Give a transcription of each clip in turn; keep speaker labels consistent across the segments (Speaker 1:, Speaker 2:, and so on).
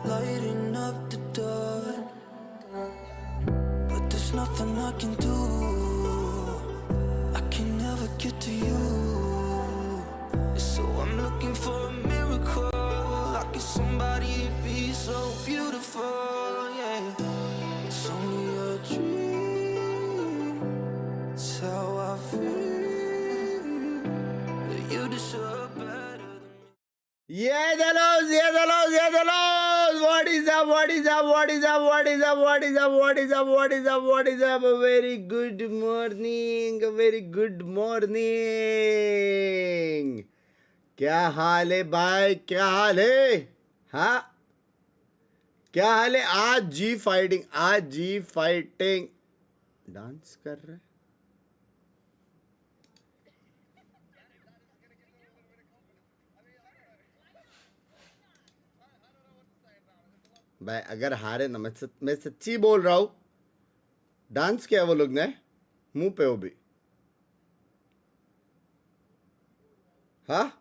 Speaker 1: lighting up the dark, but there's nothing I can do. I can never get to you, so I'm looking for a miracle. Like it's somebody be so beautiful, yeah. It's only a dream, it's how I feel. You deserve better than me.
Speaker 2: Yeah, hellos. What is up? A very good morning. क्या हाल है भाई? क्या हाल है? हाँ, क्या हाल है? आज जी fighting dance कर रहे हैं। भाई अगर हारे ना, मैं सच्ची बोल रहा हूं, डांस किया वो लोग ने मुंह पे, वो भी। हाँ,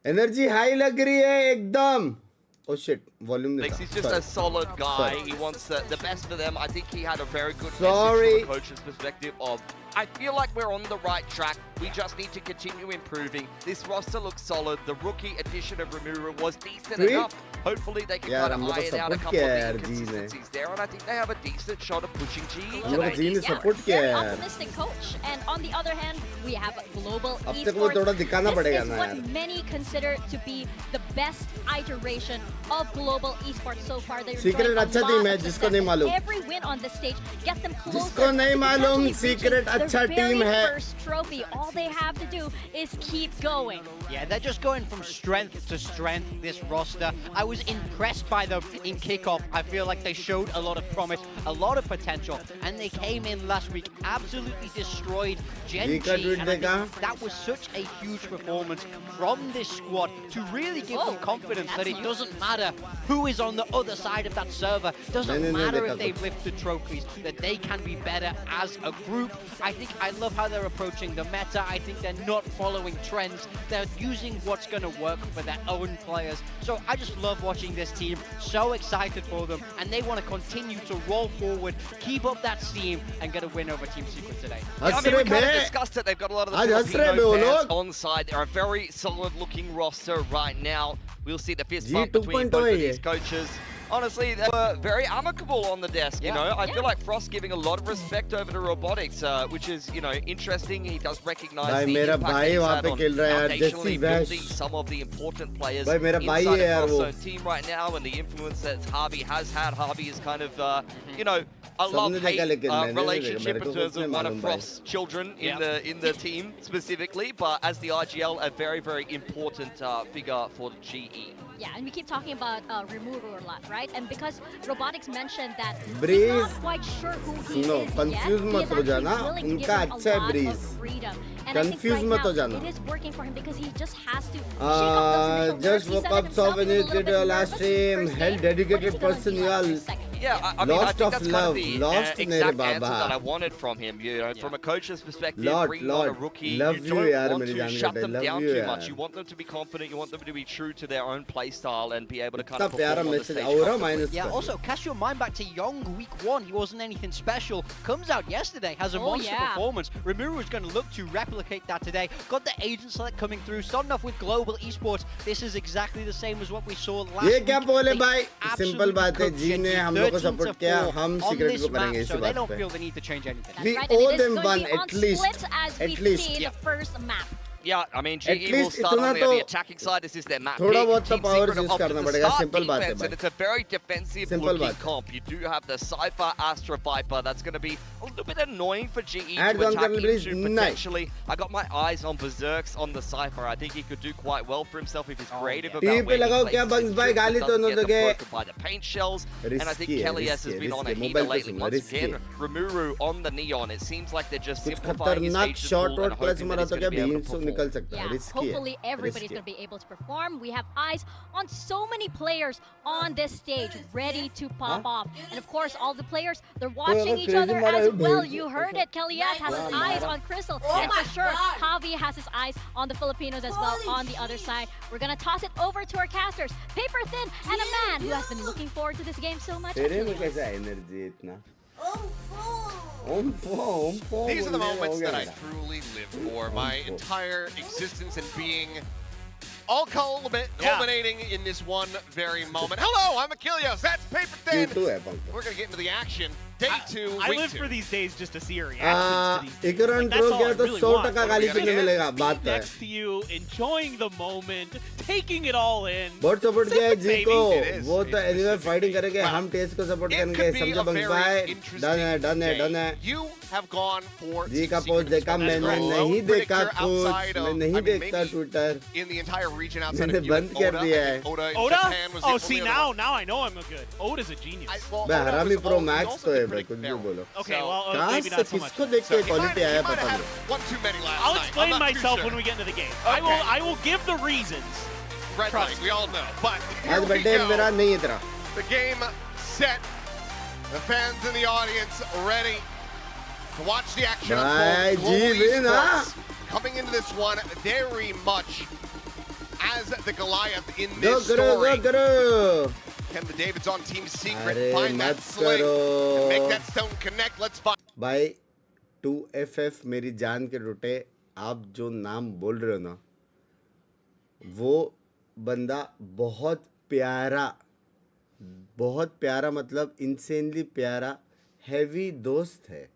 Speaker 2: एनर्जी हाई लग रही है एकदम। Oh shit, volume
Speaker 3: Binks, he's just a solid guy. He wants the best for them. I think he had a very good message from the coach's perspective of, I feel like we're on the right track. We just need to continue improving. This roster looks solid. The rookie addition of Rimuru was decent enough. Hopefully they can kind of iron out a couple of the inconsistencies there, and I think they have a decent shot of pushing GE today.
Speaker 4: Very optimistic coach. And on the other hand, we have global esports. This is what many consider to be the best iteration of global esports so far. They're
Speaker 2: Secret अच्छा team है जिसको नहीं मालूम.
Speaker 4: Every win on this stage gets them closer.
Speaker 2: जिसको नहीं मालूम Secret अच्छा team है.
Speaker 4: First trophy. All they have to do is keep going.
Speaker 5: Yeah, they're just going from strength to strength, this roster. I was impressed by them in kickoff. I feel like they showed a lot of promise, a lot of potential, and they came in last week, absolutely destroyed Gen G, and I think that was such a huge performance from this squad to really give them confidence that it doesn't matter who is on the other side of that server, doesn't matter if they've lifted trophies, that they can be better as a group. I love how they're approaching the meta. I think they're not following trends. They're using what's going to work for their own players. So I just love watching this team. So excited for them, and they want to continue to roll forward, keep up that steam, and get a win over Team Secret today.
Speaker 3: Yeah, I mean, we kind of discussed it. They've got a lot of the Filipino players on side. They're a very solid-looking roster right now. We'll see the fist bump between both of these coaches. Honestly, they were very amicable on the desk, you know. I feel like Frost giving a lot of respect over to Robotics, which is, you know, interesting. He does recognize the impact he's had on foundationally building some of the important players inside the Frost's team right now, and the influence that Harvey has had. Harvey is kind of, you know, a love-hate relationship in terms of one of Frost's children in the team specifically, but as the RGL, a very important figure for GE.
Speaker 4: Yeah, and we keep talking about Rimuru a lot, right? And because Robotics mentioned that
Speaker 2: Breeze,
Speaker 4: he's not quite sure who he is yet, he is actually willing to give him a lot of freedom. And
Speaker 2: Confuse
Speaker 4: I think right now, it is working for him because he just has to shake off those
Speaker 2: just woke up, saw when you did your last stream, held dedicated person, y'all.
Speaker 3: Yeah, I mean, I think that's kind of the exact answer that I wanted from him. You know, from a coach's perspective, bringing on a rookie, you don't want to shut them down too much. You want them to be confident. You want them to be true to their own play style and be able to kind of perform on the stage.
Speaker 5: Yeah, also, cast your mind back to Young week 1. He wasn't anything special. Comes out yesterday, has a monster performance. Rimuru is going to look to replicate that today. Got the agent select coming through. Starting off with global esports. This is exactly the same as what we saw last week.
Speaker 2: ये क्या बोले भाई? Simple बात है. जी ने हम लोग को support किया. हम Secret को करेंगे इसी
Speaker 5: so they
Speaker 2: बात
Speaker 5: don't
Speaker 2: पे.
Speaker 5: feel the need to change anything.
Speaker 4: That's
Speaker 2: We
Speaker 4: right,
Speaker 2: owe
Speaker 4: and it is
Speaker 2: them
Speaker 4: going
Speaker 2: one
Speaker 4: to be on
Speaker 2: at least.
Speaker 4: splits as
Speaker 2: At
Speaker 4: we
Speaker 2: least.
Speaker 4: see the first map.
Speaker 3: Yeah, I mean, GE will start on the attacking side. This is their map.
Speaker 2: थोड़ा बहुत तो
Speaker 3: Team
Speaker 2: power
Speaker 3: Secret
Speaker 2: use
Speaker 3: opted
Speaker 2: करना
Speaker 3: to
Speaker 2: पड़ेगा.
Speaker 3: start
Speaker 2: Simple बात है
Speaker 3: defense, and
Speaker 2: भाई.
Speaker 3: it's a very defensive looking comp. You do have the Cypher, Astra, Viper. That's going to be a little bit annoying for GE to attack into potentially. I got my eyes on Berserks on the Cypher. I think he could do quite well for himself if he's creative about where he places his doesn't get broken by the paint shells. And I think Kelly S has been on a heater lately. Once again, Rimuru on the Neon. It seems like they're just simplifying his agent pool and hoping that he's going to be able to perform
Speaker 2: निकल सकता है,
Speaker 4: Yeah,
Speaker 2: risky है,
Speaker 4: hopefully everybody's
Speaker 2: risky
Speaker 4: going to be able to perform. We have eyes on so many players on this stage ready to pop off. And of course, all the players, they're watching each other as well. You heard it. Kellyas has his eyes on Crystal. And for sure, Javi has his eyes on the Filipinos as well on the other side. We're going to toss it over to our casters. Paper Thin and a man who has been looking forward to this game so much.
Speaker 2: तेरे में कैसा energy इतना?
Speaker 6: These are the moments that I truly live for. My entire existence and being all culminating in this one very moment. Hello, I'm Achilles. That's Paper Thin. We're going to get into the action. Day 2,
Speaker 7: I
Speaker 6: week
Speaker 7: live
Speaker 6: 2.
Speaker 7: for these days just to see your reactions to these.
Speaker 2: एक run throw किया तो 100% गाली सुनने मिलेगा, बात है.
Speaker 7: Next to you, enjoying the moment, taking it all in.
Speaker 2: बहुत support किया है जी को.
Speaker 6: is.
Speaker 2: वो तो एनीवे फाइटिंग करेंगे, हम टेस्ट को सपोर्ट
Speaker 6: It
Speaker 2: करेंगे.
Speaker 6: could be
Speaker 2: समझो
Speaker 6: a
Speaker 2: बंग
Speaker 6: very
Speaker 2: भाई.
Speaker 6: interesting
Speaker 2: डन है
Speaker 6: day. You have gone for
Speaker 2: जी का
Speaker 6: secret
Speaker 2: पोस्ट देखा,
Speaker 6: discovery.
Speaker 2: मैंने
Speaker 6: Lone
Speaker 2: नहीं देखा
Speaker 6: predictor
Speaker 2: कुछ.
Speaker 6: outside of-
Speaker 2: मैं नहीं
Speaker 6: I mean,
Speaker 2: देखता
Speaker 6: maybe
Speaker 2: Twitter.
Speaker 6: in the entire region outside
Speaker 2: मैंने
Speaker 6: of you
Speaker 2: बंद
Speaker 6: and
Speaker 2: कर
Speaker 6: Oda.
Speaker 2: दिया
Speaker 6: I
Speaker 2: है.
Speaker 6: think Oda in
Speaker 7: Oda?
Speaker 6: Japan was the
Speaker 7: Oh,
Speaker 6: only
Speaker 7: see,
Speaker 6: other one.
Speaker 7: now I know I'm good. Oda's a genius.
Speaker 6: Well,
Speaker 2: हरामी
Speaker 6: Oda was
Speaker 2: pro
Speaker 6: also-
Speaker 2: max
Speaker 6: also
Speaker 2: तो है
Speaker 6: did
Speaker 2: भाई,
Speaker 6: pretty
Speaker 2: कुछ भी
Speaker 6: fair.
Speaker 2: बोलो.
Speaker 7: Okay,
Speaker 6: So-
Speaker 7: well,
Speaker 2: कहाँ
Speaker 7: maybe
Speaker 2: से
Speaker 7: not so much.
Speaker 2: किसको देख
Speaker 6: So
Speaker 2: के
Speaker 6: he
Speaker 2: क्वालिटी
Speaker 6: might
Speaker 2: आया
Speaker 6: have
Speaker 2: पता
Speaker 6: had
Speaker 2: नहीं.
Speaker 6: one too many last
Speaker 7: I'll
Speaker 6: night.
Speaker 7: explain
Speaker 6: I'm not too
Speaker 7: myself
Speaker 6: sure.
Speaker 7: when we get into the game.
Speaker 6: Okay.
Speaker 7: I will give the reasons.
Speaker 6: Red
Speaker 7: Trust.
Speaker 6: light, we all know. But here
Speaker 2: आज
Speaker 6: we
Speaker 2: birthday
Speaker 6: go.
Speaker 2: मेरा नहीं है तेरा.
Speaker 6: The game set. The fans in the audience ready to watch the action
Speaker 2: Bye,
Speaker 6: unfold. Global
Speaker 2: G, win,
Speaker 6: Esports coming into this one very much as the Goliath in
Speaker 2: दो
Speaker 6: this
Speaker 2: करो,
Speaker 6: story.
Speaker 2: दो करो.
Speaker 6: Can the Davids on Team Secret
Speaker 2: अरे
Speaker 6: find that
Speaker 2: मत
Speaker 6: sling and make
Speaker 2: करो.
Speaker 6: that stone connect? Let's find.
Speaker 2: भाई 2FF मेरी जान के टूटे, आप जो नाम बोल रहे हो ना, वो बंदा बहुत प्यारा मतलब इंसेनली प्यारा हैवी दोस्त है.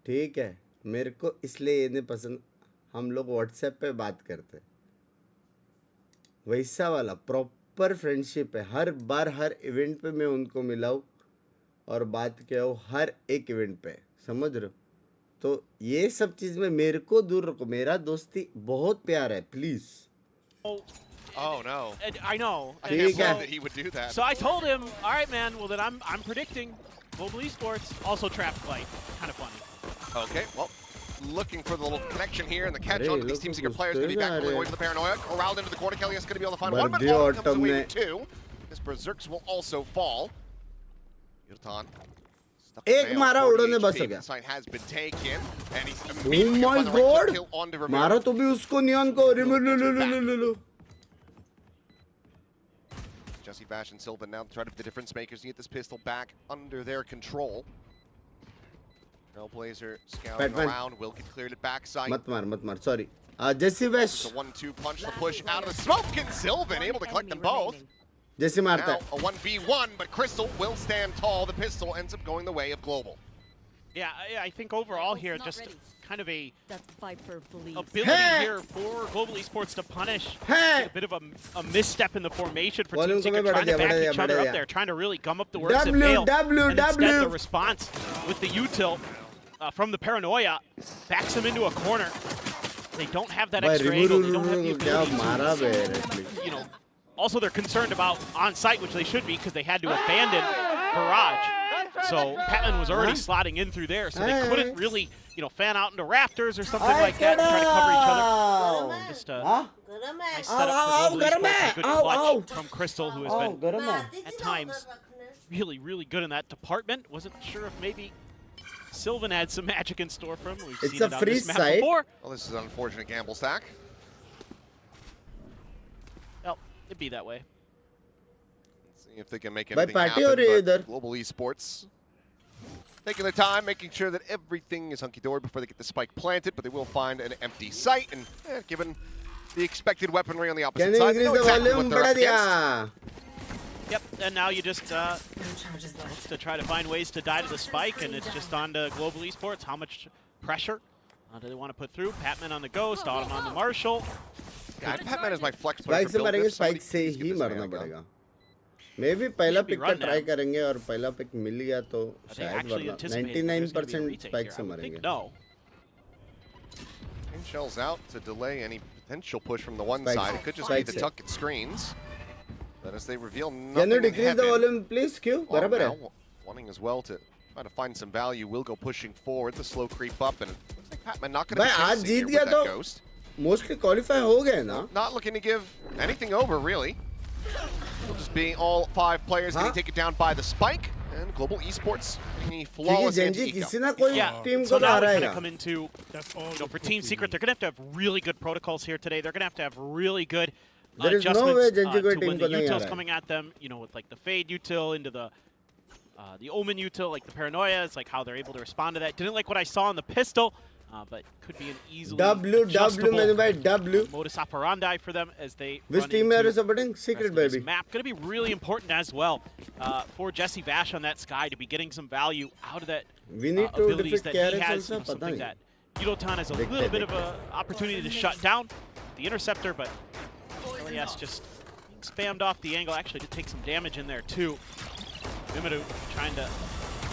Speaker 2: ठीक है, मेरे को इसलिए ये नहीं पसंद. हम लोग व्हाट्सएप पे बात करते हैं, वैसा वाला प्रॉपर फ्रेंडशिप है. हर बार हर इवेंट पे मैं उनको मिला हूँ और बात किया हूँ, हर एक इवेंट पे, समझ रहे हो? तो ये सब चीज़ में मेरे को दूर रखो. मेरा दोस्ती बहुत प्यार है, please.
Speaker 6: Oh no.
Speaker 7: And I know.
Speaker 6: I
Speaker 7: And
Speaker 6: can't
Speaker 2: ठीक
Speaker 6: believe
Speaker 2: है.
Speaker 6: that he would do that.
Speaker 7: so I told him, all right, man. Well, then I'm predicting Global Esports also trap fight. Kind of funny.
Speaker 6: Okay, well, looking for the little connection here, and the catch
Speaker 2: अरे,
Speaker 6: on to these
Speaker 2: लोग
Speaker 6: Team
Speaker 2: तो
Speaker 6: Secret players going to be back
Speaker 2: घुसते
Speaker 6: pulling
Speaker 2: जा
Speaker 6: away
Speaker 2: रहे
Speaker 6: from the paranoia. Corralled into the corner. Kelly is going to be able to find one, but
Speaker 2: Bardio
Speaker 6: Autumn comes away
Speaker 2: Autumn
Speaker 6: with two. This Berserks will also fall. Yurtan.
Speaker 2: एक मारा उड़ने बस हो गया.
Speaker 6: Sign has been taken, and he's
Speaker 2: Oh
Speaker 6: immediately
Speaker 2: my
Speaker 6: on the right
Speaker 2: god,
Speaker 6: click kill onto Ramiro.
Speaker 2: मारा तो भी उसको नियॉन को. लो.
Speaker 6: Jesse Bash and Sylvan now try to be the difference makers to get this pistol back under their control. Trailblazer scouting
Speaker 2: Batman.
Speaker 6: around, will get cleared at backside.
Speaker 2: मत मार, sorry. Jesse Bash.
Speaker 6: The 1-2 punch, the push out of the smoke, and Sylvan able to collect them both.
Speaker 2: Jesse मारता
Speaker 6: Now
Speaker 2: है.
Speaker 6: a 1v1, but Crystal will stand tall. The pistol ends up going the way of Global.
Speaker 7: Yeah, I think overall here, just kind of a
Speaker 8: That Viper believes.
Speaker 7: ability
Speaker 2: Hey!
Speaker 7: here for Global Esports to punish.
Speaker 2: Hey!
Speaker 7: A bit of a misstep in the formation for
Speaker 2: Volume
Speaker 7: Team
Speaker 2: को
Speaker 7: Secret,
Speaker 2: मैं
Speaker 7: trying to
Speaker 2: बढ़ा
Speaker 7: back
Speaker 2: दिया,
Speaker 7: each
Speaker 2: बढ़ा
Speaker 7: other
Speaker 2: दिया.
Speaker 7: up there, trying to really gum up the works and
Speaker 2: W,
Speaker 7: fail.
Speaker 2: W,
Speaker 7: And instead,
Speaker 2: W.
Speaker 7: the response with the util from the Paranoia backs them into a corner. They don't have that
Speaker 2: भाई
Speaker 7: extra angle. They don't have the
Speaker 2: remove क्या
Speaker 7: ability
Speaker 2: मारा
Speaker 7: to,
Speaker 2: बे रेडली.
Speaker 7: you know. Also, they're concerned about on-site, which they should be, because they had to abandon Barrage. So Patman was already slotting in through there, so they couldn't really, you know, fan out into rafters or something like that and try to cover each other. Just
Speaker 2: हाँ?
Speaker 7: nice setup for Global
Speaker 2: गरम है.
Speaker 7: Esports, a good
Speaker 2: Ow, ow.
Speaker 7: clutch from Crystal, who has
Speaker 2: Oh,
Speaker 7: been
Speaker 2: गरम है.
Speaker 7: at times really, really good in that department. Wasn't sure if maybe Sylvan had some magic in store for him. We've
Speaker 2: It's
Speaker 7: seen
Speaker 2: a
Speaker 7: it on
Speaker 2: free
Speaker 7: this map
Speaker 2: site.
Speaker 7: before.
Speaker 6: Well, this is an unfortunate gamble stack.
Speaker 7: Well, it'd be that way.
Speaker 6: Let's see if they can make
Speaker 2: भाई
Speaker 6: anything
Speaker 2: party हो
Speaker 6: happen.
Speaker 2: रही है
Speaker 6: But
Speaker 2: इधर.
Speaker 6: Global Esports taking their time, making sure that everything is hunky-dory before they get the spike planted, but they will find an empty site, and given the expected weaponry on the opposite
Speaker 2: Can you
Speaker 6: side, they
Speaker 2: increase
Speaker 6: know
Speaker 2: the
Speaker 6: exactly
Speaker 2: volume?
Speaker 6: what they're
Speaker 2: बढ़ा
Speaker 6: up against.
Speaker 2: दिया.
Speaker 7: Yep, and now you just look to try to find ways to die to the spike, and it's just on to Global Esports. How much pressure do they want to put through? Patman on the Ghost, Autumn on the Marshall.
Speaker 6: Yeah, Patman is my flex player
Speaker 2: spike
Speaker 6: for
Speaker 2: से
Speaker 6: build
Speaker 2: मारेंगे,
Speaker 6: this. Somebody
Speaker 2: spike से
Speaker 6: please give
Speaker 2: he
Speaker 6: this man
Speaker 2: मरना
Speaker 6: a gun.
Speaker 2: पड़ेगा. मे भी पहला
Speaker 7: Should be
Speaker 2: pick का
Speaker 7: run
Speaker 2: try
Speaker 7: now.
Speaker 2: करेंगे और पहला पिक मिल गया तो
Speaker 7: Are they
Speaker 2: शायद
Speaker 7: actually
Speaker 2: वरना
Speaker 7: anticipating there's going to be a
Speaker 2: 99%
Speaker 7: retake
Speaker 2: spike
Speaker 7: here?
Speaker 2: से
Speaker 7: I would
Speaker 2: मरेंगे.
Speaker 7: think no.
Speaker 6: And shells out to delay any potential push from the one
Speaker 2: Spikes.
Speaker 6: side. It could just be
Speaker 2: Spikes
Speaker 6: the
Speaker 2: it.
Speaker 6: tuck it screens. But as they reveal
Speaker 2: Can
Speaker 6: nothing
Speaker 2: you
Speaker 6: in
Speaker 2: decrease the
Speaker 6: heaven,
Speaker 2: volume please? क्यों?
Speaker 6: well,
Speaker 2: बराबर है.
Speaker 6: now wanting as well to try to find some value, will go pushing forward. The slow creep up, and Patman not going to be
Speaker 2: भाई आज
Speaker 6: chasing
Speaker 2: Jeet
Speaker 6: here with
Speaker 2: गया
Speaker 6: that
Speaker 2: तो
Speaker 6: ghost.
Speaker 2: Mostly qualify हो गए ना.
Speaker 6: Not looking to give anything over, really. Will just be all 5 players getting taken down by the spike. And Global Esports a flawless
Speaker 2: Genji
Speaker 6: anti-eco.
Speaker 2: किसी ना कोई
Speaker 7: Yeah,
Speaker 2: team
Speaker 7: so
Speaker 2: को तो
Speaker 7: now we kind
Speaker 2: हराएगा.
Speaker 7: of come into, you know, for Team Secret, they're going to have really good protocols here today. They're going to have really good
Speaker 2: There is no
Speaker 7: adjustments
Speaker 2: way Genji
Speaker 7: to
Speaker 2: कोई
Speaker 7: when
Speaker 2: team
Speaker 7: the
Speaker 2: को नहीं
Speaker 7: utils
Speaker 2: हराए.
Speaker 7: coming at them, you know, with like the Fade util into the Omen util, like the Paranoia, it's like how they're able to respond to that. Didn't like what I saw on the pistol, but could be an easily adjustable
Speaker 2: मैंने भाई W.
Speaker 7: modus operandi for them as they
Speaker 2: Which
Speaker 7: run
Speaker 2: team are you
Speaker 7: into
Speaker 2: supporting?
Speaker 7: the
Speaker 2: Secret
Speaker 7: rest of this
Speaker 2: baby.
Speaker 7: map. Going to be really important as well for Jesse Bash on that Sky to be getting some value out of that
Speaker 2: We need to
Speaker 7: abilities
Speaker 2: defeat
Speaker 7: that he
Speaker 2: KRS
Speaker 7: has.
Speaker 2: also.
Speaker 7: You know,
Speaker 2: पता
Speaker 7: something
Speaker 2: नहीं.
Speaker 7: that Yudotan has a little bit of an opportunity to shut down the interceptor, but LAS just being spammed off the angle. Actually did take some damage in there too. Mimiru trying to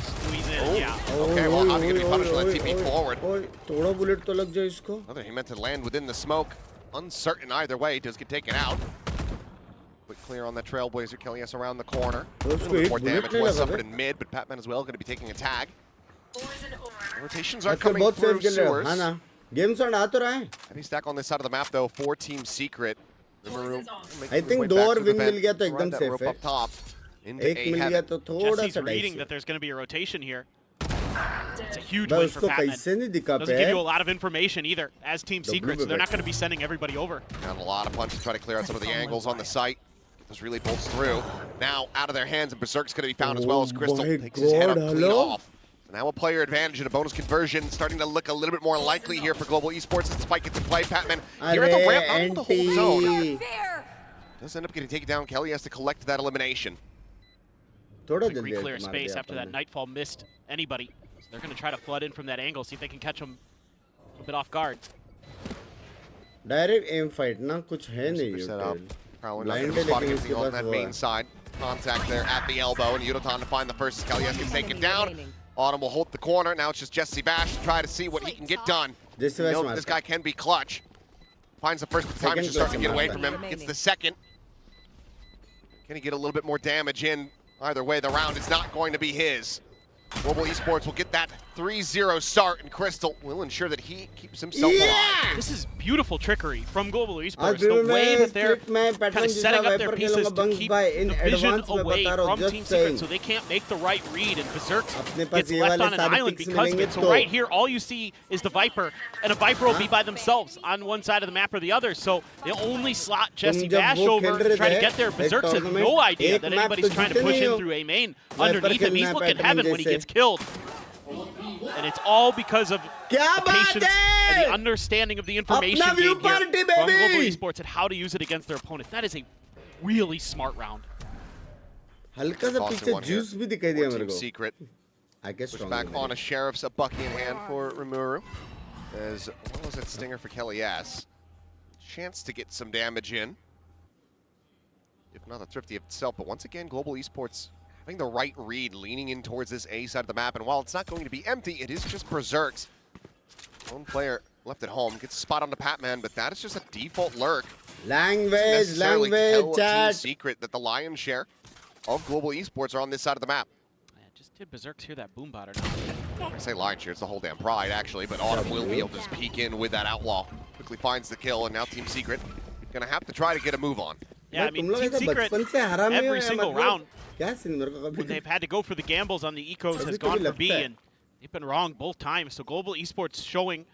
Speaker 7: squeeze in. Yeah.
Speaker 6: Okay, well, I'm going to be punished for that TP forward.
Speaker 2: थोड़ा bullet तो लग जाए इसको.
Speaker 6: Another, he meant to land within the smoke. Uncertain either way, does get taken out. Quick clear on that Trailblazer, killing us around the corner. A little bit more damage was suffered in mid, but Patman as well going to be taking a tag. Rotations are coming
Speaker 2: बहुत
Speaker 6: through
Speaker 2: save खेल रहे हो.
Speaker 6: sewers.
Speaker 2: हाँ ना. Game sound आ तो रहा है.
Speaker 6: Heavy stack on this side of the map though for Team Secret.
Speaker 2: I think दो और win मिल गया तो एकदम safe है.
Speaker 6: Up top into
Speaker 2: एक
Speaker 6: A
Speaker 2: मिल
Speaker 6: heaven.
Speaker 2: गया तो थोड़ा
Speaker 7: Jesse's
Speaker 2: सा
Speaker 7: reading
Speaker 2: dice.
Speaker 7: that there's going to be a rotation here. It's a huge
Speaker 2: भाई
Speaker 7: win for
Speaker 2: उसको
Speaker 7: Patman.
Speaker 2: कैसे नहीं दिखा
Speaker 7: Doesn't
Speaker 2: पे
Speaker 7: give
Speaker 2: है.
Speaker 7: you a lot of information either as Team Secret, so they're not going to be sending everybody over.
Speaker 6: Got a lot of punches, try to clear out some of the angles on the site. Those really bolts through. Now out of their hands, and Berserk's going to be found as well as Crystal
Speaker 2: my
Speaker 6: takes his head up
Speaker 2: God,
Speaker 6: clean
Speaker 2: hello?
Speaker 6: off. So now a player advantage and a bonus conversion starting to look a little bit more likely here for Global Esports as Spike gets in play. Patman here at the ramp, not able to hold zone. Does end up getting taken down. Kelly has to collect that elimination.
Speaker 2: थोड़ा
Speaker 7: Quick
Speaker 2: जल्दी
Speaker 7: clear
Speaker 2: मार
Speaker 7: space
Speaker 2: दिया
Speaker 7: after that
Speaker 2: अपन ने.
Speaker 7: Nightfall missed anybody. So they're going to try to flood in from that angle, see if they can catch them a little bit off guard.
Speaker 2: Direct aim fight ना कुछ है नहीं
Speaker 6: Set up.
Speaker 2: util.
Speaker 6: Probably not
Speaker 2: Blind
Speaker 6: going to be spotting
Speaker 2: लेकिन
Speaker 6: anything
Speaker 2: उसके
Speaker 6: on
Speaker 2: pass
Speaker 6: that
Speaker 2: वो
Speaker 6: main
Speaker 2: है.
Speaker 6: side. Contact there at the elbow, and Yudotan to find the first. Kelly gets taken down. Autumn will hold the corner. Now it's just Jesse Bash to try to see what he can get done.
Speaker 2: Jesse
Speaker 6: You
Speaker 2: Bash
Speaker 6: know
Speaker 2: मारता.
Speaker 6: this guy can be clutch. Finds the first, but the time is just starting to get away from him. Gets the second. Can he get a little bit more damage in? Either way, the round is not going to be his. Global Esports will get that 3-0 start, and Crystal will ensure that he keeps himself alive.
Speaker 7: This is beautiful trickery from Global
Speaker 2: आज
Speaker 7: Esports.
Speaker 2: भी
Speaker 7: The way
Speaker 2: मैं
Speaker 7: that they're
Speaker 2: split में
Speaker 7: kind
Speaker 2: pattern
Speaker 7: of
Speaker 2: जैसा
Speaker 7: setting up their
Speaker 2: Viper
Speaker 7: pieces
Speaker 2: खेलूंगा
Speaker 7: to
Speaker 2: Binks
Speaker 7: keep
Speaker 2: भाई in
Speaker 7: the vision
Speaker 2: advance में
Speaker 7: away
Speaker 2: बता रहा हूँ
Speaker 7: from
Speaker 2: just
Speaker 7: Team Secret,
Speaker 2: saying.
Speaker 7: so they can't make the right read, and Berserk
Speaker 2: अपने पास
Speaker 7: gets
Speaker 2: ये
Speaker 7: left
Speaker 2: वाले
Speaker 7: on an
Speaker 2: सारे
Speaker 7: island
Speaker 2: picks
Speaker 7: because of
Speaker 2: मिलेंगे
Speaker 7: it. So
Speaker 2: तो.
Speaker 7: right here, all you see is the Viper, and a Viper will be by themselves on one side of the map or the other. So they only slot Jesse
Speaker 2: जब
Speaker 7: Bash
Speaker 2: वो
Speaker 7: over
Speaker 2: खेल
Speaker 7: to
Speaker 2: रहे
Speaker 7: try to
Speaker 2: थे,
Speaker 7: get there.
Speaker 2: एक
Speaker 7: Berserk has
Speaker 2: tournament,
Speaker 7: no idea
Speaker 2: एक
Speaker 7: that
Speaker 2: map
Speaker 7: anybody's
Speaker 2: तो
Speaker 7: trying to
Speaker 2: जीते
Speaker 7: push
Speaker 2: नहीं
Speaker 7: in
Speaker 2: हो.
Speaker 7: through A main.
Speaker 2: Viper
Speaker 7: Underneath him,
Speaker 2: खेलना
Speaker 7: he's
Speaker 2: है
Speaker 7: looking
Speaker 2: pattern
Speaker 7: heaven when he
Speaker 2: जैसे.
Speaker 7: gets killed. And it's all because of
Speaker 2: क्या
Speaker 7: the
Speaker 2: बात
Speaker 7: patience and the
Speaker 2: है?
Speaker 7: understanding of the information
Speaker 2: अपना view
Speaker 7: gained here
Speaker 2: party,
Speaker 7: from Global
Speaker 2: baby!
Speaker 7: Esports and how to use it against their opponent. That is a really smart round.
Speaker 2: हल्का सा
Speaker 6: Tossing
Speaker 2: पीछे
Speaker 6: one here
Speaker 2: juice भी दिखाई
Speaker 6: for
Speaker 2: दिया मेरे
Speaker 6: Team
Speaker 2: को.
Speaker 6: Secret.
Speaker 2: I guess
Speaker 6: Push
Speaker 2: strong
Speaker 6: back
Speaker 2: है
Speaker 6: on
Speaker 2: मेरी.
Speaker 6: a Sheriff's, a Bucky in hand for Rimuru. As well as that stinger for Kelly S. Chance to get some damage in. If not the Thrifty itself, but once again, Global Esports having the right read, leaning in towards this A side of the map. And while it's not going to be empty, it is just Berserk's. Lone player left at home, gets a spot on the Patman, but that is just a default lurk.
Speaker 2: Language,
Speaker 6: Necessarily tell
Speaker 2: language,
Speaker 6: Team
Speaker 2: chat.
Speaker 6: Secret that the lion's share of Global Esports are on this side of the map.
Speaker 7: Yeah, just did Berserks hear that boom bot or not?
Speaker 6: I say lion's share, it's the whole damn pride actually, but Autumn will be able to just peek in with that outlaw. Quickly finds the kill, and now Team Secret gonna have to try to get a move on.
Speaker 7: Yeah, I
Speaker 2: भाई,
Speaker 7: mean,
Speaker 2: तुम लोग
Speaker 7: Team
Speaker 2: ऐसा
Speaker 7: Secret,
Speaker 2: बचपन से हरामी हो
Speaker 7: every
Speaker 2: या
Speaker 7: single
Speaker 2: मतलब
Speaker 7: round,
Speaker 2: क्या सीन मेरे को
Speaker 7: when
Speaker 2: कभी
Speaker 7: they've had to go for the gambles on the ecos, has
Speaker 2: कभी
Speaker 7: gone for
Speaker 2: लगता
Speaker 7: B,
Speaker 2: है.
Speaker 7: and they've been wrong both times. So Global Esports showing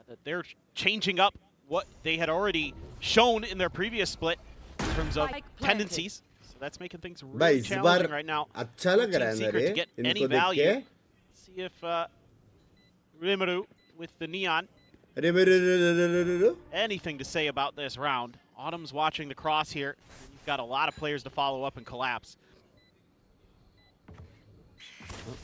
Speaker 7: that they're changing up what they had already shown in their previous split in terms of tendencies. So that's making things
Speaker 2: भाई
Speaker 7: really
Speaker 2: इस बार
Speaker 7: challenging right now.
Speaker 2: अच्छा लग
Speaker 7: Team
Speaker 2: रहा है
Speaker 7: Secret
Speaker 2: मेरे
Speaker 7: to get any
Speaker 2: इनको देख
Speaker 7: value.
Speaker 2: के.
Speaker 7: Let's see if Rimuru with the neon,
Speaker 2: अरे मेरे
Speaker 7: anything to say about this round. Autumn's watching the cross here. You've got a lot of players to follow up and collapse.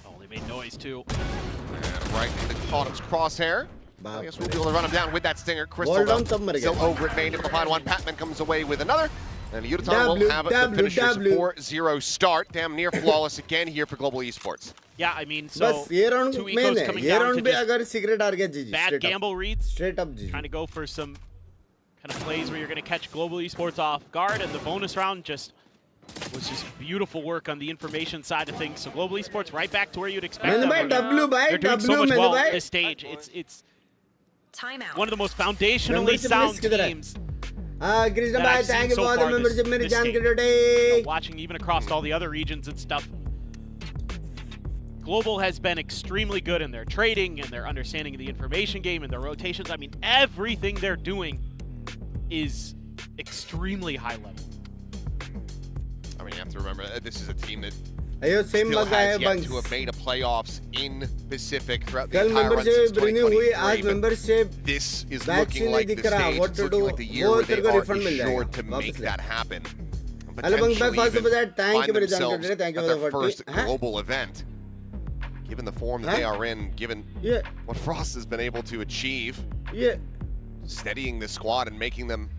Speaker 7: Oh, they made noise too.
Speaker 6: And right into Autumn's crosshair.
Speaker 2: बाप
Speaker 6: I guess we'll
Speaker 2: रे.
Speaker 6: be able to run him down with that stinger. Crystal
Speaker 2: Ball down
Speaker 6: though,
Speaker 2: तब मर
Speaker 6: still
Speaker 2: गया.
Speaker 6: over it, able to find one. Patman comes away with another. And Yudotan will
Speaker 2: W,
Speaker 6: have
Speaker 2: W,
Speaker 6: the finisher's
Speaker 2: W.
Speaker 6: 4-0 start. Damn near flawless again here for Global Esports.
Speaker 7: Yeah, I mean, so
Speaker 2: बस ये round
Speaker 7: two
Speaker 2: main
Speaker 7: ecos
Speaker 2: है.
Speaker 7: coming
Speaker 2: ये
Speaker 7: down to
Speaker 2: round भी
Speaker 7: just
Speaker 2: अगर secret हार गया जीजी.
Speaker 7: bad
Speaker 2: Straight up.
Speaker 7: gamble reads.
Speaker 2: Straight up जीजी.
Speaker 7: Trying to go for some kind of plays where you're going to catch Global Esports off guard, and the bonus round was just beautiful work on the information side of things. So Global Esports right back to where you'd expect
Speaker 2: मैंने
Speaker 7: them.
Speaker 2: भाई W भाई
Speaker 7: They're doing so
Speaker 2: W
Speaker 7: much
Speaker 2: मैंने
Speaker 7: well
Speaker 2: भाई.
Speaker 7: at this stage. It's
Speaker 8: Timeout.
Speaker 7: one of the most foundationally sound teams.
Speaker 2: Krishna
Speaker 7: that
Speaker 2: bhai,
Speaker 7: I've seen
Speaker 2: thank you
Speaker 7: so
Speaker 2: for the
Speaker 7: far
Speaker 2: membership. मेरी
Speaker 7: this
Speaker 2: जान
Speaker 7: game.
Speaker 2: के today.
Speaker 7: Watching even across all the other regions and stuff. Global has been extremely good in their trading and their understanding of the information game and their rotations. I mean, everything they're doing is extremely high level.
Speaker 6: I mean, you have to remember, this is a team that
Speaker 2: Ayo, same
Speaker 6: still
Speaker 2: mug है
Speaker 6: has yet
Speaker 2: Binks.
Speaker 6: to have made a playoffs in Pacific throughout the
Speaker 2: कल
Speaker 6: entire run since
Speaker 2: membership renew हुई,
Speaker 6: 2023.
Speaker 2: आज
Speaker 6: but
Speaker 2: membership
Speaker 6: This is
Speaker 2: batch
Speaker 6: looking
Speaker 2: नहीं
Speaker 6: like the
Speaker 2: दिख रहा.
Speaker 6: stage.
Speaker 2: What
Speaker 6: It's
Speaker 2: to
Speaker 6: looking
Speaker 2: do?
Speaker 6: like the year
Speaker 2: वो
Speaker 6: where they
Speaker 2: तेरे को
Speaker 6: are
Speaker 2: refund mill
Speaker 6: assured
Speaker 2: जाएगा.
Speaker 6: to make
Speaker 2: वापस ले.
Speaker 6: that happen.
Speaker 2: Hello, Binks bhai,
Speaker 6: Potentially
Speaker 2: first
Speaker 6: even
Speaker 2: of all, thank
Speaker 6: find
Speaker 2: you मेरी जान के
Speaker 6: themselves
Speaker 2: today. Thank you
Speaker 6: at
Speaker 2: for the
Speaker 6: their
Speaker 2: 40.
Speaker 6: first global event. Given the form that they are in, given
Speaker 2: Yeah,
Speaker 6: what Frost has been able to achieve,
Speaker 2: yeah.
Speaker 6: steadying the squad and making them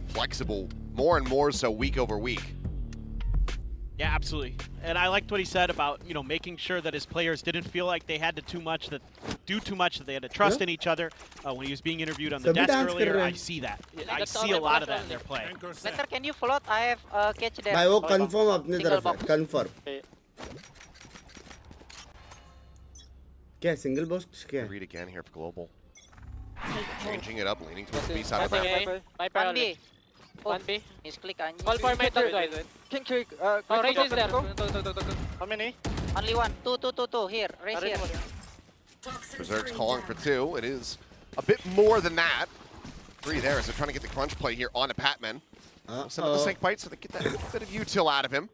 Speaker 6: flexible more and more so week over week.
Speaker 7: Yeah, absolutely. And I liked what he said about, you know, making sure that his players didn't feel like they had to do too much, that they had to trust in each other. When he was being interviewed on the desk earlier, I see that. I see a lot of that in their play.
Speaker 9: Better, can you float? I have catch there.
Speaker 2: भाई वो confirm अपनी तरफ है, confirm. क्या single box क्या है?
Speaker 6: Read again here for global. Changing it up, leaning towards the B side of the
Speaker 9: Okay.
Speaker 6: map.
Speaker 9: 1B.
Speaker 10: 1B.
Speaker 9: He's click anjing.
Speaker 10: Call for mid guys. King trick.
Speaker 9: Oh, raise is there.
Speaker 10: How many?
Speaker 9: Only one. Two. Here. Raise here.
Speaker 6: Berserk's calling for 2. It is a bit more than that. 3 there as they're trying to get the crunch play here on a Patman. Send up the snake bite so they get that bit of util out of him.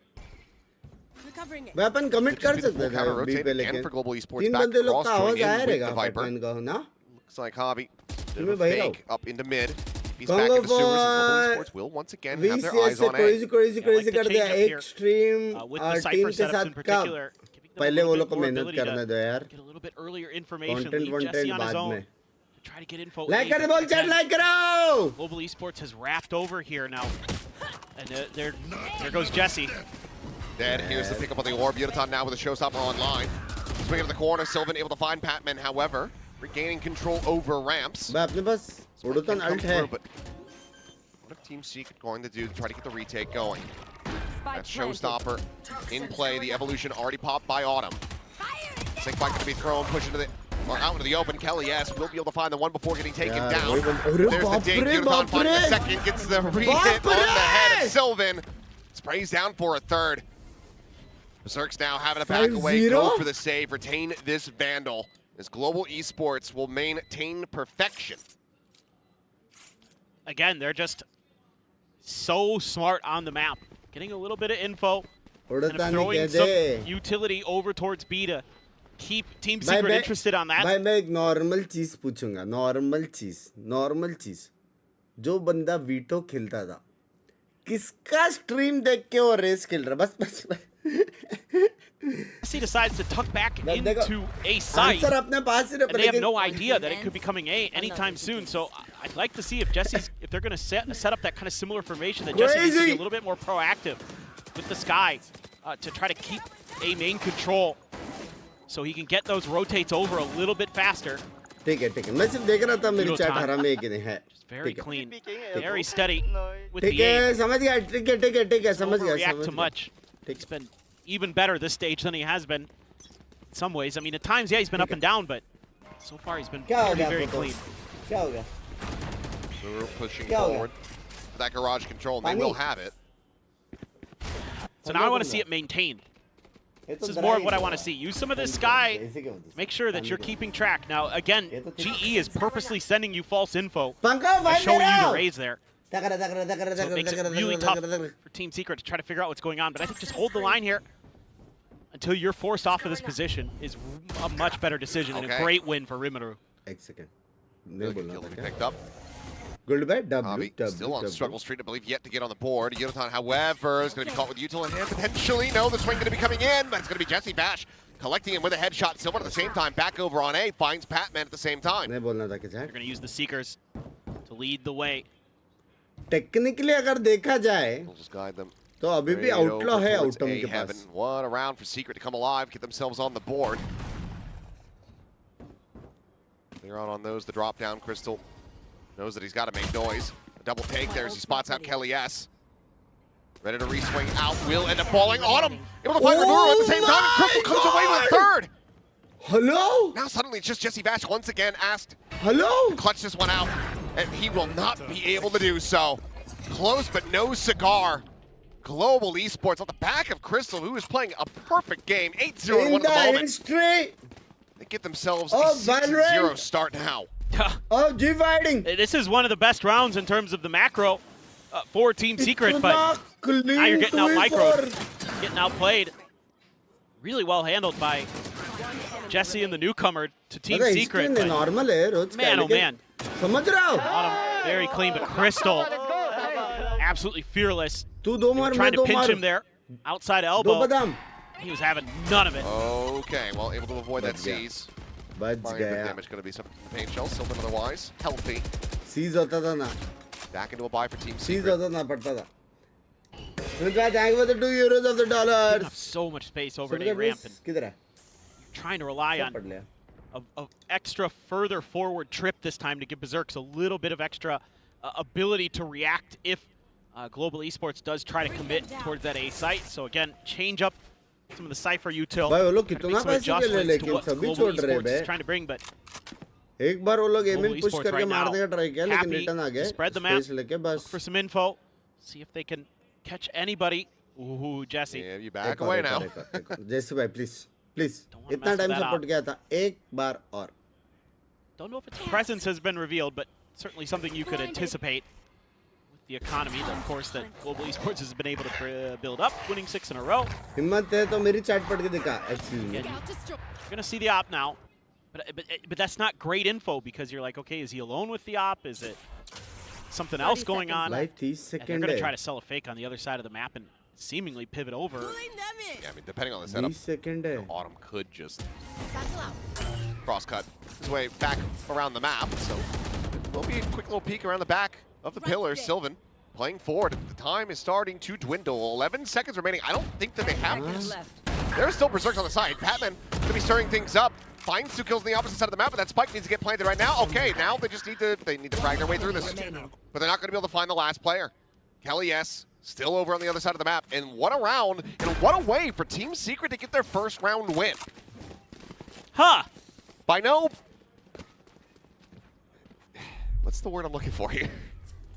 Speaker 2: Weapon commit कर
Speaker 6: Just
Speaker 2: सकते
Speaker 6: beautiful
Speaker 2: थे
Speaker 6: counter
Speaker 2: B
Speaker 6: rotate
Speaker 2: पे
Speaker 6: again
Speaker 2: लेकिन
Speaker 6: for Global Esports.
Speaker 2: तीन
Speaker 6: Back
Speaker 2: बंदे लोग
Speaker 6: cross
Speaker 2: का
Speaker 6: join
Speaker 2: आवाज
Speaker 6: in
Speaker 2: आया
Speaker 6: with
Speaker 2: रहेगा
Speaker 6: the Viper.
Speaker 2: Patman का ना?
Speaker 6: Looks like Hobby. Bit
Speaker 2: मैं
Speaker 6: of a
Speaker 2: बही रहा
Speaker 6: fake up into mid. He's
Speaker 2: Congo
Speaker 6: back in the sewers and Global
Speaker 2: for
Speaker 6: Esports will once again have their eyes
Speaker 2: VCS से
Speaker 6: on A.
Speaker 2: crazy
Speaker 7: Yeah, I like the
Speaker 2: कर दिया
Speaker 7: change up here,
Speaker 2: extreme
Speaker 7: with the
Speaker 2: team
Speaker 7: Cypher
Speaker 2: के
Speaker 7: setups
Speaker 2: साथ
Speaker 7: in
Speaker 2: कब?
Speaker 7: particular. giving them a
Speaker 2: पहले
Speaker 7: little
Speaker 2: वो
Speaker 7: bit
Speaker 2: लोग को
Speaker 7: more
Speaker 2: मेहनत
Speaker 7: ability to
Speaker 2: करने दो यार.
Speaker 7: Get a little bit earlier information,
Speaker 2: Content
Speaker 7: leave Jesse on his
Speaker 2: बाद
Speaker 7: own.
Speaker 2: में.
Speaker 7: Try to get info.
Speaker 2: Like
Speaker 7: A,
Speaker 2: कर
Speaker 7: but
Speaker 2: बोल chat
Speaker 7: again,
Speaker 2: like करो.
Speaker 7: Global Esports has wrapped over here now. And there goes Jesse.
Speaker 6: Dead. Here's the pickup of the orb. Yunaton now with a showstopper online. Swing into the corner. Sylvan able to find Patman, however, regaining control over ramps.
Speaker 2: मैं अपने पास उड़तन alt है.
Speaker 6: But what if Team Secret going to do to try to get the retake going? That's showstopper in play. The evolution already popped by Autumn. Snake bite going to be thrown, push into the or out into the open. Kelly S will be able to find the one before getting taken
Speaker 2: Yeah,
Speaker 6: down.
Speaker 2: अरे
Speaker 6: There's the dig. Yunaton finding the second, gets the re-hit on the head of Sylvan. Sprays down for a third. Berserk's now having to back away, go for the save, retain this Vandal, as Global Esports will maintain perfection.
Speaker 7: Again, they're just so smart on the map. Getting a little bit of info, kind of
Speaker 2: उड़तन
Speaker 7: throwing
Speaker 2: के
Speaker 7: some
Speaker 2: they.
Speaker 7: utility over towards B to keep Team Secret interested on that.
Speaker 2: भाई मैं एक normal चीज पूछूंगा. Normal चीज जो बंदा veto खेलता था किसका स्ट्रीम देख के वो रेस खेल रहा. बस
Speaker 7: Jesse decides to tuck back into A site,
Speaker 2: answer अपने पास ही रख.
Speaker 7: and they have no idea that it could be coming A anytime soon. So I'd like to see if they're going to set up that kind of similar formation, that Jesse needs to be a little bit more proactive with the Sky to try to keep A main control, so he can get those rotates over a little bit faster.
Speaker 2: ठीक है. मैं सिर्फ देख रहा था मेरी chat हरा में कि नहीं है.
Speaker 7: Very clean, very steady with
Speaker 2: ठीक
Speaker 7: the
Speaker 2: है,
Speaker 7: A.
Speaker 2: समझ गया. ठीक है, समझ
Speaker 7: Overreact
Speaker 2: गया.
Speaker 7: too much. He's been even better this stage than he has been in some ways. I mean, at times, yeah, he's been up and down, but so far he's been very clean.
Speaker 2: क्या हो गया?
Speaker 6: So we're pushing
Speaker 2: क्या हो गया?
Speaker 6: forward for that garage control, and they will have it.
Speaker 7: So now I want to see it maintained. This is more of what I want to see. Use some of this Sky. Make sure that you're keeping track. Now, again, GE is purposely sending you false info by showing you the raise there. So it makes it really tough for Team Secret to try to figure out what's going on. But I think just hold the line here until you're forced off of this position is a much better decision and a great win for Rimuru.
Speaker 2: एक second.
Speaker 6: Really good kill to be picked up.
Speaker 2: Good bye,
Speaker 6: Hobby still on struggle street, I believe, yet to get on the board. Yunaton, however, is going to be caught with util in hand potentially. No, the swing going to be coming in, but it's going to be Jesse Bash collecting him with a headshot. Silver at the same time, back over on A, finds Patman at the same time.
Speaker 2: मैं बोलना था कि
Speaker 7: They're going to use the Seekers to lead the way.
Speaker 2: Technically अगर देखा जाए
Speaker 6: We'll just guide them.
Speaker 2: तो अभी भी आउटलॉ है आउटम के
Speaker 6: heaven.
Speaker 2: Pass.
Speaker 6: What a round for Secret to come alive, get themselves on the board. They're out on those. The drop down. Crystal knows that he's got to make noise. A double take there as he spots out Kelly S. Ready to re-swing out. Will end up falling. Autumn able to find Rimuru at the same time. And Crystal comes away with a third.
Speaker 2: Hello?
Speaker 6: Now suddenly it's just Jesse Bash once again asked
Speaker 2: Hello?
Speaker 6: to clutch this one out, and he will not be able to do so. Close but no cigar. Global Esports on the back of Crystal, who is playing a perfect game. 8-0 in one at the moment.
Speaker 2: History
Speaker 6: They get themselves a
Speaker 2: of
Speaker 6: 6-0
Speaker 2: Valorant.
Speaker 6: start now.
Speaker 2: of G fighting.
Speaker 7: This is one of the best rounds in terms of the macro for Team Secret, but now you're getting out microed, getting outplayed. Really well handled by Jesse and the newcomer to Team Secret. But
Speaker 2: normal है रोज
Speaker 7: man, oh man.
Speaker 2: समझ रहा हो?
Speaker 7: Autumn very clean, but Crystal absolutely fearless.
Speaker 2: तू दो मार
Speaker 7: Trying
Speaker 2: मैं
Speaker 7: to
Speaker 2: दो
Speaker 7: pinch
Speaker 2: मार
Speaker 7: him there, outside
Speaker 2: दो
Speaker 7: elbow.
Speaker 2: बदाम
Speaker 7: He was having none of it.
Speaker 6: Okay, well, able to avoid that
Speaker 2: बच गया।
Speaker 6: seize.
Speaker 2: बच
Speaker 6: Barring bit
Speaker 2: गया
Speaker 6: damage, going to be some from the pain shell. Sylvan otherwise healthy.
Speaker 2: सीज होता था ना
Speaker 6: Back into a buy for Team
Speaker 2: सीज
Speaker 6: Secret.
Speaker 2: होता ना पड़ता था thank you for the €2 of the
Speaker 7: Didn't
Speaker 2: dollars
Speaker 7: have so much space over
Speaker 2: Super
Speaker 7: an A ramp, and
Speaker 2: किधर है
Speaker 7: trying to rely
Speaker 2: सब
Speaker 7: on
Speaker 2: पढ़ लिया
Speaker 7: a extra further forward trip this time to give Berserks a little bit of extra ability to react if Global Esports does try to commit towards that A site. So again, change up some of the Cypher util.
Speaker 2: भाई वो लोग
Speaker 7: Make
Speaker 2: कितना
Speaker 7: some
Speaker 2: पैसे के लिए
Speaker 7: adjustments to
Speaker 2: लेकिन
Speaker 7: what
Speaker 2: सभी
Speaker 7: Global
Speaker 2: छोड़ रहे
Speaker 7: Esports is
Speaker 2: bay
Speaker 7: trying to bring, but
Speaker 2: एक बार वो लोग एमिन
Speaker 7: Global
Speaker 2: पुश
Speaker 7: Esports
Speaker 2: करके
Speaker 7: right
Speaker 2: मारने का
Speaker 7: now,
Speaker 2: ट्राई किया लेकिन
Speaker 7: happy
Speaker 2: रिटर्न आ
Speaker 7: to
Speaker 2: गए
Speaker 7: spread the map,
Speaker 2: स्पेस लेके बस
Speaker 7: look for some info, see if they can catch anybody. Ooh, Jesse.
Speaker 6: Yeah, you back away now.
Speaker 2: जैसे भाई प्लीज प्लीज
Speaker 7: Don't wanna
Speaker 2: इतना
Speaker 7: mess
Speaker 2: time
Speaker 7: that
Speaker 2: support
Speaker 7: up.
Speaker 2: किया था एक बार और
Speaker 7: Don't know if its presence has been revealed, but certainly something you could anticipate with the economy, of course, that Global Esports has been able to build up, winning 6 in a row.
Speaker 2: हिम्मत है तो मेरी chat पढ़ के दिखा actually
Speaker 7: Again, you're going to see the op now, but that's not great info because you're like, okay, is he alone with the op? Is it something else going on?
Speaker 2: Live 30
Speaker 7: And they're
Speaker 2: second
Speaker 7: going to
Speaker 2: है
Speaker 7: try to sell a fake on the other side of the map and seemingly pivot over.
Speaker 6: Yeah, I mean, depending on the setup,
Speaker 2: 20 second है
Speaker 6: Autumn could just cross-cut his way back around the map. So will be a quick little peek around the back of the pillars. Sylvan playing forward. The time is starting to dwindle. 11 seconds remaining. I don't think that they have this. There's still Berserks on the side. Patman going to be stirring things up. Finds 2 kills on the opposite side of the map, but that spike needs to get planted right now. Okay, now they just need to frag their way through this. But they're not going to be able to find the last player. Kelly S. still over on the other side of the map. And what a round, and what a way for Team Secret to get their first round win.
Speaker 7: Huh!
Speaker 6: By no... What's the word I'm looking for here?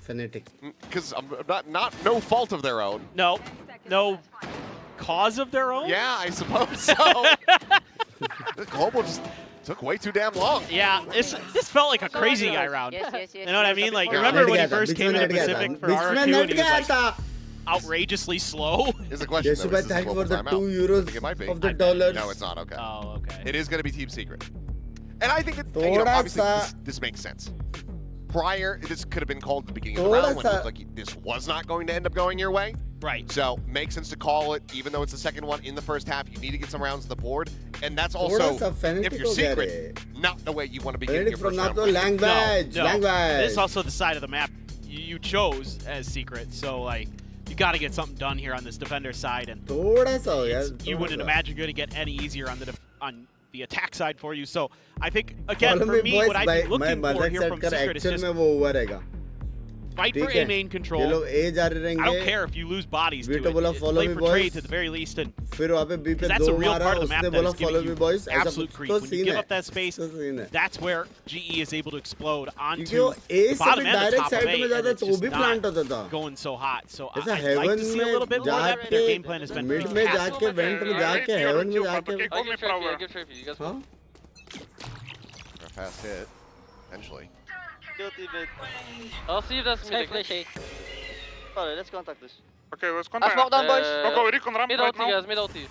Speaker 2: Fanatic
Speaker 6: Because I'm not no fault of their own.
Speaker 7: No cause of their own?
Speaker 6: Yeah, I suppose so. The Global just took way too damn long.
Speaker 7: Yeah, this felt like a crazy guy round.
Speaker 9: Yes.
Speaker 7: You know what I mean? Like,
Speaker 6: Yeah.
Speaker 7: remember when he
Speaker 2: net गया था
Speaker 7: first
Speaker 2: बीच
Speaker 7: came
Speaker 2: में
Speaker 7: into
Speaker 2: net गया था
Speaker 7: Pacific for
Speaker 2: बीच में
Speaker 7: RRQ and
Speaker 2: net
Speaker 7: he
Speaker 2: गया
Speaker 7: was like
Speaker 2: था
Speaker 7: outrageously slow?
Speaker 6: Is the question.
Speaker 2: जैसे
Speaker 6: though,
Speaker 2: भाई
Speaker 6: is this
Speaker 2: thank you
Speaker 6: global
Speaker 2: for the
Speaker 6: timeout? I
Speaker 2: €2
Speaker 6: think it might be.
Speaker 2: of the
Speaker 7: I bet.
Speaker 2: dollars
Speaker 6: No, it's not. Okay.
Speaker 7: Oh, okay.
Speaker 6: It is going to be Team Secret. And I think it, you know,
Speaker 2: थोड़ा
Speaker 6: obviously
Speaker 2: सा
Speaker 6: this makes sense. Prior, this could have been called at the beginning of the round when it
Speaker 2: थोड़ा
Speaker 6: looked like this was not going to end up going your way.
Speaker 7: Right.
Speaker 6: So, makes sense to call it, even though it's the second one in the first half. You need to get some rounds on the board. And that's
Speaker 2: थोड़ा
Speaker 6: also,
Speaker 2: सा fanatic
Speaker 6: if you're
Speaker 2: हो गया
Speaker 6: Secret,
Speaker 2: रे
Speaker 6: not the way you want to be getting your
Speaker 2: fanatic from
Speaker 6: first round
Speaker 2: NATO
Speaker 6: win.
Speaker 2: language
Speaker 7: No.
Speaker 2: language
Speaker 7: This is also the side of the map you chose as Secret, so like you got to get something done here on this defender side, and
Speaker 2: थोड़ा सा हो यार
Speaker 7: you
Speaker 2: थोड़ा
Speaker 7: wouldn't
Speaker 2: सा.
Speaker 7: imagine going to get any easier on the attack side for you. So I think again
Speaker 2: Follow
Speaker 7: for
Speaker 2: me
Speaker 7: me,
Speaker 2: boys
Speaker 7: what I'd
Speaker 2: भाई
Speaker 7: be looking
Speaker 2: मैं
Speaker 7: for
Speaker 2: मदद
Speaker 7: here
Speaker 2: set
Speaker 7: from
Speaker 2: कर
Speaker 7: Secret is
Speaker 2: actual
Speaker 7: just
Speaker 2: में वो हुआ रहेगा
Speaker 7: fight for
Speaker 2: ठीक
Speaker 7: A
Speaker 2: है
Speaker 7: main
Speaker 2: ये
Speaker 7: control.
Speaker 2: लोग ए जा रहे
Speaker 7: I don't
Speaker 2: रहेंगे
Speaker 7: care if you lose bodies to
Speaker 2: Vito
Speaker 7: it.
Speaker 2: बोला, "Follow
Speaker 7: Play
Speaker 2: me,
Speaker 7: for
Speaker 2: boys."
Speaker 7: trades at the very least, and
Speaker 2: फिर वहाँ पे बी पे
Speaker 7: that's
Speaker 2: दो
Speaker 7: a real
Speaker 2: मारा
Speaker 7: part of the map
Speaker 2: उसने
Speaker 7: that
Speaker 2: बोला
Speaker 7: is giving
Speaker 2: follow me
Speaker 7: you
Speaker 2: boys ऐसा
Speaker 7: absolute
Speaker 2: कुछ
Speaker 7: creep.
Speaker 2: तो
Speaker 7: When you
Speaker 2: सीन
Speaker 7: give
Speaker 2: है
Speaker 7: up that space,
Speaker 2: तो सीन है
Speaker 7: that's where GE is able to explode
Speaker 2: क्योंकि
Speaker 7: onto
Speaker 2: वो ए
Speaker 7: the
Speaker 2: से
Speaker 7: bottom
Speaker 2: भी
Speaker 7: and the
Speaker 2: direct
Speaker 7: top of
Speaker 2: side
Speaker 7: A,
Speaker 2: में
Speaker 7: and
Speaker 2: जाता
Speaker 7: it's
Speaker 2: तो वो
Speaker 7: just
Speaker 2: भी प्लांट
Speaker 7: not
Speaker 2: होता था
Speaker 7: going so hot. So
Speaker 2: ऐसा
Speaker 7: I'd like
Speaker 2: हेवन
Speaker 7: to see a
Speaker 2: में
Speaker 7: little bit more of that. Their game plan has
Speaker 2: जाके
Speaker 7: been
Speaker 2: मिड में
Speaker 7: fantastic.
Speaker 2: जाके वेंट में जाके हेवन में जाके
Speaker 10: I give trophy. You guys
Speaker 2: हाँ
Speaker 6: A fast hit, eventually.
Speaker 10: I'll see if that's
Speaker 9: Sky
Speaker 10: mid.
Speaker 9: flash A.
Speaker 10: Sorry, let's contact this.
Speaker 8: Okay, let's
Speaker 10: I
Speaker 8: contact.
Speaker 10: smoke down, boys.
Speaker 8: Go recon ramp
Speaker 10: Mid
Speaker 8: right
Speaker 10: OT,
Speaker 8: now.
Speaker 10: guys. Mid OT.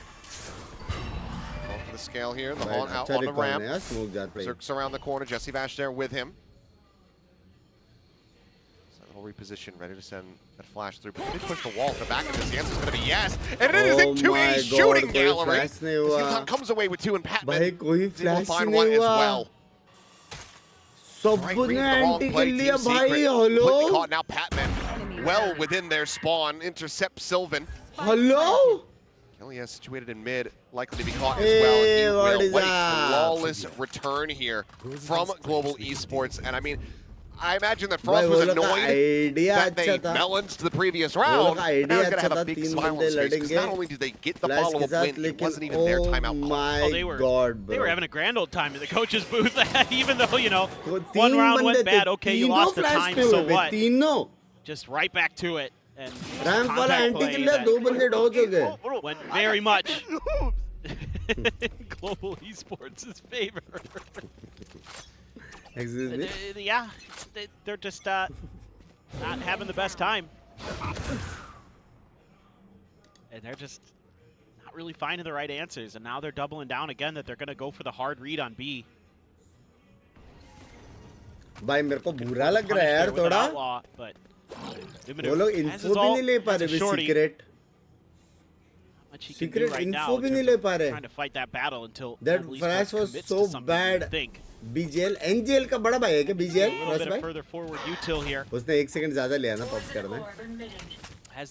Speaker 6: Going for the scale here, the
Speaker 2: भाई
Speaker 6: on out
Speaker 2: अच्छा
Speaker 6: on the
Speaker 2: record
Speaker 6: ramp.
Speaker 2: है यार smoke जाता है
Speaker 6: Berserk's around the corner, Jesse Vash there with him. So he'll reposition, ready to send that flash through. But can they push the wall at the back of this? The answer's going to be yes. And it is
Speaker 2: Oh
Speaker 6: into
Speaker 2: my
Speaker 6: a
Speaker 2: God,
Speaker 6: shooting
Speaker 2: कोई
Speaker 6: gallery.
Speaker 2: flash नहीं हुआ
Speaker 6: Zilton comes away with 2 and
Speaker 2: भाई
Speaker 6: Patman
Speaker 2: कोई
Speaker 6: is able to
Speaker 2: flash
Speaker 6: find
Speaker 2: he
Speaker 6: one
Speaker 2: नहीं
Speaker 6: as
Speaker 2: हुआ
Speaker 6: well.
Speaker 2: सब
Speaker 6: Right, reading the wrong
Speaker 2: anti
Speaker 6: play,
Speaker 2: कर लिया
Speaker 6: Team
Speaker 2: भाई
Speaker 6: Secret completely
Speaker 2: hello
Speaker 6: caught. Now Patman well within their spawn, intercepts Sylvan.
Speaker 2: Hello
Speaker 6: Kelly is situated in mid, likely to be caught as
Speaker 2: Hey,
Speaker 6: well. And
Speaker 2: what
Speaker 6: he
Speaker 2: is
Speaker 6: will wait.
Speaker 2: that?
Speaker 6: Flawless return here from Global Esports. And I mean, I imagine that Frost was annoyed that they balanced the previous round. Now he's going to have a big smile on his face because not only did they get the follow-up win, it wasn't even their timeout call.
Speaker 2: Oh,
Speaker 7: they were having a grand old time in the coach's booth, even though, you know, one round went bad. Okay, you lost the time, so what? Just right back to it. And contact play that went very much Global Esports' favor.
Speaker 2: Excuse me?
Speaker 7: Yeah, they're just not having the best time. And they're just not really finding the right answers. And now they're doubling down again that they're going to go for the hard read on B.
Speaker 2: भाई मेरे को बुरा लग रहा है यार थोड़ा वो लोग इन्फो भी नहीं ले पा रहे सीक्रेट इन्फो भी नहीं ले पा रहे that flash was so bad BGL NGL का बड़ा भाई है क्या BGL उसने 1 सेकंड ज्यादा लिया ना पॉप करने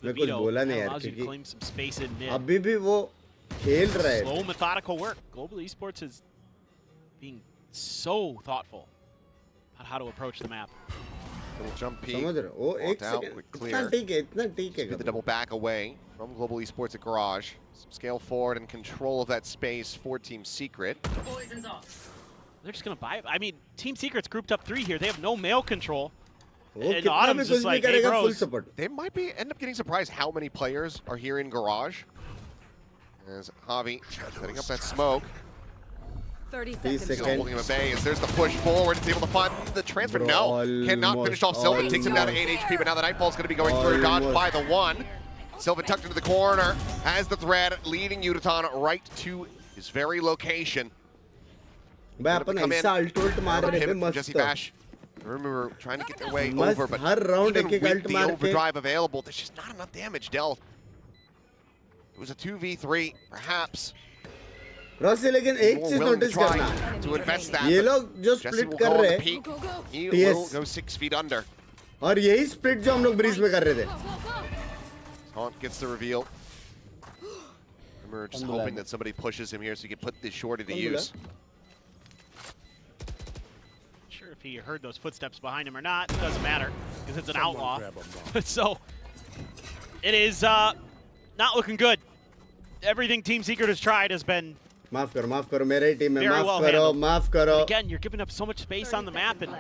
Speaker 2: मैं कुछ बोला नहीं यार क्योंकि अभी भी वो खेल रहा है
Speaker 7: slow methodical work. Global Esports is being so thoughtful about how to approach the map.
Speaker 6: Little jump peek.
Speaker 2: समझ रहे हो 1 सेकंड इतना ठीक है
Speaker 6: the double back away from Global Esports at Garage. Some scale forward and control of that space for Team Secret.
Speaker 7: They're just gonna buy it. I mean, Team Secret's grouped up 3 here. They have no male control. And Autumn's just like, hey, bros.
Speaker 6: They might end up getting surprised how many players are here in Garage. As Javi setting up that smoke.
Speaker 8: 30
Speaker 6: seconds. Holding him at bay as there's the push forward. It's able to find the transfer. No, cannot finish off Sylvan. Takes him down to 8 HP, but now the Nightfall's going to be going through. Dodged by the 1. Sylvan tucked into the corner. Has the thread, leading Udaton right to his very location. Jesse Bash. Remember, trying to get their way over, but even with the overdrive available, there's just not enough damage dealt. It was a 2v3, perhaps.
Speaker 2: रोसी लेकिन एक चीज notice करना ये लोग जो split कर रहे हैं और यही स्प्लिट जो हम लोग ब्रीज में कर रहे थे
Speaker 6: Taunt gets the reveal. Remember, just hoping that somebody pushes him here so he can put this shorty to use.
Speaker 7: Sure if he heard those footsteps behind him or not, it doesn't matter because it's an outlaw. So it is not looking good. Everything Team Secret has tried has been
Speaker 2: माफ करो मेरे team में माफ करो
Speaker 7: again you're giving up so much space on the map and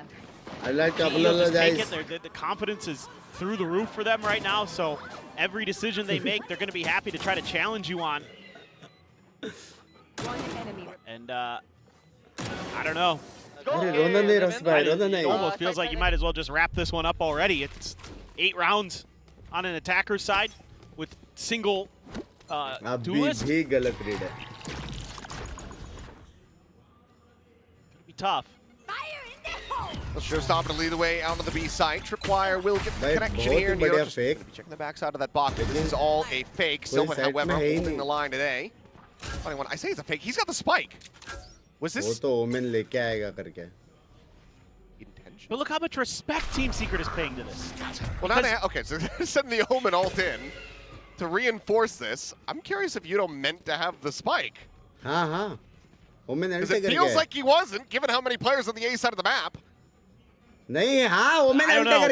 Speaker 2: I like to apologize.
Speaker 7: The confidence is through the roof for them right now, so every decision they make they're going to be happy to try to challenge you on. And I don't know. It almost feels like you might as well just wrap this one up already. It's 8 rounds on an attacker's side with single duelist. Tough.
Speaker 6: Let's showstopper to lead the way out of the B site. Tripwire will get the connection here. Nero just be checking the backside of that box. This is all a fake. Sylvan, however, holding the line today. Funny one. I say it's a fake. He's got the spike. Was this?
Speaker 2: Intention?
Speaker 7: But look how much respect Team Secret is paying to this.
Speaker 6: Well, now okay, so they're sending the Omen ult in to reinforce this. I'm curious if Udo meant to have the spike. Because it feels like he wasn't, given how many players on the A side of the map.
Speaker 2: I don't know,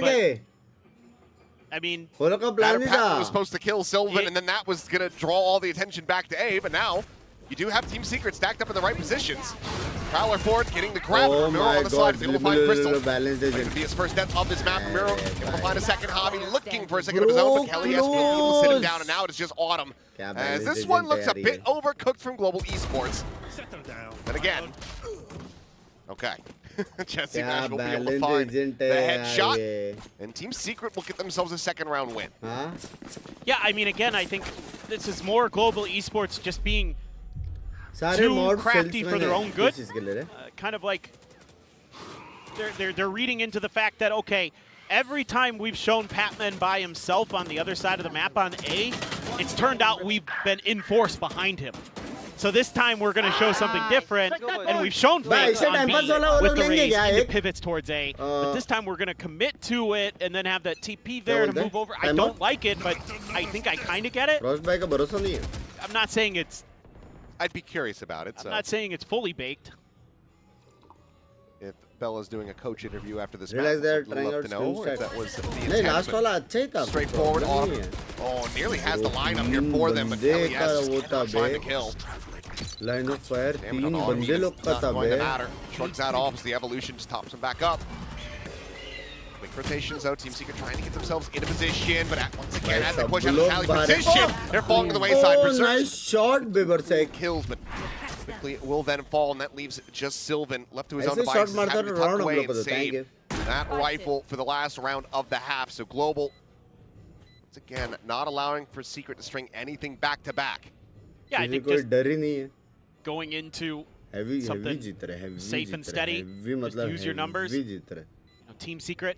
Speaker 7: I mean,
Speaker 6: Patton was supposed to kill Sylvan, and then that was going to draw all the attention back to A, but now you do have Team Secret stacked up in the right positions. Prowler forward, getting the grab. Miro on the side, able to find Crystal. Going to be his first death of this map. Miro able to find a second. Javi looking for a second of his own, but Kelly has been able to sit him down, and now it's just Autumn. As this one looks a bit overcooked from Global Esports. And again, okay. Jesse Bash will be able to find the headshot, and Team Secret will get themselves a second round win.
Speaker 7: Yeah, I mean, again, I think this is more Global Esports just being too crafty for their own good. Kind of like they're reading into the fact that, okay, every time we've shown Patman by himself on the other side of the map on A, it's turned out we've been in force behind him. So this time we're going to show something different, and we've shown fakes on B with the raise and it pivots towards A. But this time we're going to commit to it and then have that TP there to move over. I don't like it, but I think I kind of get it. I'm not saying it's...
Speaker 6: I'd be curious about it.
Speaker 7: I'm not saying it's fully baked.
Speaker 6: If Bella's doing a coach interview after this
Speaker 2: Realize
Speaker 6: match.
Speaker 2: they're
Speaker 6: I'd
Speaker 2: trying
Speaker 6: love
Speaker 2: out
Speaker 6: to know
Speaker 2: screen
Speaker 6: if that was the
Speaker 2: नहीं
Speaker 6: intent,
Speaker 2: last
Speaker 6: but
Speaker 2: वाला अच्छा ही था
Speaker 6: straightforward.
Speaker 2: नहीं है
Speaker 6: Oh, nearly has the lineup here for them, but
Speaker 2: बंदे का
Speaker 6: LES
Speaker 2: वो था
Speaker 6: cannot find the
Speaker 2: बे
Speaker 6: kill.
Speaker 2: Line of fire
Speaker 6: Damage
Speaker 2: तीन
Speaker 6: on all
Speaker 2: बंदे लोग का
Speaker 6: not
Speaker 2: था
Speaker 6: going to
Speaker 2: बे
Speaker 6: matter. Shrugs that off as the evolution just tops him back up. Quick rotations though. Team Secret trying to get themselves into position, but once again, as they push out of Cali position, they're falling to the wayside.
Speaker 2: oh
Speaker 6: Berserk
Speaker 2: nice shot Weber से
Speaker 6: kills, but quickly it will then fall, and that leaves just Sylvan left to his own
Speaker 2: ऐसे shot
Speaker 6: devices,
Speaker 2: मारता
Speaker 6: having to
Speaker 2: तो
Speaker 6: tuck
Speaker 2: round
Speaker 6: away
Speaker 2: हम
Speaker 6: and
Speaker 2: लोग को देता
Speaker 6: save
Speaker 2: है
Speaker 6: that rifle for the last round of the half. So Global, once again, not allowing for Secret to string anything back to back.
Speaker 7: Yeah, I
Speaker 2: किसी
Speaker 7: think
Speaker 2: कोई
Speaker 7: just
Speaker 2: डर ही नहीं है
Speaker 7: going into
Speaker 2: heavy
Speaker 7: something
Speaker 2: जीत रहे heavy
Speaker 7: safe and
Speaker 2: जीत रहे
Speaker 7: steady,
Speaker 2: heavy
Speaker 7: just
Speaker 2: मतलब
Speaker 7: use your numbers.
Speaker 2: heavy जीत रहे
Speaker 7: Team Secret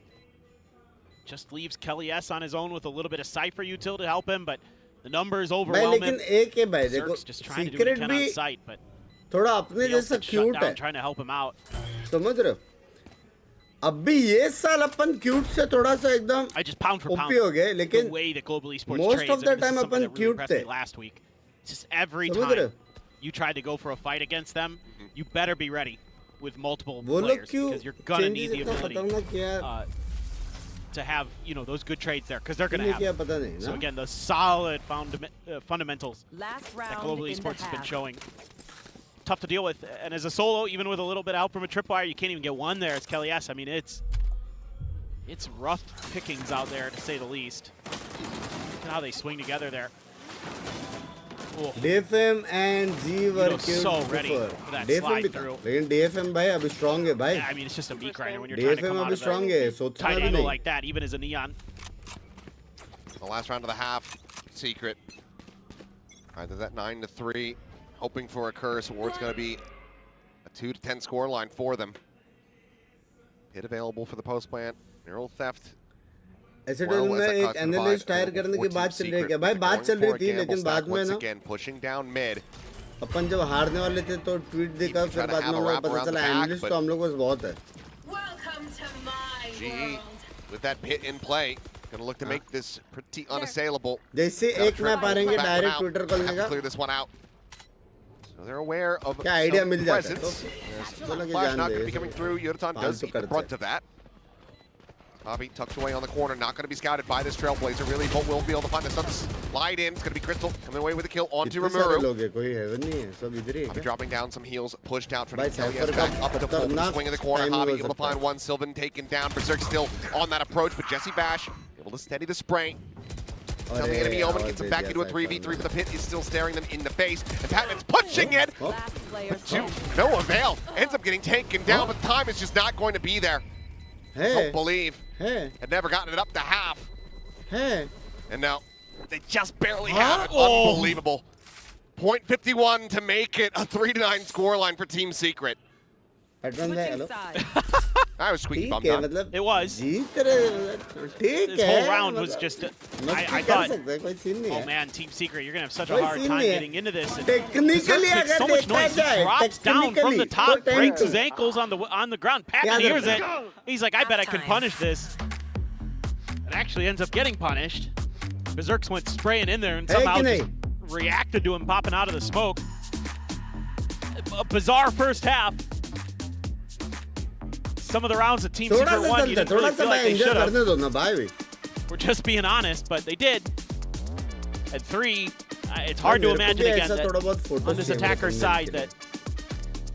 Speaker 7: just leaves Kelly S on his own with a little bit of Cypher util to help him, but the numbers
Speaker 2: भाई
Speaker 7: overwhelm
Speaker 2: लेकिन
Speaker 7: him.
Speaker 2: एक है भाई देखो
Speaker 7: Zerk's just trying to do what he
Speaker 2: secret
Speaker 7: can on
Speaker 2: भी
Speaker 7: site, but
Speaker 2: थोड़ा अपने
Speaker 7: Gale's
Speaker 2: जैसा
Speaker 7: been shut
Speaker 2: क्यूट
Speaker 7: down
Speaker 2: है
Speaker 7: trying to help him out.
Speaker 2: समझ रहे हो अब भी ये साल अपन क्यूट से थोड़ा सा एकदम
Speaker 7: I just pound for pound.
Speaker 2: OP हो गए
Speaker 7: The
Speaker 2: लेकिन
Speaker 7: way that Global Esports
Speaker 2: most
Speaker 7: trades,
Speaker 2: of the
Speaker 7: and this is
Speaker 2: time
Speaker 7: something
Speaker 2: upon
Speaker 7: that really
Speaker 2: cute
Speaker 7: impressed me
Speaker 2: थे
Speaker 7: last week. It's just every
Speaker 2: समझ रहे
Speaker 7: time
Speaker 2: हो
Speaker 7: you tried to go for a fight against them, you better be ready with multiple
Speaker 2: वो लोग
Speaker 7: players
Speaker 2: क्यों
Speaker 7: because you're gonna need
Speaker 2: changes
Speaker 7: the
Speaker 2: इतना
Speaker 7: ability
Speaker 2: खतरनाक किया
Speaker 7: to have those good trades there because they're gonna
Speaker 2: नहीं
Speaker 7: have.
Speaker 2: किया
Speaker 7: them.
Speaker 2: पता नहीं
Speaker 7: So
Speaker 2: ना
Speaker 7: again, the solid fundamentals
Speaker 8: Last
Speaker 7: that
Speaker 8: round
Speaker 7: Global
Speaker 8: in
Speaker 7: Esports
Speaker 8: the
Speaker 7: has been
Speaker 8: half.
Speaker 7: showing. Tough to deal with, and as a solo, even with a little bit of help from a tripwire, you can't even get one there. It's Kelly S. I mean, it's rough pickings out there to say the least. Look at how they swing together there. Oh.
Speaker 2: DFM and G were
Speaker 7: Yudo's
Speaker 2: cute
Speaker 7: so ready
Speaker 2: before.
Speaker 7: for that
Speaker 2: DFM
Speaker 7: slide
Speaker 2: भी था
Speaker 7: through.
Speaker 2: लेकिन DFM भाई अभी strong है भाई
Speaker 7: Yeah, I mean, it's just a meat grinder when you're trying to
Speaker 2: DFM
Speaker 7: come out
Speaker 2: अभी
Speaker 7: of
Speaker 2: strong
Speaker 7: a
Speaker 2: है सोचना
Speaker 7: tight
Speaker 2: भी
Speaker 7: angle
Speaker 2: नहीं
Speaker 7: like that, even as a Neon.
Speaker 6: The last round of the half, Secret. Either that 9-3, hoping for a curse, or it's going to be a 2-10 score line for them. Hit available for the post plant. Neural theft.
Speaker 2: ऐसे
Speaker 6: Well,
Speaker 2: time में
Speaker 6: as that
Speaker 2: एक
Speaker 6: cuts
Speaker 2: analyst
Speaker 6: divide,
Speaker 2: हायर
Speaker 6: available
Speaker 2: करने की
Speaker 6: for
Speaker 2: बात
Speaker 6: Team
Speaker 2: चल रही है क्या
Speaker 6: Secret.
Speaker 2: भाई बात
Speaker 6: Going
Speaker 2: चल रही
Speaker 6: for a
Speaker 2: थी
Speaker 6: gamble
Speaker 2: लेकिन
Speaker 6: stack
Speaker 2: बाद में
Speaker 6: once
Speaker 2: ना
Speaker 6: again, pushing down mid.
Speaker 2: अपन जब हारने वाले थे तो ट्वीट देखा फिर
Speaker 6: trying to
Speaker 2: बाद
Speaker 6: have
Speaker 2: में
Speaker 6: a
Speaker 2: हमें
Speaker 6: wrap
Speaker 2: पता
Speaker 6: around the
Speaker 2: चला
Speaker 6: back,
Speaker 2: एनालिस्ट
Speaker 6: but-
Speaker 2: तो हम लोग को बहुत है
Speaker 8: Welcome to my
Speaker 6: GE with that hit in play. Going to look to make this pretty unassailable.
Speaker 2: जैसे
Speaker 6: Gotta
Speaker 2: एक मैप हारेंगे
Speaker 6: back them
Speaker 2: direct
Speaker 6: out.
Speaker 2: Twitter खोलने
Speaker 6: Have to
Speaker 2: का
Speaker 6: clear this one out. So they're aware of
Speaker 2: क्या idea
Speaker 6: some
Speaker 2: मिल जाता है तो
Speaker 6: presence.
Speaker 2: चलो कि
Speaker 6: Flash
Speaker 2: जान
Speaker 6: not
Speaker 2: they
Speaker 6: going to be coming through. Yodotan does
Speaker 2: फालतू
Speaker 6: eat the
Speaker 2: करते
Speaker 6: brunt
Speaker 2: हैं
Speaker 6: of that. Bobby tucked away on the corner, not going to be scouted by this Trailblazer. Really, but will be able to find this on the slide in. It's going to be Crystal coming away with a kill onto
Speaker 2: कितने सारे
Speaker 6: Rimuru.
Speaker 2: लोग हैं कोई haven नहीं है सब इधर ही है
Speaker 6: Bobby
Speaker 2: क्या?
Speaker 6: dropping down some heals, pushed out, trying
Speaker 2: भाई
Speaker 6: to get
Speaker 2: Cypher
Speaker 6: back
Speaker 2: का
Speaker 6: up at the full
Speaker 2: खतरनाक
Speaker 6: swing of the corner.
Speaker 2: timing
Speaker 6: Hobby
Speaker 2: हो
Speaker 6: able to
Speaker 2: सकता है।
Speaker 6: find one. Sylvan taken down. Berserk still on that approach, but Jesse Bash able to steady the spray. Tell the
Speaker 2: अरे
Speaker 6: enemy Omen
Speaker 2: आवाज
Speaker 6: gets him
Speaker 2: दे
Speaker 6: back
Speaker 2: दिया
Speaker 6: into a
Speaker 2: Cypher
Speaker 6: 3v3,
Speaker 2: ने।
Speaker 6: but the pit is still staring them in the face. And Patman's pushing it
Speaker 2: Oh,
Speaker 8: last player
Speaker 6: to
Speaker 8: standing.
Speaker 6: no avail. Ends up getting taken down, but time is just not going to be there.
Speaker 2: है
Speaker 6: Don't believe.
Speaker 2: है
Speaker 6: Had never gotten it up to half.
Speaker 2: है
Speaker 6: And now they just barely
Speaker 2: Huh?
Speaker 6: have it.
Speaker 7: Oh.
Speaker 6: Unbelievable. .51 to make it a 3-9 scoreline for Team Secret.
Speaker 2: Pattern है
Speaker 8: Switching
Speaker 2: hello
Speaker 8: sides.
Speaker 6: I was squeaky
Speaker 2: ठीक
Speaker 6: bummed
Speaker 2: है
Speaker 6: out.
Speaker 2: मतलब
Speaker 7: It was.
Speaker 2: जीत रहे ठीक
Speaker 7: This
Speaker 2: है
Speaker 7: whole round was
Speaker 2: मतलब
Speaker 7: just.
Speaker 2: मस्ती
Speaker 7: I
Speaker 2: कर
Speaker 7: thought,
Speaker 2: सकते हैं कोई सीन नहीं
Speaker 7: oh
Speaker 2: है
Speaker 7: man, Team Secret, you're gonna have such a
Speaker 2: कोई
Speaker 7: hard
Speaker 2: सीन
Speaker 7: time
Speaker 2: नहीं है
Speaker 7: getting into this. And
Speaker 2: technically
Speaker 7: Berserk makes
Speaker 2: अगर
Speaker 7: so much
Speaker 2: देखा
Speaker 7: noise. He
Speaker 2: जाए
Speaker 7: drops down from the
Speaker 2: technically
Speaker 7: top,
Speaker 2: तो
Speaker 7: breaks his
Speaker 2: 10-2
Speaker 7: ankles on the ground. Patman
Speaker 2: क्या
Speaker 7: hears it.
Speaker 2: करता
Speaker 7: He's like, I bet I could
Speaker 8: Halftime.
Speaker 7: punish this. It actually ends up getting punished. Berserks went spraying in there and
Speaker 2: है
Speaker 7: somehow
Speaker 2: कि
Speaker 7: just
Speaker 2: नहीं
Speaker 7: reacted to him popping out of the smoke. A bizarre first half. Some of the rounds that Team
Speaker 2: थोड़ा
Speaker 7: Secret
Speaker 2: सा
Speaker 7: won, you
Speaker 2: चलता है
Speaker 7: didn't
Speaker 2: थोड़ा
Speaker 7: really
Speaker 2: सा
Speaker 7: feel like
Speaker 2: भाई
Speaker 7: they
Speaker 2: एंजॉय
Speaker 7: should have.
Speaker 2: करने दो ना भाई भी
Speaker 7: We're just being honest, but they did. At 3, it's hard to
Speaker 2: मेरे को
Speaker 7: imagine
Speaker 2: भी
Speaker 7: again
Speaker 2: ऐसा थोड़ा
Speaker 7: that
Speaker 2: बहुत photo
Speaker 7: on this attacker side that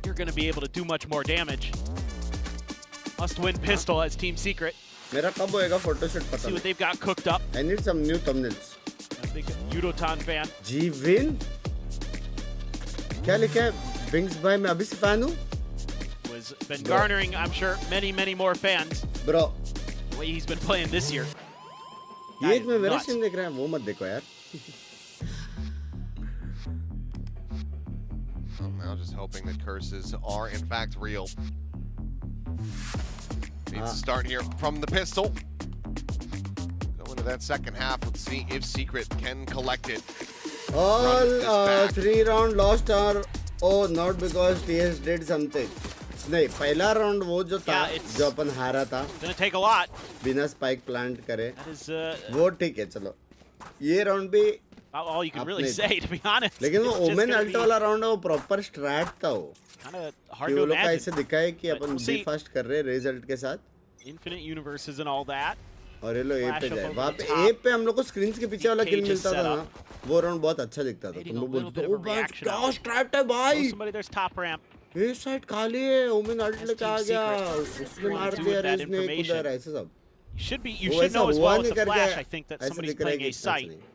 Speaker 7: you're going to be able to do much more damage. Must-win pistol as Team Secret.
Speaker 2: मेरा कब होएगा photoshoot पता
Speaker 7: See what
Speaker 2: नहीं
Speaker 7: they've got cooked up.
Speaker 2: I need some new thumbnails
Speaker 7: A big Yudotan fan.
Speaker 2: जी win क्या लिखा है Binks भाई मैं अभी से फैन हूँ
Speaker 7: Was been
Speaker 2: Bro.
Speaker 7: garnering, I'm sure, many more fans.
Speaker 2: Bro
Speaker 7: The way he's been playing this year.
Speaker 2: ये
Speaker 7: is
Speaker 2: में मेरा
Speaker 7: nuts.
Speaker 2: सीन देख रहा है वो मत देखो यार
Speaker 6: I'm now just hoping that curses are in fact real. Needs to start here from the pistol. Go into that second half. Let's see if Secret can collect it.
Speaker 2: all
Speaker 6: this back.
Speaker 2: 3 round lost are oh not because TS did something नहीं पहला round वो जो था
Speaker 7: Yeah, it's-
Speaker 2: जो अपन हारा था
Speaker 7: Gonna take a lot.
Speaker 2: बिना spike plant करे
Speaker 7: That is,
Speaker 2: वो ठीक है चलो ये राउंड भी
Speaker 7: About all you can really
Speaker 2: अपने-
Speaker 7: say, to be honest.
Speaker 2: लेकिन वो
Speaker 7: It's just
Speaker 2: Omen
Speaker 7: gonna
Speaker 2: ult
Speaker 7: be
Speaker 2: वाला राउंड है वो प्रॉपर स्ट्रैट था वो
Speaker 7: kind of hard
Speaker 2: कि
Speaker 7: to
Speaker 2: वो लोग का
Speaker 7: imagine.
Speaker 2: ऐसे दिखाए कि
Speaker 7: But
Speaker 2: अपन
Speaker 7: we'll
Speaker 2: बी
Speaker 7: see.
Speaker 2: फास्ट कर रहे हैं रिजल्ट के साथ
Speaker 7: Infinite universes and all that.
Speaker 2: और ये लोग ए
Speaker 7: Flash
Speaker 2: पे
Speaker 7: up
Speaker 2: जाए
Speaker 7: over
Speaker 2: वहाँ
Speaker 7: the
Speaker 2: पे
Speaker 7: top.
Speaker 2: ए पे हम लोग को स्क्रीन के पीछे वाला किल
Speaker 7: Cages
Speaker 2: मिलता
Speaker 7: set
Speaker 2: था
Speaker 7: up.
Speaker 2: ना वो राउंड बहुत अच्छा दिखता था
Speaker 7: Waiting
Speaker 2: तुम
Speaker 7: a
Speaker 2: लोग
Speaker 7: little
Speaker 2: बोलते
Speaker 7: bit
Speaker 2: हो
Speaker 7: of a
Speaker 2: भाई
Speaker 7: reaction
Speaker 2: क्या
Speaker 7: out.
Speaker 2: स्ट्रैट है
Speaker 7: Oh,
Speaker 2: भाई
Speaker 7: somebody there's top ramp.
Speaker 2: ये साइड खाली है ओमेन अल्ट लेके आ
Speaker 7: Team
Speaker 2: गया
Speaker 7: Secret.
Speaker 2: उसने
Speaker 7: What
Speaker 2: मार
Speaker 7: to do
Speaker 2: दिया
Speaker 7: with that
Speaker 2: रेस ने
Speaker 7: information?
Speaker 2: उधर ऐसे सब
Speaker 7: You
Speaker 2: वो
Speaker 7: should
Speaker 2: ऐसा
Speaker 7: know as
Speaker 2: हुआ
Speaker 7: well
Speaker 2: नहीं
Speaker 7: with the
Speaker 2: करके
Speaker 7: flash, I think, that
Speaker 2: ऐसे
Speaker 7: somebody's
Speaker 2: दिख रहा है
Speaker 7: playing
Speaker 2: कि
Speaker 7: a
Speaker 2: कुछ
Speaker 7: site.
Speaker 2: नहीं।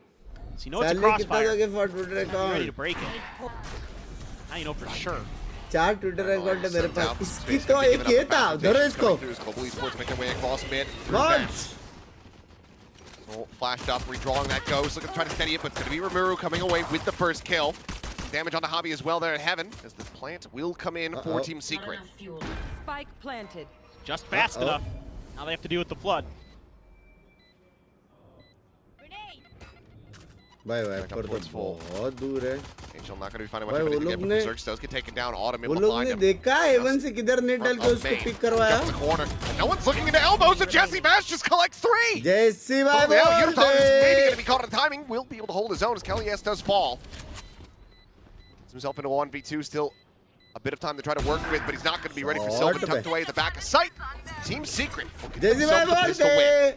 Speaker 7: So you know it's a
Speaker 2: salary कितना
Speaker 7: crossfire.
Speaker 2: दोगे for Twitter
Speaker 7: You're ready
Speaker 2: account
Speaker 7: to break it. Now you know for sure.
Speaker 2: 4 Twitter account है मेरे पास
Speaker 6: Down
Speaker 2: इसकी
Speaker 6: space,
Speaker 2: तो
Speaker 6: gonna be
Speaker 2: एक
Speaker 6: giving
Speaker 2: ये
Speaker 6: up the
Speaker 2: था
Speaker 6: confrontation
Speaker 2: धरो इसको
Speaker 6: coming through as Global Esports make their way across mid.
Speaker 2: Guns!
Speaker 6: So flashed up, redrawing that ghost, looking to try to steady it, but it's going to be Rimuru coming away with the first kill. Damage on the Hobby as well there at Heaven, as the plant will come in for Team Secret.
Speaker 8: Spike planted.
Speaker 7: Just fast enough. Now they have to deal with the flood.
Speaker 2: भाई भाई पर तो
Speaker 6: Towards full.
Speaker 2: बहुत दूर है
Speaker 6: Angel not going to be finding much
Speaker 2: भाई
Speaker 6: of
Speaker 2: वो
Speaker 6: anything
Speaker 2: लोग
Speaker 6: again,
Speaker 2: ने
Speaker 6: but Berserk does get taken down. Autumn
Speaker 2: वो
Speaker 6: able to
Speaker 2: लोग
Speaker 6: find
Speaker 2: ने
Speaker 6: him.
Speaker 2: देखा हेवन से किधर नेट डाल के उसको पिक करवाया
Speaker 6: The corner. And no one's looking into elbows, and Jesse Bash just collects 3.
Speaker 2: जैसी भाई
Speaker 6: Oh, yeah,
Speaker 2: बोल
Speaker 6: Utah is maybe going to
Speaker 2: they
Speaker 6: be caught in timing. Will be able to hold his own as Kellyes does fall. Gets himself into a 1v2. Still a bit of time to try to work with, but he's not going to be ready for Sylvan. Tucked away at the back of sight. Team Secret will get
Speaker 2: जैसी भाई
Speaker 6: themselves the
Speaker 2: बोल
Speaker 6: pistol win.
Speaker 2: दे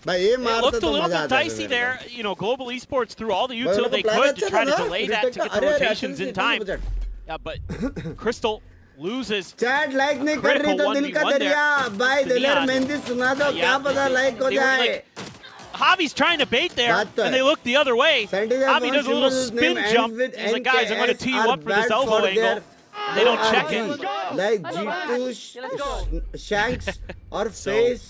Speaker 2: भाई ये
Speaker 7: It
Speaker 2: मारते
Speaker 7: looked a
Speaker 2: तो
Speaker 7: little
Speaker 2: मजा
Speaker 7: bit
Speaker 2: आता है
Speaker 7: dicey
Speaker 2: मेरे
Speaker 7: there.
Speaker 2: को।
Speaker 7: You know, Global Esports threw all the
Speaker 2: भाई
Speaker 7: util
Speaker 2: उनको
Speaker 7: they
Speaker 2: plan
Speaker 7: could to
Speaker 2: अच्छा
Speaker 7: try
Speaker 2: था
Speaker 7: to
Speaker 2: ना,
Speaker 7: delay that, to
Speaker 2: retake
Speaker 7: get
Speaker 2: का-
Speaker 7: the
Speaker 2: अरे अरे,
Speaker 7: rotations in
Speaker 2: अच्छा
Speaker 7: time.
Speaker 2: Budget.
Speaker 7: Yeah, but Crystal loses.
Speaker 2: Chat like नहीं कर रही
Speaker 7: critical
Speaker 2: तो दिल का
Speaker 7: 1v1
Speaker 2: दरिया
Speaker 7: there.
Speaker 2: भाई
Speaker 7: To
Speaker 2: दिलेर
Speaker 7: Neon.
Speaker 2: मेहंदी सुना दो
Speaker 7: Yeah,
Speaker 2: क्या पता लाइक हो
Speaker 7: they were
Speaker 2: जाए
Speaker 7: like- Javi's trying to bait there,
Speaker 2: बात तो
Speaker 7: and
Speaker 2: है।
Speaker 7: they look the other way.
Speaker 2: Scientists
Speaker 7: Javi
Speaker 2: have
Speaker 7: does a little
Speaker 2: found
Speaker 7: spin
Speaker 2: name
Speaker 7: jump.
Speaker 2: ends with
Speaker 7: He's like, guys, I'm going to
Speaker 2: NKS
Speaker 7: tee you
Speaker 2: are
Speaker 7: up for this
Speaker 2: bad
Speaker 7: elbow
Speaker 2: for
Speaker 7: angle.
Speaker 2: their
Speaker 7: They don't check
Speaker 2: RRQ,
Speaker 7: it.
Speaker 2: like G2 Shanks or Face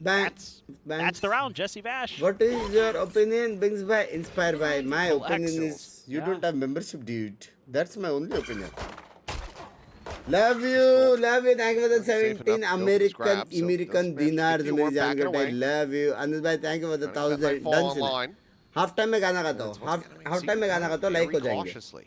Speaker 2: Banks.
Speaker 7: That's the round, Jesse Vash.
Speaker 2: What is your opinion, Binks by Inspired by? My
Speaker 7: Well,
Speaker 2: opinion
Speaker 7: excellent.
Speaker 2: is you
Speaker 7: Yeah.
Speaker 2: don't have membership, dude. That's my only opinion. Love you. Thank you for the 17 American dinars. मेरी जान का time. Love you. Anuj bhai, thank you for the 1000. Done. Half time में गाना गाता हूँ. Half time में गाना गाता हूँ. Like हो जाएंगे.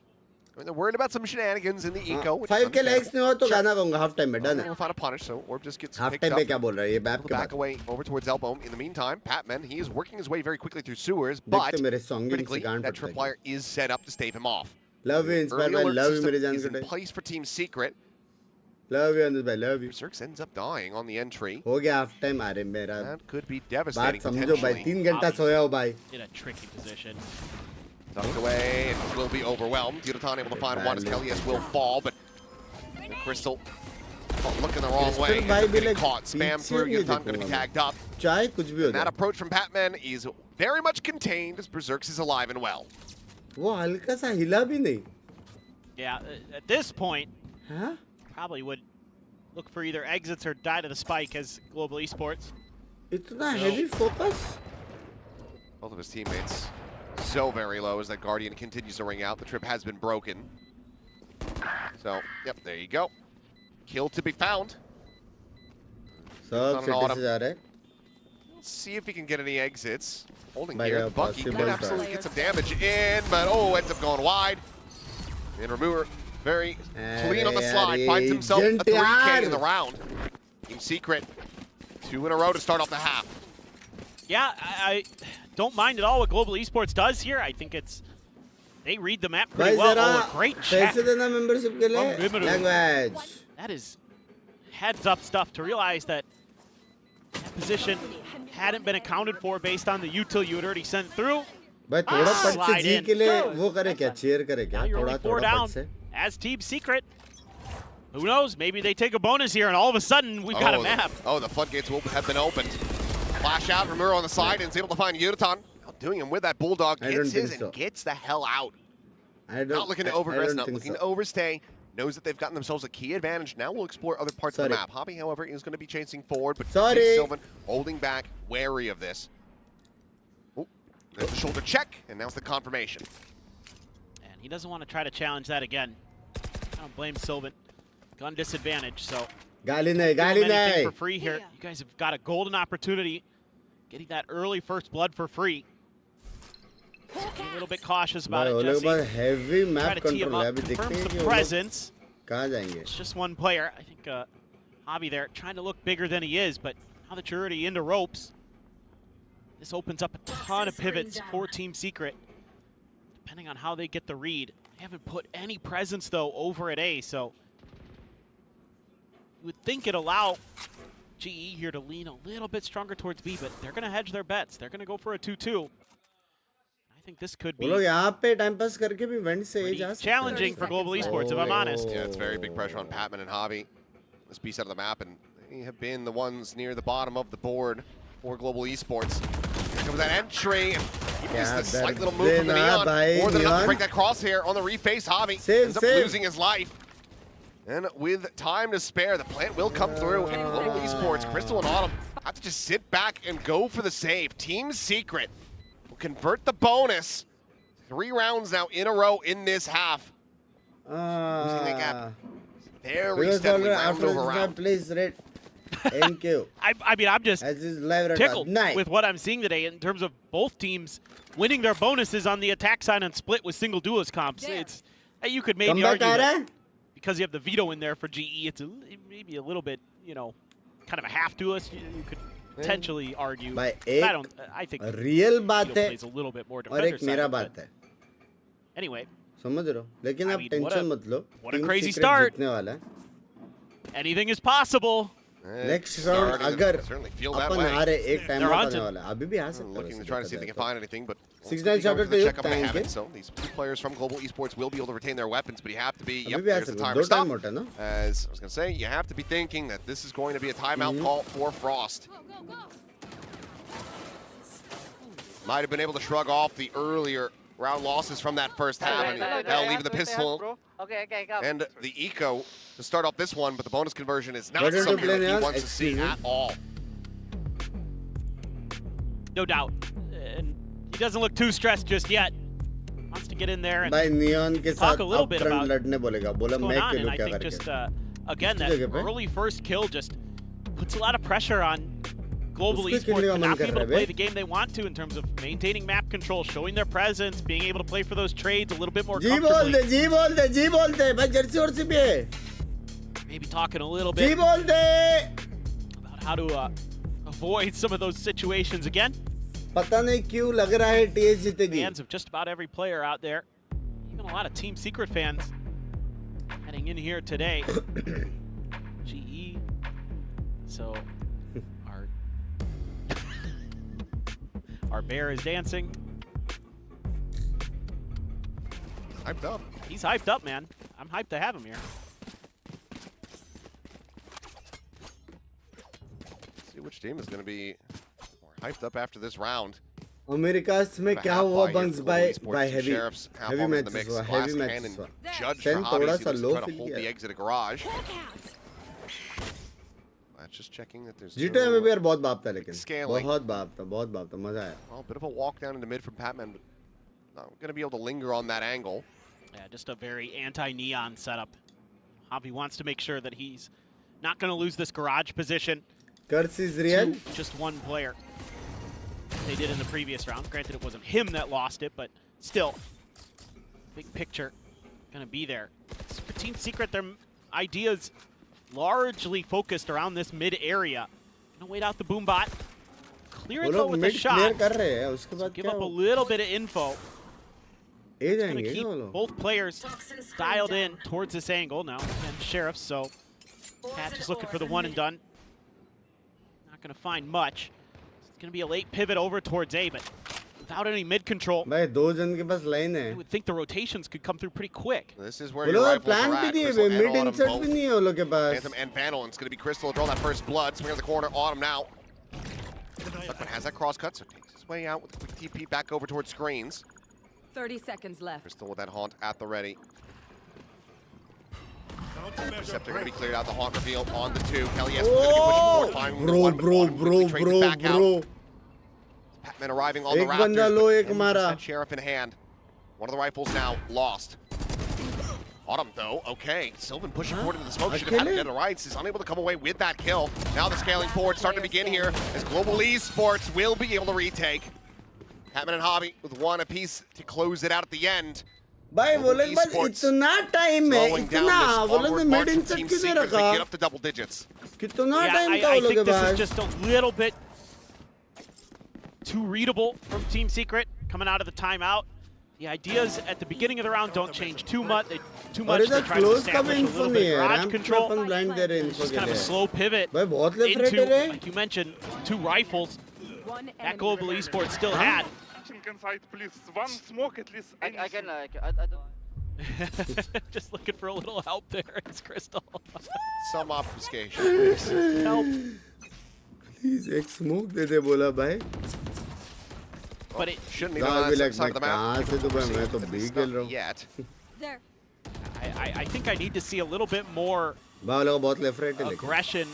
Speaker 6: I mean, they're worried about some shenanigans in the eco. which is
Speaker 2: 5 के likes नहीं हो तो
Speaker 6: Sure.
Speaker 2: गाना गाऊंगा. Half time में done
Speaker 6: We'll
Speaker 2: है.
Speaker 6: find a punish, so Orb just gets
Speaker 2: Half
Speaker 6: picked
Speaker 2: time
Speaker 6: up.
Speaker 2: पे क्या बोल रहा है ये बैप के
Speaker 6: Back
Speaker 2: बाद.
Speaker 6: away over towards elbow. In the meantime, Patman, he is working his way very quickly through sewers, but
Speaker 2: देखते मेरे songing से
Speaker 6: critically,
Speaker 2: कान
Speaker 6: that
Speaker 2: फटता है.
Speaker 6: tripwire is set up to stave him off.
Speaker 2: Love you, Inspired
Speaker 6: Early
Speaker 2: by.
Speaker 6: alert
Speaker 2: Love you,
Speaker 6: system
Speaker 2: मेरी जान
Speaker 6: is
Speaker 2: का
Speaker 6: in
Speaker 2: time.
Speaker 6: place for Team Secret.
Speaker 2: Love you, Anuj bhai. Love you.
Speaker 6: Berserk ends up dying on the entry.
Speaker 2: हो गया half time आ रहे मेरा.
Speaker 6: That could be
Speaker 2: बात
Speaker 6: devastating
Speaker 2: समझो भाई.
Speaker 6: potentially.
Speaker 2: 3 घंटा सोया हो भाई.
Speaker 7: In a tricky position.
Speaker 6: Tucked away and will be overwhelmed. Yudotan able to find one as Kellyes will fall, but Crystal looking the wrong
Speaker 2: Crystal
Speaker 6: way.
Speaker 2: भाई
Speaker 6: Ends up
Speaker 2: भी
Speaker 6: getting
Speaker 2: like
Speaker 6: caught. Spam
Speaker 2: पीछे
Speaker 6: through.
Speaker 2: नहीं
Speaker 6: Yudotan going to be
Speaker 2: देखूंगा
Speaker 6: tagged up.
Speaker 2: चाहे कुछ भी हो
Speaker 6: And that
Speaker 2: जाए.
Speaker 6: approach from Patman is very much contained as Berserks is alive and well.
Speaker 2: वो हल्का सा हिला भी नहीं.
Speaker 7: Yeah, at this point,
Speaker 2: हाँ?
Speaker 7: probably would look for either exits or die to the spike as Global Esports.
Speaker 2: इतना heavy focus.
Speaker 6: Both of his teammates so very low as that Guardian continues to ring out. The trip has been broken. So, yep, there you go. Kill to be found.
Speaker 2: सब
Speaker 6: Not an
Speaker 2: city
Speaker 6: autumn.
Speaker 2: से जा रहे.
Speaker 6: Let's see if he can get any exits. Holding
Speaker 2: By
Speaker 6: here,
Speaker 2: the
Speaker 6: Bucky
Speaker 2: possible
Speaker 6: can absolutely get some damage in, but oh, ends up going wide. And Remover, very clean on the slide, finds himself a 3K in the round. Team Secret, 2 in a row to start off the half.
Speaker 7: Yeah, I don't mind at all what Global Esports does here. I think they read the map pretty
Speaker 2: भाई
Speaker 7: well.
Speaker 2: जरा
Speaker 7: Oh, a great check.
Speaker 2: पैसे देना membership के लिए.
Speaker 7: Unlimited.
Speaker 2: Language.
Speaker 7: That is heads up stuff to realize that that position hadn't been accounted for based on the util you had already sent through.
Speaker 2: भाई थोड़ा पट से
Speaker 7: Slide
Speaker 2: ji
Speaker 7: in.
Speaker 2: के लिए वो करे क्या? Cheer करे क्या?
Speaker 7: Now you're
Speaker 2: थोड़ा
Speaker 7: only 4
Speaker 2: थोड़ा
Speaker 7: down
Speaker 2: पट से.
Speaker 7: as Team Secret. Who knows? Maybe they take a bonus here, and all of a sudden we've got a map.
Speaker 6: The floodgates will have been opened. Flash out, Remuro on the side, and is able to find Yudotan. Doing him with that Bulldog,
Speaker 2: I
Speaker 6: gets
Speaker 2: don't
Speaker 6: his
Speaker 2: think
Speaker 6: and
Speaker 2: so.
Speaker 6: gets the hell out.
Speaker 2: I don't.
Speaker 6: Not looking to
Speaker 2: I
Speaker 6: overgress,
Speaker 2: don't
Speaker 6: not
Speaker 2: think
Speaker 6: looking
Speaker 2: so.
Speaker 6: to overstay. Knows that they've gotten themselves a key advantage. Now we'll explore other parts of the
Speaker 2: Sorry.
Speaker 6: map. Hobby, however, is going to be chasing forward, but
Speaker 2: Sorry.
Speaker 6: Sylvan holding back, wary of this. Oh, there's the shoulder check, and now's the confirmation.
Speaker 7: And he doesn't want to try to challenge that again. I don't blame Sylvan. Gun disadvantage, so
Speaker 2: गाली नहीं,
Speaker 7: give
Speaker 2: गाली
Speaker 7: him anything for
Speaker 2: नहीं.
Speaker 7: free here. You guys have got a golden opportunity getting that early first blood for free. So be a little bit cautious about
Speaker 2: भाई वो
Speaker 7: it,
Speaker 2: लोग
Speaker 7: Jesse.
Speaker 2: Pass heavy
Speaker 7: Try
Speaker 2: map
Speaker 7: to tee him
Speaker 2: control है.
Speaker 7: up,
Speaker 2: अभी देखते
Speaker 7: confirms
Speaker 2: हैं
Speaker 7: the
Speaker 2: कि वो लोग
Speaker 7: presence.
Speaker 2: कहाँ जाएंगे.
Speaker 7: It's just one player. I think Hobby there trying to look bigger than he is, but now that you're already into ropes, this opens up a ton of pivots for Team Secret. depending on how they get the read. They haven't put any presence, though, over at A, so you would think it'd allow GE here to lean a little bit stronger towards B, but they're going to hedge their bets. They're going to go for a 2-2. I think this could be challenging for Global Esports, if I'm honest.
Speaker 6: Yeah, it's very big pressure on Patman and Javi. This piece out of the map, and they have been the ones near the bottom of the board for Global Esports. Here comes that entry, and just the slight little move from the Neon. More than enough to break that crosshair on the reface. Javi ends up losing his life. And with time to spare, the plant will come through. And Global Esports, Crystal and Autumn have to just sit back and go for the save. Team Secret will convert the bonus. 3 rounds now in a row in this half. Losing the gap. Very steadily round over round.
Speaker 2: Please rate NQ.
Speaker 7: I mean, I'm just tickled with what I'm seeing today in terms of both teams winning their bonuses on the attack side and split with single duelist comps. It's you could maybe argue that because you have the veto in there for GE, it's maybe a little bit, you know, kind of a half duelist. You could potentially argue. I think
Speaker 2: real बात है
Speaker 7: plays a little bit more
Speaker 2: और एक
Speaker 7: defender
Speaker 2: मेरा
Speaker 7: side,
Speaker 2: बात
Speaker 7: but
Speaker 2: है.
Speaker 7: Anyway,
Speaker 2: समझ रहे हो? लेकिन आप टेंशन मत लो.
Speaker 7: What a crazy start.
Speaker 2: जीतने वाला है.
Speaker 7: Anything is possible.
Speaker 2: Next round अगर अपन हारे एक टाइम में आने वाला है. अभी भी आ सकता है.
Speaker 6: Looking to try to see if they can find anything, but
Speaker 2: 6-9 chapter to
Speaker 6: check up they
Speaker 2: tank
Speaker 6: haven't.
Speaker 2: है.
Speaker 6: So these 2 players from Global Esports will be able to retain their weapons, but you have to be.
Speaker 2: अभी
Speaker 6: Yep,
Speaker 2: भी आ
Speaker 6: there's the
Speaker 2: सकता है.
Speaker 6: timer
Speaker 2: 2
Speaker 6: stop.
Speaker 2: Time होता है ना.
Speaker 6: As I was gonna say, you have to be thinking that this is going to be a timeout call for Frost. Might have been able to shrug off the earlier round losses from that first half, and that'll leave the pistol and the eco to start off this one, but the bonus conversion is not something that he wants to see at all.
Speaker 7: No doubt. And he doesn't look too stressed just yet. Wants to get in there and
Speaker 2: भाई neon के
Speaker 7: talk
Speaker 2: साथ
Speaker 7: a little bit about
Speaker 2: लड़ने बोलेगा. बोला
Speaker 7: what's going
Speaker 2: मैं
Speaker 7: on, and
Speaker 2: kilo
Speaker 7: I
Speaker 2: क्या
Speaker 7: think
Speaker 2: करके.
Speaker 7: just again that early first kill just puts a lot of pressure on Global
Speaker 2: उसको
Speaker 7: Esports
Speaker 2: खेलने का
Speaker 7: to
Speaker 2: मन
Speaker 7: not be
Speaker 2: कर
Speaker 7: able
Speaker 2: रहा
Speaker 7: to
Speaker 2: है
Speaker 7: play
Speaker 2: bay.
Speaker 7: the game they want to in terms of maintaining map control, showing their presence, being able to play for those trades a little bit more
Speaker 2: ji
Speaker 7: comfortably.
Speaker 2: बोल दे, जी बोल दे, जी बोल दे. भाई Jersey और सी भी है.
Speaker 7: Maybe talking a little
Speaker 2: ji
Speaker 7: bit
Speaker 2: बोल दे.
Speaker 7: about how to avoid some of those situations again.
Speaker 2: पता नहीं क्यों लग रहा है टीएस जीतेगी.
Speaker 7: Fans of just about every player out there, even a lot of Team Secret fans heading in here today. GE. So our bear is dancing.
Speaker 6: Hyped up.
Speaker 7: He's hyped up, man. I'm hyped to have him here.
Speaker 6: See which team is going to be more hyped up after this round.
Speaker 2: America's में क्या हुआ bunks by heavy matches हुआ. Heavy matches हुआ.
Speaker 6: Judge
Speaker 2: Sen थोड़ा सा low feel
Speaker 6: hold
Speaker 2: किया.
Speaker 6: the exit garage. Just checking that there's
Speaker 2: GTA में भी यार बहुत बाप था लेकिन.
Speaker 6: Scaling.
Speaker 2: बहुत बाप था. मजा आया.
Speaker 6: Well, a bit of a walk down into mid from Patman, but not going to be able to linger on that angle.
Speaker 7: Yeah, just a very anti-neon setup. Javi wants to make sure that he's not going to lose this garage position.
Speaker 2: Curse is real.
Speaker 7: To just one player. They did in the previous round. Granted, it wasn't him that lost it, but still, big picture going to be there. For Team Secret, their ideas largely focused around this mid area. Gonna wait out the boom bot. Clear info with the shot. So give up a little bit of info. Gonna keep both players dialed in towards this angle now. And Sheriff, so Pat just looking for the one and done. Not gonna find much. It's gonna be a late pivot over towards A, but without any mid control,
Speaker 2: भाई 2 जन के पास line है.
Speaker 7: you would think the rotations could come through pretty quick.
Speaker 6: This is where your rifles
Speaker 2: plan
Speaker 6: are
Speaker 2: भी
Speaker 6: at.
Speaker 2: नहीं है.
Speaker 6: Crystal and
Speaker 2: Mid
Speaker 6: Autumn
Speaker 2: insert
Speaker 6: both.
Speaker 2: भी नहीं है उन लोग के पास.
Speaker 6: Anthem and Vandal, it's going to be Crystal to draw that first blood. Swing in the corner, Autumn now. Tuckman has that cross cut, so takes his way out with a quick TP back over towards screens.
Speaker 8: 30 seconds left.
Speaker 6: Crystal with that haunt at the ready. Interceptor going to be cleared out. The haunt reveal on the 2. Kelly S going to be pushing more time.
Speaker 2: Bro.
Speaker 6: Patman arriving on the
Speaker 2: एक
Speaker 6: Raptors.
Speaker 2: बंदा लो, एक
Speaker 6: but
Speaker 2: मारा.
Speaker 6: Sheriff in hand. One of the rifles now lost. Autumn though, okay. Sylvan pushing forward into the smoke. Should have had dead to rights. Is unable to come away with that kill. Now the scaling forward starting to begin here as Global Esports will be able to retake. Patman and Javi with one apiece to close it out at the end.
Speaker 2: भाई वो लोग बस इतना time है. इतना वो लोग ने mid insert क्यों नहीं रखा?
Speaker 6: Get up to double digits.
Speaker 2: कितना टाइम था
Speaker 7: I
Speaker 2: वो लोग के
Speaker 7: think this
Speaker 2: pass?
Speaker 7: is just a little bit too readable from Team Secret coming out of the timeout. The ideas at the beginning of the round don't change too much. They try to
Speaker 2: close
Speaker 7: establish a little bit of garage control. Just kind of a slow pivot into, like you mentioned, 2 rifles that Global Esports still had.
Speaker 10: Please. One smoke at least. I don't.
Speaker 7: Just looking for a little help there, it's Crystal.
Speaker 6: Some obfuscation.
Speaker 7: Help.
Speaker 2: Please, एक smoke दे दे बोला भाई.
Speaker 7: But it
Speaker 6: shouldn't be on the side of the map.
Speaker 2: कहाँ से तो मैं तो भी खेल रहा हूँ.
Speaker 6: Yet.
Speaker 4: There.
Speaker 7: I think I need to see a little bit more aggression.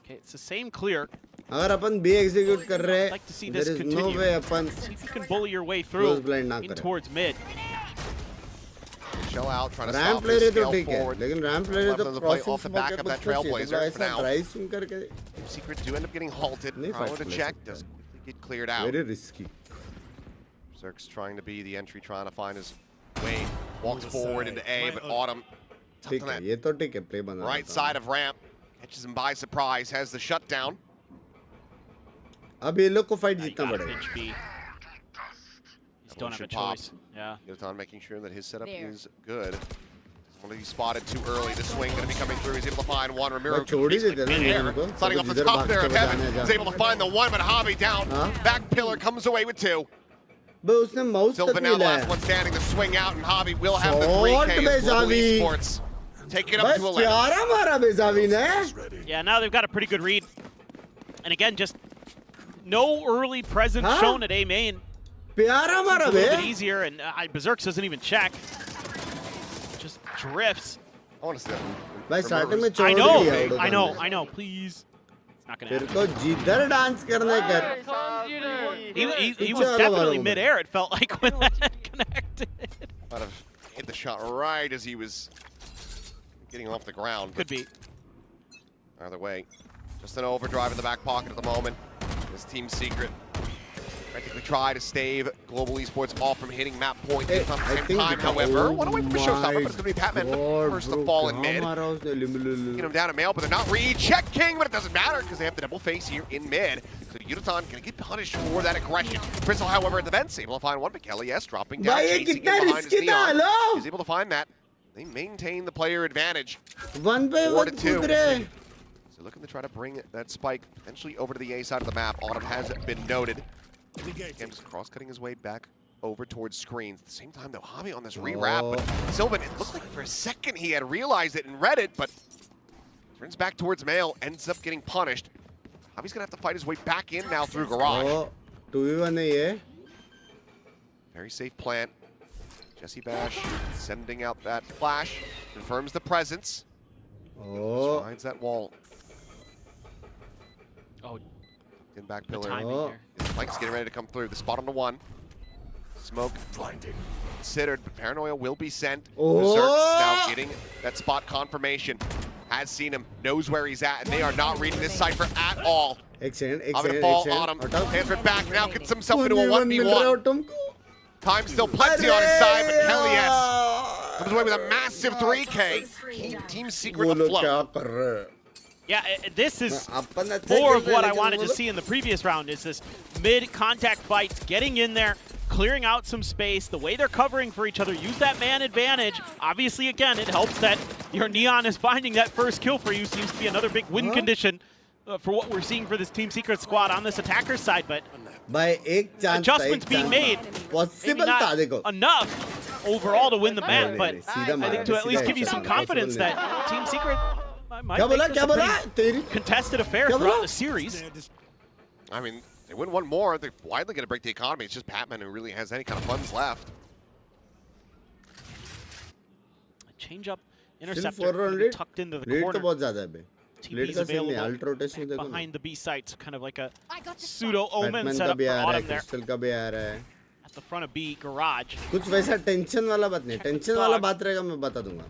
Speaker 7: Okay, it's the same clear.
Speaker 2: अगर अपन B execute कर रहे हैं,
Speaker 7: I'd like to see this
Speaker 2: there is no
Speaker 7: continue.
Speaker 2: way upon
Speaker 7: See if you can bully your way through in towards mid.
Speaker 6: Shell out, trying to
Speaker 2: Ramp
Speaker 6: stop
Speaker 2: ले
Speaker 6: this
Speaker 2: रहे तो
Speaker 6: scale
Speaker 2: ठीक है,
Speaker 6: forward.
Speaker 2: लेकिन ramp ले रहे तो
Speaker 6: Left play
Speaker 2: crossing
Speaker 6: off the
Speaker 2: smoke
Speaker 6: back
Speaker 2: या
Speaker 6: of that
Speaker 2: कुछ चाहिए,
Speaker 6: trailblazer
Speaker 2: तो
Speaker 6: for
Speaker 2: ऐसा
Speaker 6: now.
Speaker 2: try swing करके
Speaker 6: Secret do end up getting halted.
Speaker 2: नहीं
Speaker 6: Power
Speaker 2: fight
Speaker 6: to
Speaker 2: ले
Speaker 6: check
Speaker 2: सकता
Speaker 6: does
Speaker 2: है.
Speaker 6: quickly get cleared out.
Speaker 2: Very risky.
Speaker 6: Zerk's trying to be the entry, trying to find his way. Walks forward into A, but Autumn
Speaker 2: ठीक है, ये तो ठीक है, play बना.
Speaker 6: right side of ramp catches him by surprise, has the shutdown.
Speaker 2: अब ये लोग को fight जीतना पड़ेगा.
Speaker 7: Just don't have a choice. Yeah.
Speaker 6: Yotan making sure that his setup is good. One of these spotted too early. The swing going to be coming through. He's able to find one. Ramiro sliding off the top there of Heaven. He's able to find the one, but Hobby down. Back pillar comes away with 2. Sylvan now last one standing. The swing out, and Hobby will have the 3K as Global Esports. Take it up to 11.
Speaker 7: Yeah, now they've got a pretty good read. And again, just no early presence shown at A main. It's a little bit easier, and Berserk doesn't even check. Just drifts.
Speaker 6: I want to see that.
Speaker 2: भाई starting में
Speaker 7: I know. Please. It's not gonna happen.
Speaker 2: तेरे को जिधर dance करने कर.
Speaker 7: He was definitely mid-air. It felt like when that connected.
Speaker 6: Might have hit the shot right as he was getting off the ground.
Speaker 7: Could be.
Speaker 6: Either way, just an overdrive in the back pocket at the moment. This team secret. Practically try to stave Global Esports off from hitting map point at the same time, however. One away from a showstopper, but it's going to be Patman first to fall in mid. Get him down at mail, but they're not rechecking, but it doesn't matter because they have the double face here in mid. So Yudotan going to get punished for that aggression. Crystal, however, at the vents, able to find one, but Kelly, yes, dropping down, chasing in behind his neon. He's able to find that. They maintain the player advantage.
Speaker 2: 1 by 1
Speaker 6: 2. So looking to try to bring that spike potentially over to the A side of the map. Autumn has been noted. Again, just cross-cutting his way back over towards screens. At the same time, though, Javi on this re-wrap, but Sylvan, it looked like for a second he had realized it and read it, but turns back towards Mail, ends up getting punished. Javi's gonna have to fight his way back in now through garage.
Speaker 2: 2v1 है ये.
Speaker 6: Very safe plant. Jesse Bash sending out that flash, confirms the presence. Finds that wall.
Speaker 7: Oh.
Speaker 6: In back pillar. Mike's getting ready to come through. The spot on the 1. Smoke considered, but Paranoia will be sent. Berserk's now getting that spot confirmation. Has seen him, knows where he's at, and they are not reading this cipher at all.
Speaker 2: Excellent.
Speaker 6: Autumn transferred back, now gets himself into a 1v1. Time still plenty on his side, but Kelly comes away with a massive 3K. Team Secret afloat.
Speaker 7: Yeah, this is more of what I wanted to see in the previous round, is this mid-contact fights, getting in there, clearing out some space, the way they're covering for each other, use that man advantage. Obviously, again, it helps that your Neon is finding that first kill for you. Seems to be another big win condition for what we're seeing for this Team Secret squad on this attacker side, but adjustments being made, maybe not enough overall to win the map, but I think to at least give you some confidence that Team Secret might make this a pretty contested affair throughout the series.
Speaker 6: I mean, they win one more, they're widely going to break the economy. It's just Patman who really has any kind of funds left.
Speaker 7: A change-up interceptor tucked into the corner. TV's available behind the B site, so kind of like a pseudo-omen setup for Autumn there. At the front of B, garage.
Speaker 2: कुछ वैसा tension वाला बात नहीं, tension वाला बात रहेगा मैं बता दूंगा.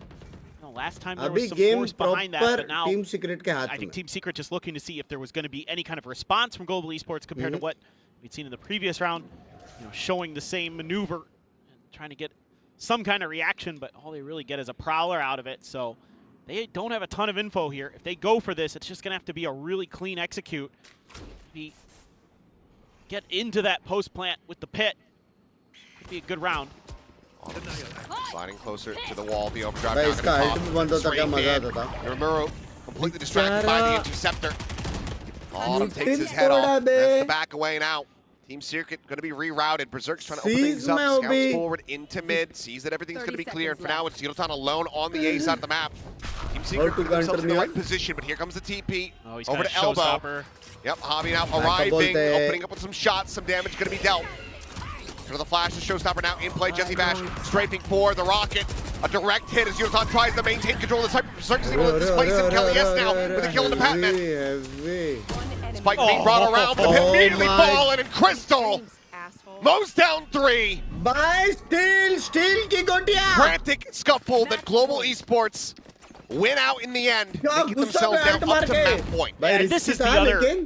Speaker 7: Last time there was some force behind that, but now
Speaker 2: Team Secret के हाथ में.
Speaker 7: I think Team Secret just looking to see if there was going to be any kind of response from Global Esports compared to what we'd seen in the previous round, showing the same maneuver and trying to get some kind of reaction, but all they really get is a prowler out of it. So they don't have a ton of info here. If they go for this, it's just going to have to be a really clean execute. Maybe get into that post plant with the pit. Could be a good round.
Speaker 6: Sliding closer to the wall, the overdrive
Speaker 2: भाई
Speaker 6: now
Speaker 2: इसका
Speaker 6: gonna
Speaker 2: ult भी बंद होता क्या मजा आता था
Speaker 6: Romero completely distracted by the interceptor. Autumn takes his head off. That's the back away now. Team Secret going to be rerouted. Berserk's trying to open things up. Scouts forward into mid. Sees that everything's going to be clear. And for now, it's Yudotan alone on the A side of the map. Team Secret put themselves in the right position, but here comes the TP.
Speaker 7: Oh, he's
Speaker 6: over to elbow. Yep, Hobby now arriving, opening up with some shots. Some damage going to be dealt. To the flash, the showstopper now in play. Jesse Bash strafing for the rocket. A direct hit as Yudotan tries to maintain control of the site. Berserk is able to displace him. Kelly S now with a kill in the Batman. Spike being brought around, but immediately fallen, and Crystal mows down 3.
Speaker 2: Bye, steal ki gotiya.
Speaker 6: Frantic scuffle that Global Esports win out in the end. They get themselves down up to map point.
Speaker 7: And this is the other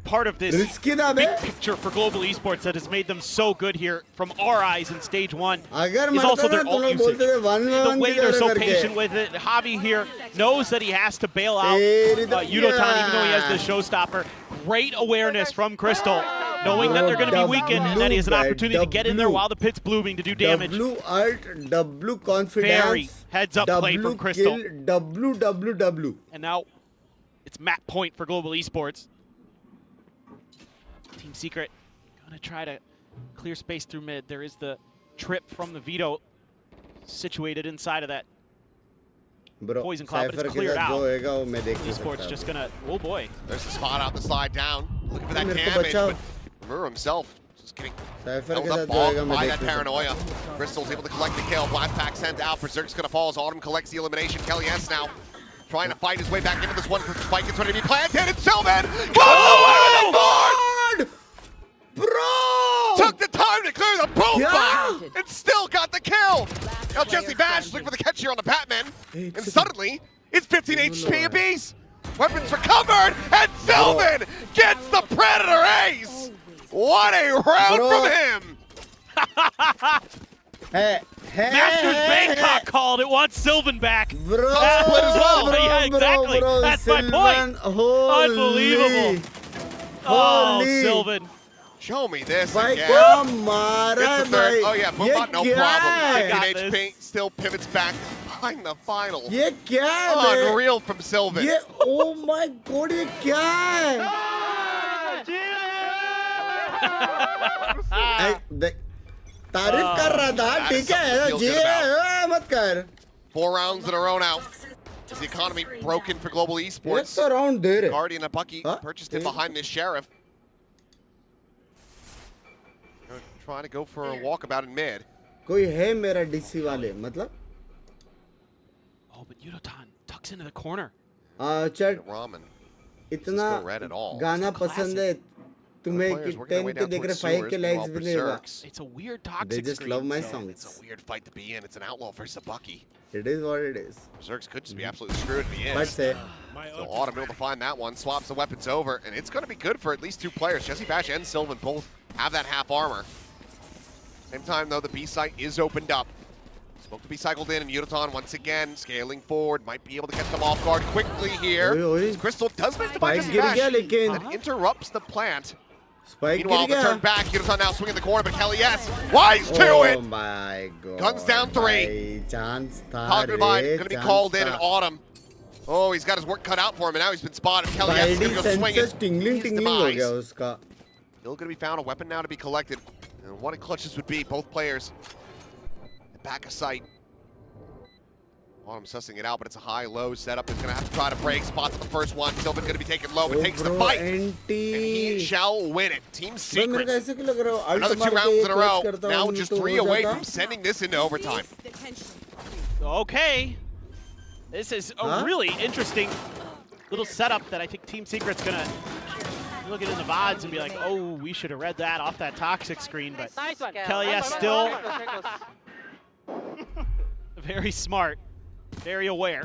Speaker 7: part of this big picture for Global Esports that has made them so good here from our eyes in stage 1 is also their ult usage. The way they're so patient with it. Javi here knows that he has to bail out Yudotan even though he has the showstopper. Great awareness from Crystal, knowing that they're going to be weakened and that he has an opportunity to get in there while the pit's blooming to do damage.
Speaker 2: W ult, W confidence.
Speaker 7: Very heads up play from Crystal.
Speaker 2: W.
Speaker 7: And now it's map point for Global Esports. Team Secret gonna try to clear space through mid. There is the trip from the Vito situated inside of that poison cloud, but it's cleared out. Esports just gonna, oh boy.
Speaker 6: There's the spot out, the slide down. Looking for that damage, but Murr himself just getting held up by that paranoia. Crystal's able to collect the kill. Blast pack sent out. Berserk's gonna fall as Autumn collects the elimination. Kelly S now trying to fight his way back into this one. Spike is ready to be planted, and Sylvan goes away with the board!
Speaker 2: Bro!
Speaker 6: Took the time to clear the boom box and still got the kill! Now Jesse Bash looking for the catch here on the Batman, and suddenly it's 15 HP apiece! Weapons recovered, and Sylvan gets the Predator Ace! What a round from him!
Speaker 7: Masters Bangkok called it, wants Sylvan back.
Speaker 2: Bro,
Speaker 6: split as well.
Speaker 7: Yeah, exactly. That's my point. Unbelievable. Oh, Sylvan.
Speaker 6: Show me this
Speaker 2: again.
Speaker 6: Gets the third. Oh yeah, Boombot, no problem. 15 HP, still pivots back to find the final.
Speaker 2: ये क्या है?
Speaker 6: Unreal from Sylvan.
Speaker 2: ये, oh my god, ये क्या है? तारीफ कर रहा था, ठीक है, जी मत कर.
Speaker 6: 4 rounds in a row now. Is the economy broken for Global Esports?
Speaker 2: ये तो round दे रहे.
Speaker 6: Guardian and Bucky purchased it behind this Sheriff. Trying to go for a walkabout in mid.
Speaker 2: कोई है मेरा DC वाले, मतलब?
Speaker 7: Oh, but Yudotan tucks into the corner.
Speaker 2: चट
Speaker 6: Ramen.
Speaker 2: इतना गाना पसंद है तुम्हें कि 10 के देख रहे 5 के likes भी नहीं होगा.
Speaker 7: It's a weird toxic
Speaker 2: They just love my songs.
Speaker 6: It's a weird fight to be in. It's an outlaw versus a Bucky.
Speaker 2: It is what it is.
Speaker 6: Berserks could just be absolutely screwed in the end.
Speaker 2: But say.
Speaker 6: So Autumn able to find that one, swaps the weapons over, and it's going to be good for at least 2 players. Jesse Bash and Sylvan both have that half armor. Same time though, the B site is opened up. Smoke to be cycled in, and Yudotan once again scaling forward, might be able to get them off guard quickly here. Crystal does manage to find Jesse Bash. That interrupts the plant. Meanwhile, the turn back, Yudotan now swinging the corner, but Kelly S, wise to it!
Speaker 2: Oh my god.
Speaker 6: Guns down 3. Talking about going to be called in, and Autumn. Oh, he's got his work cut out for him, and now he's been spotted. Kelly S is going to go swing it. Still going to be found, a weapon now to be collected. And what a clutch this would be, both players. Back of sight. Autumn sussing it out, but it's a high-low setup. He's going to have to try to break. Spots the first one. Sylvan's going to be taken low, but takes the fight. And he shall win it. Team Secret. Another 2 rounds in a row. Now just 3 away from sending this into overtime.
Speaker 7: Okay. This is a really interesting little setup that I think Team Secret's going to look at in the VODs and be like, oh, we should have read that off that toxic screen, but Kelly S still very smart, very aware,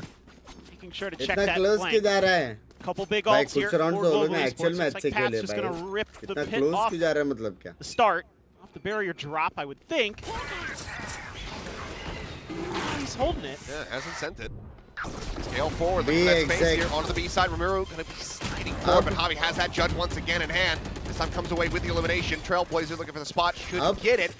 Speaker 7: making sure to check that flank. Couple big ults here for Global Esports. Looks like Pat's just going to rip the pit off the start, off the barrier drop, I would think. He's holding it.
Speaker 6: Yeah, hasn't sent it. Scale forward, look at that space here onto the B side. Romero going to be sliding forward, but Javi has that judge once again in hand. This time comes away with the elimination. Trailblazer looking for the spot, should get it.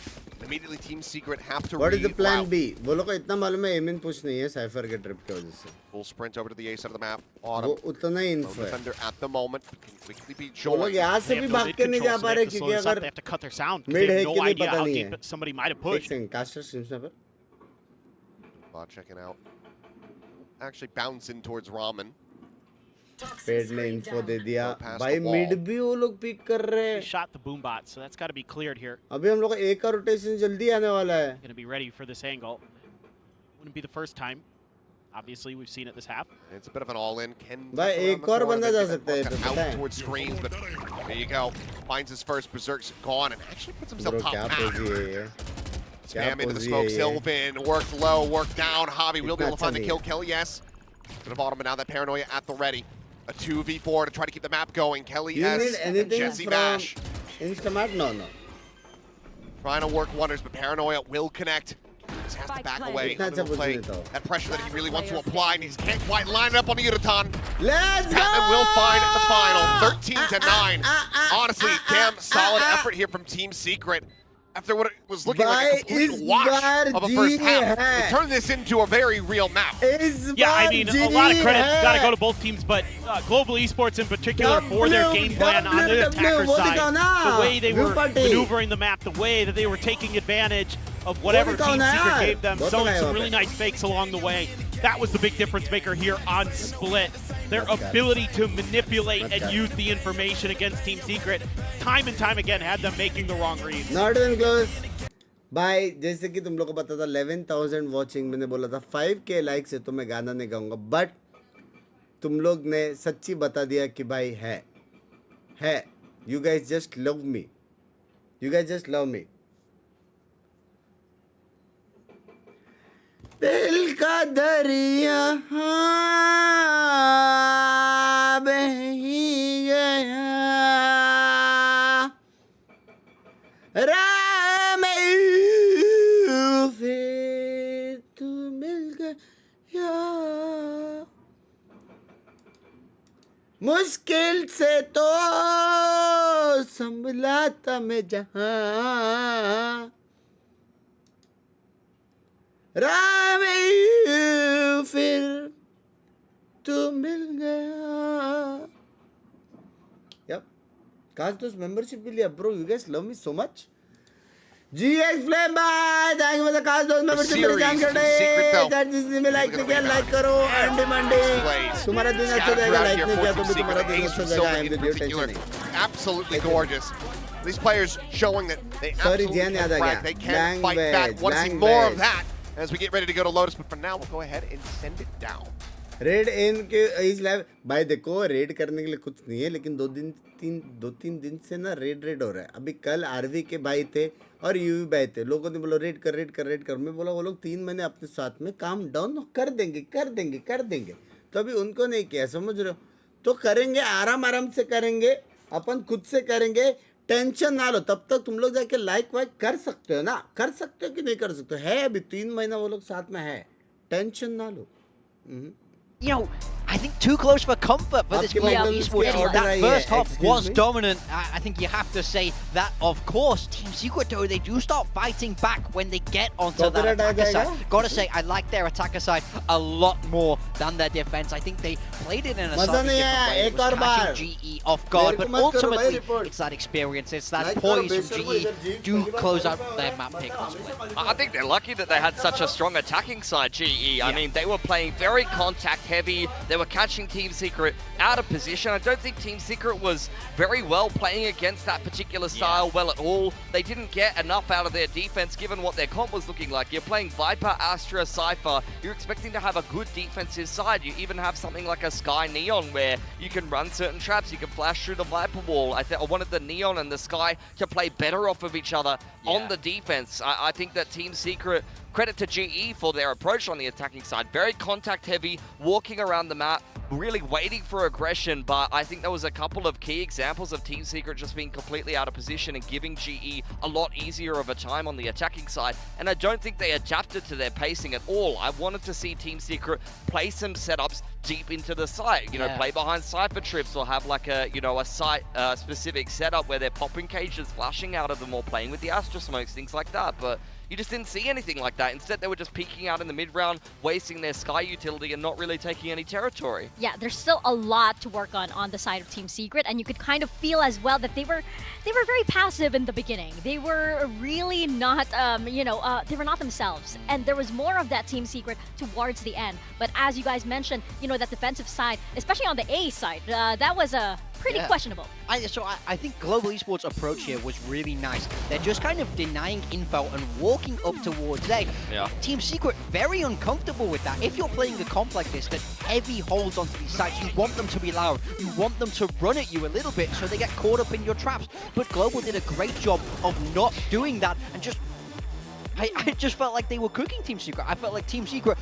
Speaker 6: immediately Team Secret have to
Speaker 2: What is the plan
Speaker 6: reroute.
Speaker 2: B? वो लोग को इतना मालूम है M इन push नहीं है cipher के trip की वजह से.
Speaker 6: Full sprint over to the A side of the map.
Speaker 2: वो
Speaker 6: Autumn,
Speaker 2: उतना ही
Speaker 6: no
Speaker 2: इन्फो है.
Speaker 6: defender at the moment, but can quickly be
Speaker 2: वो लोग
Speaker 6: joined.
Speaker 2: यहाँ से
Speaker 7: They
Speaker 2: भी
Speaker 7: have no
Speaker 2: भाग
Speaker 7: mid
Speaker 2: के नहीं जा
Speaker 7: control, so
Speaker 2: पा
Speaker 7: they
Speaker 2: रहे
Speaker 7: have to
Speaker 2: क्योंकि
Speaker 7: slow this up.
Speaker 2: अगर
Speaker 7: They have to cut their sound because
Speaker 2: mid
Speaker 7: they
Speaker 2: है
Speaker 7: have
Speaker 2: कि
Speaker 7: no
Speaker 2: नहीं
Speaker 7: idea
Speaker 2: पता
Speaker 7: how
Speaker 2: नहीं
Speaker 7: deep
Speaker 2: है.
Speaker 7: somebody might have
Speaker 2: एक
Speaker 7: pushed.
Speaker 2: सेकंड कास्टर स्ट्रीम स्नैपर.
Speaker 6: Bot checking out. Actually bouncing towards Ramen.
Speaker 2: पेड ने इन्फो दे दिया.
Speaker 6: Go past
Speaker 2: भाई
Speaker 6: the wall.
Speaker 2: मिड भी वो लोग पिक कर रहे
Speaker 7: He
Speaker 2: हैं.
Speaker 7: shot the boom bot, so that's got to be cleared here.
Speaker 2: अभी हम लोग का एक का रोटेशन जल्दी आने वाला है.
Speaker 7: Going to be ready for this angle. Wouldn't be the first time. Obviously, we've seen it this half.
Speaker 6: It's a bit of an all-in. Ken
Speaker 2: भाई एक और बंदा जा सकता है
Speaker 6: out
Speaker 2: पे पता है.
Speaker 6: towards screens, but there you go. Finds his first berserk's gone and actually puts himself
Speaker 2: bro
Speaker 6: top
Speaker 2: क्या
Speaker 6: half.
Speaker 2: पोजी है ये.
Speaker 6: Spam into the
Speaker 2: पोजी
Speaker 6: smoke.
Speaker 2: है ये.
Speaker 6: Sylvan worked low, worked down. Javi will be able to
Speaker 2: इतना
Speaker 6: find the
Speaker 2: अच्छा
Speaker 6: kill.
Speaker 2: नहीं
Speaker 6: Kelly, yes. Bit of autumn, but now that paranoia at the ready. A 2v4 to try to keep the map going. Kelly,
Speaker 2: You
Speaker 6: yes.
Speaker 2: need
Speaker 6: And
Speaker 2: anything
Speaker 6: Jesse
Speaker 2: from
Speaker 6: Bash
Speaker 2: Instamat? No, no.
Speaker 6: trying to work wonders, but paranoia will connect. Just has to back away.
Speaker 2: It's not
Speaker 6: Unable to play
Speaker 2: supposed to be, though.
Speaker 6: that pressure that he really wants to apply, and he can't quite line it up on the Uraton.
Speaker 2: Let's go!
Speaker 6: Patman will find the final, 13-9. Honestly, damn solid effort here from Team Secret. After what it was looking like a
Speaker 2: Bhai,
Speaker 6: complete
Speaker 2: is
Speaker 6: wash
Speaker 2: baar
Speaker 6: of a first half,
Speaker 2: hai.
Speaker 6: they turned this into a very real map.
Speaker 2: इस
Speaker 7: Yeah, I
Speaker 2: bar
Speaker 7: mean, a lot of credit
Speaker 2: GE
Speaker 7: got to
Speaker 2: है.
Speaker 7: go to both teams, but Global Esports in particular for their game plan on the
Speaker 2: W,
Speaker 7: attacker
Speaker 2: वो
Speaker 7: side,
Speaker 2: दिखाओ ना.
Speaker 7: the way they were
Speaker 2: Viewparty.
Speaker 7: maneuvering the map, the way that they were taking advantage of whatever
Speaker 2: दिखाओ
Speaker 7: Team
Speaker 2: ना
Speaker 7: Secret
Speaker 2: यार.
Speaker 7: gave them,
Speaker 2: बहुत
Speaker 7: sowing
Speaker 2: लगाया
Speaker 7: some
Speaker 2: वहाँ
Speaker 7: really
Speaker 2: पे.
Speaker 7: nice fakes along the way. That was the big difference maker here on Split. Their ability to manipulate and use the information against Team Secret, time and time again, had them making the wrong reads.
Speaker 2: Not even close. भाई जैसे कि तुम लोग को पता था 11,000 watching मैंने बोला था 5K लाइक से तो मैं गाना नहीं गाऊंगा बट तुम लोग ने सच्ची बता दिया कि भाई है you guys just love me दिल का दरिया बह ही गया राम फिर तू मिल गया मुश्किल से तो संभला था मैं जहां राम फिर तू मिल गया. Yep. Costos membership will yeah, bro. You guys love me so much. GX Flame bye. Thank you for the Costos membership. मेरे जान कर दे. That जिसने में like नहीं किया like करो. Andy Monday. तुम्हारा दिन अच्छा जाएगा. Like नहीं किया तो भी तुम्हारा दिन अच्छा जाएगा. I am with you. Tension नहीं.
Speaker 6: Absolutely gorgeous. These players showing that they absolutely
Speaker 2: Jian याद आ
Speaker 6: can
Speaker 2: गया.
Speaker 6: crack. They can fight back. Want to see more of that as we get ready to go to Lotus. But for now, we'll go ahead and send it down.
Speaker 2: Red इन के इस live भाई देखो red करने के लिए कुछ नहीं है लेकिन दो तीन दिन से ना रेड हो रहा है. अभी कल आरवी के भाई थे और यूवी भाई थे. लोगों ने बोला रेड कर. मैं बोला वो लोग 3 महीने अपने साथ में काम डाउन कर देंगे. तो अभी उनको नहीं किया समझ रहे हो. तो करेंगे आराम से करेंगे. अपन खुद से करेंगे. टेंशन ना लो. तब तक तुम लोग जाके लाइक वाइक कर सकते हो ना. कर सकते हो कि नहीं कर सकते हो. है अभी 3 महीना वो लोग साथ में है. टेंशन ना लो.
Speaker 5: You know, I think too close for comfort for this global esports team. That first half was dominant. I think you have to say that, of course. Team Secret, though, they do start fighting back when they get onto that attacker side. Gotta say, I like their attacker side a lot more than their defense. I think they played it in a slightly different way. It was catching GE off guard, but ultimately, it's that experience, it's that poise from GE do close out their map pick on Split.
Speaker 3: I think they're lucky that they had such a strong attacking side, GE. I mean, they were playing very contact heavy. They were catching Team Secret out of position. I don't think Team Secret was very well playing against that particular style well at all. They didn't get enough out of their defense given what their comp was looking like. You're playing Viper, Astra, Cypher. You're expecting to have a good defensive side. You even have something like a Sky Neon where you can run certain traps. You can flash through the Viper wall. I wanted the Neon and the Sky to play better off of each other on the defense. I think that Team Secret, credit to GE for their approach on the attacking side. Very contact heavy, walking around the map, really waiting for aggression, but I think there was a couple of key examples of Team Secret just being completely out of position and giving GE a lot easier of a time on the attacking side, and I don't think they adapted to their pacing at all. I wanted to see Team Secret play some setups deep into the site, you know, play behind Cypher Trips or have like a, you know, a site specific setup where they're popping cages flashing out of them or playing with the Astra Smokes, things like that, but you just didn't see anything like that. Instead, they were just peeking out in the mid-round, wasting their Sky utility and not really taking any territory.
Speaker 4: Yeah, there's still a lot to work on the side of Team Secret, and you could kind of feel as well that they were very passive in the beginning. They were really not, they were not themselves, and there was more of that Team Secret towards the end. But as you guys mentioned, you know, that defensive side, especially on the A side, that was pretty questionable.
Speaker 5: I think Global Esports' approach here was really nice. They're just kind of denying info and walking up towards A.
Speaker 3: Yeah.
Speaker 5: Team Secret, very uncomfortable with that. If you're playing a comp like this that heavy holds onto these sites, you want them to be loud. You want them to run at you a little bit so they get caught up in your traps. But Global did a great job of not doing that and just I just felt like they were cooking Team Secret. I felt like Team Secret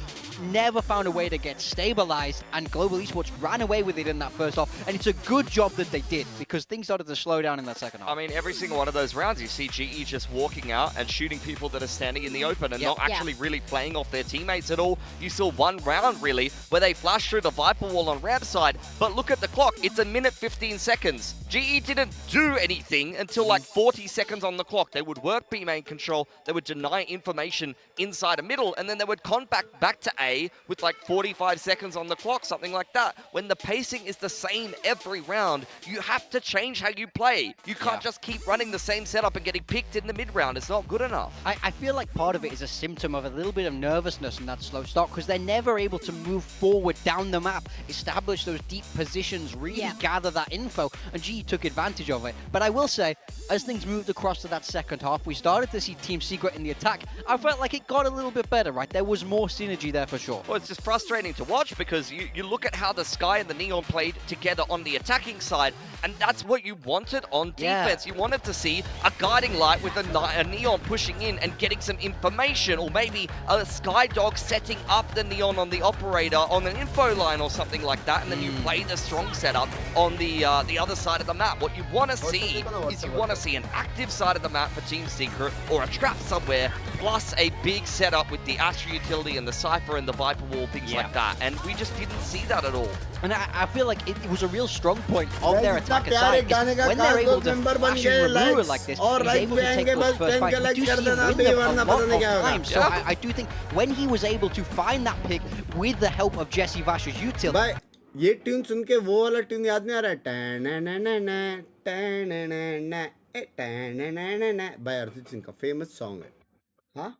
Speaker 5: never found a way to get stabilized, and Global Esports ran away with it in that first half, and it's a good job that they did, because things started to slow down in that second half.
Speaker 3: I mean, every single one of those rounds, you see GE just walking out and shooting people that are standing in the open and not actually really playing off their teammates at all. You saw one round, really, where they flashed through the Viper wall on ramp side, but look at the clock. It's a minute 15 seconds. GE didn't do anything until like 40 seconds on the clock. They would work B main control, they would deny information inside a middle, and then they would con back to A with like 45 seconds on the clock, something like that. When the pacing is the same every round, you have to change how you play. You can't just keep running the same setup and getting picked in the mid-round. It's not good enough.
Speaker 5: I feel like part of it is a symptom of a little bit of nervousness in that slow start, because they're never able to move forward down the map, establish those deep positions, really gather that info, and GE took advantage of it. But I will say, as things moved across to that second half, we started to see Team Secret in the attack. I felt like it got a little bit better, right? There was more synergy there for sure.
Speaker 3: Well, it's just frustrating to watch, because you look at how the Sky and the Neon played together on the attacking side, and that's what you wanted on defense. You wanted to see a guiding light with a Neon pushing in and getting some information, or maybe a Sky Dog setting up the Neon on the operator on an info line or something like that, and then you play the strong setup on the other side of the map. What you want to see is you want to see an active side of the map for Team Secret, or a trap somewhere, plus a big setup with the Astra utility and the Cypher and the Viper wall, things like that. And we just didn't see that at all.
Speaker 5: And I feel like it was a real strong point of their attacker side. When they're able to flash and lure like this, he's able to take those first fights. We do see him win them a lot of times. So I do think when he was able to find that pick with the help of Jesse Vash's utility.
Speaker 2: भाई ये tune सुन के वो वाला tune याद नहीं आ रहा है भाई अरिजीत सिंह का फेमस सॉन्ग है हाँ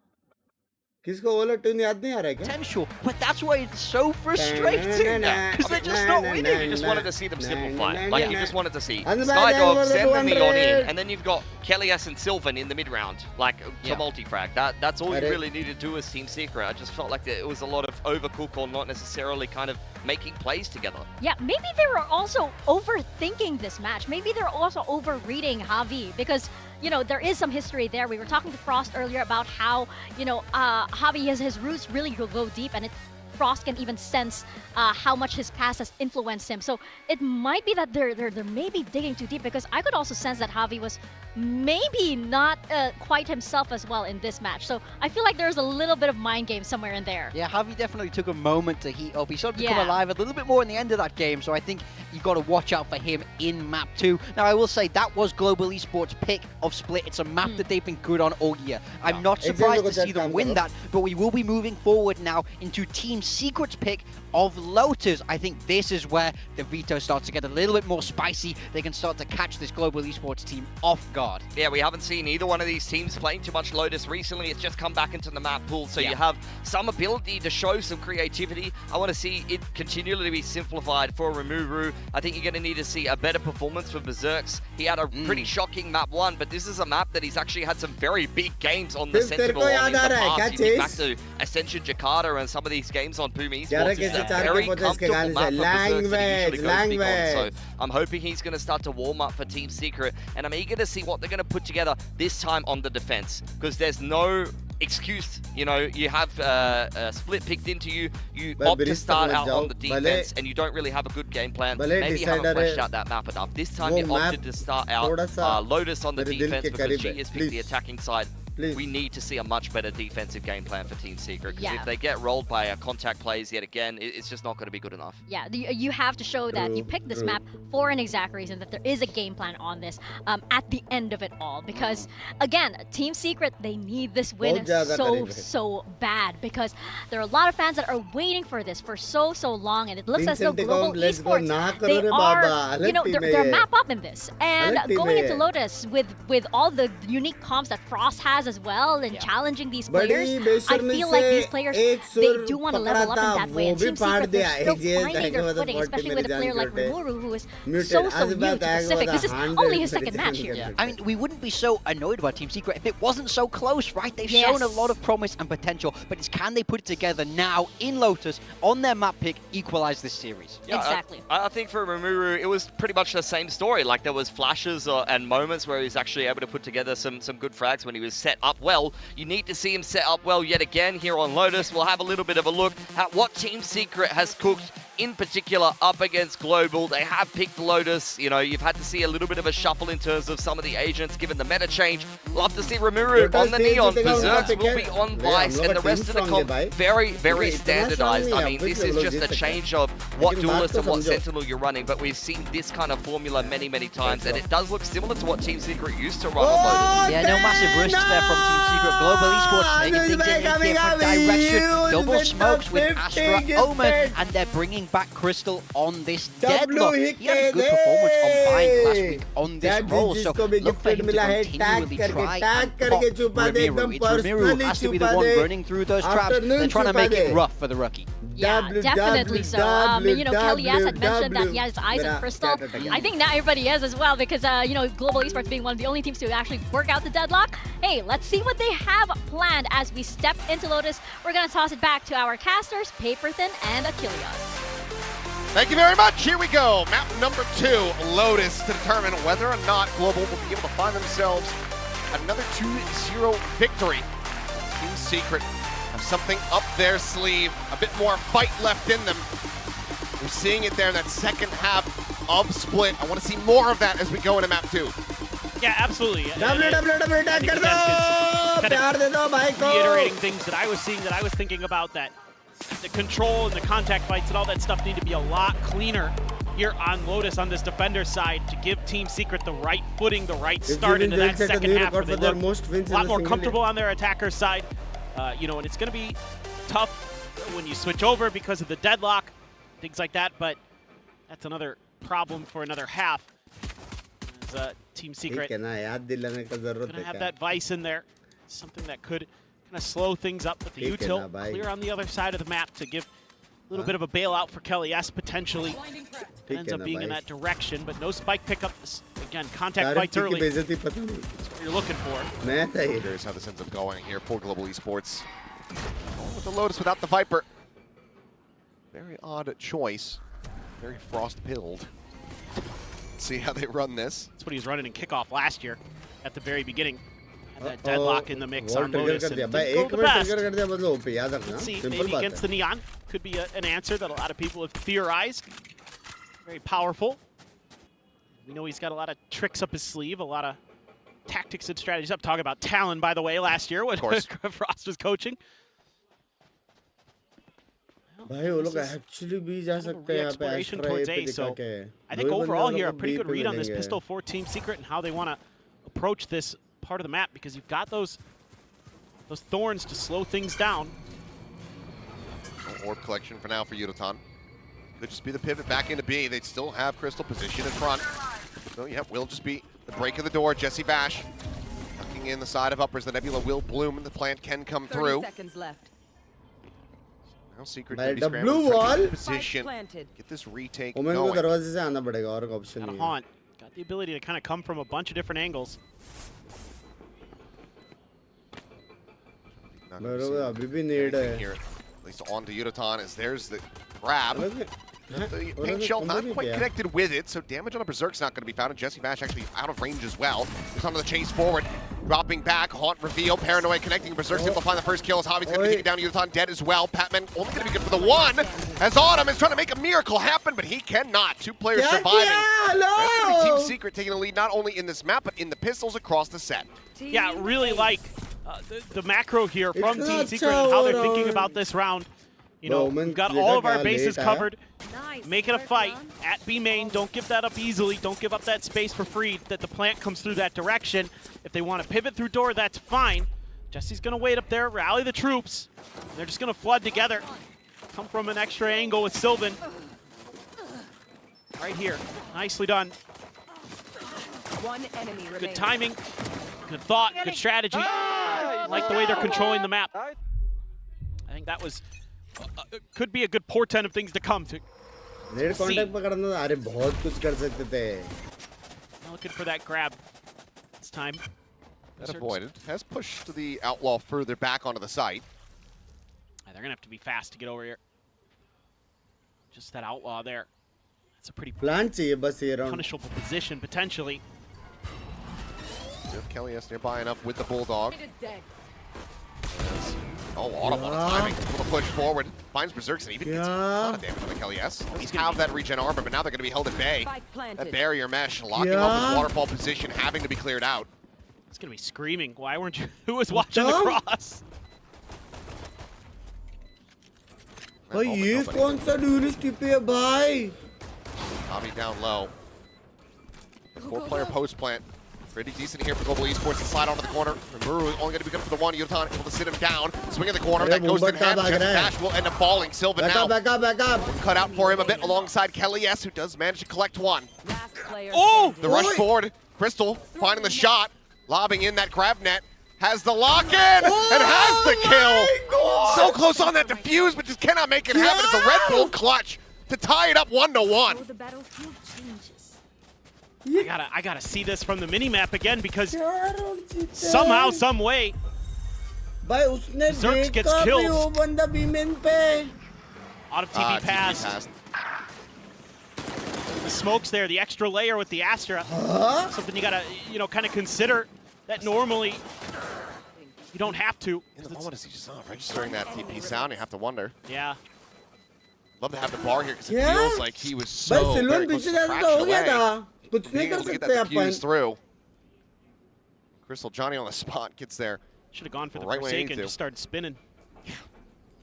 Speaker 2: किसको वो वाला ट्यून याद नहीं आ रहा है क्या
Speaker 5: potential, but that's why it's so frustrating, because they're just not winning.
Speaker 3: You just wanted to see them simplify. Like, you just wanted to see Skydog send the Neon in, and then you've got Kelly S and Sylvan in the mid-round, like, to multi-frag. That's all you really needed to do as Team Secret. I just felt like it was a lot of overcook, or not necessarily kind of making plays together.
Speaker 4: Yeah, maybe they were also overthinking this match. Maybe they're also over-reading Javi, because, you know, there is some history there. We were talking to Frost earlier about how, you know, Javi, his roots really go deep, and Frost can even sense how much his past has influenced him. So it might be that they're maybe digging too deep, because I could also sense that Javi was maybe not quite himself as well in this match. So I feel like there's a little bit of mind game somewhere in there.
Speaker 5: Yeah, Javi definitely took a moment to heat up. He started to come alive a little bit more in the end of that game, so I think you've got to watch out for him in map 2. Now, I will say that was Global Esports' pick of Split. It's a map that they've been good on all year. I'm not surprised to see them win that, but we will be moving forward now into Team Secret's pick of Lotus. I think this is where the veto starts to get a little bit more spicy. They can start to catch this Global Esports team off guard.
Speaker 3: Yeah, we haven't seen either one of these teams playing too much Lotus recently. It's just come back into the map pool, so you have some ability to show some creativity. I want to see it continually be simplified for Rimuru. I think you're going to need to see a better performance for Berserks. He had a pretty shocking map 1, but this is a map that he's actually had some very big games on the Sentinel on in the past. You think back to Ascension Jakarta and some of these games on Boom Esports. It's a very comfortable map for Berserks that he usually goes big on. So I'm hoping he's going to start to warm up for Team Secret, and I'm eager to see what they're going to put together this time on the defense, because there's no excuse. You know, you have a split picked into you. You opt to start out on the defense, and you don't really have a good game plan. Maybe you haven't fleshed out that map enough. This time you opted to start out Lotus on the defense because she has picked the attacking side. We need to see a much better defensive game plan for Team Secret, because if they get rolled by contact plays yet again, it's just not going to be good enough. Yeah, you have to show that you picked this map for an exact reason, that there is a game plan on this at the end of it all. Because, again, Team Secret, they need this win so bad, because there are a lot of fans that are waiting for this for so long, and it looks as though Global Esports, they are, you know, they're map up in this. And going into Lotus with all the unique comps that Frost has as well, and challenging these players, I feel like these players, they do want to level up in that way. And Team Secret, they're still finding their footing, especially with a player like Rimuru, who is so new to Pacific. This is only his second match here.
Speaker 5: Yeah. I mean, we wouldn't be so annoyed about Team Secret if it wasn't so close, right? They've shown a lot of promise and potential, but it's can they put it together now in Lotus on their map pick, equalize this series?
Speaker 3: Yeah, exactly. I think for Rimuru, it was pretty much the same story. Like, there was flashes and moments where he was actually able to put together some good frags when he was set up well. You need to see him set up well yet again here on Lotus. We'll have a little bit of a look at what Team Secret has cooked in particular up against Global. They have picked Lotus. You know, you've had to see a little bit of a shuffle in terms of some of the agents given the meta change. Love to see Rimuru on the Neon. Berserks will be on Vice, and the rest of the comp very standardized. I mean, this is just a change of what duelist and what sentinel you're running, but we've seen this kind of formula many times, and it does look similar to what Team Secret used to run on Lotus.
Speaker 5: Yeah, no massive risks there from Team Secret. Global Esports taking things in a different direction. Double smokes with Astra, Omen, and they're bringing back Crystal on this deadlock. He had a good performance on Binks last week on this role, so look for him to continually try and pop Rimuru. It's Rimuru who has to be the one running through those traps. They're trying to make it rough for the rookie.
Speaker 4: Yeah, definitely so. You know, Kelly S had mentioned that he has his eyes on Crystal. I think now everybody is as well, because, you know, Global Esports being one of the only teams to actually work out the deadlock. Hey, let's see what they have planned as we step into Lotus. We're going to toss it back to our casters, Paperthin and Achilles.
Speaker 6: Thank you very much. Here we go. Map number 2, Lotus, to determine whether or not Global will be able to find themselves another 2-0 victory. Team Secret have something up their sleeve, a bit more fight left in them. We're seeing it there in that second half of Split. I want to see more of that as we go into map 2.
Speaker 7: Yeah, absolutely. Reiterating things that I was seeing, that I was thinking about, that the control and the contact fights and all that stuff need to be a lot cleaner here on Lotus on this defender side to give Team Secret the right footing, the right start into that second half where they look a lot more comfortable on their attacker side. You know, and it's going to be tough when you switch over because of the deadlock, things like that, but that's another problem for another half. As Team Secret gonna have that Vice in there, something that could kind of slow things up, but the util clear on the other side of the map to give a little bit of a bailout for Kelly S potentially. Ends up being in that direction, but no spike pickup. Again, contact fights early. That's what you're looking for.
Speaker 6: Here's how this ends up going here for Global Esports. With the Lotus without the Viper. Very odd choice. Very frost-pilled. See how they run this.
Speaker 7: That's what he was running in kickoff last year at the very beginning. Had that deadlock in the mix on Lotus. And didn't go the best. Let's see, maybe against the Neon could be an answer that a lot of people have theorized. Very powerful. We know he's got a lot of tricks up his sleeve, a lot of tactics and strategies. I'm talking about Talon, by the way, last year when Frost was coaching. Exploration towards A, so I think overall here a pretty good read on this pistol for Team Secret and how they want to approach this part of the map, because you've got those thorns to slow things down.
Speaker 6: No orb collection for now for Yudotan. Could just be the pivot back into B. They'd still have Crystal position in front. So yeah, will just be the break of the door. Jesse Bash tucking in the side of uppers. The Nebula will bloom and the plant can come through.
Speaker 8: 30 seconds left.
Speaker 6: Now Secret can be scrambling for position. Get this retake going.
Speaker 7: Got a haunt. Got the ability to kind of come from a bunch of different angles.
Speaker 6: Here, at least onto Yudotan, as there's the grab. The paint shell not quite connected with it, so damage on a Berserk's not going to be found, and Jesse Bash actually out of range as well. He's onto the chase forward. dropping back, Haunt reveal, Paranoid connecting, Berserk's able to find the first kill as Javi's going to take it down, Yuthon dead as well. Patman only going to be good for the one, as Autumn is trying to make a miracle happen, but he cannot. 2 players surviving. That's going to be Team Secret taking the lead not only in this map, but in the pistols across the set.
Speaker 7: Yeah, really like the macro here from Team Secret and how they're thinking about this round. You know, we've got all of our bases covered. Make it a fight at B main. Don't give that up easily. Don't give up that space for free that the plant comes through that direction. If they want to pivot through door, that's fine. Jesse's going to wait up there, rally the troops. They're just going to flood together. Come from an extra angle with Sylvan. Right here. Nicely done.
Speaker 8: One enemy remaining.
Speaker 7: Good timing. Good thought. Good strategy. I like the way they're controlling the map. I think that was could be a good portent of things to come.
Speaker 2: Net contact पकड़ना, अरे बहुत कुछ कर सकते थे.
Speaker 7: Looking for that grab. It's time.
Speaker 6: That avoided. Has pushed the Outlaw further back onto the site.
Speaker 7: They're going to have to be fast to get over here. Just that Outlaw there. That's a pretty punishable position, potentially.
Speaker 6: Kelly S nearby enough with the Bulldog.
Speaker 8: It is dead.
Speaker 6: Oh, Autumn on the timing. Able to push forward. Finds Berserks and even gets a lot of damage on the Kelly S. Doesn't have that regen armor, but now they're going to be held at bay. That barrier mesh locking up his waterfall position, having to be cleared out.
Speaker 7: It's going to be screaming. Why weren't you? Who was watching the cross?
Speaker 2: भाई ये कौन सा duelist tip है भाई?
Speaker 6: Tommy down low. 4-player post plant. Pretty decent here for Global Esports to slide onto the corner. Muru only going to be good for the one. Yutan able to sit him down. Swing in the corner. That goes in half. Dash will end up falling. Sylvan now.
Speaker 2: Back up.
Speaker 6: Cut out for him a bit alongside Kelly S, who does manage to collect one.
Speaker 8: Oh!
Speaker 6: The rush forward. Crystal finding the shot. Lobbing in that grab net. Has the lock-in and has the kill. So close on that defuse, but just cannot make it happen. It's a Red Bull clutch to tie it up 1-1.
Speaker 8: The battlefield changes.
Speaker 7: I gotta see this from the mini-map again because somehow, some way, Zerx gets killed. Out of TP pass. The smoke's there, the extra layer with the Astra. Something you gotta, kind of consider that normally you don't have to.
Speaker 6: In the moment, is he just not registering that TP sound? You have to wonder.
Speaker 7: Yeah.
Speaker 6: Love to have the bar here because it feels like he was so very close to the fraction away. Being able to get that defuse through. Crystal Johnny on the spot gets there.
Speaker 7: Should have gone for the
Speaker 6: Right
Speaker 7: Forsaken, just started spinning.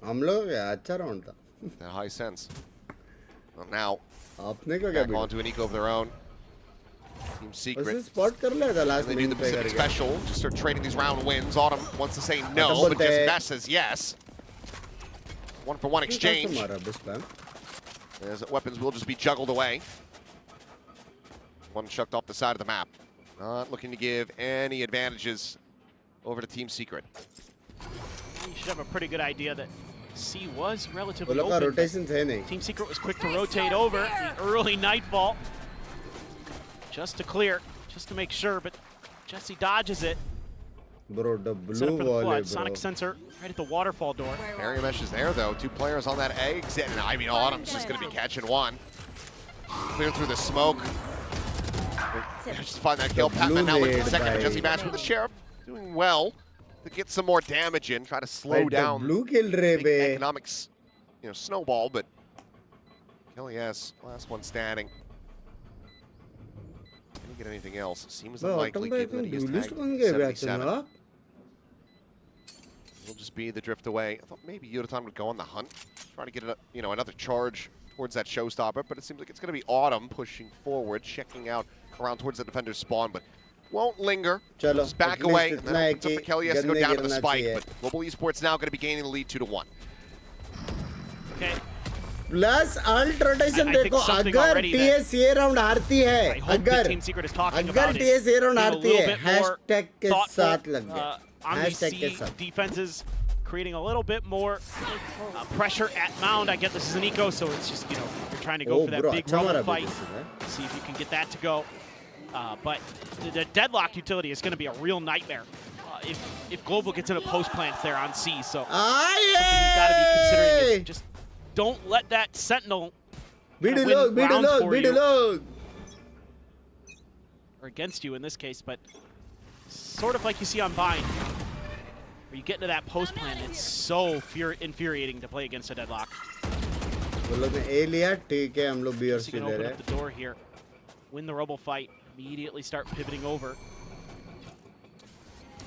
Speaker 2: हम लोग अच्छा round था.
Speaker 6: That high sense. Well, now
Speaker 2: आपने क्या
Speaker 6: back
Speaker 2: किया?
Speaker 6: onto an eco of their own. Team Secret.
Speaker 2: उसे spot कर लिया था last
Speaker 6: They do the
Speaker 2: minute पे
Speaker 6: Pacific
Speaker 2: करके.
Speaker 6: special. Just start trading these round wins. Autumn wants to say no, but just Bash says yes. 1-for-1 exchange. As weapons will just be juggled away. One chucked off the side of the map. Not looking to give any advantages over to Team Secret.
Speaker 7: You should have a pretty good idea that C was relatively
Speaker 2: वो लोग का
Speaker 7: open.
Speaker 2: rotation थे नहीं.
Speaker 7: Team Secret was quick to rotate over the early nightfall. Just to clear, just to make sure, but Jesse dodges it.
Speaker 2: Bro, the
Speaker 7: Set up
Speaker 2: blue
Speaker 7: for the
Speaker 2: wall
Speaker 7: flood.
Speaker 2: है
Speaker 7: Sonic
Speaker 2: bro.
Speaker 7: sensor right at the waterfall door.
Speaker 6: Barrier mesh is there though. 2 players on that exit, and I mean Autumn's just going to be catching one. Clear through the smoke. Just find that kill. Patman now looking second. Jesse Bash with the Sheriff doing well to get some more damage in. Try to slow down
Speaker 2: blue kill रहे
Speaker 6: the
Speaker 2: bay.
Speaker 6: economics, snowball. But Kelly S, last one standing. Didn't get anything else. Seems unlikely given that he is tagged 77. Will just be the drift away. I thought maybe Yodaton would go on the hunt, try to get another charge towards that showstopper, but it seems like it's going to be Autumn pushing forward, checking out around towards the defender's spawn, but won't linger. Just back away, and then it's up for Kelly has to go down to the spike. But Global Esports now going to be gaining the lead 2-1.
Speaker 7: Okay.
Speaker 2: Plus alt rotation
Speaker 7: I think
Speaker 2: देखो
Speaker 7: something
Speaker 2: अगर
Speaker 7: already that
Speaker 2: TS ये round हारती है
Speaker 7: I hope the Team Secret is talking about
Speaker 2: अगर
Speaker 7: is
Speaker 2: TS ये round
Speaker 7: being a
Speaker 2: हारती
Speaker 7: little
Speaker 2: है
Speaker 7: bit more
Speaker 2: hashtag के
Speaker 7: thoughtful,
Speaker 2: साथ लग गया
Speaker 7: on these
Speaker 2: hashtag के
Speaker 7: C
Speaker 2: साथ
Speaker 7: defenses, creating a little bit more pressure at mound. I get this is an eco, so it's just, you're trying to go for that big rumble fight. See if you can get that to go. But the deadlock utility is going to be a real nightmare if Global gets into post plants there on C. So something you got to be considering is just don't let that Sentinel
Speaker 2: beat
Speaker 7: win rounds for you, or against you in this case. But sort of like you see on Bind, where you get into that post plan, it's so infuriating to play against a deadlock.
Speaker 2: वो लोग ने A लिया, ठीक है, हम लोग B और
Speaker 7: So
Speaker 2: C
Speaker 7: you can
Speaker 2: ले
Speaker 7: open
Speaker 2: रहे
Speaker 7: up the door here, win the robo fight, immediately start pivoting over.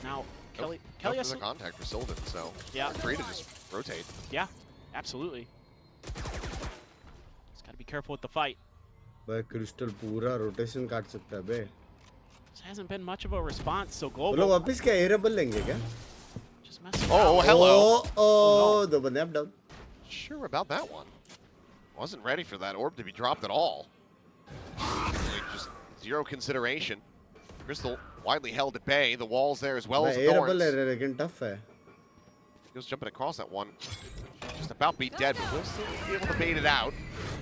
Speaker 7: Now, Kelly
Speaker 6: There's
Speaker 7: has
Speaker 6: a contact for Sylvan, so
Speaker 7: Yeah.
Speaker 6: free to just rotate.
Speaker 7: Yeah, absolutely. Just gotta be careful with the fight.
Speaker 2: भाई crystal पूरा rotation काट सकता है बे.
Speaker 7: This hasn't been much of a response, so
Speaker 2: वो
Speaker 7: global.
Speaker 2: लोग वापस क्या arable लेंगे क्या?
Speaker 7: Just messing
Speaker 6: Oh,
Speaker 7: around.
Speaker 6: hello.
Speaker 2: Oh, दो बंदे up down.
Speaker 6: Sure about that one. Wasn't ready for that orb to be dropped at all. Like just zero consideration. Crystal widely held at bay. The walls there as well as the
Speaker 2: arable
Speaker 6: thorns.
Speaker 2: ले रहे लेकिन tough है.
Speaker 6: He was jumping across that one. Just about beat dead, but we'll still be able to bait it out.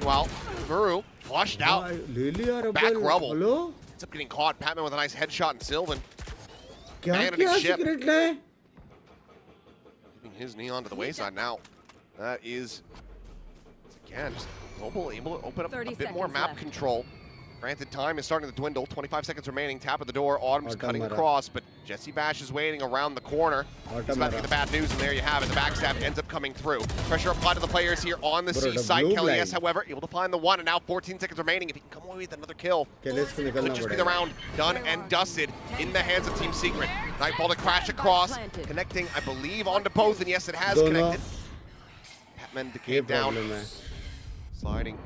Speaker 6: Well, Muru flushed out.
Speaker 2: ले लिया rebel.
Speaker 6: Back rubble.
Speaker 2: Hello?
Speaker 6: Ends up getting caught. Patman with a nice headshot and Sylvan
Speaker 2: क्या
Speaker 6: abandoning
Speaker 2: किया
Speaker 6: ship.
Speaker 2: secret ने?
Speaker 6: Keeping his knee onto the wayside now. That is, again, just Global able to open up
Speaker 8: 30
Speaker 6: a bit more
Speaker 8: seconds
Speaker 6: map
Speaker 8: left.
Speaker 6: control. Granted, time is starting to dwindle. 25 seconds remaining. Tap at the door. Autumn's
Speaker 2: Autumn
Speaker 6: cutting
Speaker 2: mara.
Speaker 6: across, but Jesse Bash is waiting around the corner.
Speaker 2: Autumn
Speaker 6: He's about to
Speaker 2: mara.
Speaker 6: get the bad news, and there you have it. The backstab ends up coming through. Pressure applied to the players here on the
Speaker 2: Bro,
Speaker 6: C
Speaker 2: the
Speaker 6: side.
Speaker 2: blue
Speaker 6: Kelly,
Speaker 2: line.
Speaker 6: yes, however, able to find the one, and now 14 seconds remaining. If he can come away with another kill,
Speaker 2: केलेस को
Speaker 6: could
Speaker 2: निकलना
Speaker 6: just be the
Speaker 2: पड़ेगा.
Speaker 6: round done and dusted in the hands of Team Secret. Nightfall to crash across,
Speaker 8: planted.
Speaker 6: connecting, I believe, onto both, and yes, it has
Speaker 2: दोनों.
Speaker 6: connected. Patman
Speaker 2: ये
Speaker 6: decayed down,
Speaker 2: problem है.
Speaker 6: sliding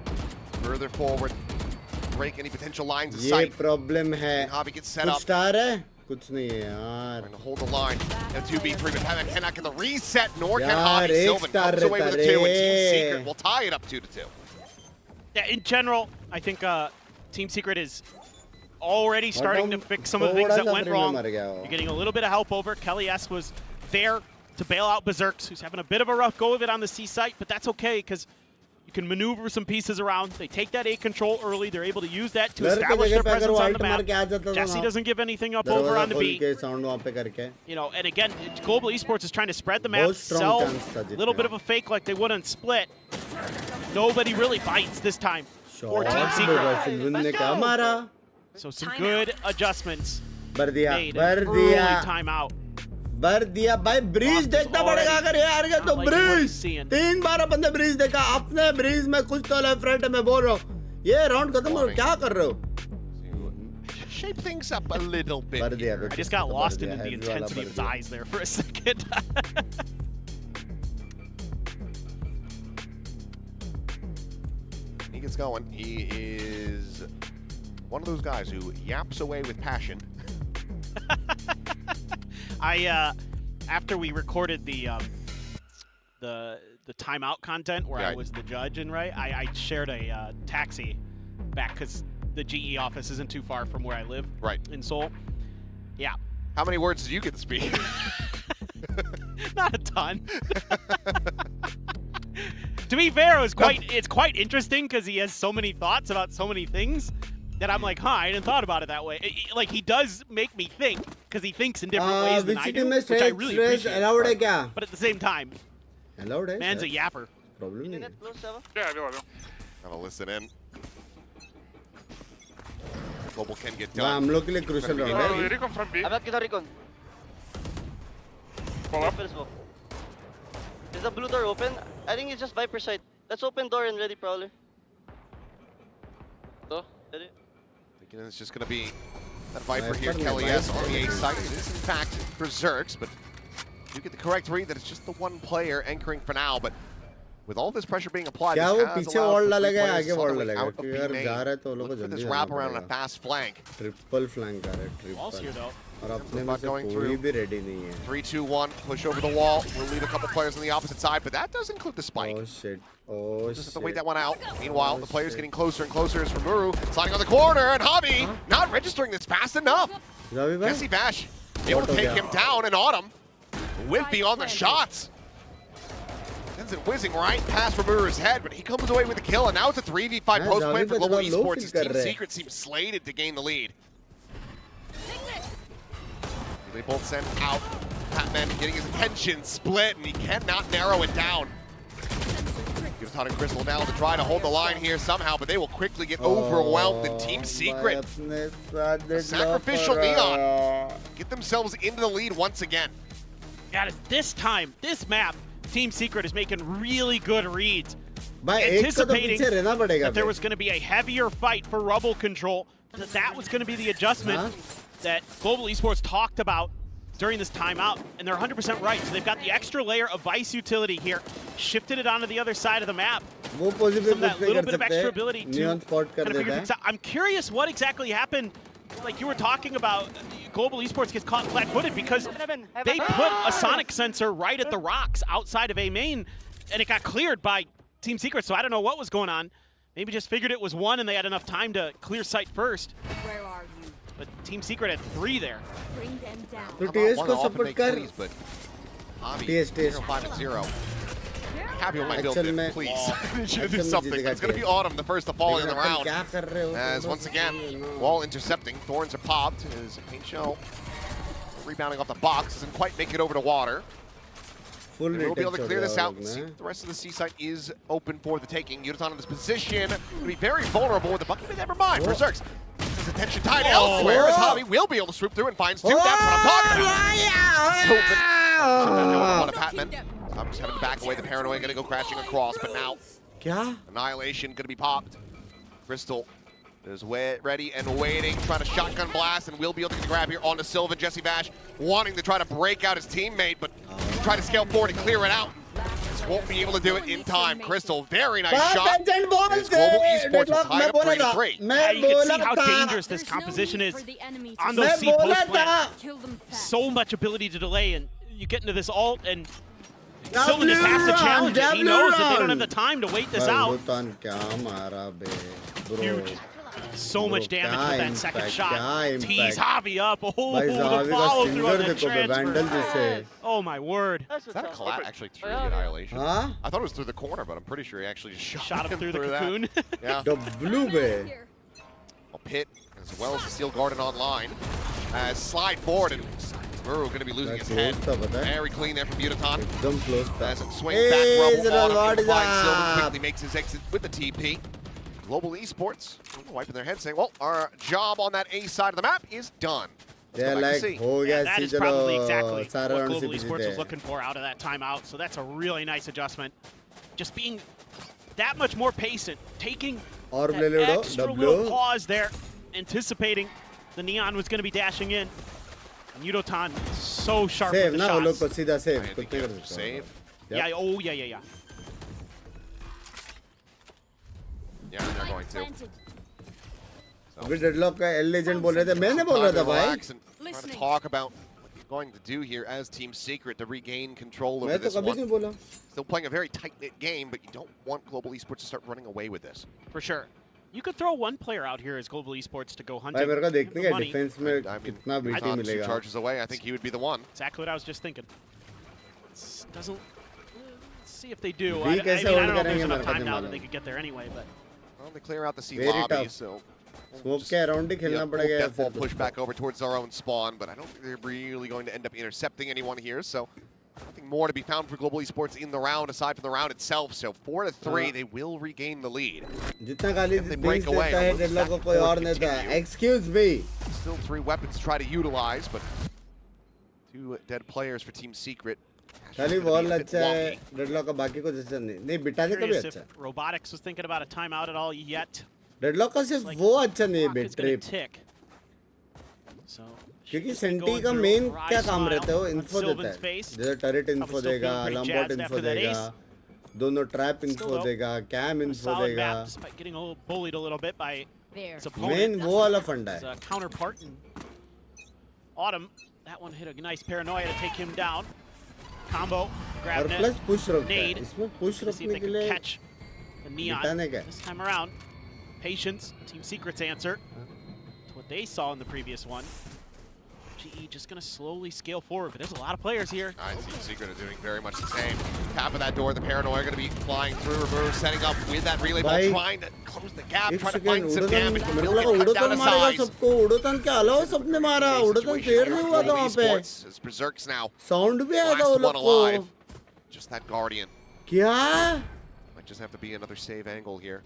Speaker 6: further forward, break any potential lines of
Speaker 2: ये
Speaker 6: sight.
Speaker 2: problem है.
Speaker 6: Hobby gets set
Speaker 2: कुछ
Speaker 6: up,
Speaker 2: star है? कुछ नहीं है यार.
Speaker 6: trying to hold the line. Now 2v3, but Patman cannot get the reset, nor can
Speaker 2: यार,
Speaker 6: Hobby.
Speaker 2: एक
Speaker 6: Sylvan
Speaker 2: star
Speaker 6: comes away with a
Speaker 2: रहता
Speaker 6: 2, and Team
Speaker 2: रे.
Speaker 6: Secret will tie it up 2-2.
Speaker 7: Yeah, in general, I think Team Secret is already starting to
Speaker 2: Autumn
Speaker 7: fix some of the things
Speaker 2: थोड़ा
Speaker 7: that
Speaker 2: सा
Speaker 7: went
Speaker 2: frame में
Speaker 7: wrong.
Speaker 2: मर गया वो.
Speaker 7: You're getting a little bit of help over. Kelly S was there to bail out Berserks, who's having a bit of a rough go of it on the C site, but that's okay because you can maneuver some pieces around. They take that A control early. They're able to use that to
Speaker 2: लड़ के
Speaker 7: establish
Speaker 2: जगह
Speaker 7: their
Speaker 2: पे अगर
Speaker 7: presence
Speaker 2: वो
Speaker 7: on the
Speaker 2: alt मार
Speaker 7: map.
Speaker 2: के आ जाता था
Speaker 7: Jesse
Speaker 2: ना,
Speaker 7: doesn't give anything up over
Speaker 2: दरवाजा
Speaker 7: on the
Speaker 2: खोल
Speaker 7: B.
Speaker 2: के sound वहाँ पे करके.
Speaker 7: You know, and again, Global Esports is trying to spread the map,
Speaker 2: बहुत strong
Speaker 7: sell
Speaker 2: chance था
Speaker 7: a
Speaker 2: जीतने
Speaker 7: little bit
Speaker 2: का.
Speaker 7: of a fake like they would on Split. Nobody really bites this time for Team
Speaker 2: Shot
Speaker 7: Secret.
Speaker 2: में सिल्वन ने क्या मारा?
Speaker 7: So some good adjustments
Speaker 2: भर दिया,
Speaker 7: made.
Speaker 2: भर
Speaker 7: An early
Speaker 2: दिया.
Speaker 7: timeout.
Speaker 2: भर दिया भाई. ब्रीज देखना पड़ेगा अगर ये हार गया तो
Speaker 7: Not like what we're
Speaker 2: ब्रीज.
Speaker 7: seeing.
Speaker 2: 3-12 बंदे ब्रीज देखा. अपने ब्रीज में कुछ तो लेफ्ट राइट में बोल रहा हूँ. ये राउंड खत्म हो क्या कर रहे हो?
Speaker 6: Shape things up a little bit.
Speaker 2: भर दिया.
Speaker 7: I just got lost in the
Speaker 2: Heavy वाला
Speaker 7: intensity
Speaker 2: भर
Speaker 7: of his
Speaker 2: दिया.
Speaker 7: eyes there for a second.
Speaker 6: He gets going. He is one of those guys who yaps away with passion.
Speaker 7: After we recorded the timeout content where I
Speaker 6: Right.
Speaker 7: was the judge and I shared a taxi back because the GE office isn't too far from where I live
Speaker 6: Right.
Speaker 7: in Seoul. Yeah,
Speaker 6: How many words did you get to speak?
Speaker 7: not a ton. To be fair, it's quite interesting because he has so many thoughts about so many things that I'm like, I hadn't thought about it that way. Like he does make me think because he thinks in different ways than I
Speaker 2: VCT
Speaker 7: do,
Speaker 2: में
Speaker 7: which I really
Speaker 2: stress
Speaker 7: appreciate.
Speaker 2: allowed है क्या?
Speaker 7: But at the same time,
Speaker 2: Allowed है.
Speaker 7: man's a
Speaker 2: sir.
Speaker 7: yapper.
Speaker 2: Problem नहीं है.
Speaker 10: Yeah, I will.
Speaker 6: Gotta listen in. Global can get
Speaker 2: वहाँ
Speaker 6: done.
Speaker 2: हम लोग के लिए crucial round है.
Speaker 10: Recon from B.
Speaker 9: not kita recon.
Speaker 10: Pull up.
Speaker 9: Is the blue door open? I think it's just Viper side. Let's open door and ready probably. So, ready?
Speaker 6: Thinking it's just gonna be that Viper
Speaker 2: Viper
Speaker 6: here.
Speaker 2: में
Speaker 6: Kelly S on the A
Speaker 2: Viper.
Speaker 6: site. It is in fact Berserks, but you get the correct read that it's just the one player anchoring for now. But with all this pressure being applied,
Speaker 2: क्या
Speaker 6: this
Speaker 2: वो
Speaker 6: has
Speaker 2: पीछे
Speaker 6: allowed
Speaker 2: wall
Speaker 6: for three
Speaker 2: डालेगा या
Speaker 6: players
Speaker 2: आगे wall
Speaker 6: suddenly
Speaker 2: डालेगा?
Speaker 6: out of
Speaker 2: क्योंकि
Speaker 6: B
Speaker 2: अगर
Speaker 6: main.
Speaker 2: जा रहा है तो वो लोग को
Speaker 6: Look for
Speaker 2: जल्दी
Speaker 6: this
Speaker 2: जाना
Speaker 6: wrap around on a
Speaker 2: पड़ेगा.
Speaker 6: fast flank.
Speaker 2: Triple flank आ रहा है.
Speaker 7: Walls here
Speaker 2: Triple.
Speaker 7: though.
Speaker 2: और अपने में
Speaker 6: Not
Speaker 2: से
Speaker 6: going
Speaker 2: कोई
Speaker 6: through.
Speaker 2: भी ready नहीं है.
Speaker 6: 3-2-1, push over the wall. We'll leave a couple players on the opposite side, but that does include the spike.
Speaker 2: Oh shit. Oh
Speaker 6: Just have to wait
Speaker 2: shit.
Speaker 6: that one out. Meanwhile,
Speaker 2: Oh,
Speaker 6: the players
Speaker 2: shit.
Speaker 6: getting closer and closer as Muru sliding on the corner, and Hobby not registering this fast enough.
Speaker 2: जावी भाई.
Speaker 6: Jesse Bash able to
Speaker 2: What
Speaker 6: take
Speaker 2: हो
Speaker 6: him
Speaker 2: गया?
Speaker 6: down, and Autumn went beyond the shots. Sends it whizzing right past Muru's head, but he comes away with a kill, and now it's a 3v5
Speaker 2: हाँ,
Speaker 6: post
Speaker 2: Xavi
Speaker 6: plan for
Speaker 2: पे
Speaker 6: Global
Speaker 2: थोड़ा low
Speaker 6: Esports
Speaker 2: feel
Speaker 6: as
Speaker 2: कर
Speaker 6: Team
Speaker 2: रहे हैं.
Speaker 6: Secret seems slated to gain the lead. They both send out. Patman getting his attention split, and he cannot narrow it down. Utatana and Crystal now to try to hold the line here somehow, but they will quickly get overwhelmed. And Team Secret, sacrificial Neon, get themselves into the lead once again.
Speaker 7: Yeah, this time, this map, Team Secret is making really good reads.
Speaker 2: Anticipating
Speaker 7: that there was going to be a heavier fight for rubble control, that was going to be the adjustment that Global Esports talked about during this timeout, and they're 100% right. So they've got the extra layer of Vice utility here, shifted it onto the other side of the map. Some of that little bit of extra ability to kind of figure things out. I'm curious what exactly happened. Like you were talking about, Global Esports gets caught flat-footed because they put a sonic sensor right at the rocks outside of A main, and it got cleared by Team Secret, so I don't know what was going on. Maybe just figured it was one and they had enough time to clear sight first.
Speaker 8: Where are you?
Speaker 7: But Team Secret had 3 there.
Speaker 8: Bring them down.
Speaker 2: तो TS को support कर. TS.
Speaker 6: 5-0. Happy with my build, please. Should do something. It's going to be Autumn, the first to fall in the round. As once again, wall intercepting. Thorns are popped. As Paint Shell rebounding off the box doesn't quite make it over to water. We'll be able to clear this out and see if the rest of the C site is open for the taking. Utatana in this position to be very vulnerable with the bucket, but never mind. Berserks. His attention tied elsewhere as Javi will be able to swoop through and finds 2. That's what I'm talking about. Patman. I'm just having to back away. The Paranoia going to go crashing across, but now Annihilation going to be popped. Crystal is ready and waiting, trying to shotgun blast, and will be able to get the grab here onto Sylvan. Jesse Bash wanting to try to break out his teammate, but try to scale forward and clear it out. Just won't be able to do it in time. Crystal, very nice shot. As Global Esports was tied up 3-3.
Speaker 7: Yeah, you can see how dangerous this composition is on those C post plants. So much ability to delay, and you get into this ult, and Sylvan just has to challenge it. He knows that they don't have the time to wait this out. Huge. So much damage with that second shot. Tease Javi up. Oh, the follow through on that transfer. Oh my word.
Speaker 6: Is that a collapse actually through the Annihilation? I thought it was through the corner, but I'm pretty sure he actually just shot him
Speaker 7: through the cocoon.
Speaker 6: Yeah.
Speaker 2: The blue bay.
Speaker 6: A pit as well as the Steel Garden online. As slide forward and Muru going to be losing his head. Very clean there from Utatana. As it swings back, Rubble Sylvan quickly makes his exit with the TP. Global Esports wiping their head saying, well, our job on that A side of the map is done.
Speaker 2: They're like,
Speaker 7: that is probably exactly what Global Esports was looking for out of that timeout. So that's a really nice adjustment. Just being that much more patient, taking that extra little pause there, anticipating the Neon was going to be dashing in. And Utatana so sharp with the shots.
Speaker 6: Save.
Speaker 7: Yeah, oh yeah.
Speaker 6: Yeah, they're going to.
Speaker 2: अभी deadlock का L legend बोल रहे थे मैंने बोल रहा था भाई
Speaker 6: Trying to talk about what you're going to do here as Team Secret to regain control over this one. Still playing a very tight-knit game, but you don't want Global Esports to start running away with this.
Speaker 7: For sure. You could throw one player out here as Global Esports to go hunting.
Speaker 2: मेरे को देखने का defence में कितना BT मिलेगा.
Speaker 6: Charges away. I think he would be the one.
Speaker 7: Exactly what I was just thinking. Doesn't. Let's see if they do. I don't know if there's enough time now that they could get there anyway, but.
Speaker 6: Well, they clear out the C lobby, so.
Speaker 2: Smoke के around ही खेलना पड़ेगा.
Speaker 6: That ball push back over towards our own spawn, but I don't think they're really going to end up intercepting anyone here. So nothing more to be found for Global Esports in the round aside from the round itself. So 4-3, they will regain the lead.
Speaker 2: जितना गाली Binks देता है deadlock को कोई और नहीं देता. Excuse me.
Speaker 6: Still 3 weapons to try to utilize, but 2 dead players for Team Secret.
Speaker 2: खाली वॉल अच्छा है डेडलॉक का बाकी को जैसा नहीं बिटाने का भी अच्छा है.
Speaker 7: Robotics was thinking about a timeout at all yet.
Speaker 2: Deadlock का सिर्फ वो अच्छा नहीं है बेट्रिप क्योंकि सेंटी का मेन क्या काम रहता है वो इन्फो देता है जैसे टरेट इन्फो देगा लंबॉट इन्फो देगा दोनों ट्रैप इन्फो देगा कैम इन्फो देगा मेन वो वाला फंडा है
Speaker 7: counterpart Autumn that one hit a nice paranoia to take him down combo grab net
Speaker 2: plus push रोकता है इसमें पुश रोकने के लिए
Speaker 7: catch the Neon this time around. Patience, Team Secret's answer to what they saw in the previous one. GE just going to slowly scale forward, but there's a lot of players here.
Speaker 6: Team Secret are doing very much the same. Tap of that door, the Paranoia going to be flying through, reverse, setting up with that relay ball, trying to close the gap, trying to find some damage. Will get cut down to size.
Speaker 2: उड़तन क्या allow सबने मारा उड़तन फेर नहीं हुआ था वहाँ पे.
Speaker 6: Berserks now.
Speaker 2: Sound भी आया था वो लोग को.
Speaker 6: Just that Guardian.
Speaker 2: क्या?
Speaker 6: might just have to be another save angle here.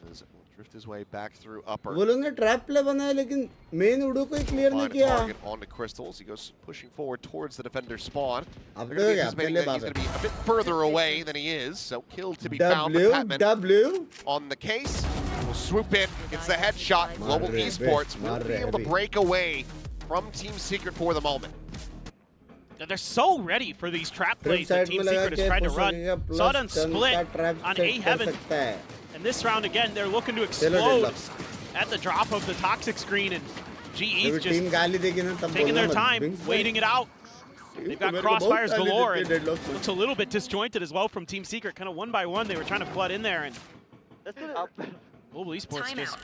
Speaker 6: As we'll drift his way back through upper.
Speaker 2: वो लोग ने ट्रैप प्ले बनाया लेकिन मेन उड़ो को क्लियर नहीं
Speaker 6: Find a
Speaker 2: किया.
Speaker 6: target onto Crystals. He goes pushing forward towards the defender's spawn.
Speaker 2: अब
Speaker 6: They're
Speaker 2: तो
Speaker 6: gonna be
Speaker 2: क्या
Speaker 6: anticipating
Speaker 2: पहले
Speaker 6: that he's
Speaker 2: बाप
Speaker 6: going to be a bit further away than he is. So kill to be found. But Patman
Speaker 2: W
Speaker 6: on the case will swoop in, gets the headshot. Global Esports will be able to break away from Team Secret for the moment.
Speaker 7: They're so ready for these trap plays that Team Secret is trying to run. Sudden split on A Heaven. And this round again, they're looking to explode at the drop of the toxic screen, and GE's just taking their time, waiting it out. They've got crossfires galore, and looks a little bit disjointed as well from Team Secret. Kind of one by one, they were trying to flood in there, and Global Esports just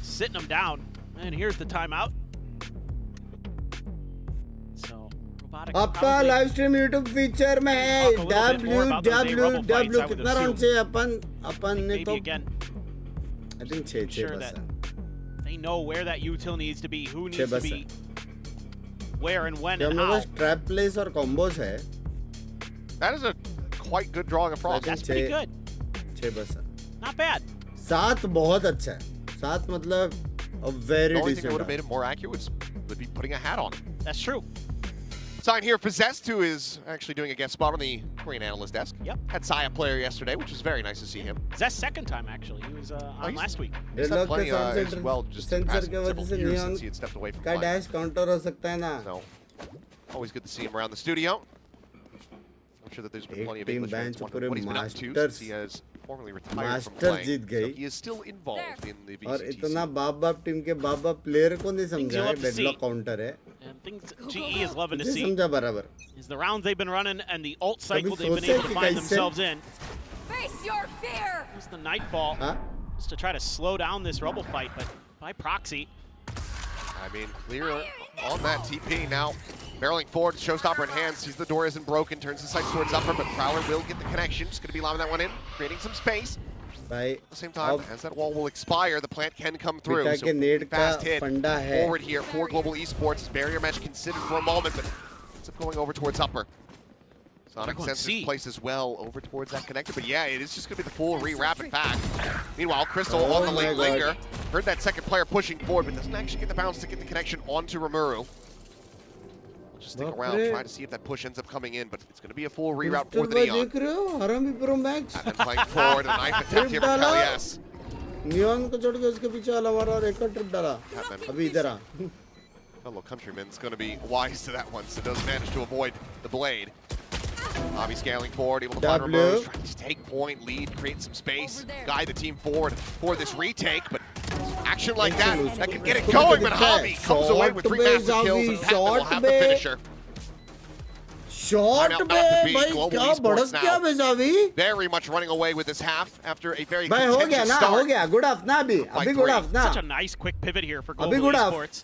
Speaker 7: sitting them down. And here's the timeout. So, Robotic
Speaker 2: आपका live stream YouTube feature में है. www कितना round से अपन ने तो I think 6 बस.
Speaker 7: They know where that util needs to be, who needs to be where and when and
Speaker 2: how.
Speaker 7: how.
Speaker 2: Trap plays और combos है.
Speaker 6: That is a quite good drawing of Frost.
Speaker 7: That's pretty good.
Speaker 2: 6 बस.
Speaker 7: Not bad.
Speaker 2: 7 बहुत अच्छा है. 7 मतलब a very
Speaker 6: the only
Speaker 2: decent.
Speaker 6: thing that would have made it more accurate would be putting a hat on.
Speaker 7: That's true.
Speaker 6: Sign here for Zest, who is actually doing a guest spot on the Korean analyst desk.
Speaker 7: Yep.
Speaker 6: Had Saya player yesterday, which was very nice to see him.
Speaker 7: Zest's second time actually. He was on last week.
Speaker 6: He's had plenty as well, just in the past several years since he had stepped away from
Speaker 2: का dash counter हो सकता है ना.
Speaker 6: So, always good to see him around the studio. I'm sure that there's been plenty of English fans wondering what he's been up to since he has formally retired from playing. So he is still involved in the VCT.
Speaker 2: और इतना बाप team के बाप player को नहीं समझा है. Deadlock counter है.
Speaker 7: And things GE is loving to see
Speaker 2: समझा बराबर.
Speaker 7: is the rounds they've been running and the ult cycle they've been able to find themselves in.
Speaker 8: Face your fear.
Speaker 7: It's the Nightfall just to try to slow down this Rebel fight, but by proxy.
Speaker 6: I mean, clear on that TP now. Barreling forward, showstopper in hand, sees the door isn't broken, turns the sights towards upper, but Prowler will get the connection. Just going to be lobbing that one in, creating some space. At the same time, as that wall will expire, the plant can come through. So fast hit forward here for Global Esports. Barrier match considered for a moment, but ends up going over towards upper. Sonic sensors placed as well over towards that connector, but yeah, it is just going to be the full re-wrap in fact. Meanwhile, Crystal on the late linger. Heard that second player pushing forward, but doesn't actually get the bounce to get the connection onto Rimuru. Just stick around, try to see if that push ends up coming in, but it's going to be a full reroute for the Neon. And playing forward, a knife attempt here from Kalias.
Speaker 2: Neon को छोड़ के उसके पीछे वाला मारा और एक और ट्रिप डाला. अभी इधर आ.
Speaker 6: Fellow countryman's going to be wise to that one, so does manage to avoid the blade. Bobby scaling forward, able to find Ramirez, trying to take point, lead, create some space, guide the team forward for this retake, but action like that can get it going, but Javi comes away with 3 massive kills, and Patman will have the finisher.
Speaker 2: Short पे भाई क्या भड़क क्या बे Xavi?
Speaker 6: Very much running away with this half after a very
Speaker 2: भाई हो गया ना, हो गया. Good off ना अभी. अभी good off ना.
Speaker 7: Such a nice quick pivot here for Global Esports.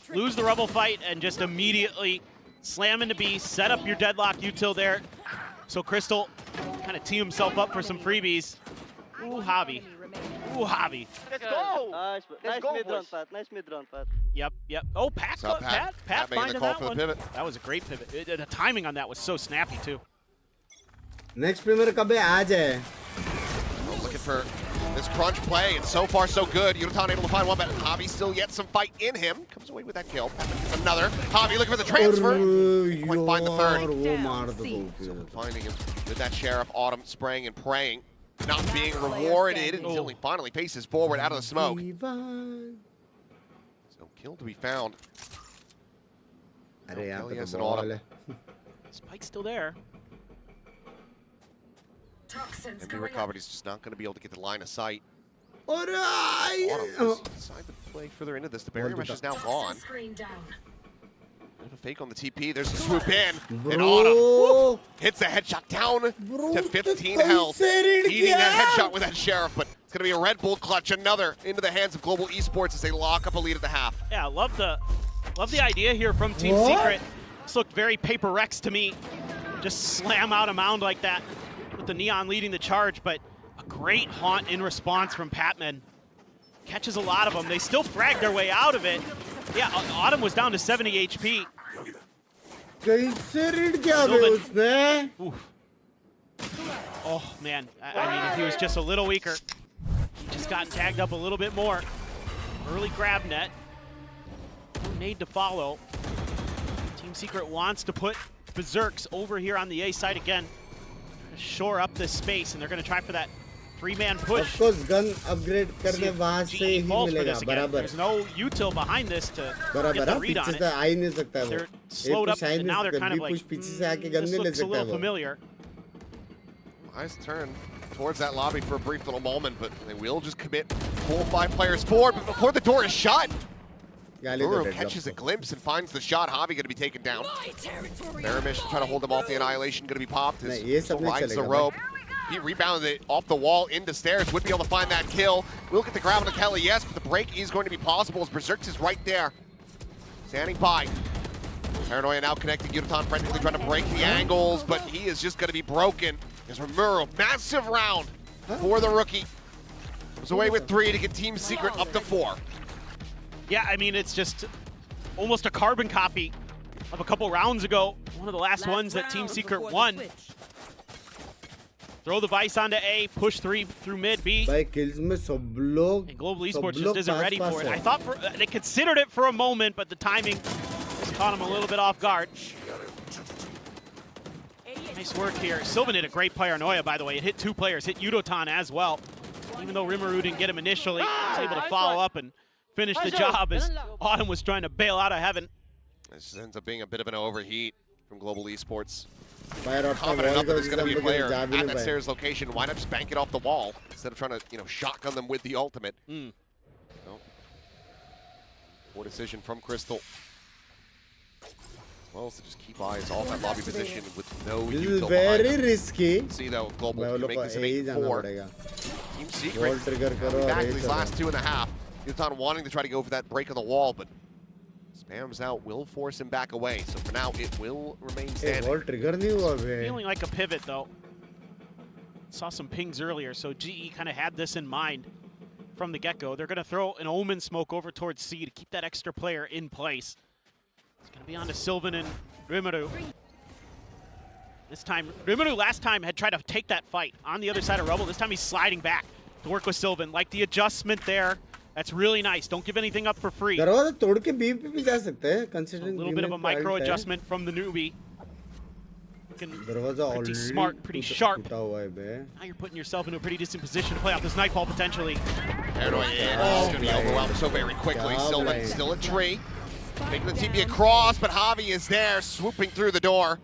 Speaker 7: Lose the Rebel fight and just immediately slam into B, set up your deadlock util there. So Crystal kind of tee himself up for some freebies. Ooh, Javi. Ooh, Javi.
Speaker 9: Let's go! Nice mid-run, Pat. Nice mid-run, Pat.
Speaker 7: Yep. Oh, Pat finding that one.
Speaker 6: Pivot.
Speaker 7: That was a great pivot. The timing on that was so snappy, too.
Speaker 2: Next premier कब आ जाए?
Speaker 6: Looking for this crunch play, and so far so good. Yurutan able to find one, but Javi still yet some fight in him. Comes away with that kill. Gets another. Javi looking for the transfer. Might find the third. So finding him with that Sheriff, Autumn spraying and praying. Not being rewarded until he finally paces forward out of the smoke. So kill to be found.
Speaker 2: Yes, and Autumn.
Speaker 7: Spike's still there.
Speaker 6: And be recovered. He's just not going to be able to get the line of sight.
Speaker 2: Autumn
Speaker 6: Decide to play further into this. The barrier mesh is now gone. A fake on the TP. There's a swoop in. And Autumn hits a headshot down to 15 health. Eating that headshot with that Sheriff, but it's going to be a Red Bull clutch. Another into the hands of Global Esports as they lock up a lead at the half.
Speaker 7: Yeah, love the idea here from Team Secret. This looked very Paper Rex to me. Just slam out a mound like that with the Neon leading the charge, but a great haunt in response from Patman. Catches a lot of them. They still frag their way out of it. Yeah, Autumn was down to 70 HP.
Speaker 2: कैसे read किया बे उसने?
Speaker 7: Oh, man. I mean, if he was just a little weaker, he just gotten tagged up a little bit more. Early grab net. No need to follow. Team Secret wants to put Berserks over here on the A side again. Shore up this space, and they're going to try for that 3-man push.
Speaker 2: Of course, gun upgrade करने वहाँ से ही मिलेगा बराबर.
Speaker 7: There's no util behind this to get the read on it.
Speaker 2: आ ही नहीं सकता है वो.
Speaker 7: They're slowed up, and now they're kind of like, this looks a little familiar.
Speaker 6: Nice turn towards that lobby for a brief little moment, but they will just commit 4 or 5 players forward. But before the door is shut, Guru catches a glimpse and finds the shot. Javi going to be taken down. Baramish trying to hold him off the annihilation, going to be popped. Rides the rope. He rebounded it off the wall into stairs. Would be able to find that kill. Will get the grab on the Kelly, yes, but the break is going to be possible as Berserks is right there. Standing by. Paranoia now connecting. Yudotan frantically trying to break the angles, but he is just going to be broken. As Romero, massive round for the rookie. Was away with 3 to get Team Secret up to 4.
Speaker 7: Yeah, I mean, it's just almost a carbon copy of a couple rounds ago. One of the last ones that Team Secret won. Throw the Vice onto A, push 3 through mid B.
Speaker 2: भाई kills में सब लोग
Speaker 7: And Global Esports just isn't ready for it. I thought they considered it for a moment, but the timing just caught them a little bit off guard. Nice work here. Sylvan hit a great paranoia, by the way. It hit 2 players, hit Yudotan as well. Even though Rimuru didn't get him initially, he was able to follow up and finish the job as Autumn was trying to bail out of heaven.
Speaker 6: This ends up being a bit of an overheat from Global Esports.
Speaker 2: Fire
Speaker 6: Confident enough that there's going to be a player at that stairs location. Why not just bank it off the wall instead of trying to, shotgun them with the ultimate? No. Poor decision from Crystal. As well as to just keep eyes off that lobby position with no util behind them.
Speaker 2: risky.
Speaker 6: See though, Global can make this an 8-4. Team Secret back to these last 2.5. Yudotan wanting to try to go for that break on the wall, but spams out will force him back away. So for now, it will remain standing.
Speaker 7: Feeling like a pivot though. Saw some pings earlier, so GE kind of had this in mind from the get-go. They're going to throw an Omen smoke over towards C to keep that extra player in place. It's going to be on to Sylvan and Rimuru. This time, Rimuru last time had tried to take that fight on the other side of Rubble. This time he's sliding back to work with Sylvan. Like the adjustment there. That's really nice. Don't give anything up for free. A little bit of a micro adjustment from the newbie. Pretty smart, pretty sharp. Now you're putting yourself into a pretty decent position to play out this Nightfall potentially.
Speaker 6: Paranoia is going to be overwhelmed so very quickly. Sylvan still a tree. Making the TP across, but Javi is there, swooping through the door.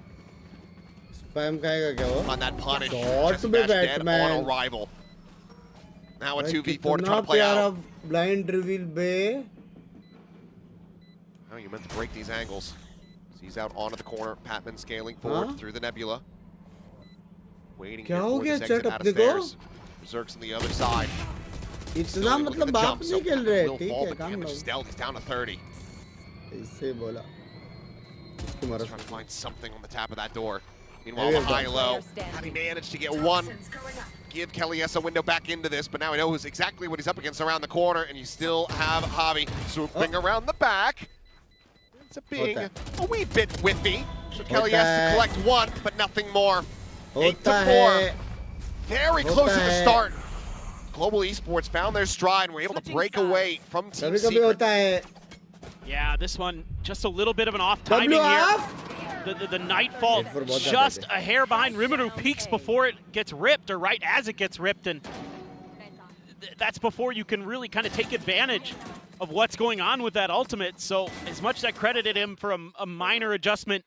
Speaker 6: On that punish. Just dead on arrival. Now a 2v4 to try to play out.
Speaker 2: Blind reveal be.
Speaker 6: Oh, you meant to break these angles. He's out onto the corner. Patman scaling forward through the nebula. Waiting here for this exit out of stairs. Berserk's on the other side.
Speaker 2: इतना मतलब बाप नहीं खेल रहे ठीक है काम लो.
Speaker 6: He's down to 30.
Speaker 2: इससे बोला.
Speaker 6: Trying to find something on the tap of that door. Meanwhile, the high-low, having managed to get one. Give Kelly a window back into this, but now he knows exactly what he's up against around the corner, and you still have Javi swooping around the back. It's being a wee bit whiffy. So Kelly has to collect 1, but nothing more. 8-4. Very close at the start. Global Esports found their stride and were able to break away from Team Secret.
Speaker 7: Yeah, this one just a little bit of an off timing here. The Nightfall just a hair behind. Rimuru peaks before it gets ripped, or right as it gets ripped, and that's before you can really kind of take advantage of what's going on with that ultimate. So as much as I credited him for a minor adjustment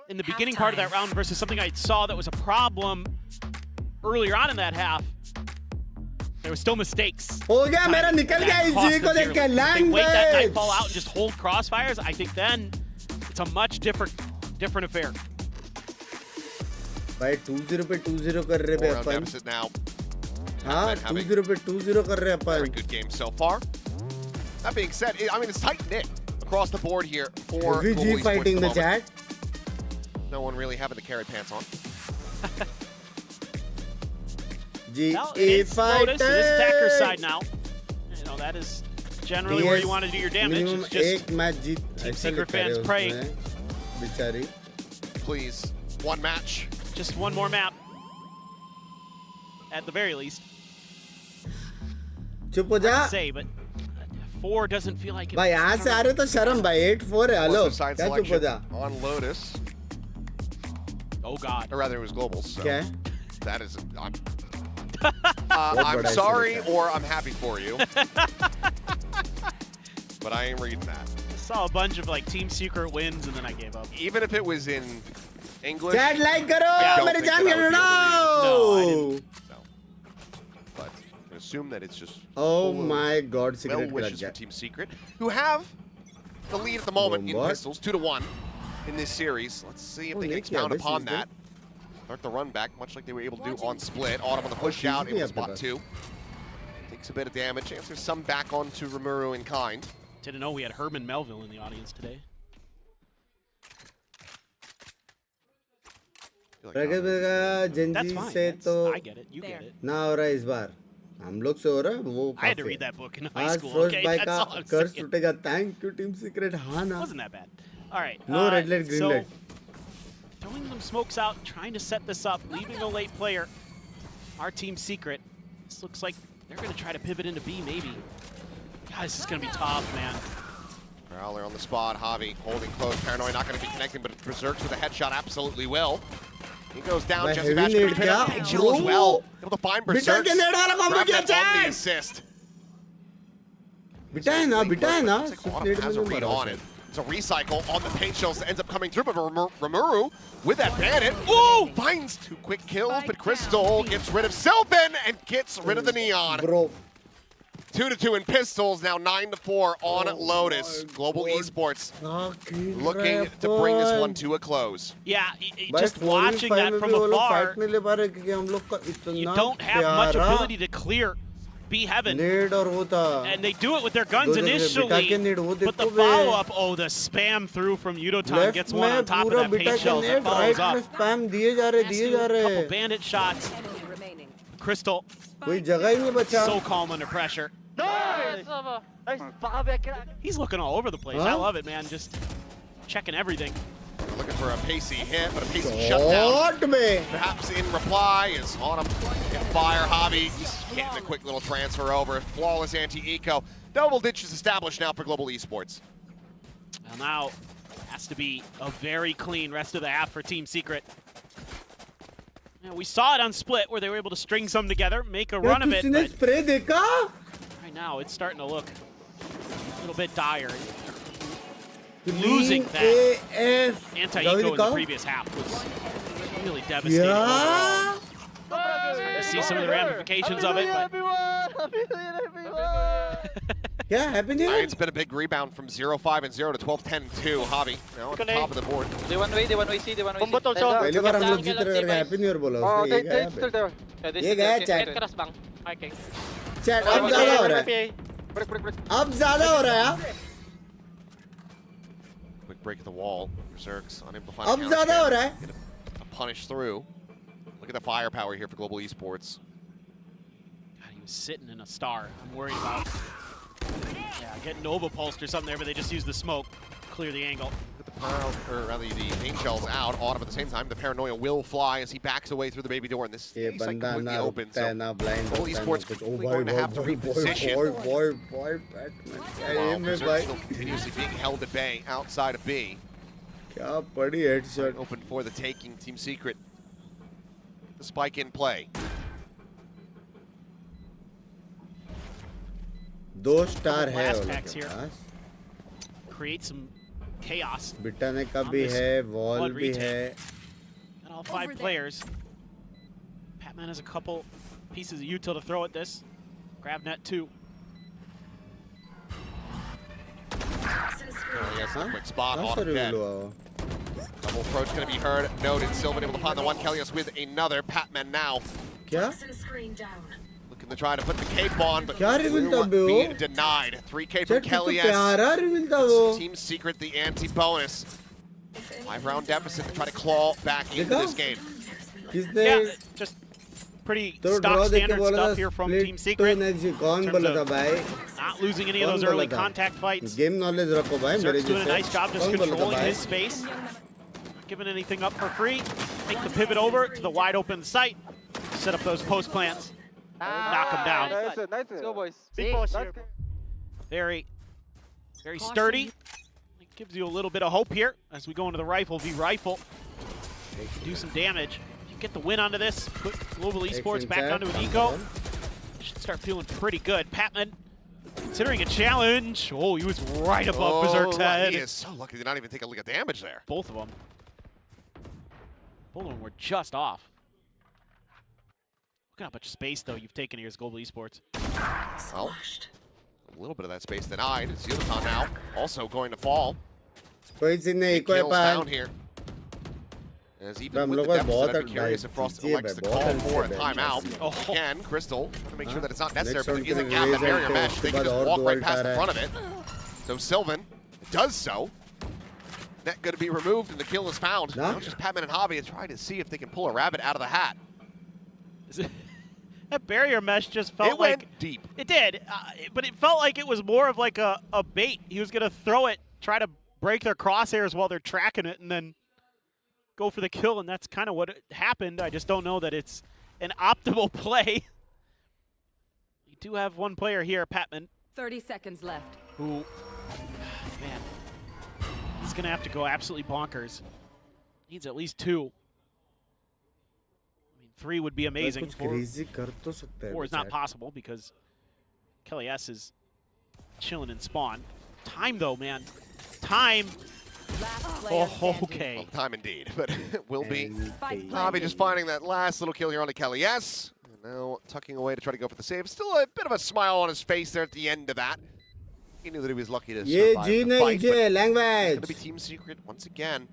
Speaker 7: in the beginning part of that round versus something I saw that was a problem earlier on in that half, there were still mistakes.
Speaker 2: हो गया मेरा निकल गया इसी को देख के
Speaker 7: They wait that Nightfall out and just hold crossfires. I think then it's a much different affair.
Speaker 2: भाई 2-0 पे 2-0 कर रहे हैं अपन.
Speaker 6: Now.
Speaker 2: हाँ 2-0 पे 2-0 कर रहे हैं अपन.
Speaker 6: Very good game so far. That being said, I mean it's tight knit across the board here for
Speaker 2: VG fighting the chat.
Speaker 6: No one really having the carry pants on.
Speaker 7: It's Lotus, it is attacker side now. You know, that is generally where you want to do your damage. It's just Team Secret fans praying.
Speaker 6: Please, one match.
Speaker 7: Just one more map. at the very least.
Speaker 2: चुप हो जा
Speaker 7: Say, but 4 doesn't feel like it.
Speaker 2: भाई यहाँ से आ रहे तो शर्म भाई 8-4 है हेलो
Speaker 6: Plus the side
Speaker 2: क्या चुप हो जा
Speaker 6: selection on Lotus.
Speaker 7: Oh God.
Speaker 6: Or rather, it was global. So
Speaker 2: क्या है
Speaker 6: that is, I'm sorry or I'm happy for you. But I ain't reading that.
Speaker 7: I saw a bunch of like Team Secret wins and then I gave up.
Speaker 6: Even if it was in English.
Speaker 2: Chat like करो
Speaker 6: don't
Speaker 2: मेरे
Speaker 6: think
Speaker 2: जान
Speaker 6: that I
Speaker 2: के
Speaker 6: would be
Speaker 7: No, I
Speaker 2: no
Speaker 6: No. But I can assume that it's just
Speaker 2: Oh my God,
Speaker 6: well
Speaker 2: cigarette लग
Speaker 6: wishes for
Speaker 2: गया.
Speaker 6: Team Secret, who have the lead at the moment in
Speaker 2: What?
Speaker 6: pistols, 2-1 in this series. Let's see if they can expound upon that. Start the run back, much like they were able to do on Split. Autumn on the push out, able to spot 2. Takes a bit of damage. Answers some back onto Rimuru in kind.
Speaker 7: Didn't know we had Herman Melville in the audience today.
Speaker 2: प्रगति का
Speaker 7: That's
Speaker 2: जंजी
Speaker 7: fine.
Speaker 2: से
Speaker 7: That's,
Speaker 2: तो
Speaker 7: I get it. You get it.
Speaker 2: ना हो रहा है इस बार हम लोग से हो रहा है वो
Speaker 7: I had to
Speaker 2: काफी
Speaker 7: read
Speaker 2: है.
Speaker 7: that book in high
Speaker 2: आज
Speaker 7: school.
Speaker 2: फर्स्ट
Speaker 7: Okay,
Speaker 2: बाय
Speaker 7: that's
Speaker 2: का
Speaker 7: all I'm
Speaker 2: कर्स
Speaker 7: saying.
Speaker 2: टूटेगा थैंक यू टीम सीक्रेट हाँ ना
Speaker 7: Wasn't that bad. All right.
Speaker 2: No red light, green
Speaker 7: so,
Speaker 2: light.
Speaker 7: Throwing them smokes out, trying to set this up, leaving a late player. Our Team Secret. This looks like they're going to try to pivot into B, maybe. God, this is going to be tough, man.
Speaker 6: Prowler on the spot. Javi holding close. Paranoid not going to be connecting, but Berserks with a headshot absolutely will. He goes down.
Speaker 2: By
Speaker 6: Jesse
Speaker 2: heavy
Speaker 6: Bash
Speaker 2: nade
Speaker 6: going to
Speaker 2: kya?
Speaker 6: Angel as well. Able to find
Speaker 2: beta
Speaker 6: Berserks.
Speaker 2: के नेड वाला combo
Speaker 6: Grab
Speaker 2: किया
Speaker 6: that on the
Speaker 2: chat
Speaker 6: assist.
Speaker 2: Beta है ना
Speaker 6: Looks like
Speaker 2: सिर्फ
Speaker 6: Autumn
Speaker 2: Ned
Speaker 6: has
Speaker 2: में
Speaker 6: a
Speaker 2: नहीं
Speaker 6: read
Speaker 2: मरा
Speaker 6: on
Speaker 2: उसे.
Speaker 6: it. It's a recycle on the paint shells that ends up coming through, but Rimuru with that bandit. Ooh! Finds 2 quick kills, but Crystal gets rid of Sylvan and gets rid of the Neon.
Speaker 2: Bro
Speaker 6: 2-2 in pistols, now 9-4 on Lotus. Global Esports looking to bring this one to a close.
Speaker 7: Yeah,
Speaker 2: भाई
Speaker 7: just watching that from afar,
Speaker 2: fight नहीं ले पा रहे क्योंकि हम लोग का इतना
Speaker 7: you don't have much
Speaker 2: प्यारा
Speaker 7: ability to clear B Heaven.
Speaker 2: नेड और वो था
Speaker 7: And they do it with their guns
Speaker 2: दो जगह
Speaker 7: initially,
Speaker 2: बिटा के नेड वो
Speaker 7: but the
Speaker 2: देखो बे
Speaker 7: follow-up, oh, the spam through from Yudotan
Speaker 2: left
Speaker 7: gets one
Speaker 2: में
Speaker 7: on top of
Speaker 2: पूरा
Speaker 7: that
Speaker 2: बिटा
Speaker 7: paint
Speaker 2: के
Speaker 7: shells that
Speaker 2: नेड
Speaker 7: follows
Speaker 2: राइट में
Speaker 7: up.
Speaker 2: स्पैम दिए जा रहे
Speaker 7: Couple bandit shots. Crystal,
Speaker 2: कोई जगह ही नहीं बचा
Speaker 7: so calm under pressure. He's looking all over the place. I love it, man. Just checking everything.
Speaker 6: Looking for a pacey hit, but a pacey shutdown.
Speaker 2: Shot में
Speaker 6: Perhaps in reply is Autumn in fire. Javi just getting a quick little transfer over. Flawless anti-eco. Double ditches established now for Global Esports.
Speaker 7: Well, now has to be a very clean rest of the half for Team Secret. Yeah, we saw it on Split where they were able to string some together, make a run of it,
Speaker 2: किसी ने
Speaker 7: but
Speaker 2: spray देखा
Speaker 7: right now it's starting to look a little bit dire. Losing that
Speaker 2: AF
Speaker 7: anti-eco in the previous half was really devastating overall.
Speaker 2: क्या
Speaker 7: To see some of the ramifications of it, but
Speaker 2: क्या happen है
Speaker 6: It's been a big rebound from 0-5 and 0 to 12-10 and 2. Javi now at the top of the board.
Speaker 9: They one way C, they one way C.
Speaker 2: पहली बार हम लोग जीत रहे करके happy new year बोला उसने ये गया चैट चैट अब ज्यादा हो रहा है अब ज्यादा हो रहा है यार
Speaker 6: Quick break of the wall. Berserks unable to find
Speaker 2: अब ज्यादा हो रहा है
Speaker 6: Get a punish through. Look at the firepower here for Global Esports.
Speaker 7: God, he was sitting in a star. I'm worried about getting Nova pulsed or something there, but they just use the smoke, clear the angle.
Speaker 6: Look at the or rather the paint shells out. Autumn at the same time. The paranoia will fly as he backs away through the baby door, and this
Speaker 2: ये
Speaker 6: is like
Speaker 2: बंदा
Speaker 6: completely
Speaker 2: ना
Speaker 6: open.
Speaker 2: रुकता है ना blind
Speaker 6: Global
Speaker 2: होता है ना
Speaker 6: Esports
Speaker 2: कुछ ओ
Speaker 6: quickly
Speaker 2: भाई
Speaker 6: going to have to reposition.
Speaker 2: Boy Batman क्या ये
Speaker 6: While
Speaker 2: में
Speaker 6: Berserk
Speaker 2: भाई
Speaker 6: still continuously being held at bay outside of B.
Speaker 2: क्या पड़ी headshot
Speaker 6: Open for the taking. Team Secret. The spike in play.
Speaker 2: दो star है
Speaker 7: Blast
Speaker 2: उनके
Speaker 7: packs here.
Speaker 2: Pass
Speaker 7: Create some chaos.
Speaker 2: बिटाने का भी है वॉल भी है
Speaker 7: Got all 5 players. Patman has a couple pieces of util to throw at this. Grab net 2.
Speaker 6: Yes, a quick spot
Speaker 2: कहाँ
Speaker 6: on
Speaker 2: से
Speaker 6: dead.
Speaker 2: रिवील हुआ वो
Speaker 6: Double approach going to be heard. Noted. Sylvan able to find the one. Kellius with another. Patman now
Speaker 2: क्या
Speaker 6: looking to try to put the cape on, but
Speaker 2: क्या reveal था
Speaker 6: will
Speaker 2: बे वो
Speaker 6: be denied. 3K
Speaker 2: chat
Speaker 6: from
Speaker 2: कितना
Speaker 6: Kellius.
Speaker 2: प्यारा reveal था वो
Speaker 6: Team Secret, the anti-bonus. 5-round deficit to try to claw back into this game.
Speaker 2: किसने
Speaker 7: Yeah, just pretty
Speaker 2: तो
Speaker 7: stock
Speaker 2: draw देके
Speaker 7: standard
Speaker 2: बोला
Speaker 7: stuff
Speaker 2: था
Speaker 7: here from Team
Speaker 2: split
Speaker 7: Secret.
Speaker 2: तो नेक्स्ट कौन
Speaker 7: terms
Speaker 2: बोला
Speaker 7: of
Speaker 2: था भाई
Speaker 7: Not losing any of
Speaker 2: कौन
Speaker 7: those
Speaker 2: बोला
Speaker 7: early
Speaker 2: था?
Speaker 7: contact fights.
Speaker 2: गेम नॉलेज रखो भाई मेरे
Speaker 7: Zerk's doing a nice
Speaker 2: जैसे
Speaker 7: job just
Speaker 2: कौन बोला था
Speaker 7: controlling
Speaker 2: भाई
Speaker 7: his space. Not giving anything up for free. Make the pivot over to the wide open site. set up those post plants. Knock them down.
Speaker 9: Nice, let's go, boys.
Speaker 7: Very sturdy. It gives you a little bit of hope here as we go into the rifle v rifle. Do some damage. If you get the win onto this, put Global Esports back onto an eco. Should start feeling pretty good. Patman considering a challenge. Oh, he was right above Berserk's head.
Speaker 6: He is so lucky to not even take a lick of damage there.
Speaker 7: Both of them. Both of them were just off. Look at how much space, though, you've taken here as Global Esports.
Speaker 6: Well, a little bit of that space denied. It's Yudotan now, also going to fall. Kills down here. As even with the deficit, I'd be curious if Frost elects to call for a timeout. Again, Crystal, trying to make sure that it's not necessary, but there is a gap in barrier mesh. They can just walk right past the front of it. So Sylvan does so. Net going to be removed, and the kill is found. Now just Patman and Hobby are trying to see if they can pull a rabbit out of the hat.
Speaker 7: That barrier mesh just felt
Speaker 6: it went deep.
Speaker 7: It did, but it felt like it was more of like a bait. He was going to throw it, try to break their crosshairs while they're tracking it, and then go for the kill, and that's kind of what happened. I just don't know that it's an optimal play. We do have one player here, Patman.
Speaker 8: 30 seconds left.
Speaker 7: Who, man, he's going to have to go absolutely bonkers. Needs at least 2. 3 would be amazing. 4 is not possible because Kelly S is chilling in spawn. Time though, man. Time. Oh, okay.
Speaker 6: Well, time indeed, but it will be Hobby just finding that last little kill here on the Kelly S. And now tucking away to try to go for the save. Still a bit of a smile on his face there at the end of that. He knew that he was lucky to survive the fight, but it's going to be Team Secret once again.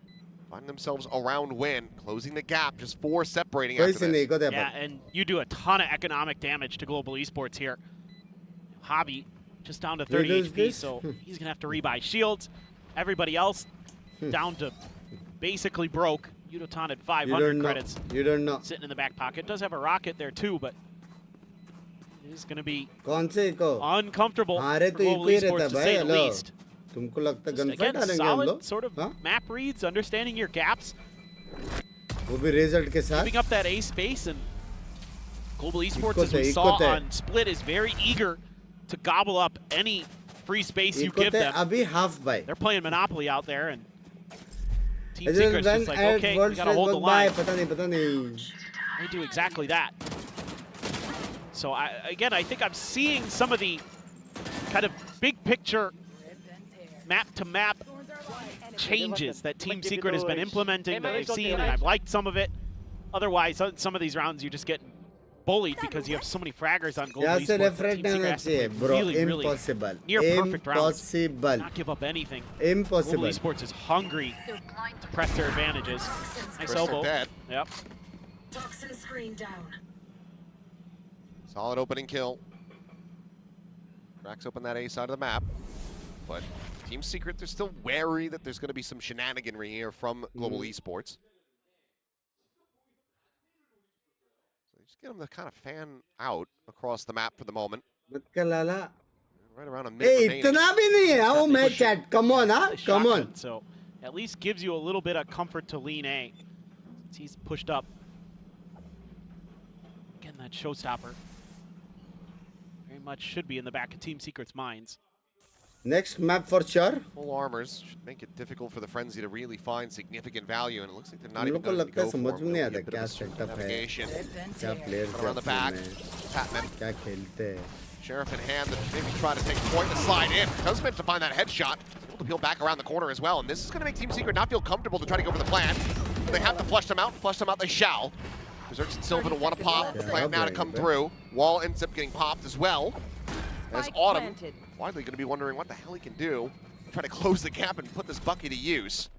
Speaker 6: Finding themselves around win, closing the gap, just 4 separating after this.
Speaker 7: Yeah, and you do a ton of economic damage to Global Esports here. Hobby just down to 30 HP, so he's going to have to rebuy shields. Everybody else down to basically broke. Yudotan at 500 credits.
Speaker 2: You don't know.
Speaker 7: Sitting in the back pocket. Does have a rocket there too, but it is going to be uncomfortable for Global Esports to say the least. Just, again, solid sort of map reads, understanding your gaps. Giving up that A space, and Global Esports, as we saw on Split, is very eager to gobble up any free space you give them. They're playing Monopoly out there, and Team Secret's just like, okay, we gotta hold the line. They do exactly that. So, again, I think I'm seeing some of the kind of big picture map-to-map changes that Team Secret has been implementing that I've seen, and I've liked some of it. Otherwise, some of these rounds you just get bullied because you have so many fraggers on Global Esports. Team Secret has to play really near perfect rounds. Not give up anything. Global Esports is hungry to press their advantages. Nice elbow. Yep.
Speaker 8: Toxin screen down.
Speaker 6: Solid opening kill. Cracks open that A side of the map, but Team Secret, they're still wary that there's going to be some shenaniganry here from Global Esports. So just get them to kind of fan out across the map for the moment. Right around a minute remaining.
Speaker 2: Come on, huh? Come on.
Speaker 7: So at least gives you a little bit of comfort to lean A. He's pushed up. Again, that showstopper very much should be in the back of Team Secret's minds.
Speaker 2: Next map for sure.
Speaker 6: Full armors should make it difficult for the Frenzy to really find significant value, and it looks like they're not even going to go for navigation. Around the back, Patman. Sheriff in hand, maybe try to take point and slide in. Does manage to find that headshot. Able to peel back around the corner as well, and this is going to make Team Secret not feel comfortable to try to go for the plant. They have to flush them out. Flush them out, they shall. Berserks and Sylvan will want to pop. The plant now to come through. Wall ends up getting popped as well. As Autumn, widely going to be wondering what the hell he can do. Try to close the gap and put this Bucky to use.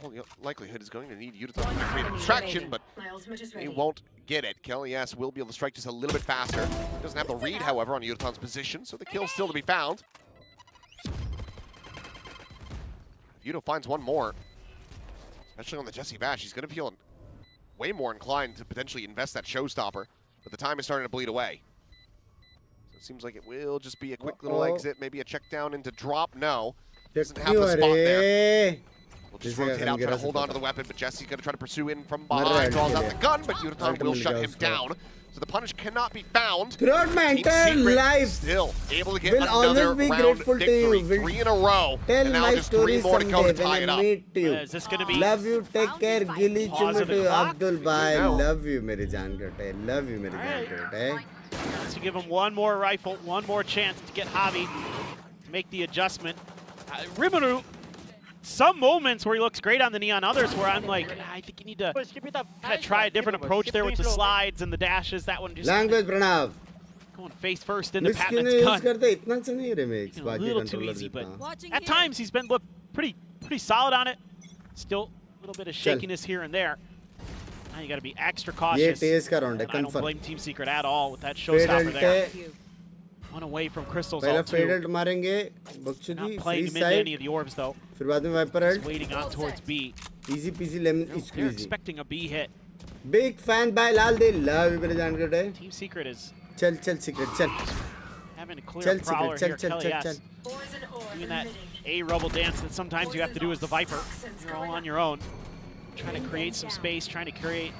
Speaker 6: All likelihood is going to need Yudotan to create a distraction, but he won't get it. Kelly S will be able to strike just a little bit faster. Doesn't have the read, however, on Yudotan's position, so the kill's still to be found. If Yudo finds one more, especially on the Jesse Bash, he's going to feel way more inclined to potentially invest that showstopper, but the time is starting to bleed away. So it seems like it will just be a quick little exit, maybe a check down into drop. No, doesn't have the spot there. Will just rotate out, try to hold on to the weapon, but Jesse's going to try to pursue in from behind, draws out the gun, but Yuratan will shut him down. So the punish cannot be found.
Speaker 2: Throughout my
Speaker 6: Team
Speaker 2: entire
Speaker 6: Secret
Speaker 2: life,
Speaker 6: still able to get
Speaker 2: will
Speaker 6: another
Speaker 2: always be
Speaker 6: round
Speaker 2: grateful to
Speaker 6: victory.
Speaker 2: you. Will
Speaker 6: 3 in a row,
Speaker 2: tell
Speaker 6: and now
Speaker 2: my
Speaker 6: just 3
Speaker 2: story
Speaker 6: more to go to
Speaker 2: someday
Speaker 6: tie
Speaker 2: when
Speaker 6: it
Speaker 2: I
Speaker 6: up.
Speaker 2: meet you.
Speaker 7: Is this going to be?
Speaker 2: Love you, take care, Gili
Speaker 7: Pause
Speaker 2: Chummi
Speaker 7: of the
Speaker 2: to
Speaker 7: clock?
Speaker 2: Abdul Bhai.
Speaker 6: No.
Speaker 2: Love you, मेरी जान कटे. Love you, मेरी जान कटे.
Speaker 7: To give him one more rifle, one more chance to get Javi to make the adjustment. Rimuru, some moments where he looks great on the knee, on others where I'm like, I think you need to kind of try a different approach there with the slides and the dashes. That one just
Speaker 2: Language Pranav.
Speaker 7: going face first into
Speaker 2: Miss क्यों
Speaker 7: Patman's
Speaker 2: use
Speaker 7: gun.
Speaker 2: करते इतना अच्छा नहीं है remix.
Speaker 7: A
Speaker 2: बाकी
Speaker 7: little too
Speaker 2: controller
Speaker 7: easy, but
Speaker 2: जितना.
Speaker 7: at times he's been looked pretty solid on it. Still a little bit of shakiness here and there. Now you got to be extra
Speaker 2: ये
Speaker 7: cautious.
Speaker 2: TS का round है.
Speaker 7: And I don't
Speaker 2: Confirm.
Speaker 7: blame Team Secret at all with that showstopper there. One away from Crystal's
Speaker 2: पहला
Speaker 7: ult too.
Speaker 2: fade ult मारेंगे.
Speaker 7: Not
Speaker 2: बख्शुदी
Speaker 7: playing
Speaker 2: free
Speaker 7: him into any
Speaker 2: side.
Speaker 7: of the orbs though.
Speaker 2: फिर बाद में Viper ult.
Speaker 7: Just waiting on towards B.
Speaker 2: Easy peasy lemon
Speaker 7: They're
Speaker 2: squeezy.
Speaker 7: expecting a B hit.
Speaker 2: Big fan by Lal. They love you, मेरे जान कटे.
Speaker 7: Team Secret is
Speaker 2: चल चल Secret चल.
Speaker 7: having a clear
Speaker 2: चल
Speaker 7: prowler
Speaker 2: Secret
Speaker 7: here.
Speaker 2: चल चल
Speaker 7: Kelly
Speaker 2: चल
Speaker 7: S.
Speaker 2: चल.
Speaker 7: Doing that A rubble dance that sometimes you have to do as the Viper. You're all on your own. Trying to create some space, trying to create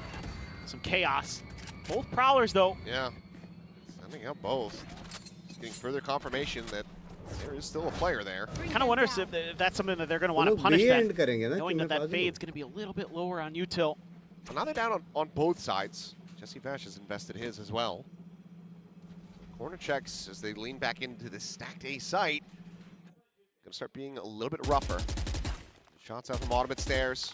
Speaker 7: some chaos. Both prowlers though.
Speaker 6: Yeah, sending out both. Just getting further confirmation that there is still a player there.
Speaker 7: Kind of wonders if that's something that they're going to want to
Speaker 2: लोग
Speaker 7: punish
Speaker 2: B
Speaker 7: then,
Speaker 2: end करेंगे ना.
Speaker 7: knowing that
Speaker 2: क्यों
Speaker 7: that
Speaker 2: मैं
Speaker 7: fade's going to be a little bit lower on util.
Speaker 6: Well, now they're down on both sides. Jesse Vash has invested his as well. Corner checks as they lean back into the stacked A site. Gonna start being a little bit rougher. Shots out from Automate stairs.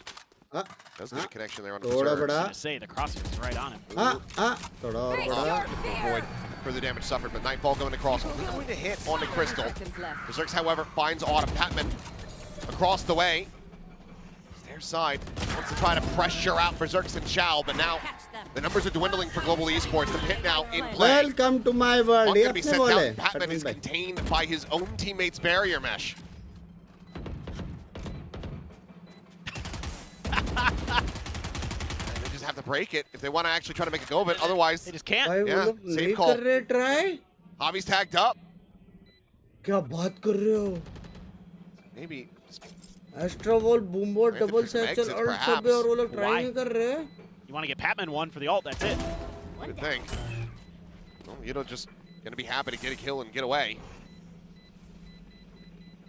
Speaker 6: Does get a connection there on the
Speaker 2: थोड़ा
Speaker 6: reserves.
Speaker 2: बड़ा.
Speaker 7: I was going to say, the crosshair is right on him.
Speaker 2: थोड़ा और बड़ा.
Speaker 6: Avoid further damage suffered, but Nightfall going across. Only going to hit on the Crystal. Berserks, however, finds Autumn. Patman across the way. Stairs side. Wants to try to pressure out Berserks and Shao, but now the numbers are dwindling for Global Esports. The pit now in play.
Speaker 2: Welcome to my world.
Speaker 6: One
Speaker 2: ये
Speaker 6: going to be
Speaker 2: अपने
Speaker 6: sent
Speaker 2: ball
Speaker 6: down.
Speaker 2: है.
Speaker 6: Patman is contained by his own teammate's barrier mesh. And they just have to break it if they want to actually try to make a go of it. Otherwise,
Speaker 7: They just can't.
Speaker 2: भाई वो
Speaker 6: Yeah,
Speaker 2: लोग
Speaker 6: same
Speaker 2: नहीं
Speaker 6: call.
Speaker 2: कर रहे try.
Speaker 6: Javi's tagged up.
Speaker 2: क्या बात कर रहे हो?
Speaker 6: Maybe
Speaker 2: Astro Wall, Boom Board,
Speaker 6: Might have to
Speaker 2: Double
Speaker 6: pick some
Speaker 2: Satchel
Speaker 6: exits,
Speaker 2: और सब
Speaker 6: perhaps.
Speaker 2: है और वो लोग try
Speaker 7: Why?
Speaker 2: नहीं कर रहे.
Speaker 7: You want to get Patman one for the ult, that's it.
Speaker 6: good thing. Well, you know, just going to be happy to get a kill and get away.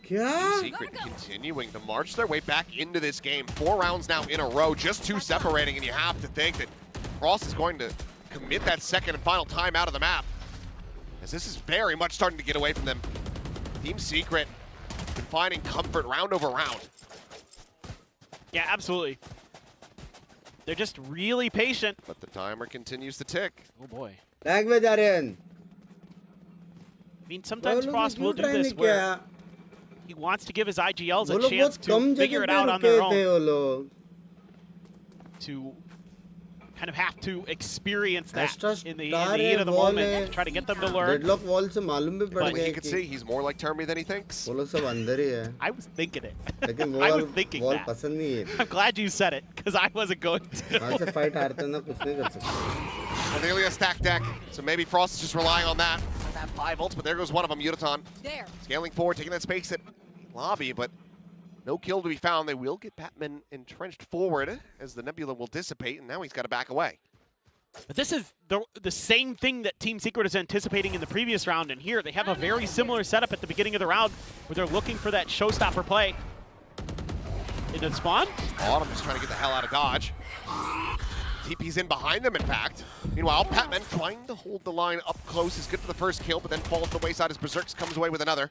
Speaker 2: क्या?
Speaker 6: Secret continuing to march their way back into this game. 4 rounds now in a row, just 2 separating, and you have to think that Frost is going to commit that second and final time out of the map. As this is very much starting to get away from them. Team Secret been finding comfort round over round.
Speaker 7: Yeah, absolutely. They're just really patient.
Speaker 6: But the timer continues to tick.
Speaker 7: Oh boy.
Speaker 2: Language Aryan.
Speaker 7: I mean, sometimes
Speaker 2: वो लोग
Speaker 7: Frost will
Speaker 2: क्यों
Speaker 7: do
Speaker 2: try
Speaker 7: this
Speaker 2: नहीं
Speaker 7: where
Speaker 2: किया?
Speaker 7: he wants to give his IGLs
Speaker 2: वो
Speaker 7: a
Speaker 2: लोग
Speaker 7: chance
Speaker 2: बहुत कम
Speaker 7: to figure
Speaker 2: जगह
Speaker 7: it
Speaker 2: पे
Speaker 7: out on
Speaker 2: रुके
Speaker 7: their
Speaker 2: थे
Speaker 7: own,
Speaker 2: वो लोग.
Speaker 7: to kind of have to experience that
Speaker 2: Extra
Speaker 7: in the
Speaker 2: star
Speaker 7: heat of the
Speaker 2: wall
Speaker 7: moment,
Speaker 2: है.
Speaker 7: to try to get them to learn.
Speaker 2: Deadlock Wall से मालूम भी पड़
Speaker 6: But
Speaker 2: गया
Speaker 6: you can see he's more like Termy than he thinks.
Speaker 2: वो लोग सब अंदर ही है.
Speaker 7: I was thinking it.
Speaker 2: लेकिन वो
Speaker 7: I was
Speaker 2: वाल
Speaker 7: thinking
Speaker 2: wall
Speaker 7: that.
Speaker 2: पसंद नहीं है.
Speaker 7: I'm glad you said it, because I wasn't going
Speaker 2: वहाँ
Speaker 7: to.
Speaker 2: से fight हारते ना कुछ नहीं कर सकते.
Speaker 6: Well, nearly a stack deck, so maybe Frost is just relying on that. That 5 ults, but there goes one of them, Yuratan.
Speaker 8: There.
Speaker 6: Scaling forward, taking that space at lobby, but no kill to be found. They will get Batman entrenched forward as the Nebula will dissipate, and now he's got to back away.
Speaker 7: But this is the same thing that Team Secret is anticipating in the previous round, and here they have a very similar setup at the beginning of the round where they're looking for that showstopper play. Into the spawn?
Speaker 6: Autumn just trying to get the hell out of Dodge. TP's in behind them, in fact. Meanwhile, Patman trying to hold the line up close is good for the first kill, but then falls to the wayside as Berserks comes away with another.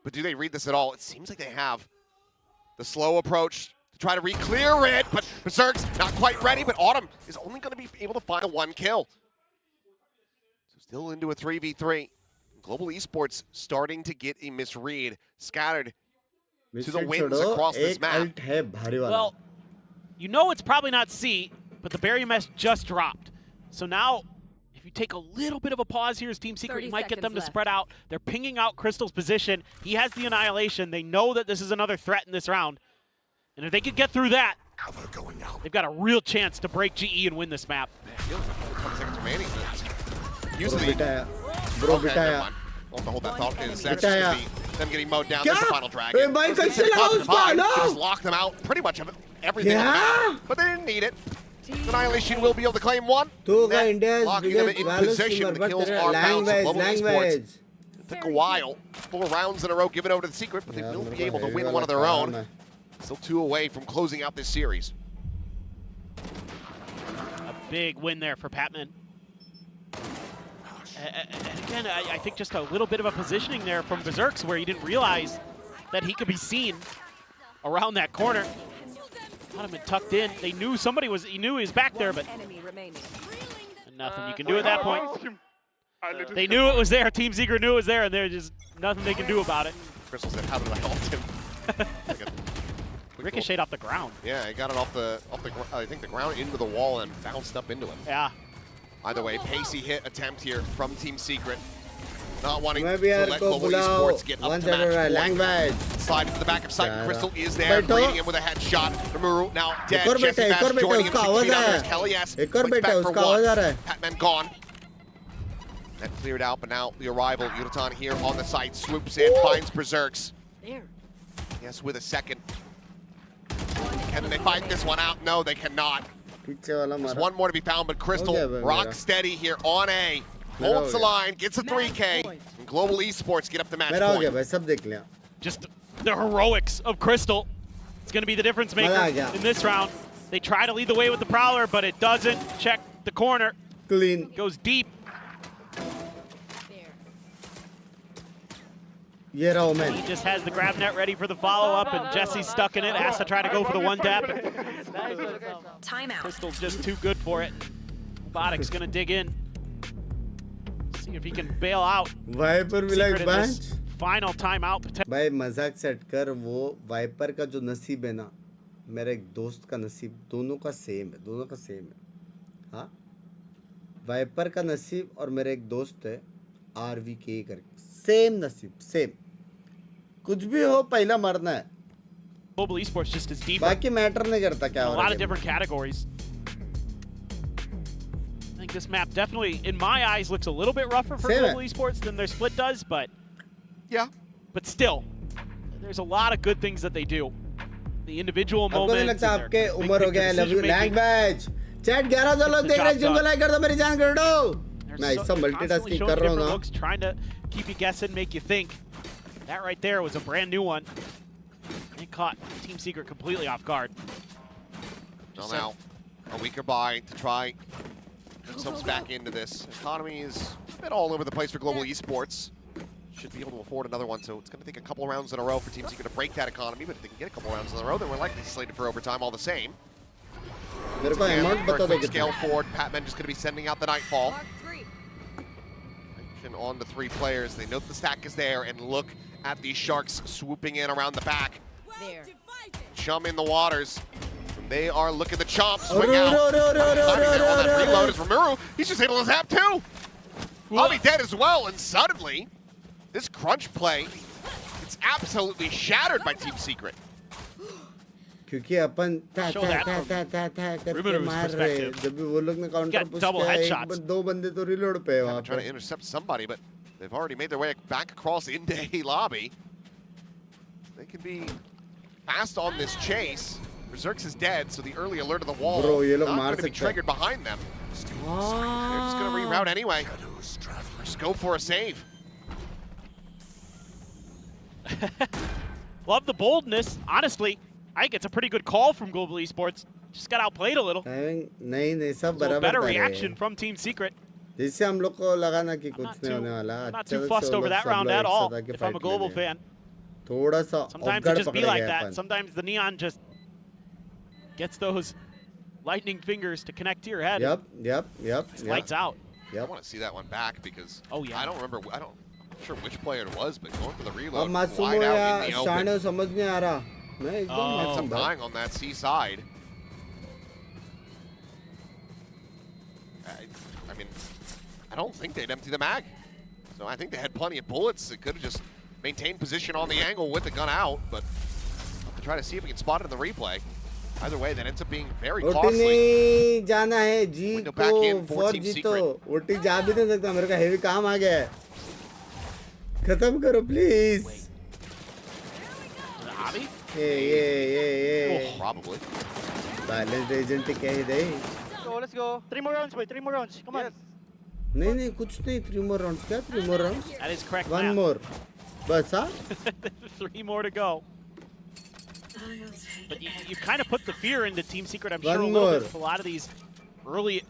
Speaker 6: But do they read this at all? It seems like they have the slow approach to try to re-clear it, but Berserks not quite ready, but Autumn is only going to be able to find a 1 kill. So still into a 3v3. Global Esports starting to get a misread, scattered to the winds across this map.
Speaker 2: एक alt है भारी वाला.
Speaker 7: Well, you know it's probably not C, but the barrier mesh just dropped. So now, if you take a little bit of a pause here as Team Secret, you might get them to spread out. They're pinging out Crystal's position. He has the Annihilation. They know that this is another threat in this round. And if they could get through that, they've got a real chance to break GE and win this map.
Speaker 6: Feels like only 20 seconds remaining.
Speaker 2: Bro
Speaker 6: Usually,
Speaker 2: बिटाया. Bro
Speaker 6: okay, never
Speaker 2: बिटाया.
Speaker 6: mind. Won't hold that thought. Is that
Speaker 2: Bitaya.
Speaker 6: just gonna be them getting mowed down. There's the final dragon.
Speaker 2: ए भाई कैसे लगा उसको hello
Speaker 6: Just locked them out pretty much of everything on the map, but they didn't need it. Annihilation will be able to claim one.
Speaker 2: तू का India
Speaker 6: Locking them in position. The kills are bounced. Global Esports. It took a while. 4 rounds in a row given over to the Secret, but they will be able to win one of their own. Still 2 away from closing out this series.
Speaker 7: A big win there for Patman. And again, I think just a little bit of a positioning there from Berserks where he didn't realize that he could be seen around that corner. Got him tucked in. They knew he knew he was back there, but nothing you can do at that point. They knew it was there. Team Secret knew it was there, and there's just nothing they can do about it.
Speaker 6: Crystal said, "How did I ult him?"
Speaker 7: Ricocheted off the ground.
Speaker 6: Yeah, he got it off the I think the ground into the wall and bounced up into him.
Speaker 7: Yeah.
Speaker 6: Either way, pacey hit attempt here from Team Secret. Not wanting
Speaker 2: मैं
Speaker 6: to
Speaker 2: भी यार
Speaker 6: let
Speaker 2: को
Speaker 6: Global
Speaker 2: बुलाओ
Speaker 6: Esports get up to match point.
Speaker 2: language
Speaker 6: Slide into the back of sight.
Speaker 2: Yeah.
Speaker 6: Crystal is there,
Speaker 2: बैठो।
Speaker 6: greeting him with a headshot. Rimuru now dead.
Speaker 2: एक और बेटा
Speaker 6: Jesse
Speaker 2: एक और
Speaker 6: Bash
Speaker 2: बेटा
Speaker 6: joining him.
Speaker 2: उसका आवाज
Speaker 6: 16
Speaker 2: आ
Speaker 6: down.
Speaker 2: रहा
Speaker 6: There's
Speaker 2: है
Speaker 6: Kelly S.
Speaker 2: एक और
Speaker 6: Points
Speaker 2: बेटा
Speaker 6: back for
Speaker 2: उसका आवाज आ
Speaker 6: one.
Speaker 2: रहा है
Speaker 6: Patman gone. That cleared out, but now the arrival. Yuratan here on the site. Swoops in, finds Berserks. Yes, with a second. Can they fight this one out? No, they cannot.
Speaker 2: पीछे वाला
Speaker 6: There's
Speaker 2: मारा
Speaker 6: one more to be found, but Crystal
Speaker 2: Okay, but
Speaker 6: rock
Speaker 2: mera.
Speaker 6: steady here on A. Holds the line, gets a 3K. And Global Esports get up the match
Speaker 2: मेरा हो गया
Speaker 6: point.
Speaker 2: भाई सब देख लिया
Speaker 7: Just the heroics of Crystal. It's going to be the difference maker
Speaker 2: मजा आ गया
Speaker 7: in this round. They try to lead the way with the Prowler, but it doesn't. Check the corner.
Speaker 2: clean
Speaker 7: Goes deep.
Speaker 2: ये रहा women
Speaker 7: He just has the grab net ready for the follow-up, and Jesse's stuck in it. Has to try to go for the one tap.
Speaker 8: Timeout.
Speaker 7: Crystal's just too good for it. Robotic's going to dig in. See if he can bail out.
Speaker 2: Viper मिला
Speaker 7: Secret
Speaker 2: एक
Speaker 7: in
Speaker 2: बैंच
Speaker 7: this final timeout.
Speaker 2: भाई मजाक set कर वो wiper का जो नसीब है ना मेरे एक दोस्त का नसीब दोनों का सेम है हाँ वाइपर का नसीब और मेरे एक दोस्त है RVK करके सेम नसीब सेम कुछ भी हो पहला मरना है
Speaker 7: Global Esports just is deeper.
Speaker 2: बाकी मैटर नहीं करता क्या
Speaker 7: A
Speaker 2: हो
Speaker 7: lot
Speaker 2: रहा
Speaker 7: of
Speaker 2: है
Speaker 7: different categories. I think this map definitely, in my eyes, looks a little bit rougher for
Speaker 2: Same.
Speaker 7: Global Esports than their split does, but still, there's a lot of good things that they do. The individual
Speaker 2: आपको नहीं
Speaker 7: moments.
Speaker 2: लगता
Speaker 7: and
Speaker 2: आपके
Speaker 7: their big
Speaker 2: उम्र हो
Speaker 7: picture
Speaker 2: गया love you
Speaker 7: decision-making.
Speaker 2: Language chat 11 लोग देख रहे हैं जिनको लाइक कर दो मेरी जान कर दो
Speaker 7: They're
Speaker 2: मैं सब
Speaker 7: constantly
Speaker 2: मल्टीटास्किंग
Speaker 7: showing
Speaker 2: कर रहा हूँ
Speaker 7: different
Speaker 2: ना
Speaker 7: looks, trying to keep you guessing, make you think. That right there was a brand new one. They caught Team Secret completely off guard.
Speaker 6: Well, now, a weaker buy to try put themselves back into this. Economy is a bit all over the place for Global Esports. Should be able to afford another one, so it's going to take a couple rounds in a row for Team Secret to break that economy, but if they can get a couple rounds in a row, then we're likely slated for overtime all the same.
Speaker 2: मेरे को amount बता दो कितना
Speaker 6: Scale forward, Patman just going to be sending out the Nightfall. Action on the 3 players. They know the stack is there, and look at these Sharks swooping in around the back. Chum in the waters. They are looking the chomp swing out. On that reload is Rimuru. He's just able to zap too. Bobby dead as well, and suddenly, this crunch play, it's absolutely shattered by Team Secret.
Speaker 2: क्योंकि अपन ता
Speaker 7: Show
Speaker 2: ता
Speaker 7: that
Speaker 2: ता
Speaker 7: from
Speaker 2: ता ता ता करके
Speaker 7: Rimuru's
Speaker 2: मार रहे हैं
Speaker 7: perspective.
Speaker 2: जब भी वो लोग ने काउंटर
Speaker 7: Got
Speaker 2: पुश
Speaker 7: double
Speaker 2: किया
Speaker 7: headshots.
Speaker 2: दो बंदे तो रिलोड पे है वहाँ
Speaker 6: Trying to
Speaker 2: पे
Speaker 6: intercept somebody, but they've already made their way back across into A lobby. They can be fast on this chase. Berserks is dead, so the early alert of the wall
Speaker 2: Bro, ये लोग
Speaker 6: not
Speaker 2: मार
Speaker 6: going to be
Speaker 2: सकते हैं।
Speaker 6: triggered behind them. They're just going to reroute anyway. Just go for a save.
Speaker 7: Love the boldness. Honestly, I think it's a pretty good call from Global Esports. Just got outplayed a little.
Speaker 2: Timing नहीं सब
Speaker 7: So
Speaker 2: बराबर
Speaker 7: better
Speaker 2: कर रहे
Speaker 7: reaction
Speaker 2: हैं
Speaker 7: from Team Secret.
Speaker 2: जिससे हम लोग को लगा ना कि
Speaker 7: I'm
Speaker 2: कुछ
Speaker 7: not
Speaker 2: नहीं होने
Speaker 7: too,
Speaker 2: वाला
Speaker 7: I'm not
Speaker 2: अच्छे
Speaker 7: too
Speaker 2: से
Speaker 7: fussed
Speaker 2: वो
Speaker 7: over
Speaker 2: लोग
Speaker 7: that
Speaker 2: सब
Speaker 7: round
Speaker 2: लोग
Speaker 7: at
Speaker 2: एक
Speaker 7: all
Speaker 2: साथ आके
Speaker 7: if I'm a
Speaker 2: fight
Speaker 7: Global
Speaker 2: ले रहे हैं।
Speaker 7: fan.
Speaker 2: थोड़ा सा
Speaker 7: Sometimes
Speaker 2: of
Speaker 7: it just be
Speaker 2: पकड़
Speaker 7: like
Speaker 2: गए
Speaker 7: that.
Speaker 2: Upon
Speaker 7: Sometimes the Neon just gets those lightning fingers to connect to your head.
Speaker 2: Yep.
Speaker 7: Lights out.
Speaker 6: I want to see that one back because
Speaker 7: Oh, yeah.
Speaker 6: I don't remember. I'm not sure which player it was, but going for the
Speaker 2: अब
Speaker 6: reload
Speaker 2: मासूमो
Speaker 6: wide
Speaker 2: या
Speaker 6: out in the open.
Speaker 2: शाने समझ नहीं आ रहा मैं एकदम
Speaker 7: Oh.
Speaker 6: Ends up
Speaker 2: मासूम भाई
Speaker 6: dying on that C side. I mean, I don't think they'd empty the mag. So I think they had plenty of bullets. They could have just maintained position on the angle with the gun out, but to try to see if we can spot it in the replay. Either way, that ends up being very
Speaker 2: OT
Speaker 6: costly.
Speaker 2: नहीं जाना है जी
Speaker 6: Window back in
Speaker 2: को
Speaker 6: for
Speaker 2: for
Speaker 6: Team
Speaker 2: जीतो
Speaker 6: Secret.
Speaker 2: OT जा भी नहीं सकता मेरे का हेवी काम आ गया है खत्म करो please
Speaker 7: lobby?
Speaker 2: Yeah.
Speaker 6: Probably.
Speaker 2: Silent agent क्या ही दे?
Speaker 9: Let's go. 3 more rounds, boy. 3 more rounds. Come on.
Speaker 2: नहीं कुछ नहीं 3 more rounds क्या 3 more rounds?
Speaker 7: That is correct.
Speaker 2: 1 more. बस हाँ?
Speaker 7: 3 more to go. But you kind of put the fear into Team Secret, I'm sure, a little bit with a lot of these early,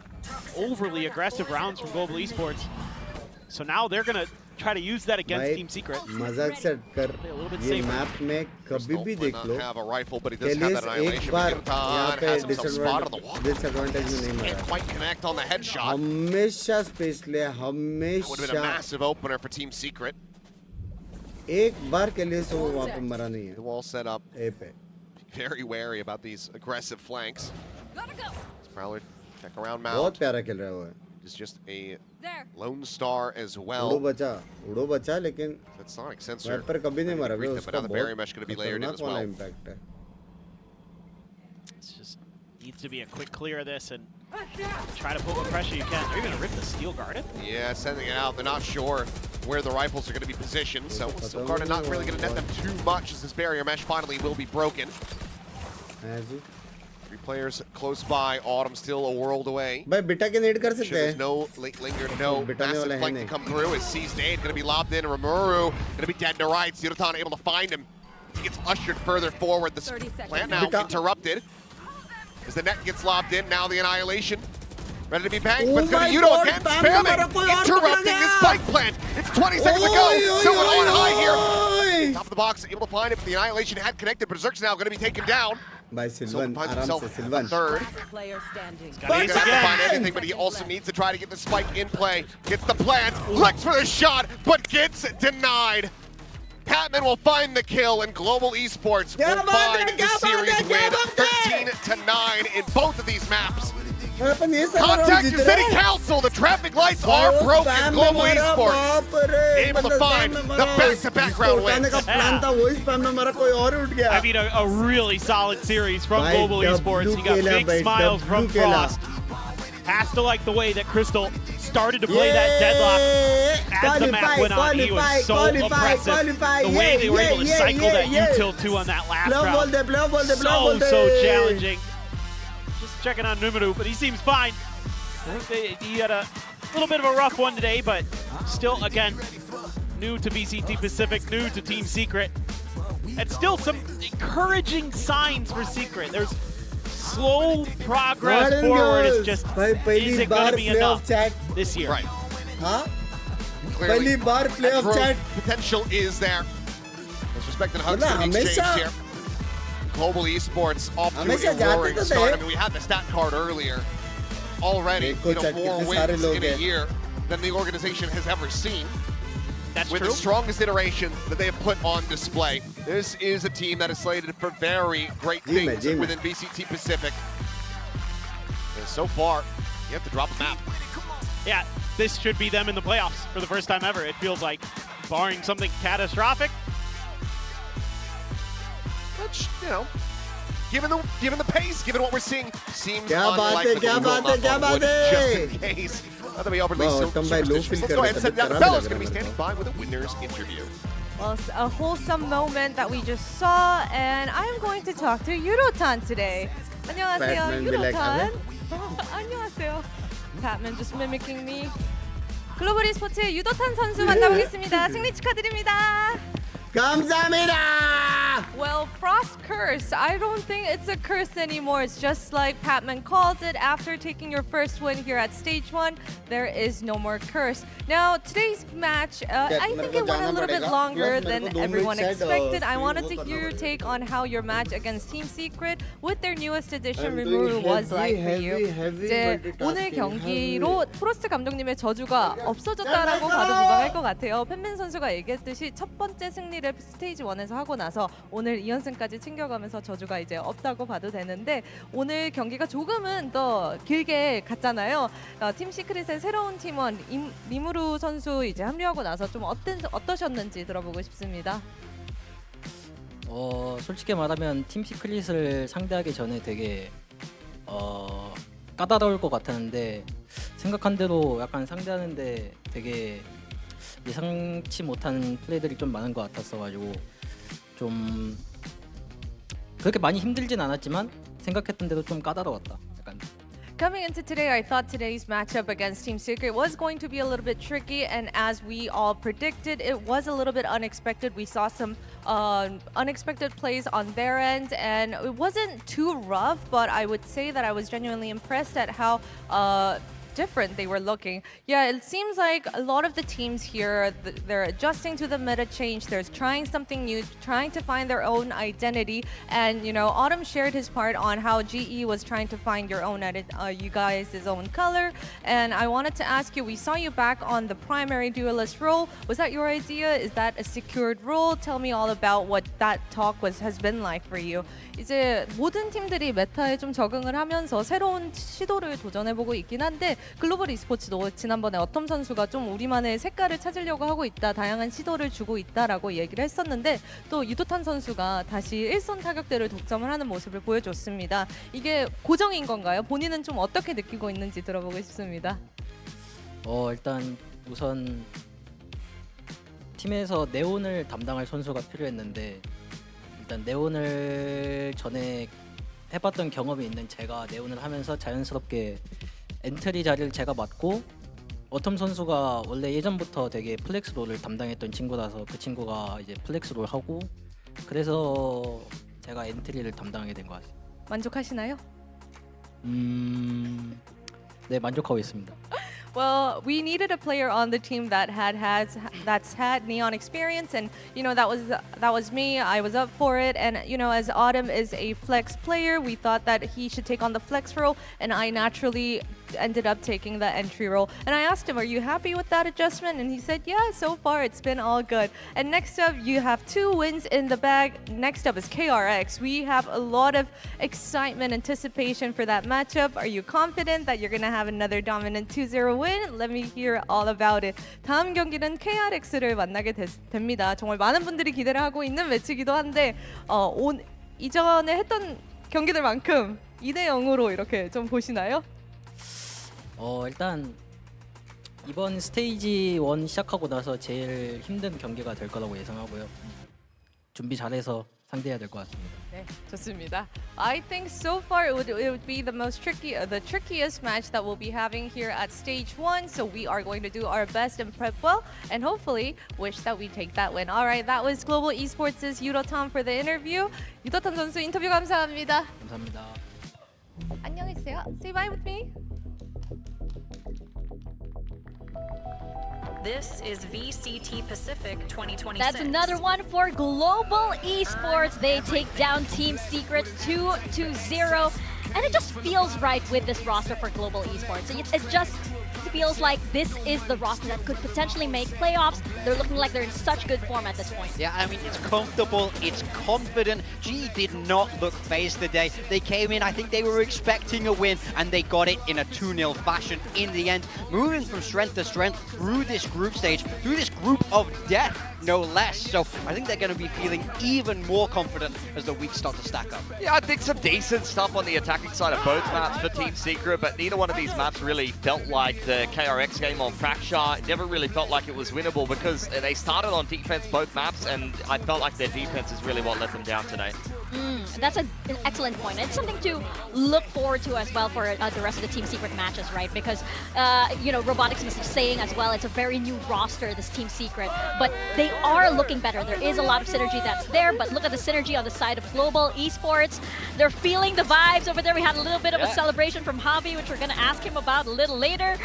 Speaker 7: overly aggressive rounds from Global Esports. So now they're going to try to use that against Team Secret.
Speaker 2: मजाक set कर ये map में कभी भी देख लो कैलियस एक बार यहाँ पे डिसएडवांटेज में नहीं मरा हमेशा स्पेस ले हमेशा एक बार कैलियस वो वहाँ पे मरा नहीं है
Speaker 6: The wall set up.
Speaker 2: ए पे
Speaker 6: Very wary about these aggressive flanks. Prowler check around mount.
Speaker 2: बहुत प्यारा खेल रहा है वो
Speaker 6: Is just a lone star as well.
Speaker 2: उड़ो बचा लेकिन
Speaker 6: That sonic sensor.
Speaker 2: मैप पर कभी नहीं मरा भाई
Speaker 6: But
Speaker 2: उसका
Speaker 6: now the barrier mesh going to be layered in as well.
Speaker 2: Impact है
Speaker 7: It's just needs to be a quick clear of this and try to put what pressure you can. They're even gonna rip the steel garden.
Speaker 6: Yeah, sending it out. They're not sure where the rifles are going to be positioned, so steel garden not really going to net them too much as this barrier mesh finally will be broken. 3 players close by. Autumn still a world away.
Speaker 2: भाई beta के net कर सकते
Speaker 6: There's
Speaker 2: हैं
Speaker 6: no linger, no massive flank to come through. As sees nade going to be lobbed in. Rimuru going to be dead to rights. Yuratan able to find him. He gets ushered further forward. The plant now interrupted. As the net gets lobbed in, now the annihilation. Ready to be banged, but it's going to be Yudo again, spamming, interrupting this spike plant. It's 20 seconds to go. Someone on high here. Top of the box, able to find it, but the annihilation had connected. Berserk's now going to be taken down.
Speaker 2: By Silvan, आराम से Silvan.
Speaker 6: Third.
Speaker 8: Player standing.
Speaker 6: He's not going to find anything, but he also needs to try to get the spike in play. Gets the plant, looks for the shot, but gets denied. Patman will find the kill, and Global Esports will find the series win, 13-9 in both of these maps. Contact your city council. The traffic lights are broken. Global Esports able to find the back-to-back round wins.
Speaker 7: I mean, a really solid series from Global Esports. You got big smiles from Frost. Has to like the way that Crystal started to play that deadlock as the map went on. He was so impressive. The way they were able to cycle that util 2 on that last round. So challenging. Just checking on Numeru, but he seems fine. I think he had a little bit of a rough one today, but still, again, new to VCT Pacific, new to Team Secret. And still some encouraging signs for Secret. There's slow progress forward. It's just, is it going to be enough this year?
Speaker 6: Right.
Speaker 2: Huh?
Speaker 6: Clearly,
Speaker 2: playoff chat.
Speaker 6: Potential is there. Disrespecting hugs for the exchange here. Global Esports off to a roaring start. I mean, we had the stat card earlier. Already, more wins in a year than the organization has ever seen.
Speaker 7: That's
Speaker 6: with
Speaker 7: true.
Speaker 6: The strongest iteration that they have put on display. This is a team that is slated for very great things within VCT Pacific. And so far, you have to drop a map.
Speaker 7: Yeah, this should be them in the playoffs for the first time ever. It feels like, barring something catastrophic.
Speaker 6: Which, you know, given the pace, given what we're seeing, seems unlikely. Just in case. Not to be overly superstitious. Let's go ahead and send it down. Bella's going to be standing by with a winner's interview.
Speaker 11: Well, it's a wholesome moment that we just saw, and I'm going to talk to Yudotan today. 안녕하세요, Yudotan. 안녕하세요. Patman just mimicking me. 글로벌 e스포츠의 유도탄 선수 만나보겠습니다. 승리 축하드립니다.
Speaker 2: 감사합니다.
Speaker 11: Well, Frost curse. I don't think it's a curse anymore. It's just like Patman calls it. After taking your first win here at stage 1, there is no more curse. Now, today's match, I think it went a little bit longer than everyone expected. I wanted to hear your take on how your match against Team Secret with their newest addition, Rimuru, was like for you. 이제 오늘 경기로 프로스트 감독님의 저주가 없어졌다라고 봐도 무방할 것 같아요. 팬맨 선수가 얘기했듯이 첫 번째 승리를 스테이지 1에서 하고 나서 오늘 2연승까지 챙겨가면서 저주가 이제 없다고 봐도 되는데 오늘 경기가 조금은 더 길게 갔잖아요. 팀 시크릿의 새로운 팀원 리무루 선수 이제 합류하고 나서 좀 어떠셨는지 들어보고 싶습니다.
Speaker 12: 솔직히 말하면 팀 시크릿을 상대하기 전에 되게 까다로울 것 같았는데 생각한 대로 약간 상대하는데 되게 예상치 못한 플레이들이 좀 많은 것 같았어가지고 좀 그렇게 많이 힘들진 않았지만 생각했던 대로 좀 까다로웠다. 약간.
Speaker 11: Coming into today, I thought today's matchup against Team Secret was going to be a little bit tricky, and as we all predicted, it was a little bit unexpected. We saw some unexpected plays on their end, and it wasn't too rough, but I would say that I was genuinely impressed at how different they were looking. Yeah, it seems like a lot of the teams here, they're adjusting to the meta change. They're trying something new, trying to find their own identity. And you know, Autumn shared his part on how GE was trying to find your own you guys' own color. And I wanted to ask you, we saw you back on the primary duelist role. Was that your idea? Is that a secured role? Tell me all about what that talk has been like for you. 이제 모든 팀들이 메타에 좀 적응을 하면서 새로운 시도를 도전해보고 있긴 한데, 글로벌 e스포츠도 지난번에 어텀 선수가 좀 우리만의 색깔을 찾으려고 하고 있다, 다양한 시도를 주고 있다라고 얘기를 했었는데, 또 유도탄 선수가 다시 일선 타격대를 독점을 하는 모습을 보여줬습니다. 이게 고정인 건가요? 본인은 좀 어떻게 느끼고 있는지 들어보고 싶습니다.
Speaker 12: 일단 우선 팀에서 네온을 담당할 선수가 필요했는데, 일단 네온을 전에 해봤던 경험이 있는 제가 네온을 하면서 자연스럽게 엔트리 자리를 제가 맡고, 어텀 선수가 원래 예전부터 되게 플렉스 롤을 담당했던 친구라서 그 친구가 이제 플렉스 롤 하고, 그래서 제가 엔트리를 담당하게 된 것 같습니다.
Speaker 11: 만족하시나요?
Speaker 12: 네, 만족하고 있습니다.
Speaker 11: Well, we needed a player on the team that's had Neon experience, and you know that was me. I was up for it, and you know, as Autumn is a flex player, we thought that he should take on the flex role, and I naturally ended up taking the entry role. And I asked him, "Are you happy with that adjustment?" And he said, "Yeah, so far it's been all good." And next up, you have 2 wins in the bag. Next up is KRX. We have a lot of excitement, anticipation for that matchup. Are you confident that you're gonna have another dominant 2-0 win? Let me hear all about it. 다음 경기는 KRX를 만나게 됩니다. 정말 많은 분들이 기대를 하고 있는 매치기도 한데, 이전에 했던 경기들만큼 2-0으로 이렇게 좀 보시나요?
Speaker 12: 일단 이번 스테이지 1 시작하고 나서 제일 힘든 경기가 될 거라고 예상하고요. 준비 잘해서 상대해야 될 것 같습니다.
Speaker 11: 네, 좋습니다. I think so far it would be the trickiest match that we'll be having here at stage 1. So we are going to do our best and prep well, and hopefully wish that we take that win. All right, that was Global Esports' 유도탄 for the interview. 유도탄 선수 인터뷰 감사합니다.
Speaker 12: 감사합니다.
Speaker 11: 안녕히 계세요. Say bye with me.
Speaker 8: This is VCT Pacific 2026.
Speaker 4: That's another one for Global Esports. They take down Team Secret 2-0. And it just feels right with this roster for Global Esports. It just feels like this is the roster that could potentially make playoffs. They're looking like they're in such good form at this point.
Speaker 5: Yeah, I mean, it's comfortable, it's confident. GE did not look phased today. They came in, I think they were expecting a win, and they got it in a 2-0 fashion in the end, moving from strength to strength through this group stage, through this group of death, no less. So I think they're going to be feeling even more confident as the weeks start to stack up.
Speaker 3: Yeah, I think some decent stuff on the attacking side of both maps for Team Secret, but neither one of these maps really felt like the KRX game on Fracture. It never really felt like it was winnable because they started on defense both maps, and I felt like their defense is really what let them down today.
Speaker 4: That's an excellent point. It's something to look forward to as well for the rest of the Team Secret matches, right? Because, you know, Robotics is saying as well, it's a very new roster, this Team Secret, but they are looking better. There is a lot of synergy that's there, but look at the synergy on the side of Global Esports. They're feeling the vibes over there. We had a little bit of a celebration from Javi, which we're going to ask him about a little later.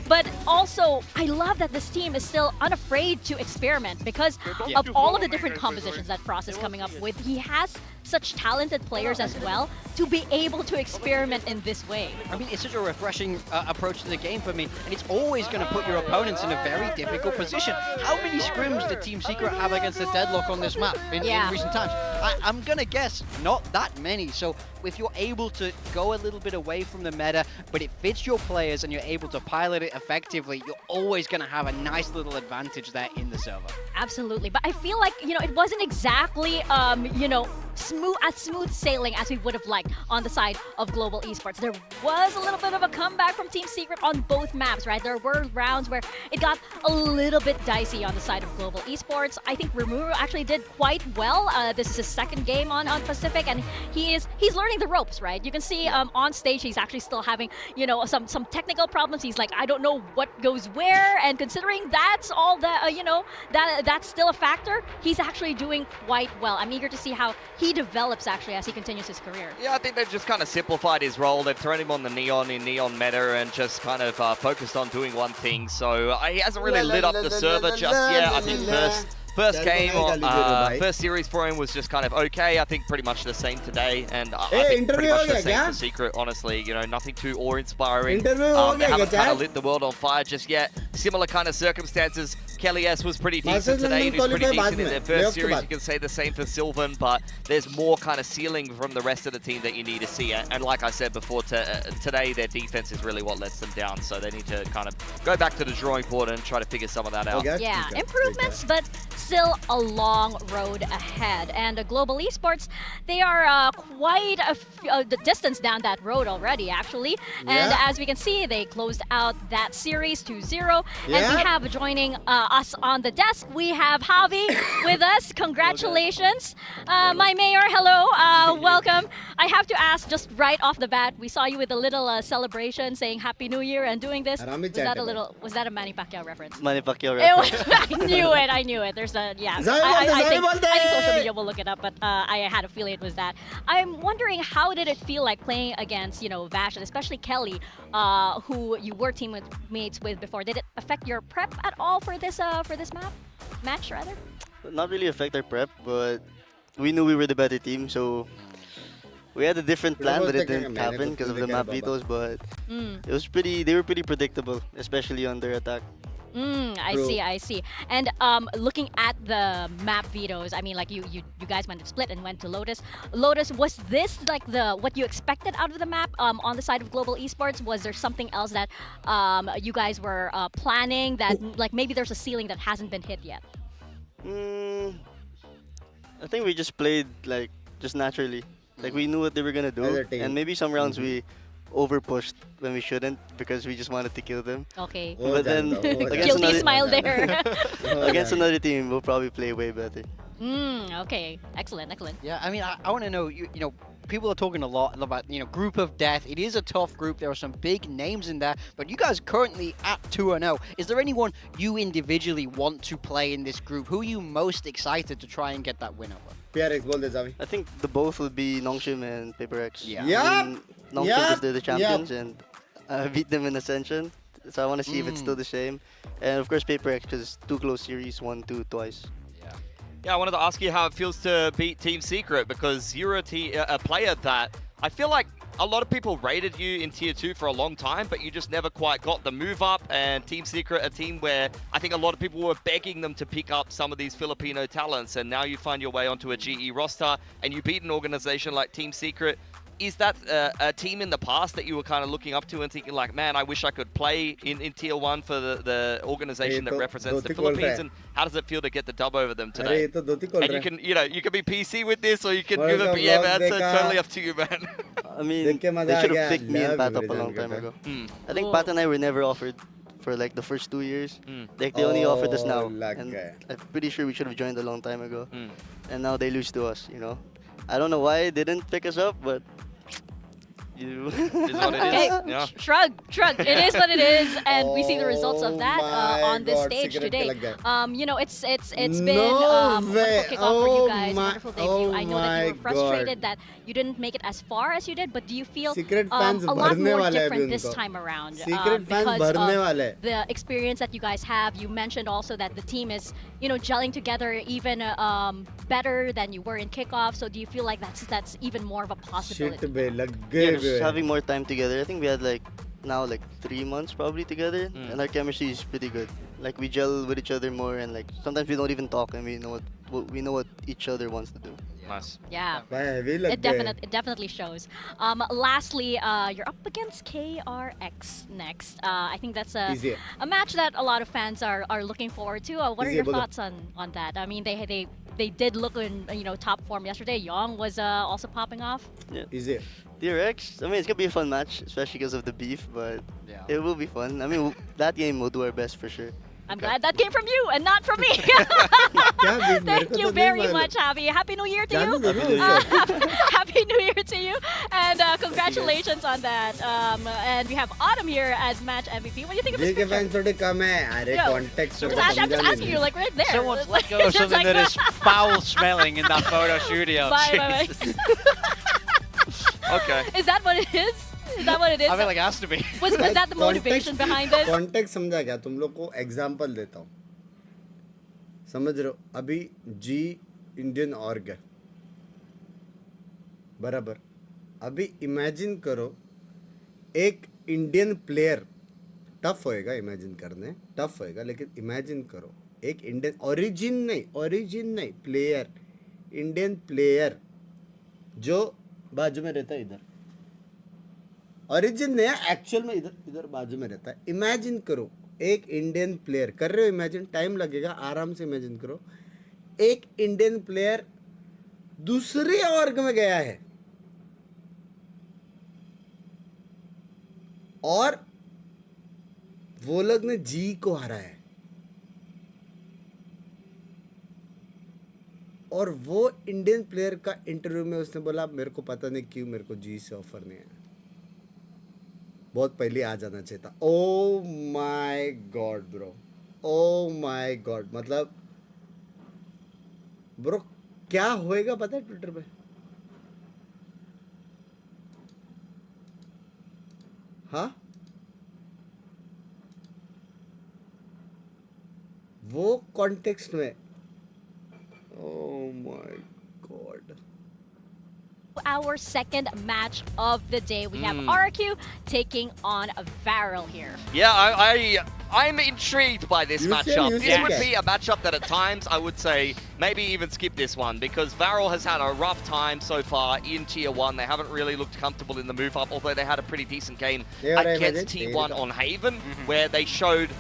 Speaker 4: But also, I love that this team is still unafraid to experiment because of all of the different compositions that Frost is coming up with. He has such talented players as well to be able to experiment in this way.
Speaker 5: I mean, it's such a refreshing approach to the game for me, and it's always going to put your opponents in a very difficult position. How many scrims did Team Secret have against the Deadlock on this map in recent times? I'm going to guess not that many. So if you're able to go a little bit away from the meta, but it fits your players and you're able to pilot it effectively, you're always going to have a nice little advantage there in the server.
Speaker 4: Absolutely, but I feel like, you know, it wasn't exactly, you know, smooth sailing as we would have liked on the side of Global Esports. There was a little bit of a comeback from Team Secret on both maps, right? There were rounds where it got a little bit dicey on the side of Global Esports. I think Rimuru actually did quite well. This is his second game on Pacific, and he's learning the ropes, right? You can see on stage he's actually still having, you know, some technical problems. He's like, I don't know what goes where, and considering that's all that, you know, that's still a factor, he's actually doing quite well. I'm eager to see how he develops actually as he continues his career.
Speaker 3: Yeah, I think they've just kind of simplified his role. They've thrown him on the Neon in Neon meta and just kind of focused on doing one thing. So he hasn't really lit up the server just yet. I think first game or first series for him was just kind of okay. I think pretty much the same today, and I think pretty much the same for Secret. Honestly, you know, nothing too awe-inspiring. They haven't kind of lit the world on fire just yet. Similar kind of circumstances. Kelly S was pretty decent today. He was pretty decent in their first series. You can say the same for Sylvan, but there's more kind of ceiling from the rest of the team that you need to see. And like I said before, today their defense is really what lets them down. So they need to kind of go back to the drawing board and try to figure some of that out.
Speaker 4: Yeah, improvements, but still a long road ahead. And Global Esports, they are quite the distance down that road already, actually. And as we can see, they closed out that series 2-0. And we have joining us on the desk, we have Javi with us. Congratulations. My mayor, hello. Welcome. I have to ask just right off the bat, we saw you with a little celebration saying Happy New Year and doing this. Was that a Manny Pacquiao reference?
Speaker 9: Manny Pacquiao reference.
Speaker 4: I knew it. There's a, I think social media will look it up, but I had a feeling it was that. I'm wondering, how did it feel like playing against, you know, Vash, and especially Kelly, who you were teammates with before? Did it affect your prep at all for this match rather?
Speaker 9: Not really affect our prep, but we knew we were the better team, so we had a different plan, but it didn't happen because of the map vetoes. But it was they were pretty predictable, especially on their attack.
Speaker 4: I see. And looking at the map vetoes, I mean, like you guys went to split and went to Lotus. Lotus, was this like what you expected out of the map on the side of Global Esports? Was there something else that you guys were planning that like maybe there's a ceiling that hasn't been hit yet?
Speaker 9: I think we just played like just naturally. Like we knew what they were gonna do, and maybe some rounds we overpushed when we shouldn't because we just wanted to kill them.
Speaker 4: Okay.
Speaker 9: But then
Speaker 4: guilty smile there.
Speaker 9: Against another team, we'll probably play way better.
Speaker 4: Okay. Excellent.
Speaker 5: Yeah, I mean, I want to know, you know, people are talking a lot about, you know, group of death. It is a tough group. There are some big names in there, but you guys currently at 2-0. Is there anyone you individually want to play in this group? Who are you most excited to try and get that win over?
Speaker 9: I think the both will be Nongshim and PaperX.
Speaker 5: Yeah.
Speaker 9: Nongshim is the champions, and I beat them in Ascension, so I want to see if it's still the same. And of course PaperX, because 2 close series, 1-2 twice.
Speaker 3: Yeah, I wanted to ask you how it feels to beat Team Secret, because you're a player that I feel like a lot of people rated you in Tier 2 for a long time, but you just never quite got the move up. And Team Secret, a team where I think a lot of people were begging them to pick up some of these Filipino talents, and now you find your way onto a GE roster and you beat an organization like Team Secret. Is that a team in the past that you were kind of looking up to and thinking like, man, I wish I could play in Tier 1 for the organization that represents the Philippines? And how does it feel to get the dub over them today? And you can, you can be PC with this, or you can give a BM answer. Totally up to you, man.
Speaker 9: I mean, they should have picked me and Pat up a long time ago. I think Pat and I were never offered for like the first 2 years. Like they only offered us now, and I'm pretty sure we should have joined a long time ago. And now they lose to us, you know. I don't know why they didn't pick us up, but
Speaker 3: is what it is.
Speaker 4: Okay,
Speaker 3: Yeah.
Speaker 4: shrug. It is what it is, and we see the results of that on this stage today. You know, it's been a wonderful kickoff for you guys, wonderful debut. I know that you were frustrated that you didn't make it as far as you did, but do you feel a lot more different this time around because of the experience that you guys have? You mentioned also that the team is, you know, gelling together even better than you were in kickoff. So do you feel like that's even more of a possibility?
Speaker 9: Just having more time together. I think we had like 3 months probably together, and our chemistry is pretty good. Like we gel with each other more, and like sometimes we don't even talk, and we know what each other wants to do.
Speaker 3: Nice.
Speaker 4: Yeah.
Speaker 2: Heavy लग गए.
Speaker 4: It definitely shows. Lastly, you're up against KRX next. I think that's
Speaker 2: Easy.
Speaker 4: a match that a lot of fans are looking forward to. What are
Speaker 2: Easy,
Speaker 4: your
Speaker 2: बोलो.
Speaker 4: thoughts on that? I mean, they did look in top form yesterday. Young was also popping off.
Speaker 9: Yeah.
Speaker 2: Easy.
Speaker 9: DRX, I mean, it's gonna be a fun match, especially because of the beef, but it will be fun. I mean, that game we'll do our best for sure.
Speaker 4: I'm glad that came from you and not from me. Thank you very much, Javi. Happy New Year to you. Happy New Year to you. And congratulations on that. And we have Autumn here as match MVP. What do you think of this picture?
Speaker 2: fans थोड़े कम है. अरे context
Speaker 4: I'm just asking you, like right there.
Speaker 5: Someone's let go of something that is foul smelling in that photo studio.
Speaker 4: Bye.
Speaker 3: Okay.
Speaker 4: Is that what it is? Is that what it is?
Speaker 5: I feel like it has to be.
Speaker 4: Was that the motivation behind this?
Speaker 2: Context समझा क्या? तुम लोग को example देता हूँ. समझ रहे हो? अभी G Indian org है. बराबर. अभी imagine करो एक Indian player tough होएगा imagine करने tough होएगा लेकिन imagine करो एक Indian origin नहीं player Indian player जो बाजू में रहता है इधर ओरिजिन नहीं है एक्चुअल में इधर बाजू में रहता है इमेजिन करो एक इंडियन प्लेयर कर रहे हो इमेजिन टाइम लगेगा आराम से इमेजिन करो एक इंडियन प्लेयर दूसरे ऑर्ग में गया है और वो लोग ने जी को हरा है और वो इंडियन प्लेयर का इंटरव्यू में उसने बोला मेरे को पता नहीं क्यों मेरे को जी से ऑफर नहीं आया बहुत पहले आ जाना चाहिए था oh my God bro oh my God मतलब ब्रो क्या होएगा पता है ट्विटर पे हाँ वो कॉन्टेक्स्ट में oh my god
Speaker 4: our second match of the day. We have RRQ taking on Varel here.
Speaker 3: Yeah, I'm intrigued by this matchup. This would be a matchup that at times I would say maybe even skip this one because Varel has had a rough time so far in Tier 1. They haven't really looked comfortable in the move up, although they had a pretty decent game against T1 on Haven where they showed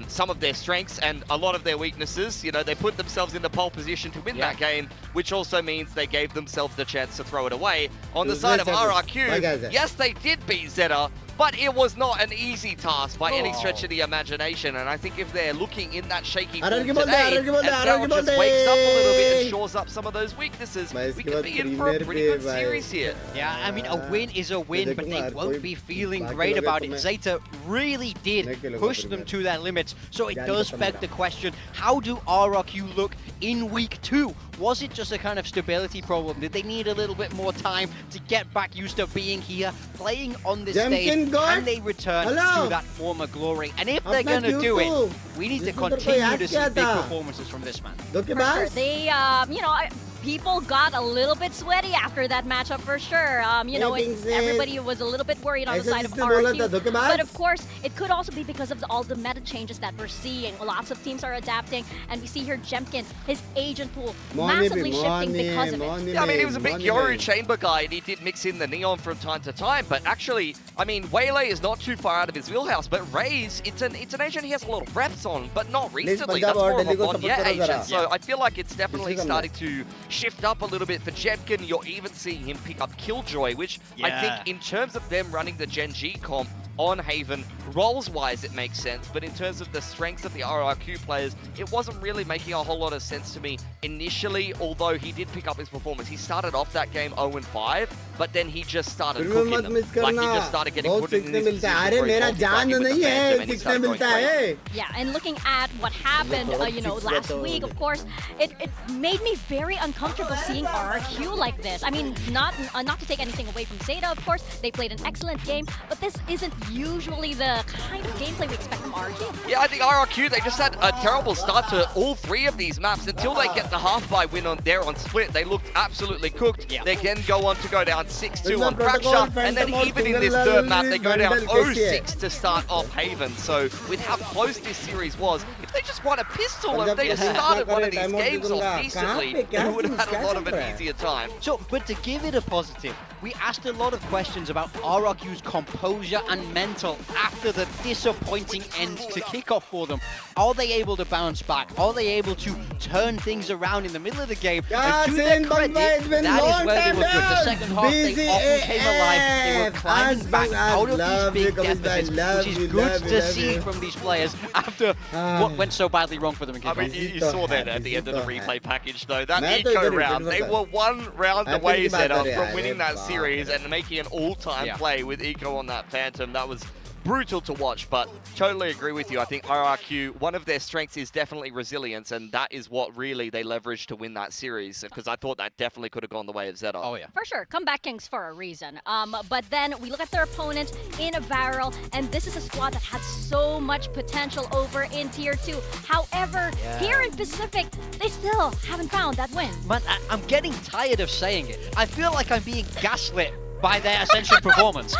Speaker 3: some of their strengths and a lot of their weaknesses. You know, they put themselves in the pole position to win that game, which also means they gave themselves the chance to throw it away. On the side of RRQ, yes, they did beat Zeta, but it was not an easy task by any stretch of the imagination. And I think if they're looking in that shaky form today, and Varel just wakes up a little bit and shores up some of those weaknesses, we could be in for a pretty good series here.
Speaker 5: Yeah, I mean, a win is a win, but they won't be feeling great about it. Zeta really did push them to their limits. So it does beg the question, how do RRQ look in week 2? Was it just a kind of stability problem? Did they need a little bit more time to get back used to being here, playing on this stage, and they return to that former glory? And if they're going to do it, we need to continue to see big performances from this man.
Speaker 4: For sure. They, you know, people got a little bit sweaty after that matchup for sure. You know, everybody was a little bit worried on the side of RRQ. But of course, it could also be because of all the meta changes that we're seeing. Lots of teams are adapting, and we see here Jemkin, his agent pool, massively shifting because of it.
Speaker 3: Yeah, I mean, he was a big Yoru Chamber guy, and he did mix in the Neon from time to time. But actually, I mean, Waylay is not too far out of his wheelhouse. But Raze, it's an agent he has a lot of reps on, but not recently. That's more of a Bonnier agent. So I feel like it's definitely starting to shift up a little bit for Jemkin. You're even seeing him pick up Killjoy, which I think in terms of them running the Gen G comp on Haven, roles-wise it makes sense, but in terms of the strengths of the RRQ players, it wasn't really making a whole lot of sense to me initially, although he did pick up his performance. He started off that game 0-5, but then he just started cooking them. Like, he just started getting put in this position where he multi-tagging with the Phantom and he started going crazy.
Speaker 4: Yeah, and looking at what happened, you know, last week, of course, it made me very uncomfortable seeing RRQ like this. I mean, not to take anything away from Zeta, of course, they played an excellent game, but this isn't usually the kind of gameplay we expect from RRQ.
Speaker 3: Yeah, I think RRQ, they just had a terrible start to all 3 of these maps. Until they get the half-buy win on Split, they looked absolutely cooked.
Speaker 5: Yeah.
Speaker 3: They then go on to go down 6-2 on Fracture, and then even in this third map, they go down 0-6 to start off Haven. So with how close this series was, if they just won a pistol, if they just started one of these games off decently, they would have had a lot of an easier time.
Speaker 5: So, but to give it a positive, we asked a lot of questions about RRQ's composure and mental after the disappointing end to kickoff for them. Are they able to bounce back? Are they able to turn things around in the middle of the game? And to their credit, that is where they were good. The second half, they often came alive. They were climbing back out of these big deficits, which is good to see from these players after what went so badly wrong for them in kickoff.
Speaker 3: I mean, you saw that at the end of the replay package, though. That eco round, they were 1 round away, Zeta, from winning that series and making an all-time play with eco on that Phantom. That was brutal to watch, but totally agree with you. I think RRQ, one of their strengths is definitely resilience, and that is what really they leveraged to win that series, because I thought that definitely could have gone the way of Zeta.
Speaker 5: Oh, yeah.
Speaker 4: For sure, comeback kings for a reason. But then we look at their opponent in a Varel, and this is a squad that had so much potential over in Tier 2. However, here in Pacific, they still haven't found that win.
Speaker 5: Man, I'm getting tired of saying it. I feel like I'm being gaslit by their Ascension performance.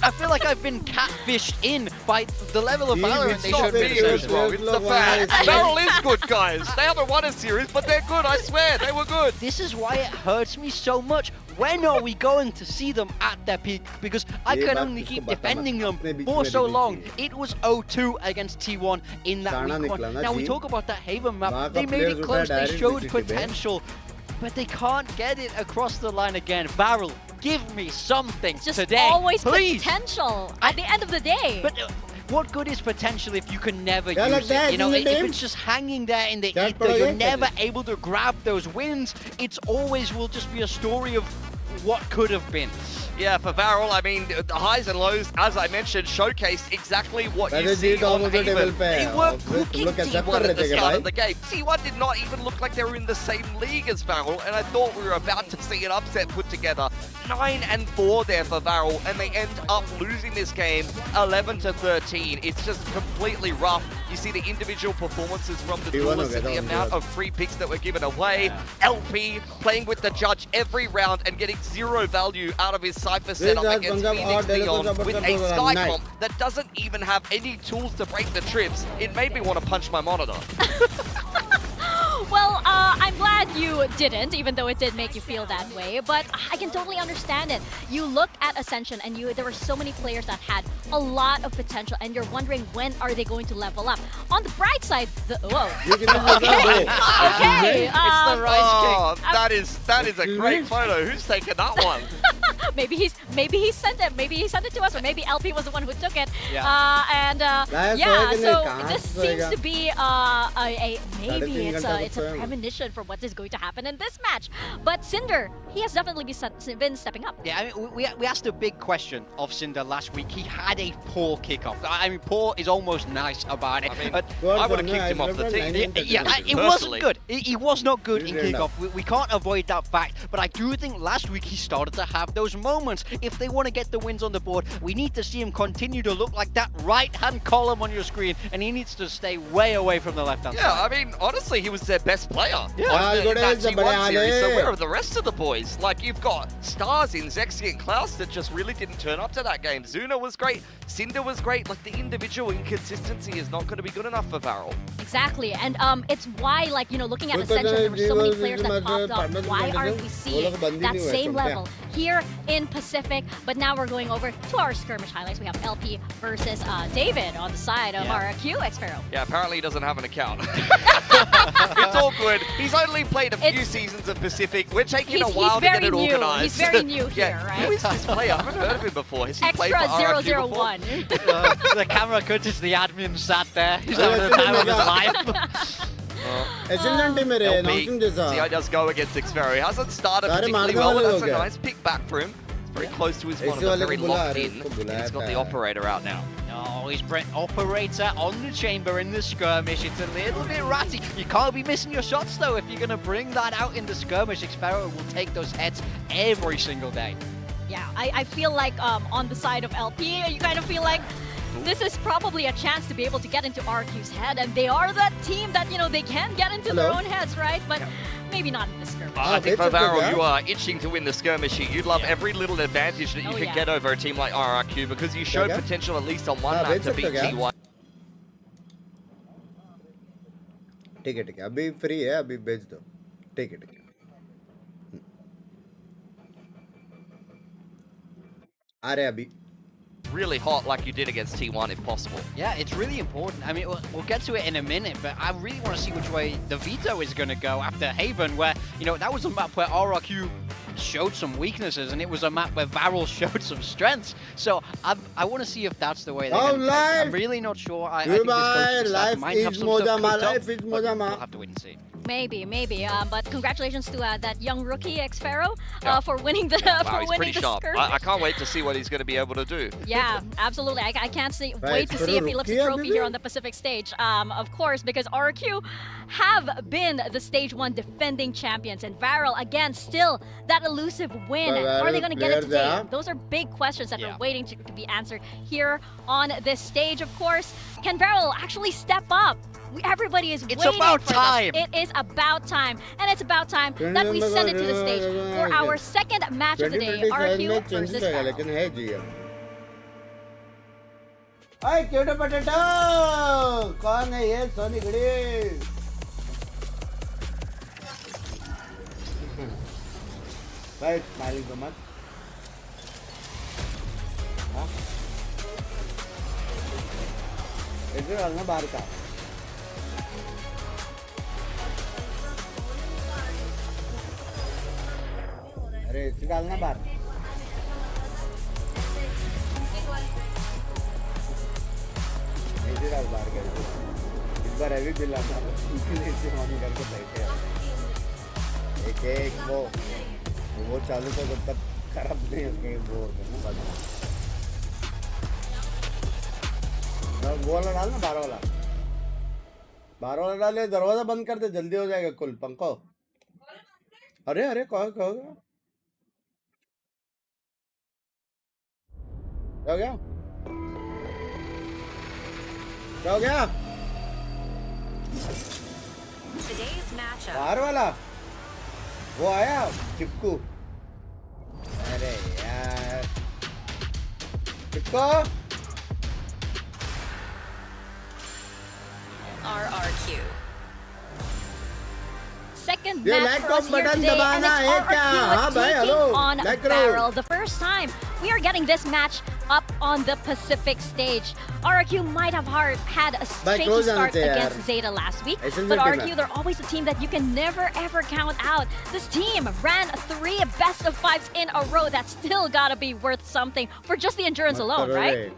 Speaker 5: I feel like I've been catfished in by the level of valorant they showed me.
Speaker 3: It's the fact. Varel is good, guys. They haven't won a series, but they're good, I swear. They were good.
Speaker 5: This is why it hurts me so much. When are we going to see them at their peak? Because I can only keep defending them for so long. It was 0-2 against T1 in that week 1. Now we talk about that Haven map. They made it close, they showed potential, but they can't get it across the line again. Varel, give me something
Speaker 4: It's just
Speaker 5: today,
Speaker 4: always
Speaker 5: please.
Speaker 4: Potential at the end of the day.
Speaker 5: But what good is potential if you can never use it? You know, if it's just hanging there in the ether, you're never able to grab those wins. It's always will just be a story of what could have been.
Speaker 3: Yeah, for Varel, I mean, the highs and lows, as I mentioned, showcased exactly what you see on Haven. They were cooking T1 at the start of the game. T1 did not even look like they were in the same league as Varel, and I thought we were about to see an upset put together. 9-4 there for Varel, and they end up losing this game 11-13. It's just completely rough. You see the individual performances from the duelists and the amount of free picks that were given away. LP playing with the judge every round and getting 0 value out of his Cypher setup against Phoenix Neon with a Skycomp that doesn't even have any tools to break the trips. It made me want to punch my monitor.
Speaker 4: Well, I'm glad you didn't, even though it did make you feel that way. But I can totally understand it. You look at Ascension, and there were so many players that had a lot of potential, and you're wondering when are they going to level up. On the bright side, okay.
Speaker 5: It's the rice cake.
Speaker 3: That is a great photo. Who's taking that one?
Speaker 4: maybe he sent it. Maybe he sent it to us, or maybe LP was the one who took it. So this seems to be maybe it's a premonition for what is going to happen in this match. But Cinder, he has definitely been stepping up.
Speaker 5: Yeah, I mean, we asked a big question of Cinder last week. He had a poor kickoff. I mean, poor is almost nice about it.
Speaker 3: I would have kicked him off the team.
Speaker 5: It wasn't good. He was not good in kickoff. We can't avoid that fact. But I do think last week he started to have those moments. If they want to get the wins on the board, we need to see him continue to look like that right-hand column on your screen, and he needs to stay way away from the left-hand side.
Speaker 3: Yeah, I mean, honestly, he was their best player on that T1 series. So where are the rest of the boys? Like, you've got stars in Zexy and Klaus that just really didn't turn up to that game. Zuna was great. Cinder was great. Like, the individual inconsistency is not going to be good enough for Varel.
Speaker 4: Exactly, and it's why, like, you know, looking at Ascension, there were so many players that popped up. Why aren't we seeing that same level here in Pacific? But now we're going over to our skirmish highlights. We have LP versus David on the side of RRQ, Xpharaoh.
Speaker 3: Yeah, apparently he doesn't have an account. It's all good. He's only played a few seasons of Pacific. We're taking a while to get it organized.
Speaker 4: He's very new here, right?
Speaker 3: Who is this player? I haven't heard of him before. Has he played for
Speaker 4: Extra
Speaker 3: RRQ
Speaker 4: 001.
Speaker 5: The camera cuts as the admin sat there. He's having the time of his life.
Speaker 3: See how he does go against Xpharaoh. He hasn't started particularly well, but that's a nice pick back for him. It's very close to his one, very locked in. And he's got the operator out now.
Speaker 5: Oh, he's Brent operator on the chamber in the skirmish. It's a little bit ratty. You can't be missing your shots though. If you're going to bring that out in the skirmish, Xpharaoh will take those heads every single day.
Speaker 4: Yeah, I feel like on the side of LP, you kind of feel like this is probably a chance to be able to get into RQ's head, and they are that team that, you know, they can get into their own heads, right? But maybe not in the skirmish.
Speaker 3: I think for Varel, you are itching to win the skirmish here. You'd love every little advantage that you could get over a team like RRQ because you showed potential at least on one map to beat T1.
Speaker 2: ठीक है अभी free है अभी भेज दो ठीक है आ रहे अभी
Speaker 3: Really hot like you did against T1 if possible.
Speaker 5: Yeah, it's really important. I mean, we'll get to it in a minute, but I really want to see which way the veto is going to go after Haven, where, you know, that was a map where RRQ showed some weaknesses, and it was a map where Varel showed some strengths. So I want to see if that's the way they're going to play. I'm really not sure. I think this coaching staff might have some stuff cooked up, but we'll have to wait and see.
Speaker 4: Maybe. But congratulations to that young rookie Xpharaoh for winning the
Speaker 3: Wow, he's pretty sharp. I can't wait to see what he's going to be able to do.
Speaker 4: Yeah, absolutely. I can't wait to see if he lifts a trophy here on the Pacific stage. Of course, because RRQ have been the Stage 1 defending champions, and Varel, again, still that elusive win. Are they going to get it today? Those are big questions that are waiting to be answered here on this stage, of course. Can Varel actually step up? Everybody is waiting for this. It is about time. And it's about time that we send it to the stage for our second match of the day, RRQ versus Varel.
Speaker 2: Hey, Kyoto Potato! कौन है ये सोनी घड़ी? Right, smiling so much. हाँ? इधर डालना बाहर का. अरे इधर डालना बाहर. इधर बाहर कर दो. इस बार हैवी बिल आता है. इसे ऑन करके बैठे हैं. एक वो चालू कर जब तक खराब नहीं होगी वो करना बाद वो वाला डालना बाहर वाला डाले दरवाजा बंद कर दे जल्दी हो जाएगा कुल पंखो अरे कहो क्या हो गया बाहर वाला वो आया चिपकू अरे यार चिपको
Speaker 8: RRQ.
Speaker 4: Second match for us here today, and it's RRQ taking on Varel. The first time we are getting this match up on the Pacific stage. RRQ might have had a shaky start against Zeta last week, but RRQ, they're always a team that you can never ever count out. This team ran 3 best of 5s in a row. That's still gotta be worth something for just the endurance alone, right?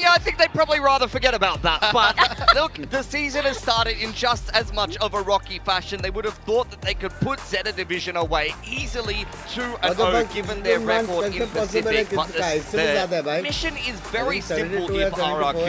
Speaker 3: Yeah, I think they'd probably rather forget about that. But look, the season has started in just as much of a rocky fashion. They would have thought that they could put Zeta Division away easily 2-0 given their record in Pacific. But the mission is very simple here for RRQ.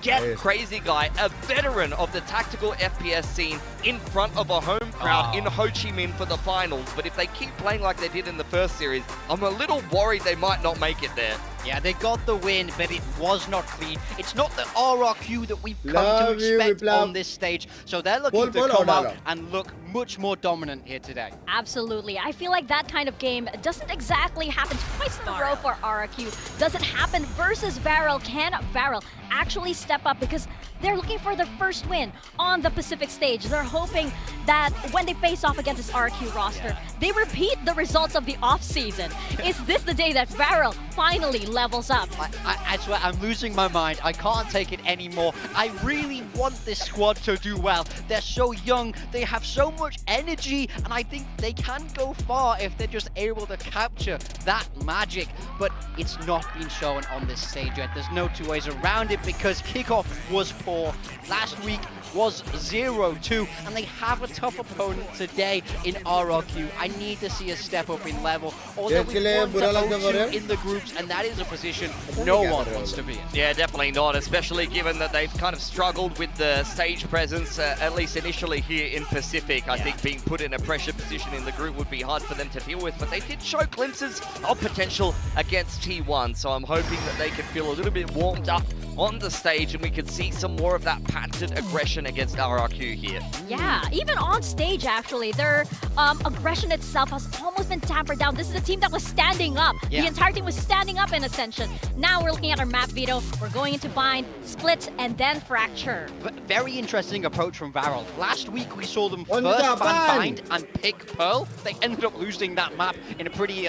Speaker 3: Get Crazy Guy, a veteran of the tactical FPS scene, in front of a home crowd in Ho Chi Minh for the finals. But if they keep playing like they did in the first series, I'm a little worried they might not make it there.
Speaker 5: Yeah, they got the win, but it was not clean. It's not the RRQ that we've come to expect on this stage. So they're looking to come out and look much more dominant here today.
Speaker 4: Absolutely. I feel like that kind of game doesn't exactly happen twice in a row for RRQ. Does it happen versus Varel? Can Varel actually step up? Because they're looking for their first win on the Pacific stage. They're hoping that when they face off against this RRQ roster, they repeat the results of the off-season. Is this the day that Varel finally levels up?
Speaker 5: I swear, I'm losing my mind. I can't take it anymore. I really want this squad to do well. They're so young, they have so much energy, and I think they can go far if they're just able to capture that magic. But it's not been shown on this stage yet. There's no two ways around it because kickoff was poor. Last week was 0-2, and they have a tough opponent today in RRQ. I need to see a step up in level. Although we won the O2 in the groups, and that is a position no one wants to be in.
Speaker 3: Yeah, definitely not, especially given that they've kind of struggled with the stage presence, at least initially here in Pacific. I think being put in a pressure position in the group would be hard for them to deal with, but they did show glimpses of potential against T1, so I'm hoping that they can feel a little bit warmed up on the stage, and we could see some more of that patented aggression against RRQ here.
Speaker 4: Yeah, even on stage, actually, their aggression itself has almost been tampered down. This is a team that was standing up.
Speaker 5: Yeah.
Speaker 4: The entire team was standing up in Ascension. Now we're looking at our map veto. We're going into Bind, Split, and then Fracture.
Speaker 5: Very interesting approach from Varel. Last week we saw them first ban Bind and pick Pearl. They ended up losing that map in a pretty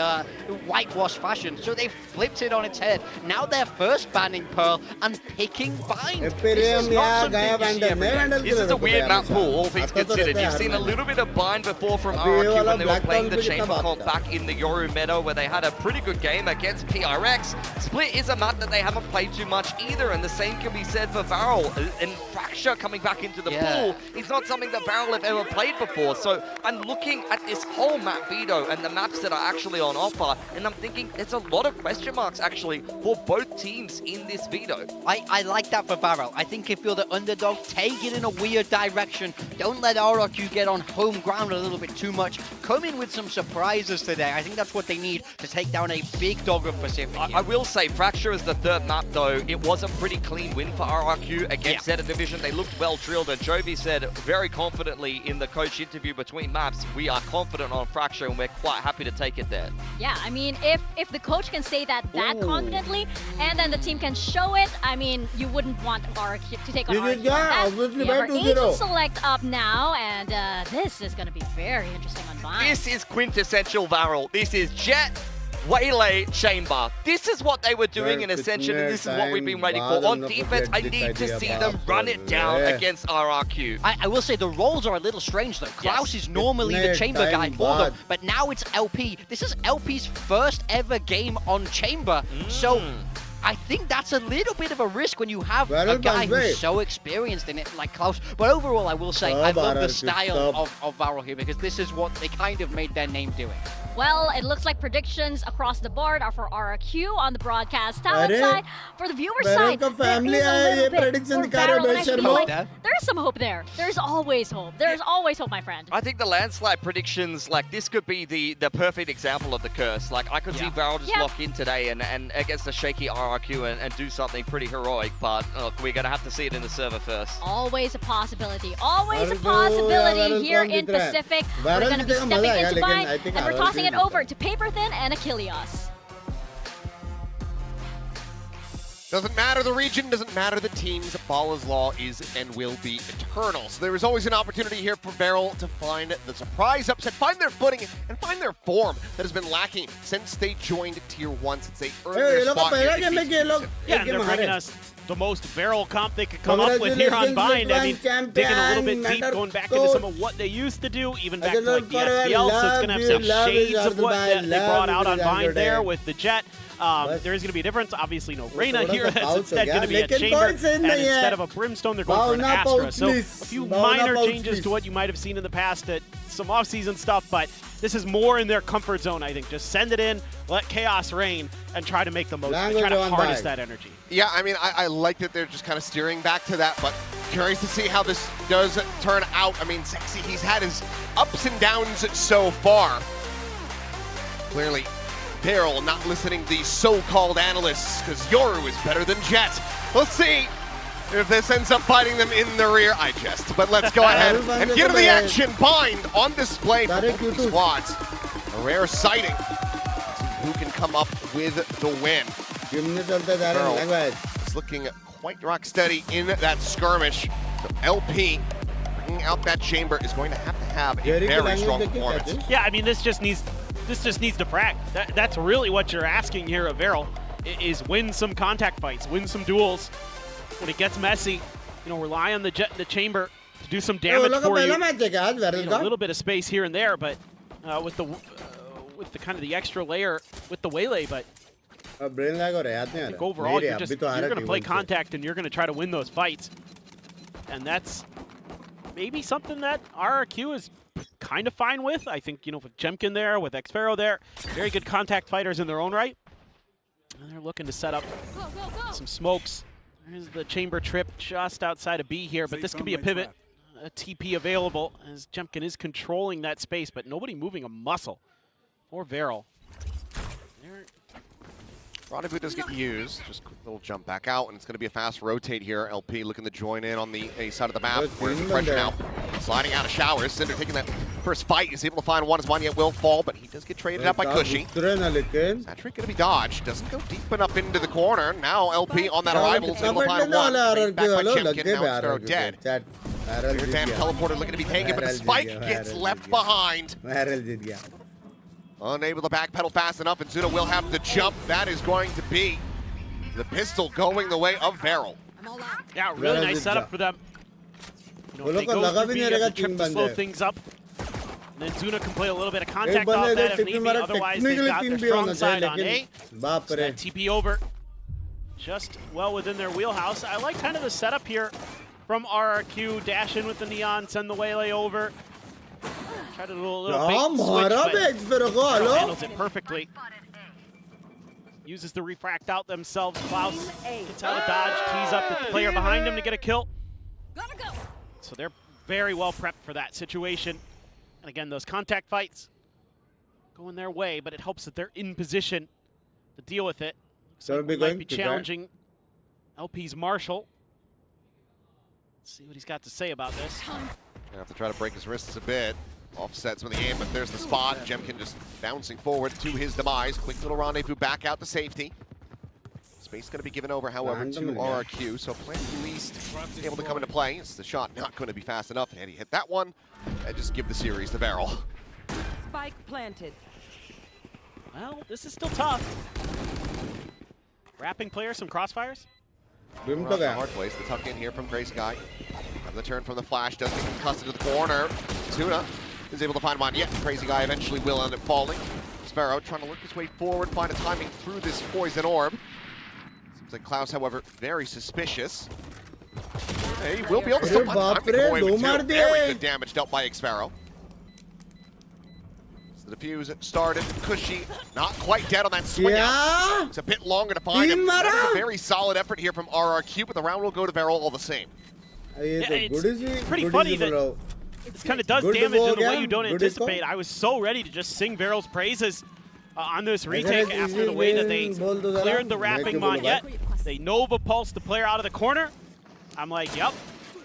Speaker 5: whitewash fashion, so they flipped it on its head. Now they're first banning Pearl and picking Bind. This is not something you see every day.
Speaker 3: This is a weird map pool, all things considered. You've seen a little bit of Bind before from RRQ when they were playing the Chamber comp back in the Yoru meta, where they had a pretty good game against PRX. Split is a map that they haven't played too much either, and the same can be said for Varel. And Fracture coming back into the pool is not something that Varel have ever played before. So I'm looking at this whole map veto and the maps that are actually on offer, and I'm thinking there's a lot of question marks actually for both teams in this veto.
Speaker 5: I like that for Varel. I think if you're the underdog, take it in a weird direction. Don't let RRQ get on home ground a little bit too much. Come in with some surprises today. I think that's what they need to take down a big dog of Pacific.
Speaker 3: I will say, Fracture is the third map though. It was a pretty clean win for RRQ against Zeta Division. They looked well drilled, and Jovi said very confidently in the coach interview between maps, we are confident on Fracture and we're quite happy to take it there.
Speaker 4: Yeah, I mean, if the coach can say that confidently, and then the team can show it, I mean, you wouldn't want RRQ to take on RRQ.
Speaker 2: Yeah, obviously,
Speaker 4: we have our Agent Select up now, and this is going to be very interesting on Bind.
Speaker 3: This is quintessential Varel. This is Jet, Waylay, Chamber. This is what they were doing in Ascension, and this is what we've been waiting for. On defense, I need to see them run it down against RRQ.
Speaker 5: I will say the roles are a little strange though. Klaus is normally the Chamber guy for them, but now it's LP. This is LP's first ever game on Chamber, so I think that's a little bit of a risk when you have a guy who's so experienced in it like Klaus. But overall, I will say I love the style of Varel here, because this is what they kind of made their name doing.
Speaker 4: Well, it looks like predictions across the board are for RRQ on the broadcast talent side. For the viewer side, there is a little bit for Varel, and I feel like there is some hope there. There's always hope. There's always hope, my friend.
Speaker 3: I think the landslide predictions, like this could be the perfect example of the curse. Like I could see Varel just lock in today and against a shaky RRQ and do something pretty heroic, but look, we're going to have to see it in the server first.
Speaker 4: Always a possibility. Always a possibility here in Pacific. We're going to be stepping into Bind, and we're tossing it over to Paper Thin and Achilles.
Speaker 6: Doesn't matter the region, doesn't matter the teams, Bala's Law is and will be eternal. So there is always an opportunity here for Varel to find the surprise upset, find their footing, and find their form that has been lacking since they joined Tier 1, since they earned their spot here.
Speaker 7: Yeah, and they're bringing us the most Varel comp they could come up with here on Bind. I mean, digging a little bit deep, going back into some of what they used to do, even back to like the SPL, so it's going to have some shades of what they brought out on Bind there with the Jet. There is going to be a difference. Obviously, no Reyna here. That's instead going to be a Chamber. And instead of a Brimstone, they're going for an Astra. So a few minor changes to what you might have seen in the past at some off-season stuff, but this is more in their comfort zone, I think. Just send it in, let chaos reign, and try to make the most of it. Try to harness that energy.
Speaker 6: Yeah, I mean, I like that they're just kind of steering back to that, but curious to see how this does turn out. I mean, Sexy, he's had his ups and downs so far. Clearly, Varel not listening to these so-called analysts, because Yoru is better than Jet. We'll see if this ends up fighting them in the rear. I jest, but let's go ahead and get to the action. Bind on display for both squads. A rare sighting. Let's see who can come up with the win. Varel is looking quite rock steady in that skirmish. So LP bringing out that Chamber is going to have a very strong performance.
Speaker 7: Yeah, I mean, this just needs to frag. That's really what you're asking here of Varel, is win some contact fights, win some duels. When it gets messy, rely on the Jet and the Chamber to do some damage for you. A little bit of space here and there, but with the kind of the extra layer with the Waylay, but I think overall you're going to play contact and you're going to try to win those fights. And that's maybe something that RRQ is kind of fine with. I think, with Jemkin there, with Xpharaoh there, very good contact fighters in their own right. And they're looking to set up some smokes. There's the Chamber trip just outside of B here, but this could be a pivot. A TP available as Jemkin is controlling that space, but nobody moving a muscle for Varel.
Speaker 6: Rendezvous does get used. Just a quick little jump back out, and it's going to be a fast rotate here. LP looking to join in on the A side of the map. Where's the pressure now? Sliding out of showers. Cinder taking that first fight. He's able to find one as one, yet will fall, but he does get traded out by Cushy. That trick going to be dodged. Doesn't go deep enough into the corner. Now LP on that arrival is able to find one. Back by Chimkin. Now Sparrow dead. Dan teleporter looking to be taken, but the spike gets left behind. Unable to backpedal fast enough, and Zuna will have the jump. That is going to be the pistol going the way of Varel.
Speaker 7: Yeah, really nice setup for them. You know, if they go for B, the trip to slow things up. And then Zuna can play a little bit of contact off that if need be. Otherwise, they've got their strong side on A. So that TP over. Just well within their wheelhouse. I like kind of the setup here from RRQ. Dash in with the Neon, send the Waylay over. Try to do a little bait switch, but handles it perfectly. Uses the refract out themselves. Klaus gets out of dodge, tees up the player behind him to get a kill. So they're very well prepped for that situation. And again, those contact fights going their way, but it helps that they're in position to deal with it. So it might be challenging LP's Marshall. Let's see what he's got to say about this.
Speaker 6: Gonna have to try to break his wrists a bit. Offsets with the aim, but there's the spot. Jemkin just bouncing forward to his demise. Quick little rendezvous back out to safety. Space going to be given over, however, to RRQ. So plan at least able to come into play. It's the shot not going to be fast enough. And he hit that one. And just give the series to Varel.
Speaker 13: Spike planted.
Speaker 7: Well, this is still tough. Wrapping player, some crossfires.
Speaker 6: The hard place, the tuck in here from Gray Sky. Have the turn from the flash, does get concussed into the corner. Zuna is able to find one. Yet Crazy Guy eventually will end up falling. Sparrow trying to work his way forward, find a timing through this poison orb. Seems like Klaus, however, very suspicious. He will be able to still find time to come away with two. Very good damage dealt by Sparrow. The defuse started. Cushy, not quite dead on that swing out. It's a bit longer to find him. That is a very solid effort here from RRQ, but the round will go to Varel all the same.
Speaker 7: Yeah, it's pretty funny that this kind of does damage in the way you don't anticipate. I was so ready to just sing Varel's praises on this retake after the way that they cleared the wrapping mon, yet they Nova pulse the player out of the corner. I'm like, yep,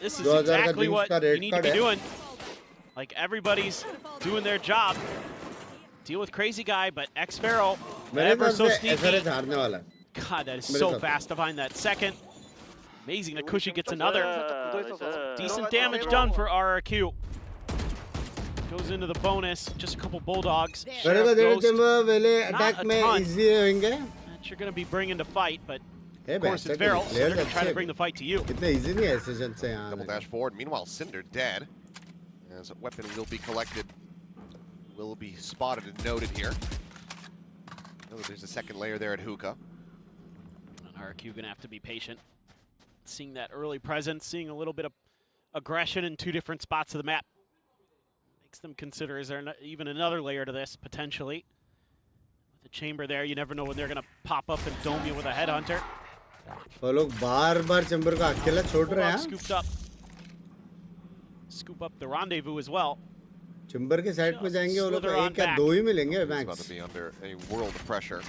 Speaker 7: this is exactly what you need to be doing. Like, everybody's doing their job. Deal with Crazy Guy, but X-Pharaoh, ever so sneaky. God, that is so fast to find that second. Amazing that Cushy gets another. Decent damage done for RRQ. Goes into the bonus, just a couple bulldogs. Not a ton that you're going to be bringing to fight, but of course it's Varel, so they're going to try to bring the fight to you.
Speaker 6: Double dash forward. Meanwhile, Cinder dead. As a weapon will be collected. Will be spotted and noted here. Oh, there's a second layer there at Hookah.
Speaker 7: And RRQ going to have to be patient. Seeing that early presence, seeing a little bit of aggression in two different spots of the map. Makes them consider, is there even another layer to this, potentially? With the chamber there, you never know when they're going to pop up and dome you with a headhunter. Scooped up. Scoop up the rendezvous as well.
Speaker 2: चिंबर के side पे जाएंगे वो लोग एक या दो ही मिलेंगे
Speaker 6: Binks. About to be under a world of pressure.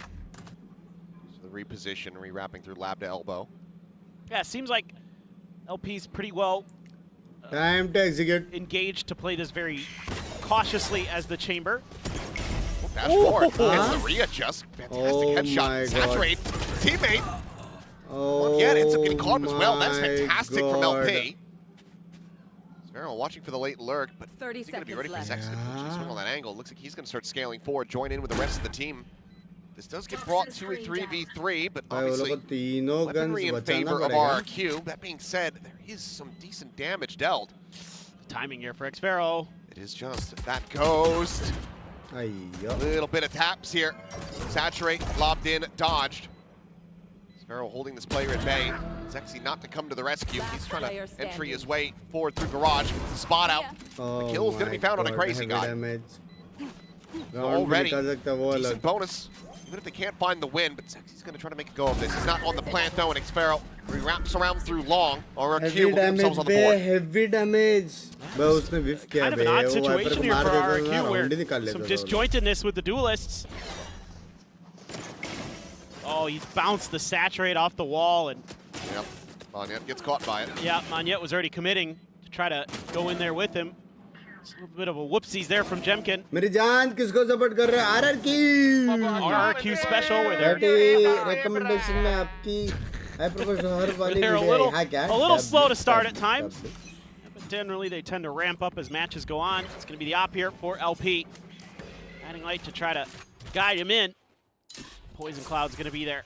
Speaker 6: So the reposition, rewrapping through lab to elbow.
Speaker 7: Yeah, it seems like LP's pretty well
Speaker 2: time to execute.
Speaker 7: Engaged to play this very cautiously as the chamber.
Speaker 6: Dash forward. Gets the readjust. Fantastic headshot. Saturate. Teammate. Again, ends up getting caught up as well. That's fantastic from LP. Varel watching for the late lurk, but is he going to be ready for his exit? Swing on that angle. Looks like he's going to start scaling forward, join in with the rest of the team. This does get brought to a 3v3, but obviously weaponry in favor of RRQ. That being said, there is some decent damage dealt.
Speaker 7: Timing here for X-Pharaoh.
Speaker 6: It is just that ghost. A little bit of taps here. Saturate, lobbed in, dodged. Sparrow holding this player at bay. Zexy not to come to the rescue. He's trying to entry his way forward through garage. Gets the spot out. The kill is going to be found on a Crazy Guy. Already, decent bonus. Even if they can't find the win, but Zexy's going to try to make a go of this. He's not on the plant though, and X-Pharaoh wraps around through long. RRQ will get themselves on the board.
Speaker 2: Heavy damage.
Speaker 7: Kind of an odd situation here for RRQ where some disjointedness with the duelists. Oh, he bounced the saturate off the wall, and
Speaker 6: Yep, Manyet gets caught by it.
Speaker 7: yeah, Manyet was already committing to try to go in there with him. It's a little bit of a whoopsies there from Jemkin.
Speaker 2: मेरी जान किसको support कर रहे हैं? RRQ.
Speaker 7: RRQ special where they're
Speaker 2: recommendation में आपकी high professional वाली
Speaker 7: they're
Speaker 2: video है क्या?
Speaker 7: a little slow to start at times. But generally they tend to ramp up as matches go on. It's going to be the op here for LP. Adding light to try to guide him in. Poison Cloud's going to be there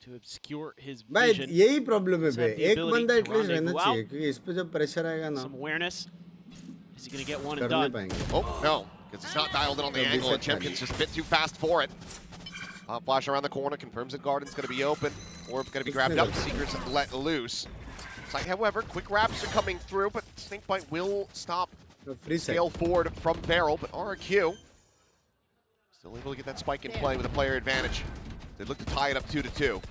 Speaker 7: to obscure his vision.
Speaker 2: यही problem है बे. एक
Speaker 7: ability
Speaker 2: बंदा
Speaker 7: to
Speaker 2: at least रहना
Speaker 7: rendezvous
Speaker 2: चाहिए क्योंकि इस पे जब pressure आएगा ना
Speaker 7: Some awareness. Is he going to get one
Speaker 2: कर
Speaker 7: and
Speaker 2: नहीं
Speaker 7: done?
Speaker 2: पाएंगे.
Speaker 6: Oh, no, because he's not dialed in on the angle, and Chempkin's just a bit too fast for it. Pop flash around the corner, confirms that Garden's going to be open, or going to be grabbed up. Seekers let loose. It's like, however, quick wraps are coming through, but Snakebite will stop scale forward from Barrel, but RRQ still able to get that spike in play with a player advantage. They look to tie it up 2-2.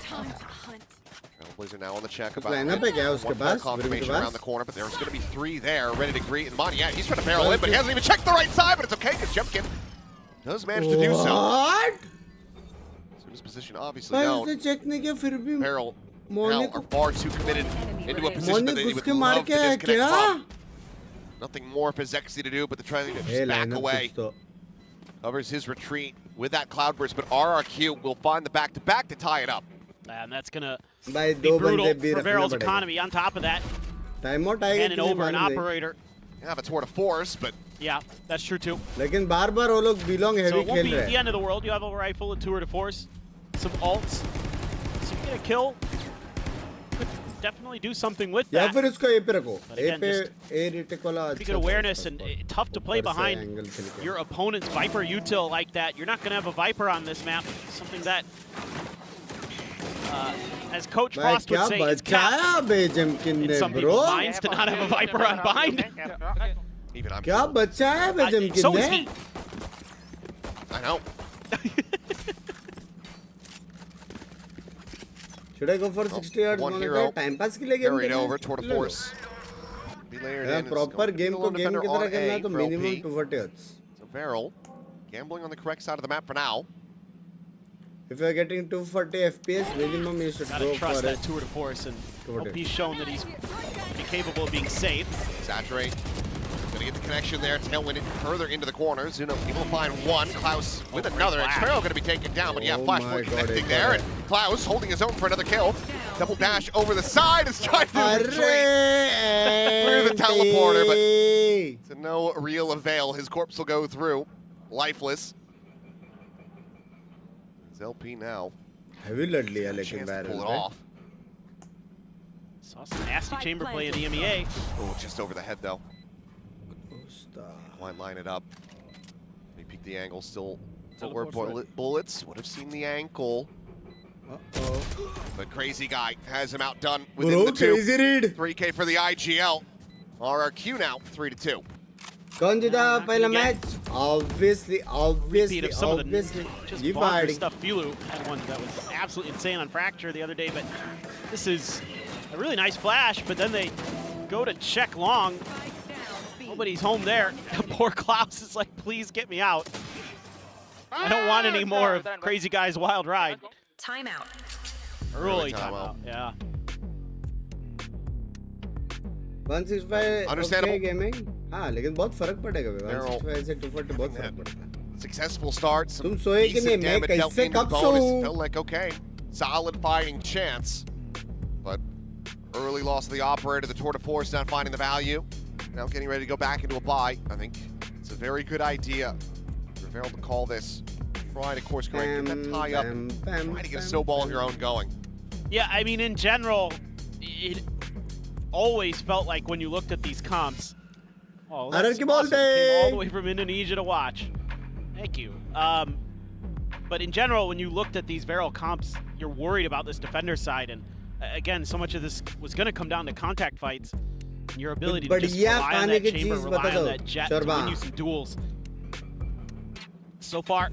Speaker 6: Trailblazer now on the check about one confirmation around the corner, but there's going to be 3 there ready to greet. And Manyet, he's trying to barrel in, but he hasn't even checked the right side, but it's okay because Jemkin does manage to do so.
Speaker 2: What?
Speaker 6: So his position obviously known. Barrel now are far too committed into a position that they would love to disconnect from. Nothing more for Zexy to do but to try to just back away. Covers his retreat with that cloudburst, but RRQ will find the back-to-back to tie it up.
Speaker 7: And that's going to be brutal for Barrel's economy. On top of that, handing over an operator.
Speaker 6: Yeah, it's tour de force, but
Speaker 7: yeah, that's true too.
Speaker 2: लेकिन बार-बार वो लोग belong heavy
Speaker 7: So it won't
Speaker 2: खेल
Speaker 7: be
Speaker 2: रहे
Speaker 7: the end of the world. You have a rifle, a tour de force, some ults. So you get a kill. Could definitely do something with
Speaker 2: या
Speaker 7: that.
Speaker 2: फिर उसको A पे रखो.
Speaker 7: But
Speaker 2: A
Speaker 7: again,
Speaker 2: पे
Speaker 7: just
Speaker 2: A retake वाला
Speaker 7: pretty good awareness and tough to play behind your opponent's Viper util like that. You're not going to have a Viper on this map. Something that, as Coach Frost would say, is capped in some people's minds to not have a Viper on bind.
Speaker 6: Even I'm
Speaker 2: क्या बच्चा है बे जमकिन
Speaker 7: So is
Speaker 2: ने?
Speaker 7: he.
Speaker 6: I know.
Speaker 2: Should I go for 60 yards?
Speaker 6: One hero
Speaker 2: Time pass के लिए game
Speaker 6: carried
Speaker 2: खेलना है?
Speaker 6: over toward the force. Be layered in.
Speaker 2: Proper game को game की तरह करना है तो minimum 240 yards.
Speaker 6: So Barrel gambling on the correct side of the map for now.
Speaker 2: If you're getting 240 FPS, minimum you should
Speaker 7: Gotta
Speaker 2: go
Speaker 7: trust
Speaker 2: for
Speaker 7: that
Speaker 2: it.
Speaker 7: tour de force, and hope he's shown that he's capable of being safe.
Speaker 6: Saturate. Gonna get the connection there. Tailwind it further into the corner. Zuno able to find one. Klaus with another. External gonna be taken down, but yeah, Flash forward connecting there. And Klaus holding his own for another kill. Double dash over the side is trying to retreat through the teleporter, but to no real avail. His corpse will go through, lifeless. It's LP now.
Speaker 2: Heavy लड़ लिया लेकिन
Speaker 6: Chance to
Speaker 2: Barrel
Speaker 6: pull it
Speaker 2: ने.
Speaker 6: off.
Speaker 7: Saw some nasty chamber play in the EMEA.
Speaker 6: Oh, just over the head though. Why line it up? They peek the angle, still forward bullets. Would have seen the ankle. But Crazy Guy has him outdone within the two.
Speaker 2: Crazy read.
Speaker 6: 3K for the IGL. RRQ now 3-2.
Speaker 2: कौन जीता पहला match? Obviously.
Speaker 7: Repeat of some of the just bonkers stuff. Filu had one that was absolutely insane on Fracture the other day, but this is a really nice flash, but then they go to check long. Nobody's home there. Poor Klaus is like, please get me out. I don't want any more of Crazy Guy's wild ride.
Speaker 8: Timeout.
Speaker 7: Early timeout, yeah.
Speaker 2: 165
Speaker 6: Understandable.
Speaker 2: okay gaming. हाँ लेकिन बहुत फर्क पड़ेगा बे. 165 से 240 बहुत फर्क पड़ता है.
Speaker 6: Successful start. Some
Speaker 2: तुम सोए कि नहीं? मैं
Speaker 6: damage dealt
Speaker 2: कैसे
Speaker 6: into
Speaker 2: कब
Speaker 6: bonus.
Speaker 2: सोऊं?
Speaker 6: Felt like okay, solid fighting chance, but early loss of the operator. The tour de force not finding the value. Now getting ready to go back into a buy. I think it's a very good idea. Rivero to call this. Try to course correct, get that tie up. Try to get a snowball of your own going.
Speaker 7: Yeah, I mean, in general, it always felt like when you looked at these comps, oh, that's awesome. Came all the way from Indonesia to watch. Thank you. But in general, when you looked at these Varel comps, you're worried about this defender side. And again, so much of this was going to come down to contact fights. And your ability to just rely on that chamber, rely on that jet to win you some duels. So far,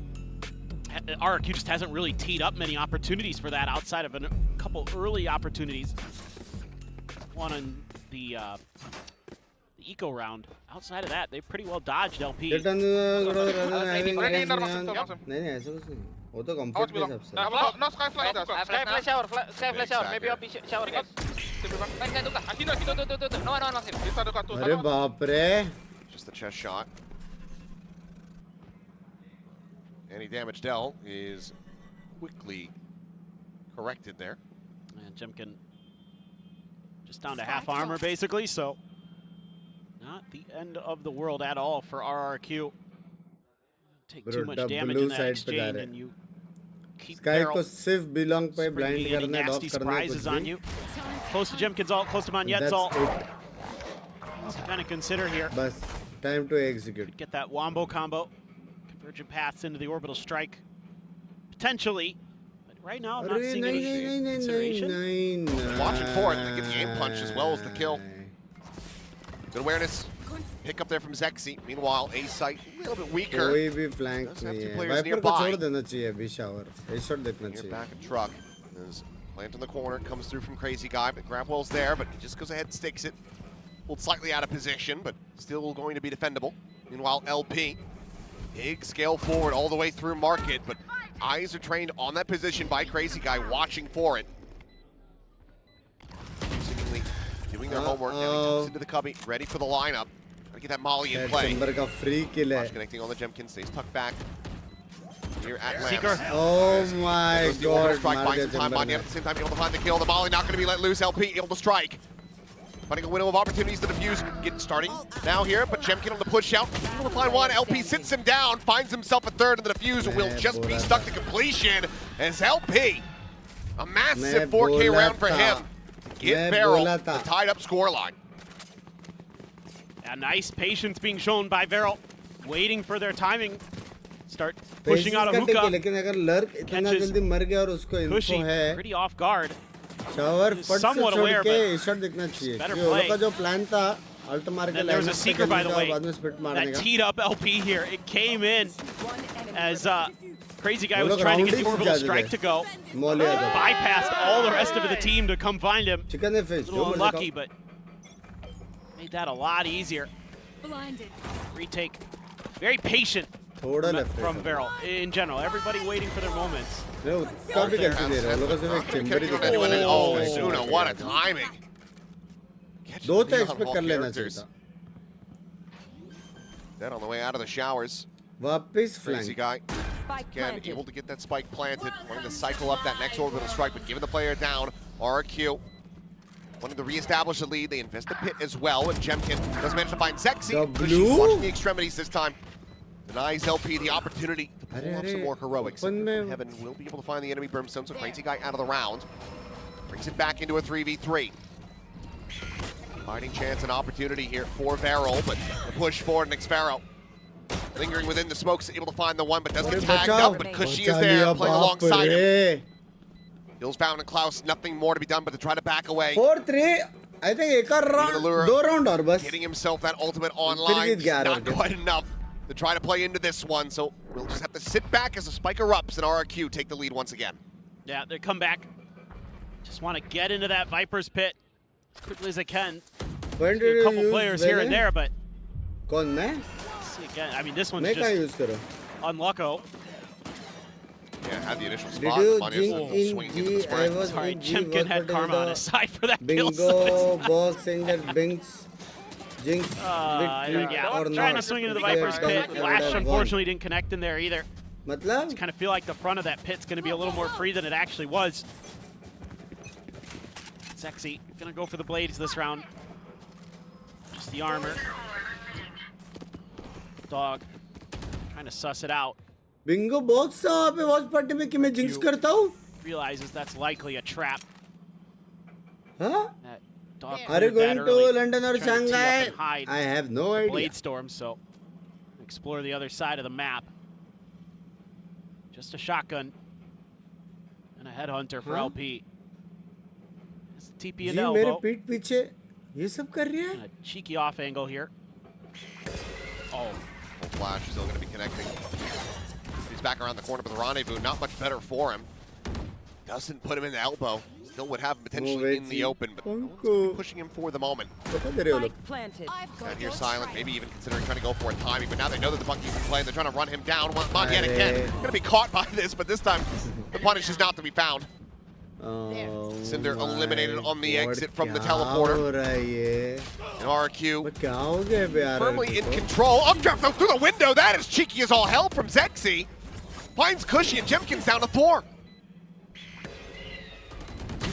Speaker 7: RRQ just hasn't really teed up many opportunities for that outside of a couple early opportunities. One on the eco round. Outside of that, they pretty well dodged LP.
Speaker 2: वो तो comfort के हिसाब से
Speaker 10: No, sky flash does.
Speaker 5: Sky flash shower, sky flash shower. Maybe up shower.
Speaker 2: अरे बाप रे
Speaker 6: Just the chest shot. Any damage dealt is quickly corrected there.
Speaker 7: And Jemkin just down to half armor, basically, so not the end of the world at all for RRQ. Take too much damage in that exchange, and you keep
Speaker 2: को सिर्फ belong पे blind करना dock
Speaker 7: nasty
Speaker 2: करना
Speaker 7: surprises on you. Close to Jemkin's ult, close to Manyet's ult. Kind of consider here.
Speaker 2: बस time to execute.
Speaker 7: Get that wombo combo. Convergent paths into the orbital strike. Potentially. But right now, I'm not seeing any consideration.
Speaker 6: Watching for it, they get the aim punch as well as the kill. Good awareness. Pick up there from Zexy. Meanwhile, A site a little bit weaker.
Speaker 2: कोई भी flank नहीं है. Viper को छोड़ देना चाहिए अभी shower. Headshot देखना चाहिए.
Speaker 6: Back in truck. There's plant in the corner, comes through from Crazy Guy, but Grabwell's there, but he just goes ahead and sticks it. Pulled slightly out of position, but still going to be defendable. Meanwhile, LP, big scale forward all the way through market, but eyes are trained on that position by Crazy Guy, watching for it. Seemingly doing their homework. Now he jumps into the cubby, ready for the lineup. Gotta get that Molly in play.
Speaker 2: का free kill है.
Speaker 6: Connecting on the Jemkin, stays tucked back. Here at
Speaker 7: Seeker.
Speaker 2: Oh my god.
Speaker 6: Strike finds some time on you. At the same time, able to find the kill. The Molly not going to be let loose. LP able to strike. Finding a window of opportunities to defuse. Getting starting now here, but Jemkin on the push out. Able to find one. LP sits him down, finds himself a third, and the defuse will just be stuck to completion as LP. A massive 4K round for him. Get Beryl the tied up scoreline.
Speaker 7: A nice patience being shown by Beryl, waiting for their timing. Start pushing out a hookah.
Speaker 2: लेकिन अगर lurk इतना जल्दी मर गया और उसको info है
Speaker 7: pretty off guard.
Speaker 2: Shower फट से छोड़ के शॉट देखना चाहिए ये उनका जो प्लान था अल्ट मार के
Speaker 7: There was a seeker, by the way,
Speaker 2: बाद में स्पिट मारने
Speaker 7: that
Speaker 2: का
Speaker 7: teed up LP here. It came in as Crazy Guy was trying to get the orbital strike to go. Bypassed all the rest of the team to come find him.
Speaker 2: Chicken and fish.
Speaker 7: A little unlucky, but made that a lot easier. Retake. Very patient from Beryl in general. Everybody waiting for their moments.
Speaker 6: Oh, Zuna, what a timing.
Speaker 2: दो तो expect कर लेना चाहिए था.
Speaker 6: Then on the way out of the showers.
Speaker 2: वापस
Speaker 6: Crazy Guy. Again, able to get that spike planted. Wanting to cycle up that next orbital strike, but giving the player down. RRQ. Wanting to reestablish the lead. They invest the pit as well. And Jemkin does manage to find Zexy. Watching the extremities this time. Denies LP the opportunity to pull off some more heroics. Heaven will be able to find the enemy Brimstone, so Crazy Guy out of the round. Brings it back into a 3v3. Fighting chance and opportunity here for Beryl, but the push forward and Xpharaoh. Lingering within the smokes, able to find the one, but does get tagged up, but Cushy is there, playing alongside him. Hills bound and Klaus, nothing more to be done but to try to back away.
Speaker 2: 4-3. I think एक round, दो round और बस.
Speaker 6: Getting himself that ultimate online, not quite enough to try to play into this one, so we'll just have to sit back as the spike erupts and RRQ take the lead once again.
Speaker 7: Yeah, they come back. Just want to get into that Viper's pit as quickly as they can.
Speaker 2: When
Speaker 7: a couple players here and there, but
Speaker 2: कौन मैं?
Speaker 7: See again. I mean, this one's just unlucko.
Speaker 6: Yeah, had the initial spot.
Speaker 7: Sorry, Jemkin had karma on his side for that kill.
Speaker 2: Bingo, boxing that Binks. Jinx,
Speaker 7: yeah, trying to swing into the Viper's pit. Flash unfortunately didn't connect in there either.
Speaker 2: मतलब?
Speaker 7: Just kind of feel like the front of that pit's going to be a little more free than it actually was. Zexy gonna go for the blades this round. Just the armor. Dog trying to suss it out.
Speaker 2: Bingo box वहाँ पे watch party में कि मैं jinx करता हूँ?
Speaker 7: Realizes that's likely a trap.
Speaker 2: Huh?
Speaker 7: That dog
Speaker 2: Are you going to London or Shanghai? I have no idea.
Speaker 7: Blade storm, so explore the other side of the map. Just a shotgun and a headhunter for LP. It's TP and elbow.
Speaker 2: मेरे पीठ पीछे ये सब कर रही है?
Speaker 7: A cheeky off angle here. Oh.
Speaker 6: Flash still going to be connecting. He's back around the corner, but the rendezvous not much better for him. Doesn't put him in the elbow. Still would have him potentially in the open, but pushing him for the moment.
Speaker 13: Spike planted.
Speaker 6: Down here silent, maybe even considering trying to go for a timing, but now they know that the Bucky's in play. They're trying to run him down. Mon yet again, gonna be caught by this, but this time the punish is not to be found. Cinder eliminated on the exit from the teleporter. And RRQ firmly in control. Updraft though through the window. That is cheeky as all hell from Zexy. Finds Cushy and Jemkins down to 4.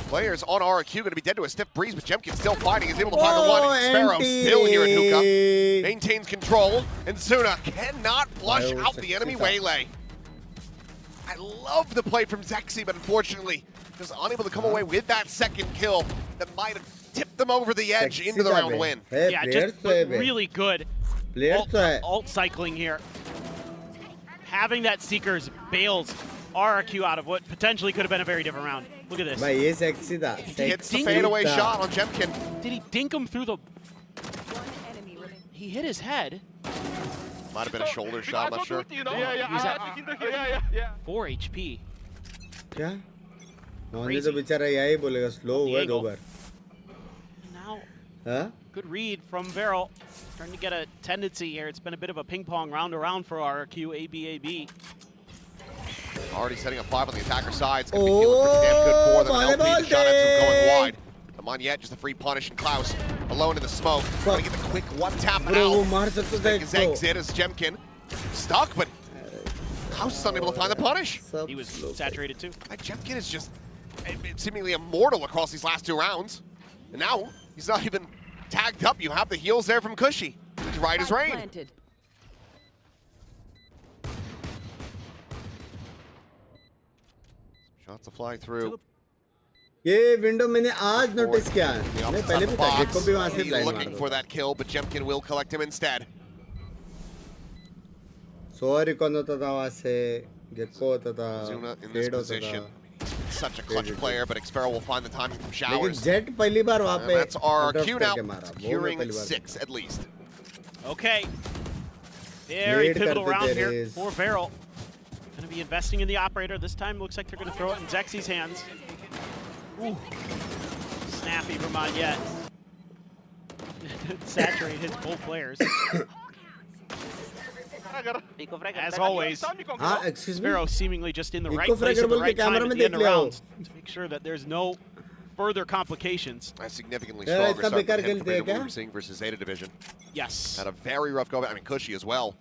Speaker 6: Players on RRQ going to be dead to a stiff breeze, but Jemkins still fighting. Is able to find the one. Sparrow still here in Hookah. Maintains control. And Zuna cannot flush out the enemy waylay. I love the play from Zexy, but unfortunately, just unable to come away with that second kill that might have tipped them over the edge into the round win.
Speaker 7: Yeah, just really good alt cycling here. Having that Seekers bails RRQ out of what potentially could have been a very different round. Look at this.
Speaker 6: He hits the fadeaway shot on Jemkin.
Speaker 7: Did he dink him through the... He hit his head.
Speaker 6: Might have been a shoulder shot, I'm not sure.
Speaker 7: He's at 4 HP.
Speaker 2: क्या? Noni तो बेचारा यही बोलेगा slow हुआ 2 बार.
Speaker 7: Now, good read from Varel. Starting to get a tendency here. It's been a bit of a ping pong round around for RRQ, AB.
Speaker 6: Already setting up 5 on the attacker side. It's going to be feeling pretty damn good for them. And LP, the shot ends up going wide. Monyet, just a free punish, and Klaus alone in the smoke. Trying to get the quick one tap out. His exit as Jemkin stuck, but Klaus is unable to find the punish.
Speaker 7: He was saturated too.
Speaker 6: Jemkin is just seemingly immortal across these last 2 rounds. And now, he's not even tagged up. You have the heals there from Cushy to ride his reign. Shots to fly through.
Speaker 2: ये window मैंने आज notice किया. मैं पहले भी था. Gecko भी वहाँ से ब्लाइंड मार
Speaker 6: looking for that kill, but Jemkin will collect him instead.
Speaker 2: Sorry कौन होता था वहाँ से. गेको होता था.
Speaker 6: Zuna in this position. Such a clutch player, but Xpero will find the timing from showers.
Speaker 2: लेकिन जेट पहली बार वहाँ पे.
Speaker 6: That's RRQ now, securing 6 at least.
Speaker 7: Okay. Very pivotal round here for Varel. Going to be investing in the operator. This time looks like they're going to throw it in Zexy's hands. Ooh. Snappy from Monyet. Saturate hits both players. As always, Sparrow seemingly just in the right place at the right time at the end of rounds to make sure that there's no further complications.
Speaker 6: A significantly stronger start than him compared to what we were seeing versus Zeta Division.
Speaker 7: Yes.
Speaker 6: Had a very rough go. I mean, Cushy as well.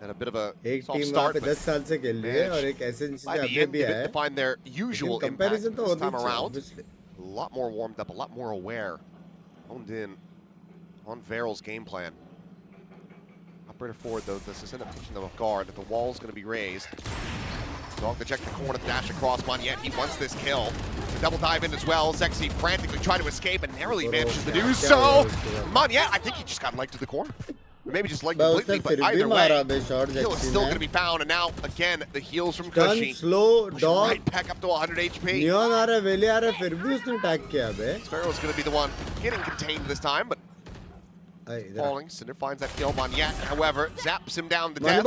Speaker 6: Had a bit of a soft
Speaker 2: team
Speaker 6: start, but
Speaker 2: 10 साल से खेल रही है और एक ऐसे
Speaker 6: by the end of it to find their usual impact this time around. A lot more warmed up, a lot more aware, honed in on Varel's game plan. Operator forward though, this is in a pitching them off guard. That the wall's going to be raised. Dog to check the corner, the dash across. Monyet, he wants this kill. The double dive in as well. Zexy frantically trying to escape and narrowly manages to do so. Monyet, I think he just got legged to the corner. Maybe just like completely, but either way, kill is still going to be found. And now, again, the heals from Cushy.
Speaker 2: Slow, dog.
Speaker 6: Right back up to 100 HP.
Speaker 2: Neon आ रहा है, वेले आ रहा है, फिर भी उसने attack किया बे.
Speaker 6: Sparrow's going to be the one getting contained this time, but falling. Cinder finds that kill. Monyet, however, zaps him down to death.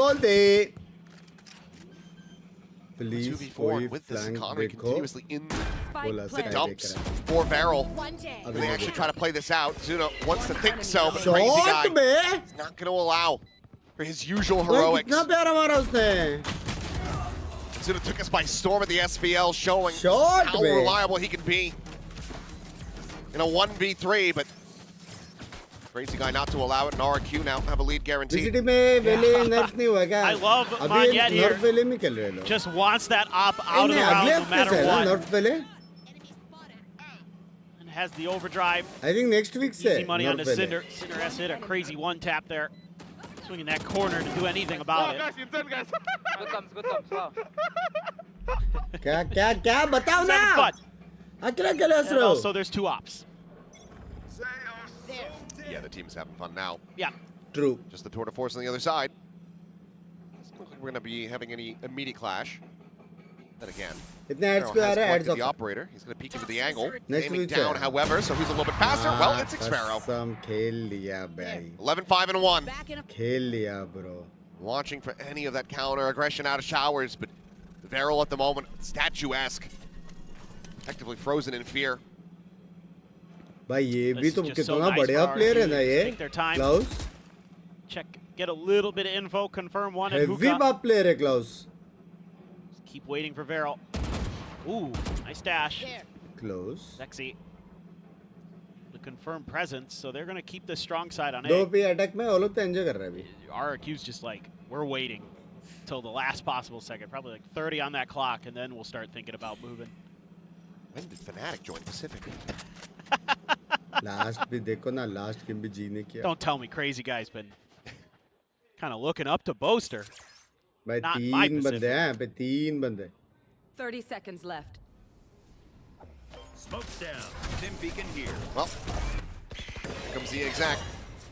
Speaker 2: Please,
Speaker 6: 2v4 with this economy continuously in the dumps for Varel. They actually try to play this out. Zuna wants to think so, but crazy guy is not going to allow for his usual heroics. Zuna took us by storm at the SVL, showing how reliable he can be in a 1v3, but crazy guy not to allow it, and RRQ now have a lead guaranteed.
Speaker 7: I love Monyet here. Just wants that op out of the round no matter what. And has the overdrive.
Speaker 2: I think next week
Speaker 7: easy money on the Cinder. Cinder has hit a crazy one tap there. Swinging that corner to do anything about it.
Speaker 2: क्या बताओ ना?
Speaker 7: So there's 2 ops.
Speaker 6: Yeah, the team's having fun now.
Speaker 7: Yeah.
Speaker 2: True.
Speaker 6: Just the tour de force on the other side. Doesn't look like we're going to be having any immediate clash. Then again, the operator. He's going to peek into the angle. Aiming down, however, so he's a little bit faster. Well, it's Xpero. 11-5 and 1.
Speaker 2: खेल लिया, bro.
Speaker 6: Watching for any of that counter aggression out of showers, but Varel at the moment, statuesque. Effectively frozen in fear.
Speaker 2: भाई ये भी
Speaker 7: This
Speaker 2: तो
Speaker 7: is just so
Speaker 2: कितना
Speaker 7: nice
Speaker 2: बढ़िया
Speaker 7: for
Speaker 2: player है
Speaker 7: RRQ.
Speaker 2: ना ये
Speaker 7: Take their time.
Speaker 2: Klaus
Speaker 7: Check, get a little bit of info, confirm one and
Speaker 2: heavy
Speaker 7: hookah.
Speaker 2: बाप प्लेयर है Klaus
Speaker 7: Keep waiting for Varel. Ooh, nice dash.
Speaker 2: Klaus
Speaker 7: Sexy. The confirmed presence, so they're going to keep the strong side on
Speaker 2: दो
Speaker 7: A.
Speaker 2: पे attack में वो लोग तो enjoy कर रहे हैं अभी
Speaker 7: RRQ's just like, we're waiting till the last possible second, probably like 30 on that clock, and then we'll start thinking about moving.
Speaker 6: When did Fnatic join Pacific?
Speaker 2: Last भी देखो ना लास्ट गेम भी जीने किया
Speaker 7: Don't tell me Crazy Guy's been kind of looking up to Boaster.
Speaker 2: भाई
Speaker 7: Not my
Speaker 2: तीन
Speaker 7: Pacific.
Speaker 2: बंदे हैं यहाँ पे तीन बंदे
Speaker 13: 30 seconds left.
Speaker 14: Smoke's down. Dim beacon here.
Speaker 6: Well, here comes the exact.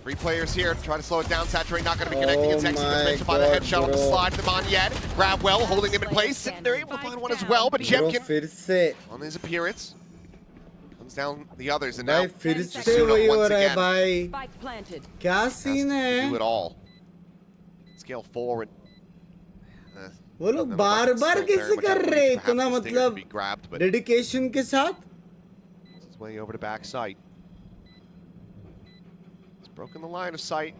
Speaker 6: 3 players here. Try to slow it down. Saturate not going to be connecting. It's Exy just mentioned by the headshot on the slide to Monyet. Grab well, holding him in place. And they're able to find one as well, but
Speaker 2: bro
Speaker 6: Jemkin
Speaker 2: फिर से
Speaker 6: on his appearance comes down the others and now
Speaker 2: भाई फिर से
Speaker 6: Suno
Speaker 2: वही हो
Speaker 6: once
Speaker 2: रहा है
Speaker 6: again
Speaker 2: भाई
Speaker 13: Spike planted.
Speaker 2: क्या
Speaker 6: has
Speaker 2: सीन
Speaker 6: to do
Speaker 2: है
Speaker 6: it all. Scale forward.
Speaker 2: वो लोग बार बार कैसे कर रहे हैं इतना मतलब डेडिकेशन के साथ
Speaker 6: His way over to backside. He's broken the line of sight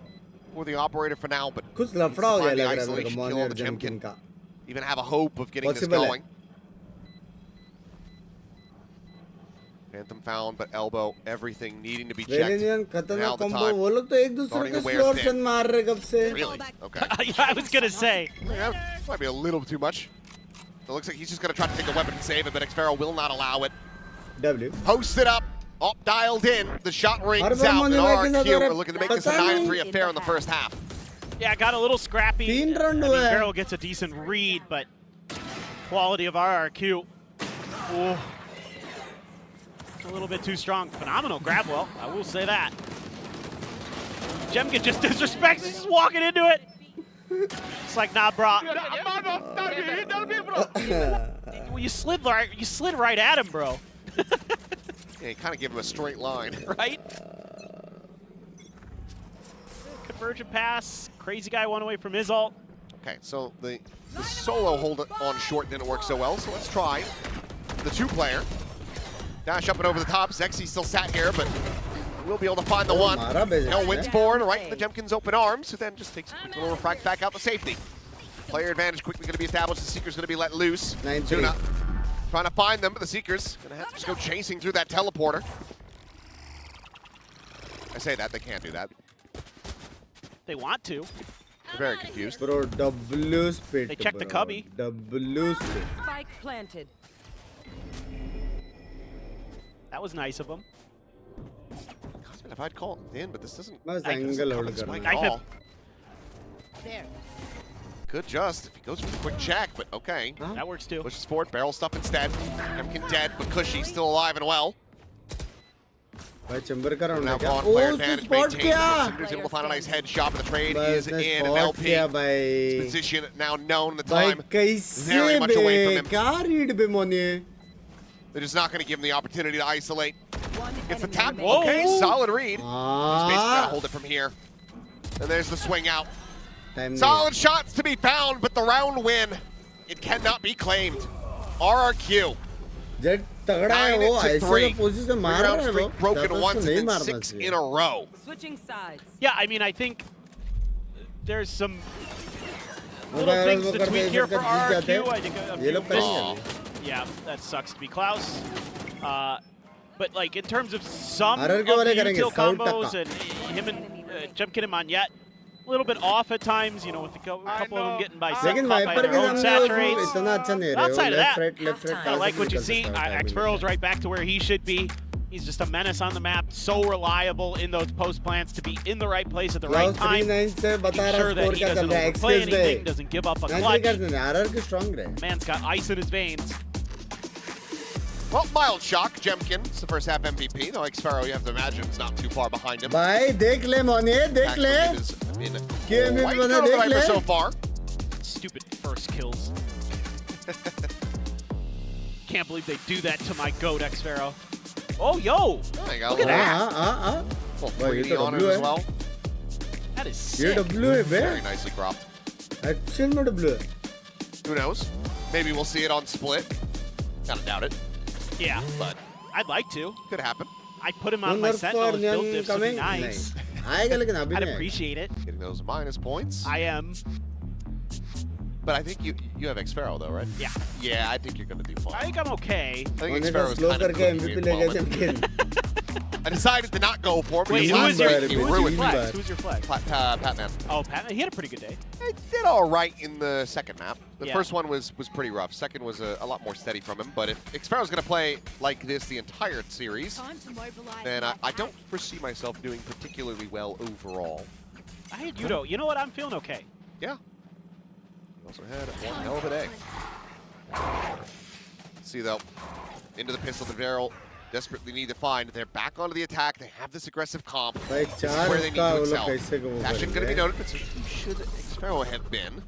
Speaker 6: for the operator for now, but
Speaker 2: कुछ लफड़ा हो गया
Speaker 6: find the
Speaker 2: लग रहा है मेरे को
Speaker 6: isolation
Speaker 2: मॉनी
Speaker 6: kill on
Speaker 2: और
Speaker 6: the
Speaker 2: जमकिन
Speaker 6: Jemkin.
Speaker 2: का
Speaker 6: Even have a hope of getting this
Speaker 2: Possible है.
Speaker 6: going. Phantom found, but elbow, everything needing to be checked.
Speaker 2: वेलेनियन
Speaker 6: Now
Speaker 2: खतरनाक
Speaker 6: the
Speaker 2: कॉम्बो
Speaker 6: time.
Speaker 2: वो लोग तो एक दूसरे
Speaker 6: Starting
Speaker 2: के
Speaker 6: to wear
Speaker 2: स्लोर
Speaker 6: thin.
Speaker 2: सन मार रहे कब से
Speaker 6: Really? Okay.
Speaker 7: Yeah, I was going to say.
Speaker 6: Yeah, might be a little too much. It looks like he's just going to try to take a weapon and save it, but Xfero will not allow it.
Speaker 2: W
Speaker 6: Posted up, dialed in. The shot rings
Speaker 2: Harbor
Speaker 6: out, and
Speaker 2: Monyet के साथ
Speaker 6: RRQ
Speaker 2: और
Speaker 6: are looking to make this a
Speaker 2: पता नहीं.
Speaker 6: 9-3 affair in the first half.
Speaker 7: Yeah, got a little scrappy.
Speaker 2: तीन
Speaker 7: I
Speaker 2: round
Speaker 7: mean,
Speaker 2: हुआ है.
Speaker 7: Varel gets a decent read, but quality of RRQ. Oh, a little bit too strong. Phenomenal grab well, I will say that. Jemkin just disrespects, he's just walking into it. It's like, nah, bro. Well, you slid right at him, bro.
Speaker 6: Yeah, he kind of gave him a straight line.
Speaker 7: Right? Convergent pass. Crazy Guy one away from his ult.
Speaker 6: Okay, so the solo hold on short didn't work so well, so let's try the 2-player. Dash up and over the top. Zexy still sat here, but we'll be able to find the one. Hell wins forward, right in the Jemkin's open arms, who then just takes a quick little refract back out the safety. Player advantage quickly going to be established. The Seeker's going to be let loose.
Speaker 2: 9-3.
Speaker 6: Tuna trying to find them, but the Seeker's going to have to just go chasing through that teleporter. I say that, they can't do that.
Speaker 7: They want to.
Speaker 6: They're very confused.
Speaker 2: Bro, W spit.
Speaker 7: They checked the
Speaker 2: bro.
Speaker 7: cubby.
Speaker 2: W spit.
Speaker 13: Spike planted.
Speaker 7: That was nice of him.
Speaker 6: If I'd call it in, but this doesn't.
Speaker 2: बस
Speaker 6: doesn't
Speaker 2: angle
Speaker 6: cover
Speaker 2: hold
Speaker 6: the spike
Speaker 2: करना
Speaker 6: at
Speaker 2: है.
Speaker 6: all. Good just if he goes for the quick check, but okay.
Speaker 7: That works too.
Speaker 6: Pushes forward, barrel stuff instead. Jemkin dead, but Cushy still alive and well.
Speaker 2: भाई chamber का round
Speaker 6: Now
Speaker 2: है क्या
Speaker 6: gone,
Speaker 2: ओ
Speaker 6: player
Speaker 2: उसने
Speaker 6: advantage
Speaker 2: spot
Speaker 6: maintained.
Speaker 2: किया
Speaker 6: Cinder's able to find a nice headshot, but the trade
Speaker 2: बस
Speaker 6: is
Speaker 2: उसने
Speaker 6: in. And
Speaker 2: spot
Speaker 6: LP,
Speaker 2: किया
Speaker 6: his
Speaker 2: भाई
Speaker 6: position now known, the
Speaker 2: भाई
Speaker 6: time
Speaker 2: कैसे
Speaker 6: very much away from
Speaker 2: बे
Speaker 6: him.
Speaker 2: क्या रीड बे मोनी
Speaker 6: They're just not going to give him the opportunity to isolate. Gets the tap.
Speaker 7: Whoa.
Speaker 6: Okay, solid read. He's basically got to
Speaker 2: हाँ
Speaker 6: hold it from here. And there's the swing out.
Speaker 2: Time
Speaker 6: Solid shots to be found, but the round win, it cannot be claimed. RRQ.
Speaker 2: Jet तगड़ा है वो
Speaker 6: 9-3.
Speaker 2: ऐसे position मार रहा
Speaker 6: Round
Speaker 2: है वो
Speaker 6: streak broken
Speaker 2: तो
Speaker 6: once
Speaker 2: नहीं
Speaker 6: and then
Speaker 2: मारना
Speaker 6: 6
Speaker 2: चाहिए
Speaker 6: in a row.
Speaker 13: Switching sides.
Speaker 7: Yeah, I mean, I think there's some
Speaker 2: वो
Speaker 7: little
Speaker 2: भाई
Speaker 7: things
Speaker 2: वो
Speaker 7: to
Speaker 2: करते
Speaker 7: tweak
Speaker 2: हैं
Speaker 7: here
Speaker 2: इधर
Speaker 7: for
Speaker 2: का जीत जाते
Speaker 7: RRQ. I
Speaker 2: हैं
Speaker 7: think a
Speaker 2: ये
Speaker 7: few
Speaker 2: लोग करेंगे
Speaker 6: Aw.
Speaker 2: अभी
Speaker 7: Yeah, that sucks to be Klaus. But like in terms of some of
Speaker 2: RRQ
Speaker 7: the
Speaker 2: वाले करेंगे,
Speaker 7: util
Speaker 2: 100
Speaker 7: combos
Speaker 2: Takka.
Speaker 7: and him and Jemkin and Monyet, a little bit off at times, you know, with a couple of them getting by
Speaker 2: लेकिन
Speaker 7: caught by
Speaker 2: wiper
Speaker 7: their
Speaker 2: के
Speaker 7: own
Speaker 2: सामने वो
Speaker 7: saturates.
Speaker 2: इतना अच्छा नहीं
Speaker 7: But
Speaker 2: रहे
Speaker 7: outside
Speaker 2: वो
Speaker 7: of that,
Speaker 2: left right
Speaker 7: I like what you see. Xfero's right back to where he should be. He's just a menace on the map, so reliable in those post plants to be in the right place at the right time.
Speaker 2: 39 से बता
Speaker 7: Making
Speaker 2: रहा
Speaker 7: sure that
Speaker 2: score
Speaker 7: he
Speaker 2: क्या चल
Speaker 7: doesn't
Speaker 2: रहा है
Speaker 7: overplay
Speaker 2: express
Speaker 7: anything,
Speaker 2: पे
Speaker 7: doesn't give up a
Speaker 2: 93
Speaker 7: clutch.
Speaker 2: करते हैं आरआरक्यू स्ट्रांग रहे
Speaker 7: Man's got ice in his veins.
Speaker 6: Well, mild shock. Jemkin, it's the first half MVP. Though Xfero, you have to imagine, is not too far behind him.
Speaker 2: भाई देख ले मोनी देख ले
Speaker 6: Actually, it has been
Speaker 2: क्यों MVP
Speaker 6: quite
Speaker 2: बना
Speaker 6: good
Speaker 2: देख
Speaker 6: Viper
Speaker 2: ले
Speaker 6: so far.
Speaker 7: Stupid first kills. Can't believe they do that to my goat, Xfero. Oh, yo!
Speaker 6: Oh, you got
Speaker 7: Look at that.
Speaker 2: हाँ
Speaker 6: Well,
Speaker 2: भाई ये
Speaker 6: 3D
Speaker 2: तो
Speaker 6: on it
Speaker 2: W
Speaker 6: as
Speaker 2: है
Speaker 6: well.
Speaker 7: That is
Speaker 2: ये
Speaker 7: sick.
Speaker 2: W है बे
Speaker 6: Very nicely cropped.
Speaker 2: Actual में W है
Speaker 6: Who knows? Maybe we'll see it on split. Kind of doubt it.
Speaker 7: Yeah,
Speaker 6: but
Speaker 7: I'd like to.
Speaker 6: Could happen.
Speaker 7: I put him on my Sentinel and build diff, something nice.
Speaker 2: आएगा लेकिन अभी
Speaker 7: I'd
Speaker 2: नहीं
Speaker 7: appreciate it.
Speaker 6: Getting those minus points.
Speaker 7: I am.
Speaker 6: But I think you have Xpharaoh though, right?
Speaker 7: Yeah.
Speaker 6: Yeah, I think you're gonna do fine.
Speaker 7: I think I'm okay.
Speaker 6: I think
Speaker 2: उन्हें
Speaker 6: Xpharaoh is
Speaker 2: slow
Speaker 6: kind of
Speaker 2: करके
Speaker 6: cooking
Speaker 2: MVP
Speaker 6: me
Speaker 2: ले
Speaker 6: at
Speaker 2: गए
Speaker 6: the
Speaker 2: थे
Speaker 6: moment. I decided to not go for him.
Speaker 7: Wait,
Speaker 6: because
Speaker 7: who
Speaker 6: last
Speaker 7: was your,
Speaker 6: week he
Speaker 7: who was
Speaker 6: ruined
Speaker 7: your
Speaker 6: me.
Speaker 7: flex? Who's your flex?
Speaker 6: Patman.
Speaker 7: Oh, Pat. He had a pretty good day.
Speaker 6: I did all right in the second map. The
Speaker 7: Yeah.
Speaker 6: first one was pretty rough. Second was a lot more steady from him. But if Xpharaoh's going to play like this the entire series, then I don't foresee myself doing particularly well overall.
Speaker 7: I had Yudo. You know what? I'm feeling okay.
Speaker 6: Yeah. We also had one hell of a day. See though, into the pistol, the barrel. Desperately need to find. They're back onto the attack. They have this aggressive comp.
Speaker 2: भाई
Speaker 6: This is
Speaker 2: चार
Speaker 6: where they need
Speaker 2: का
Speaker 6: to
Speaker 2: वो लोग
Speaker 6: excel.
Speaker 2: कैसे को वो
Speaker 6: Action going to be
Speaker 2: करेंगे
Speaker 6: noted, but who should Xpharaoh have been?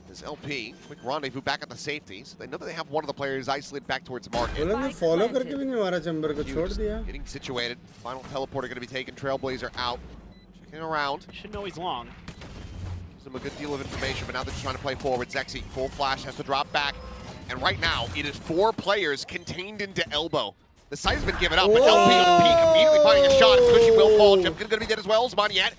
Speaker 6: Is LP. Quick rendezvous back at the safeties. They know that they have one of the players isolated back towards market.
Speaker 2: वो लोग ने follow करके भी नहीं मारा chamber को छोड़
Speaker 6: Hughes
Speaker 2: दिया
Speaker 6: getting situated. Final teleporter going to be taken. Trailblazer out. Checking around.
Speaker 7: Should know he's long.
Speaker 6: Gives them a good deal of information, but now they're just trying to play forward. Zexy, full flash, has to drop back. And right now, it is 4 players contained into elbow. The site has been given up, but LP on the peak, immediately finding a shot. Cushy will fall. Jimkin's going to be dead as well. Zman yet.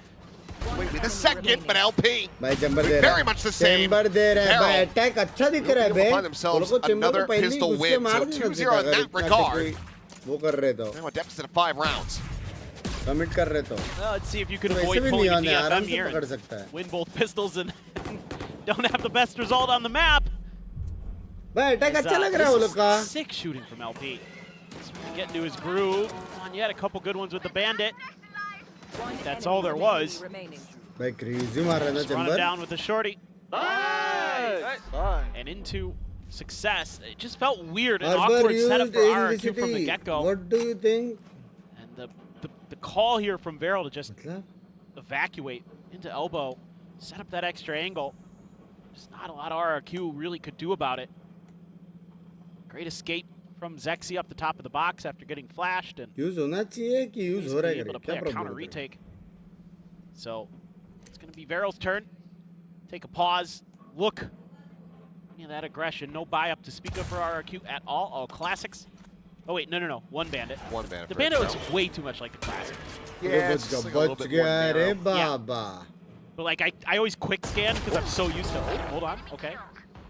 Speaker 6: Wait the second, but LP.
Speaker 2: भाई Chamber दे रहा
Speaker 6: Very much the same.
Speaker 2: Chamber दे रहा है भाई
Speaker 6: Barrel.
Speaker 2: Attack अच्छा दिख रहा है बे
Speaker 6: Find themselves
Speaker 2: वो लोग को चंबर
Speaker 6: another
Speaker 2: को पहले ही
Speaker 6: pistol
Speaker 2: घुस के
Speaker 6: win.
Speaker 2: मार
Speaker 6: So
Speaker 2: देना
Speaker 6: 2-0
Speaker 2: चाहिए
Speaker 6: in
Speaker 2: अगर
Speaker 6: that
Speaker 2: इतना
Speaker 6: regard.
Speaker 2: कोई वो कर रहे तो
Speaker 6: Now a deficit of 5 rounds.
Speaker 2: Commit कर रहे तो
Speaker 7: Let's see if you can
Speaker 2: तो
Speaker 7: avoid
Speaker 2: वैसे भी
Speaker 7: pulling a
Speaker 2: नहीं आने आराम
Speaker 7: DFM
Speaker 2: से
Speaker 7: here
Speaker 2: पकड़
Speaker 7: and
Speaker 2: सकता है
Speaker 7: win both pistols and don't have the best result on the map.
Speaker 2: भाई अटैक
Speaker 7: As,
Speaker 2: अच्छा लग रहा है वो लोग का
Speaker 7: sick shooting from LP. Get into his groove. On yet a couple good ones with the bandit. That's all there was.
Speaker 2: भाई crazy मार रहा है ना
Speaker 7: Just run him
Speaker 2: chamber
Speaker 7: down with the shorty. And into success. It just felt weird and
Speaker 2: Arbor
Speaker 7: awkward setup
Speaker 2: used
Speaker 7: for RRQ from the
Speaker 2: ADCT.
Speaker 7: get-go.
Speaker 2: What do you think
Speaker 7: And the call here from Varel to just
Speaker 2: मतलब
Speaker 7: evacuate into elbow, set up that extra angle. Just not a lot of RRQ really could do about it. Great escape from Zexy up the top of the box after getting flashed and
Speaker 2: use होना चाहिए कि use
Speaker 7: he's
Speaker 2: हो रहा
Speaker 7: gonna
Speaker 2: है
Speaker 7: be able to
Speaker 2: करके
Speaker 7: play
Speaker 2: क्या
Speaker 7: a counter
Speaker 2: problem है
Speaker 7: retake. So it's going to be Varel's turn. Take a pause, look. Yeah, that aggression, no buy up to speak of for RRQ at all. Oh, classics. Oh wait, no, one bandit.
Speaker 6: One bandit.
Speaker 7: The
Speaker 6: for
Speaker 7: bandit
Speaker 6: Xpharaoh.
Speaker 7: looks way too much like the classic.
Speaker 6: Yeah, it's just like a little
Speaker 2: बच
Speaker 6: bit more
Speaker 2: गया
Speaker 6: narrow.
Speaker 2: रे बाबा
Speaker 7: But like I always quick scan because I'm so used to. Oh, hold on. Okay.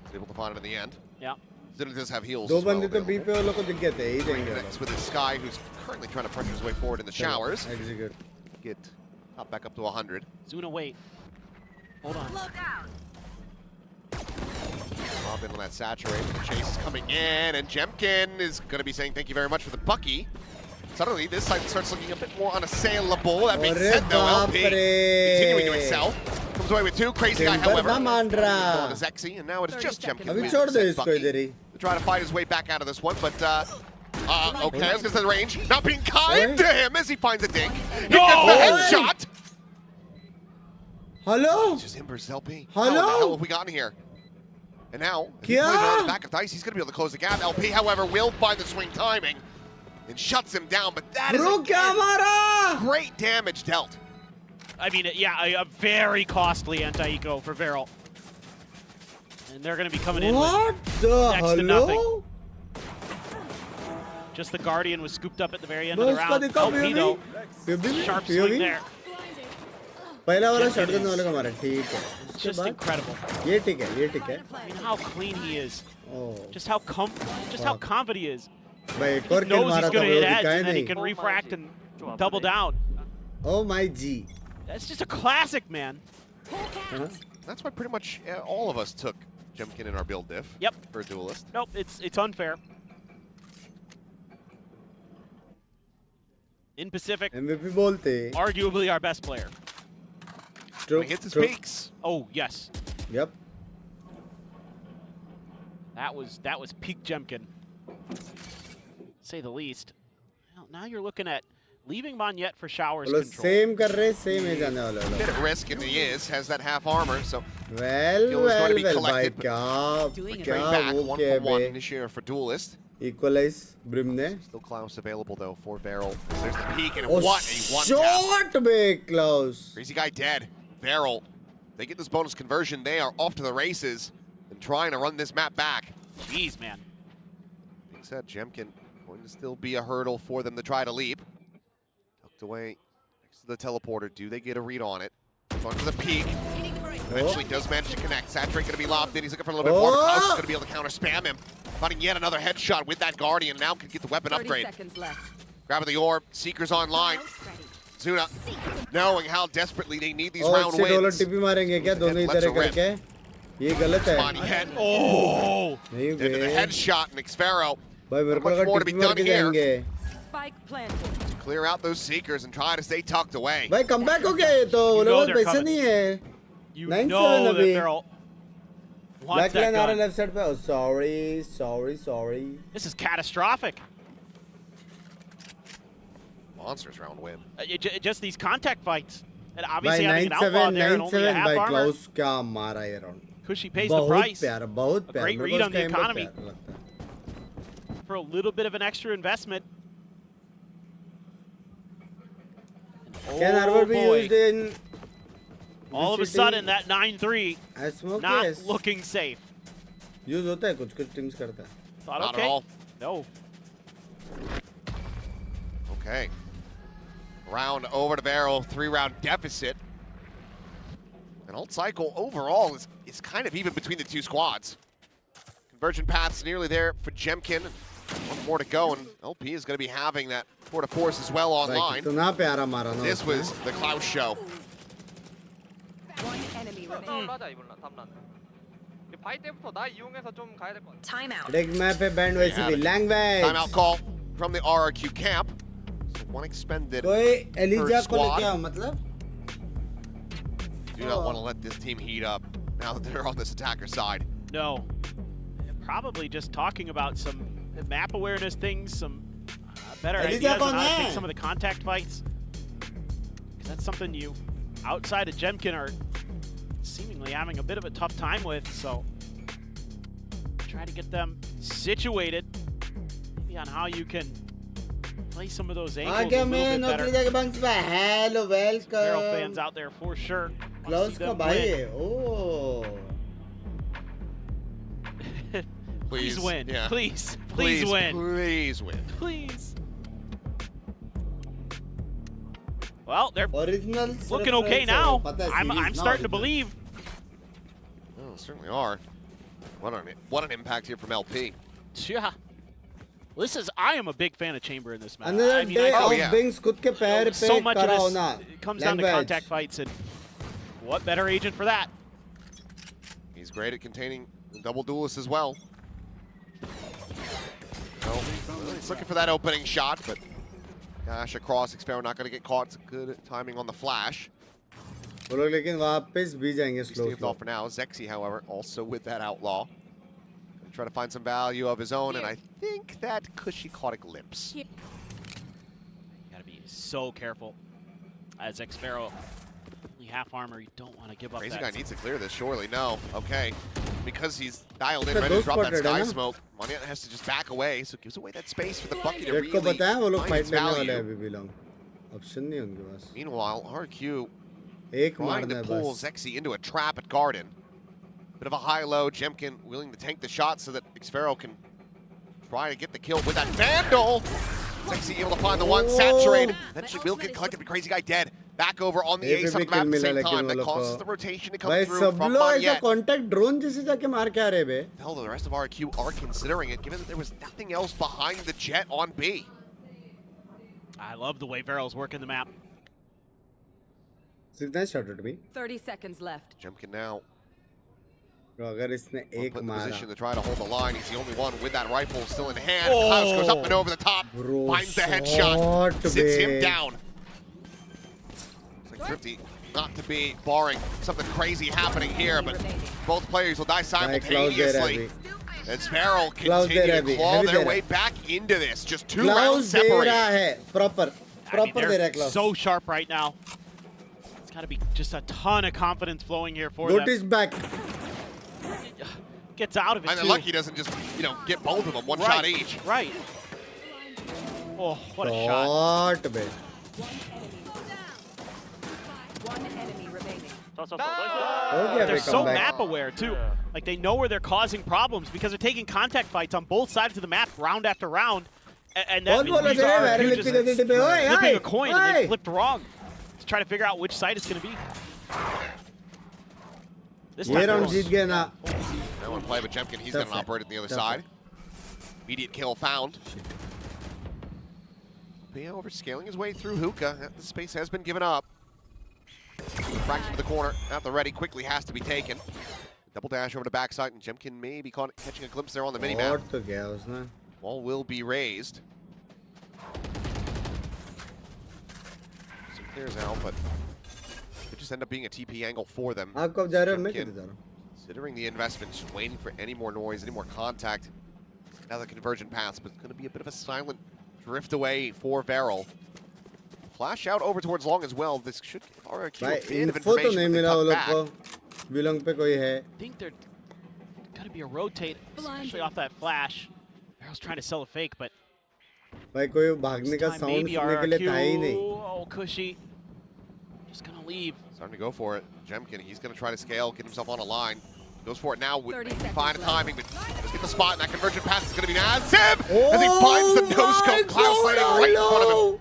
Speaker 6: He's able to find him in the end.
Speaker 7: Yeah.
Speaker 6: Zidane does have heals.
Speaker 2: दो
Speaker 6: as well
Speaker 2: बंदे तो
Speaker 6: available.
Speaker 2: B पे वो लोग को दिख गए थे यही देंगे वो
Speaker 6: Next with his Sky, who's currently trying to pressure his way forward in the showers.
Speaker 2: लोग execute
Speaker 6: Get top back up to 100.
Speaker 7: Zuna, wait. Hold on.
Speaker 6: Pop in on that saturate. The chase is coming in, and Jemkin is going to be saying thank you very much for the Bucky. Suddenly, this side starts looking a bit more unassailable. That being said, though, LP continuing to excel. Comes away with 2. Crazy Guy,
Speaker 2: chamber
Speaker 6: however.
Speaker 2: ना मान
Speaker 6: Going
Speaker 2: रहा
Speaker 6: to Zexy, and now it is just Jemkin.
Speaker 2: अभी
Speaker 6: with
Speaker 2: छोड़ दो
Speaker 6: said
Speaker 2: इसको
Speaker 6: Bucky.
Speaker 2: इधर ही
Speaker 6: To try to fight his way back out of this one, but okay, let's get to the range. Not being kind to him as he finds a dink. He gets the headshot.
Speaker 2: Hello
Speaker 6: It's just him versus LP.
Speaker 2: Hello?
Speaker 6: How the hell have we gotten here? And now, if he
Speaker 2: Kya?
Speaker 6: plays around the back of dice, he's going to be able to close the gap. LP, however, will find the swing timing and shuts him down, but that is
Speaker 2: bro क्या
Speaker 6: again,
Speaker 2: मारा
Speaker 6: great damage dealt.
Speaker 7: I mean, yeah, a very costly anti-eco for Varel. And they're going to be coming in
Speaker 2: What
Speaker 7: with
Speaker 2: the
Speaker 7: next to nothing.
Speaker 2: hello
Speaker 7: Just the Guardian was scooped up at the very end
Speaker 2: बस
Speaker 7: of the
Speaker 2: उसका
Speaker 7: round.
Speaker 2: दिखा
Speaker 7: LP though,
Speaker 2: POV
Speaker 7: sharp
Speaker 2: POV
Speaker 7: swing there.
Speaker 2: पहला वाला shotgun वाले का मारा ठीक है
Speaker 7: It's
Speaker 2: उसके
Speaker 7: just
Speaker 2: बाद
Speaker 7: incredible.
Speaker 2: ये ठीक है ये ठीक है
Speaker 7: I mean, how clean he is.
Speaker 2: Oh
Speaker 7: Just how confident he is.
Speaker 2: भाई एक
Speaker 7: He
Speaker 2: और किल
Speaker 7: knows
Speaker 2: मारा
Speaker 7: he's
Speaker 2: था
Speaker 7: going to
Speaker 2: वो
Speaker 7: hit edge
Speaker 2: दिखाया
Speaker 7: and then he
Speaker 2: नहीं
Speaker 7: can refract and double down.
Speaker 2: Oh my ji
Speaker 7: That's just a classic, man.
Speaker 6: That's why pretty much all of us took Jemkin in our build diff.
Speaker 7: Yep.
Speaker 6: For a duelist.
Speaker 7: Nope, it's unfair. In Pacific,
Speaker 2: MVP बोलते
Speaker 7: arguably our best player.
Speaker 6: He hits his peaks.
Speaker 7: Oh, yes.
Speaker 2: Yep.
Speaker 7: That was peak Jemkin, say the least. Well, now you're looking at leaving Monyet for showers
Speaker 2: वो
Speaker 7: control.
Speaker 2: Same कर रहे same ही जाने वाले
Speaker 6: Bit at risk, and he has that half armor, so
Speaker 2: well
Speaker 6: Kill is going to be
Speaker 2: भाई
Speaker 6: collected,
Speaker 2: क्या
Speaker 6: bring
Speaker 2: क्या
Speaker 6: back
Speaker 2: वो
Speaker 6: 1-for-1
Speaker 2: क्या
Speaker 6: initiator for duelist.
Speaker 2: Equalize Brim ने
Speaker 6: Still Klaus available though for Varel. There's the peak, and
Speaker 2: Oh,
Speaker 6: what a one tap.
Speaker 2: shot big Klaus
Speaker 6: Crazy Guy dead. Varel, they get this bonus conversion. They are off to the races and trying to run this map back.
Speaker 7: Jeez, man.
Speaker 6: Being said, Jemkin Going to still be a hurdle for them to try to leap. Tucked away next to the teleporter. Do they get a read on it? Onto the peak. Eventually does manage to connect. Saturate going to be lobbed in. He's looking for a little bit more. Klaus is going to be able to counter spam him. Finding yet another headshot with that Guardian. Now can get the weapon upgrade.
Speaker 13: 30 seconds left.
Speaker 6: Grabbing the orb. Seekers online. Zuna, knowing how desperately they need these round wins.
Speaker 2: टिपी मारेंगे क्या दोनों इधर करके? ये गलत है.
Speaker 6: Oh! Into the headshot, and Xfero.
Speaker 2: भाई मेरे को
Speaker 6: Much
Speaker 2: लगा
Speaker 6: more to be
Speaker 2: टिपी मार
Speaker 6: done
Speaker 2: के
Speaker 6: here.
Speaker 2: जाएंगे.
Speaker 13: Spike planted.
Speaker 6: To clear out those Seekers and try to stay tucked away.
Speaker 2: भाई comeback हो गया ये तो. वो लोग वैसे नहीं है.
Speaker 7: You
Speaker 2: 9-7
Speaker 7: know that
Speaker 2: अभी.
Speaker 7: Feral wants
Speaker 2: Backline
Speaker 7: that
Speaker 2: आ रहा
Speaker 7: gun.
Speaker 2: left side पे. Oh sorry.
Speaker 7: This is catastrophic.
Speaker 6: Monsters round win.
Speaker 7: Just these contact fights. And
Speaker 2: भाई
Speaker 7: obviously having an outlaw there and only a
Speaker 2: 9-7
Speaker 7: half
Speaker 2: भाई
Speaker 7: armor.
Speaker 2: Klaus क्या मारा ये round.
Speaker 7: Cushy pays the
Speaker 2: बहुत
Speaker 7: price.
Speaker 2: प्यारा, बहुत
Speaker 7: A
Speaker 2: प्यारा.
Speaker 7: great
Speaker 2: मेरे
Speaker 7: read
Speaker 2: को
Speaker 7: on the
Speaker 2: उसका aim बहुत
Speaker 7: economy.
Speaker 2: प्यारा लगता है.
Speaker 7: For a little bit of an extra investment.
Speaker 2: Can Harvard be used in
Speaker 7: All of a
Speaker 2: VCT?
Speaker 7: sudden, that 9-3
Speaker 2: I smoke
Speaker 7: not
Speaker 2: yes.
Speaker 7: looking safe.
Speaker 2: Use होता है कुछ teams करता है.
Speaker 7: Thought,
Speaker 6: Not
Speaker 7: okay.
Speaker 6: at all.
Speaker 7: No.
Speaker 6: Okay. Round over to Barrel, 3-round deficit. And Ult Cycle overall is kind of even between the two squads. Conversion paths nearly there for Jemkin. One more to go, and LP is going to be having that tour de force as well online.
Speaker 2: कितना प्यारा मारा ना.
Speaker 6: This was the Klaus show.
Speaker 13: One enemy remaining.
Speaker 8: Timeout.
Speaker 2: Rig map पे band वैसे भी language.
Speaker 6: Timeout call from the RRQ camp. So one expended
Speaker 2: कोई
Speaker 6: per
Speaker 2: Elijah को
Speaker 6: squad.
Speaker 2: लेके आओ मतलब.
Speaker 6: Do not want to let this team heat up now that they're on this attacker side.
Speaker 7: No. Probably just talking about some map awareness things, some better ideas on how to take some of the contact fights. Because that's something you, outside of Jemkin, are seemingly having a bit of a tough time with. So try to get them situated, maybe on how you can play some of those angles a little bit better.
Speaker 2: Hello,
Speaker 7: Feral
Speaker 2: welcome.
Speaker 7: fans out there for sure.
Speaker 2: Klaus का भाई है. Oh.
Speaker 7: Please win.
Speaker 6: Yeah.
Speaker 7: Please win.
Speaker 6: Please win.
Speaker 7: Please. Well, they're
Speaker 2: Original
Speaker 7: looking okay now. I'm starting to believe.
Speaker 6: Oh, certainly are. What an impact here from LP.
Speaker 7: Yeah. I am a big fan of Chamber in this match.
Speaker 2: Another day
Speaker 6: oh,
Speaker 2: of
Speaker 6: yeah.
Speaker 2: Binks खुद के पैर पे
Speaker 7: So much of
Speaker 2: खड़ा
Speaker 7: this
Speaker 2: होना.
Speaker 7: comes down to contact fights, and what better agent for that?
Speaker 6: He's great at containing double duelists as well. Well, he's looking for that opening shot, but dash across. Xfero not going to get caught. It's good timing on the flash.
Speaker 2: वो लोग लेकिन वापस भी जाएंगे slow.
Speaker 6: Staved off for now. Zexy, however, also with that outlaw. Gonna try to find some value of his own, and I think that Cushy caught a glimpse.
Speaker 7: You gotta be so careful. As Xfero, half armor, you don't want to give up
Speaker 6: Crazy
Speaker 7: that.
Speaker 6: guy needs to clear this, surely. No. Okay. Because he's dialed in, ready to drop that sky smoke, Monia has to just back away, so gives away that space for the bucket to really find its value. Meanwhile, RRQ trying to pull Zexy into a trap at Garden. Bit of a high-low. Jemkin willing to tank the shot so that Xfero can try to get the kill with that Vandal. Zexy able to find the one, saturated. Eventually will get collected, but Crazy Guy dead. Back over on the ace on the map at the same time. That causes the rotation to come through from Monia.
Speaker 2: Contact drone जैसे जाके मार के आ रहे बे.
Speaker 6: Hell, the rest of RRQ are considering it, given that there was nothing else behind the jet on B.
Speaker 7: I love the way Varel's working the map.
Speaker 2: Nice shot to me.
Speaker 13: 30 seconds left.
Speaker 6: Jemkin now
Speaker 2: अगर इसने एक
Speaker 6: put in
Speaker 2: मारा.
Speaker 6: position to try to hold the line. He's the only one with that rifle still in hand. Klaus goes up and over the top, finds the headshot, sits him down. Looks like Thrifty not to be barring something crazy happening here, but both players will die simultaneously. As Varel continue to claw their way back into this. Just 2 rounds separated.
Speaker 2: Proper
Speaker 7: They're so sharp right now. It's got to be just a ton of confidence flowing here for them.
Speaker 2: Lotus back.
Speaker 7: Gets out of it,
Speaker 6: And then lucky doesn't just, get both of them, one shot each.
Speaker 7: Right. Oh, what a shot.
Speaker 13: One enemy remaining.
Speaker 7: They're so map aware too. Like they know where they're causing problems because they're taking contact fights on both sides of the map round after round. And that means these RRQ just flipping a coin and they flipped wrong to try to figure out which side it's going to be. This time
Speaker 2: round जीत गए ना.
Speaker 6: No one play, but Jemkin, he's going to operate on the other side. Immediate kill found. Pia overscaling his way through Hookah. The space has been given up. Fraction to the corner, at the ready, quickly has to be taken. Double dash over to backside, and Jemkin may be catching a glimpse there on the minimap. Wall will be raised. So clears out, but it just end up being a TP angle for them. Considering the investment, just waiting for any more noise, any more contact. Now the conversion pass, but it's going to be a bit of a silent drift away for Varel. Flash out over towards Long as well. This should give RRQ a bit of information when they come back.
Speaker 7: I think they're going to be a rotate, especially off that flash. Varel's trying to sell a fake, but maybe RRQ. Oh, Cushy. Just going to leave.
Speaker 6: Starting to go for it. Jemkin, he's going to try to scale, get himself on a line. Goes for it now with fine timing, but let's get the spot, and that conversion pass is going to be massive as he finds the no-scope. Cloud landing right in front of him.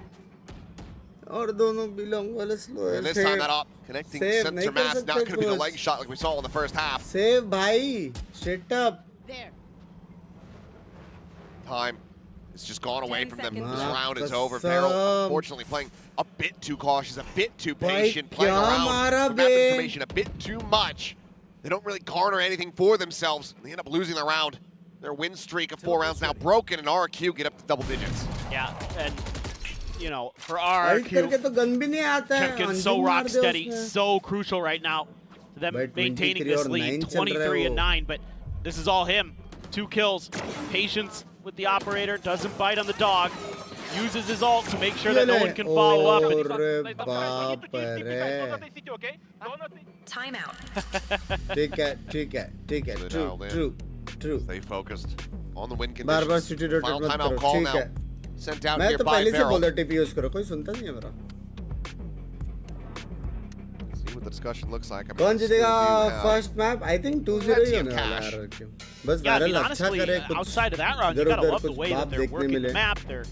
Speaker 6: And this time that up, connecting center mass, not going to be the leg shot like we saw in the first half.
Speaker 2: Save, bhai. Shut up.
Speaker 6: There. Time has just gone away from them. This round is over. Varel, unfortunately, playing a bit too cautious, a bit too patient, playing around with map information a bit too much. They don't really garner anything for themselves. They end up losing the round. Their win streak of 4 rounds now broken, and RRQ get up to double digits.
Speaker 7: Yeah, and you know, for RRQ, Jemkin's so rock steady, so crucial right now to them maintaining this lead, 23-9. But this is all him. 2 kills, patience with the operator, doesn't bite on the dog, uses his ult to make sure that no one can follow up.
Speaker 8: Timeout.
Speaker 2: True.
Speaker 6: Stay focused on the win conditions. Final timeout call now. Sent out here by Varel. See what the discussion looks like.
Speaker 2: कौन जीतेगा first map? I think 2-0 ही होने वाला है RRQ. बस Varel अच्छा करे कुछ.
Speaker 7: Outside of that round, you gotta love the way that they're working the map. They're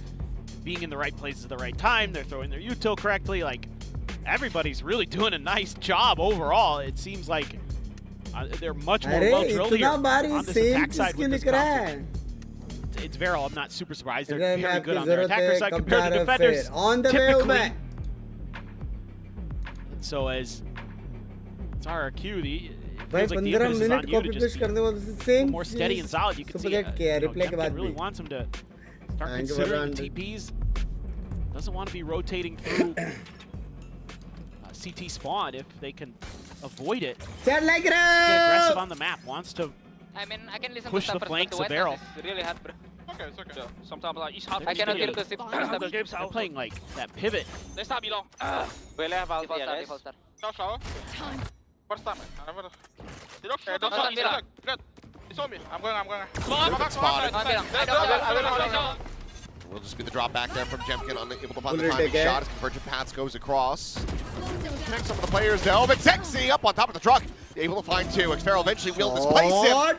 Speaker 7: being in the right places at the right time. They're throwing their util correctly. Like, everybody's really doing a nice job overall. It seems like they're much more well drilled here on this attack side with this conflict. It's Varel. I'm not super surprised. They're very good on their attacker side compared to defenders.
Speaker 2: On the
Speaker 7: typically. And so as it's RRQ, it feels like the emphasis is on you to just be more steady and solid. You can see Jemkin really wants him to start considering the TPs. Doesn't want to be rotating through CT spawn if they can avoid it. Get aggressive on the map. Wants to push the flanks of Varel.
Speaker 15: It's really hard, bro.
Speaker 10: Okay, it's okay.
Speaker 15: So, sometimes like, I
Speaker 7: cannot get the they're playing like that pivot.
Speaker 15: Let's not be long. We'll have all the guys.
Speaker 10: Ciao, ciao. First time. Don't It's on me. I'm going.
Speaker 6: Spotted. Will just be the drop back there from Jemkin, unable to find the timing shot as convergent paths goes across. Connect some of the players though, but Sexy up on top of the truck, able to find 2. Xferal eventually will displace him,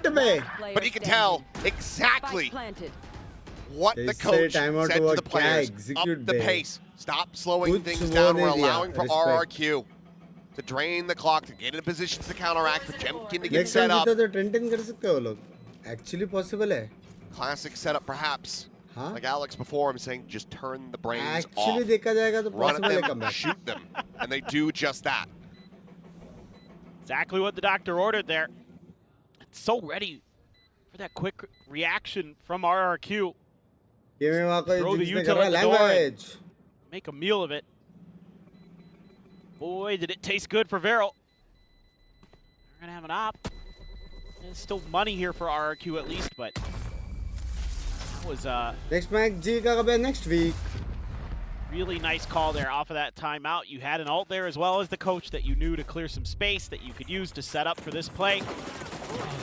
Speaker 6: but he can tell exactly what the coach said to the players. Up the pace, stop slowing things down. We're allowing for RRQ to drain the clock, to get in positions to counteract, for Jemkin to get set up.
Speaker 2: Actually possible hai.
Speaker 6: Classic setup perhaps. Like Alex before, I'm saying just turn the brains off.
Speaker 2: Run
Speaker 6: at them, shoot them, and they do just that.
Speaker 7: Exactly what the doctor ordered there. It's so ready for that quick reaction from RRQ. Throw the util at the door and make a meal of it. Boy, did it taste good for Varel. We're gonna have an op. There's still money here for RRQ at least, but was
Speaker 2: next match G next week.
Speaker 7: Really nice call there off of that timeout. You had an ult there as well as the coach that you knew to clear some space that you could use to set up for this play.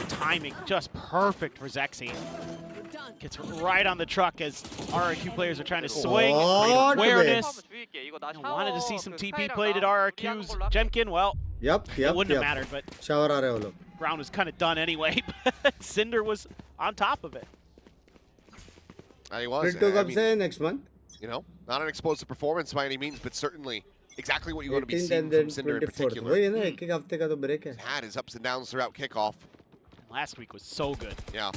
Speaker 7: Timing just perfect for Zexy. Gets right on the truck as RRQ players are trying to swing. Great awareness. Wanted to see some TP played at RRQ's Jemkin. Well, it wouldn't have mattered, but round was kind of done anyway. Cinder was on top of it.
Speaker 6: He was.
Speaker 2: Split 2 कब से है next month?
Speaker 6: You know, not an explosive performance by any means, but certainly exactly what you're going to be seeing from Cinder in particular.
Speaker 2: वही है ना, एक हफ्ते का तो break है.
Speaker 6: He's had his ups and downs throughout kickoff.
Speaker 7: Last week was so good.
Speaker 6: Yeah.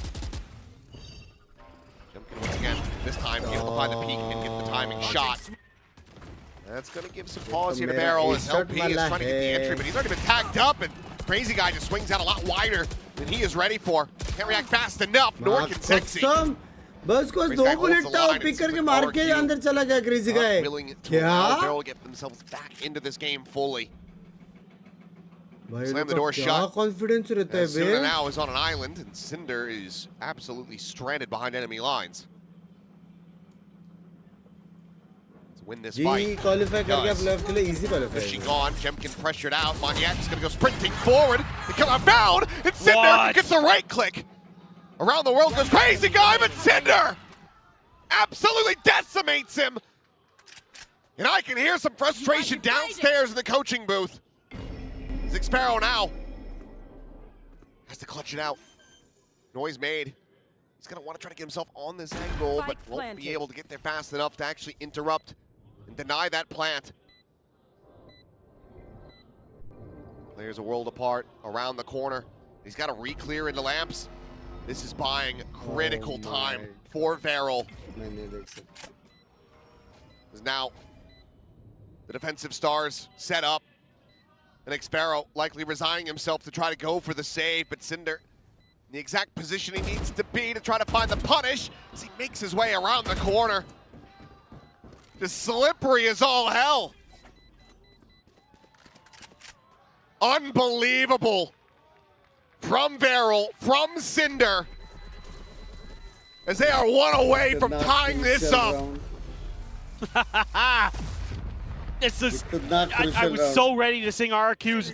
Speaker 6: Jumpkin once again, this time able to find the peak and get the timing shot. That's going to give some pause here to Barrel as LP is trying to get the entry, but he's already been tagged up, and Crazy Guy just swings out a lot wider than he is ready for. Can't react fast enough, nor can Sexy.
Speaker 2: बस को 2 bullet तो pick करके मार के अंदर चला गया crazy guy. क्या?
Speaker 6: Barrel get themselves back into this game fully. Slam the door shut.
Speaker 2: Confidence रहता है बे.
Speaker 6: Cinder now is on an island, and Cinder is absolutely stranded behind enemy lines. To win this fight.
Speaker 2: qualify करके अब left के लिए easy qualify.
Speaker 6: Pushing on, Jemkin pressured out. Maniac's gonna go sprinting forward. They come outbound, and Cinder gets the right click. Around the world goes Crazy Guy, but Cinder absolutely decimates him. And I can hear some frustration downstairs in the coaching booth. Sparrow now has to clutch it out. Noise made. He's gonna want to try to get himself on this angle, but won't be able to get there fast enough to actually interrupt and deny that plant. Players a world apart around the corner. He's got to re-clear into lamps. This is buying critical time for Varel. Now, the defensive stars set up. And Xparrow likely resigning himself to try to go for the save, but Cinder in the exact position he needs to be to try to find the punish as he makes his way around the corner. Just slippery as all hell. Unbelievable. From Varel, from Cinder, as they are one away from tying this up.
Speaker 7: This is, I was so ready to sing RRQ's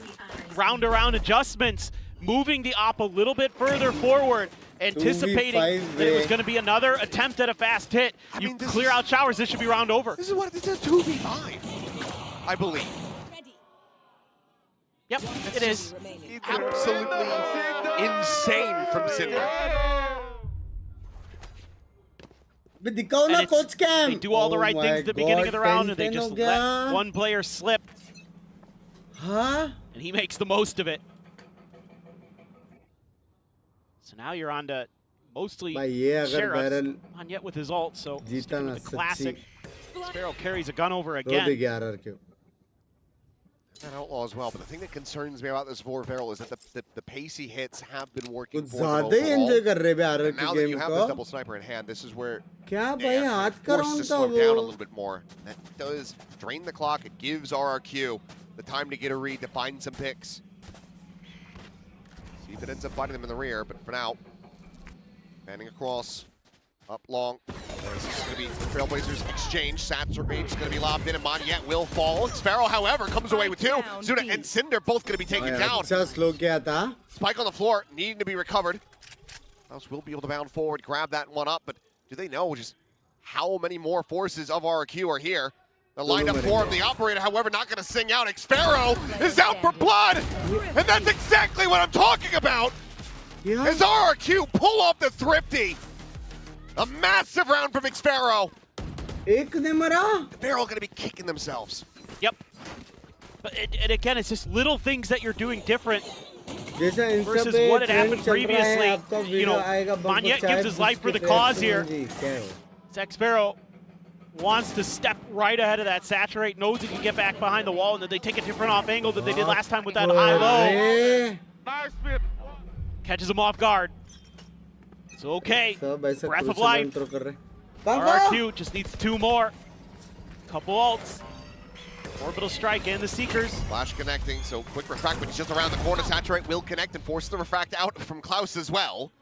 Speaker 7: round-around adjustments, moving the op a little bit further forward, anticipating that it was going to be another attempt at a fast hit. You clear out showers, this should be round over.
Speaker 6: This is what it is, 2v5, I believe.
Speaker 7: Yep, it is.
Speaker 6: Absolutely insane from Cinder.
Speaker 7: They do all the right things at the beginning of the round, and they just let one player slip. And he makes the most of it. So now you're on to mostly Sheriff. On yet with his ult, so the classic. Sparrow carries a gun over again.
Speaker 6: That outlaw as well, but the thing that concerns me about this for Varel is that the pacey hits have been working for them overall. And now that you have this double sniper in hand, this is where they're forced to slow down a little bit more. That does drain the clock. It gives RRQ the time to get a read, to find some picks. See if it ends up biting them in the rear, but for now, panning across. Up long. This is going to be the Trailblazers exchange. Sats are going to be lobbed in, and Maniet will fall. Sparrow, however, comes away with 2. Zuna and Cinder both going to be taken down. Spike on the floor, needing to be recovered. Klaus will be able to bound forward, grab that one up, but do they know just how many more forces of RRQ are here? They're lined up for him. The operator, however, not going to sing out. Xparrow is out for blood, and that's exactly what I'm talking about. As RRQ pull off the Thrifty. A massive round from Xparrow. The Barrel going to be kicking themselves.
Speaker 7: Yep. But and again, it's just little things that you're doing different versus what had happened previously. You know, Maniet gives his life for the cause here. Xparrow wants to step right ahead of that saturate, knows he can get back behind the wall, and then they take a different off angle than they did last time with that high-low. Catches him off guard. So okay, breath of life. RRQ just needs 2 more. Couple ults. Orbital strike and the Seekers.
Speaker 6: Flash connecting, so quick refract, but he's just around the corner. Saturate will connect and force the refract out from Klaus as well.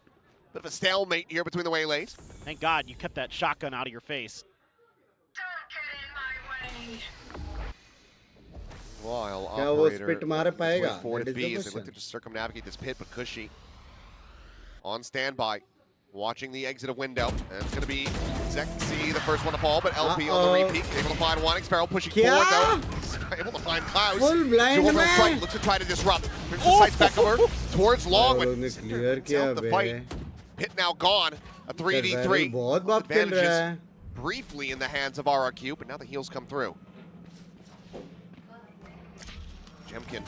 Speaker 6: Bit of a stalemate here between the waylays.
Speaker 7: Thank God you kept that shotgun out of your face.
Speaker 6: While operator forward to B as they look to just circumnavigate this pit, but Cushy on standby. Watching the exit of window, and it's going to be Zexy, the first one to fall, but LP on the repeat, able to find one. Xparrow pushing forward, though. He's able to find Klaus. Dual strike, looks to try to disrupt. Turns the sights back over towards Long, but out the fight. Pit now gone. A 3v3.
Speaker 2: बहुत बाप खेल रहा है.
Speaker 6: Briefly in the hands of RRQ, but now the heals come through. Jemkin,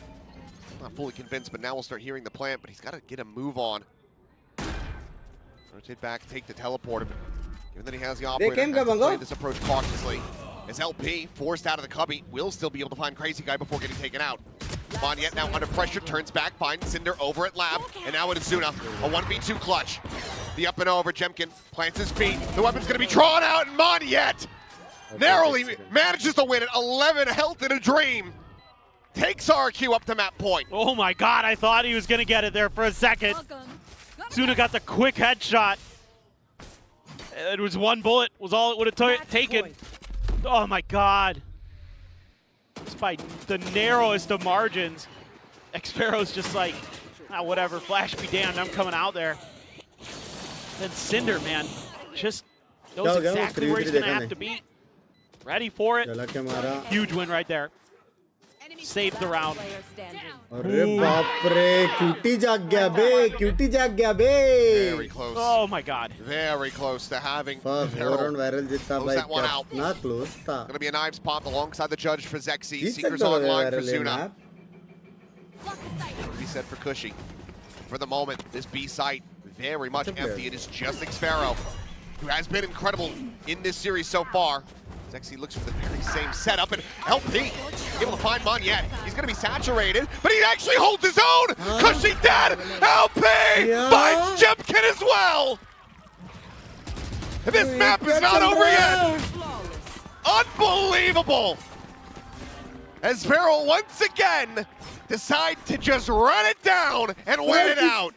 Speaker 6: not fully convinced, but now we'll start hearing the plant, but he's got to get a move on. Rotate back, take the teleporter, but given that he has the operator, has to play this approach cautiously. As LP, forced out of the cubby, will still be able to find Crazy Guy before getting taken out. Monyet now under pressure, turns back, finds Cinder over at Lab, and now it is Zuna, a 1v2 clutch. The up and over, Jemkin plants his feet, the weapon's gonna be drawn out, and Monyet narrowly manages to win it, 11 health in a dream. Takes RRQ up to map point.
Speaker 7: Oh my god, I thought he was gonna get it there for a second. Zuna got the quick headshot. It was one bullet, was all it would have taken. Oh my god. Just by the narrowest of margins. Xpero's just like, whatever, flash be damned, I'm coming out there. Then Cinder, man, just knows exactly where he's gonna have to be. Ready for it. Huge win right there. Saved the round.
Speaker 2: अरे बाप रे, cutie जाग गया बे, cutie जाग गया बे.
Speaker 6: Very close.
Speaker 7: Oh my god.
Speaker 6: Very close to having
Speaker 2: viral जितना
Speaker 6: close that one out.
Speaker 2: ना close था.
Speaker 6: Gonna be a knives pop alongside the judge for Zexy. Seekers online for Zuna. He said for Cushy. For the moment, this B site very much empty. It is just Xpero, who has been incredible in this series so far. Zexy looks for the very same setup, and LP able to find Monyet. He's gonna be saturated, but he actually holds his own. Cushy dead. LP finds Jemkin as well. And this map is not over yet. Unbelievable. As Farrell once again decide to just run it down and win it out.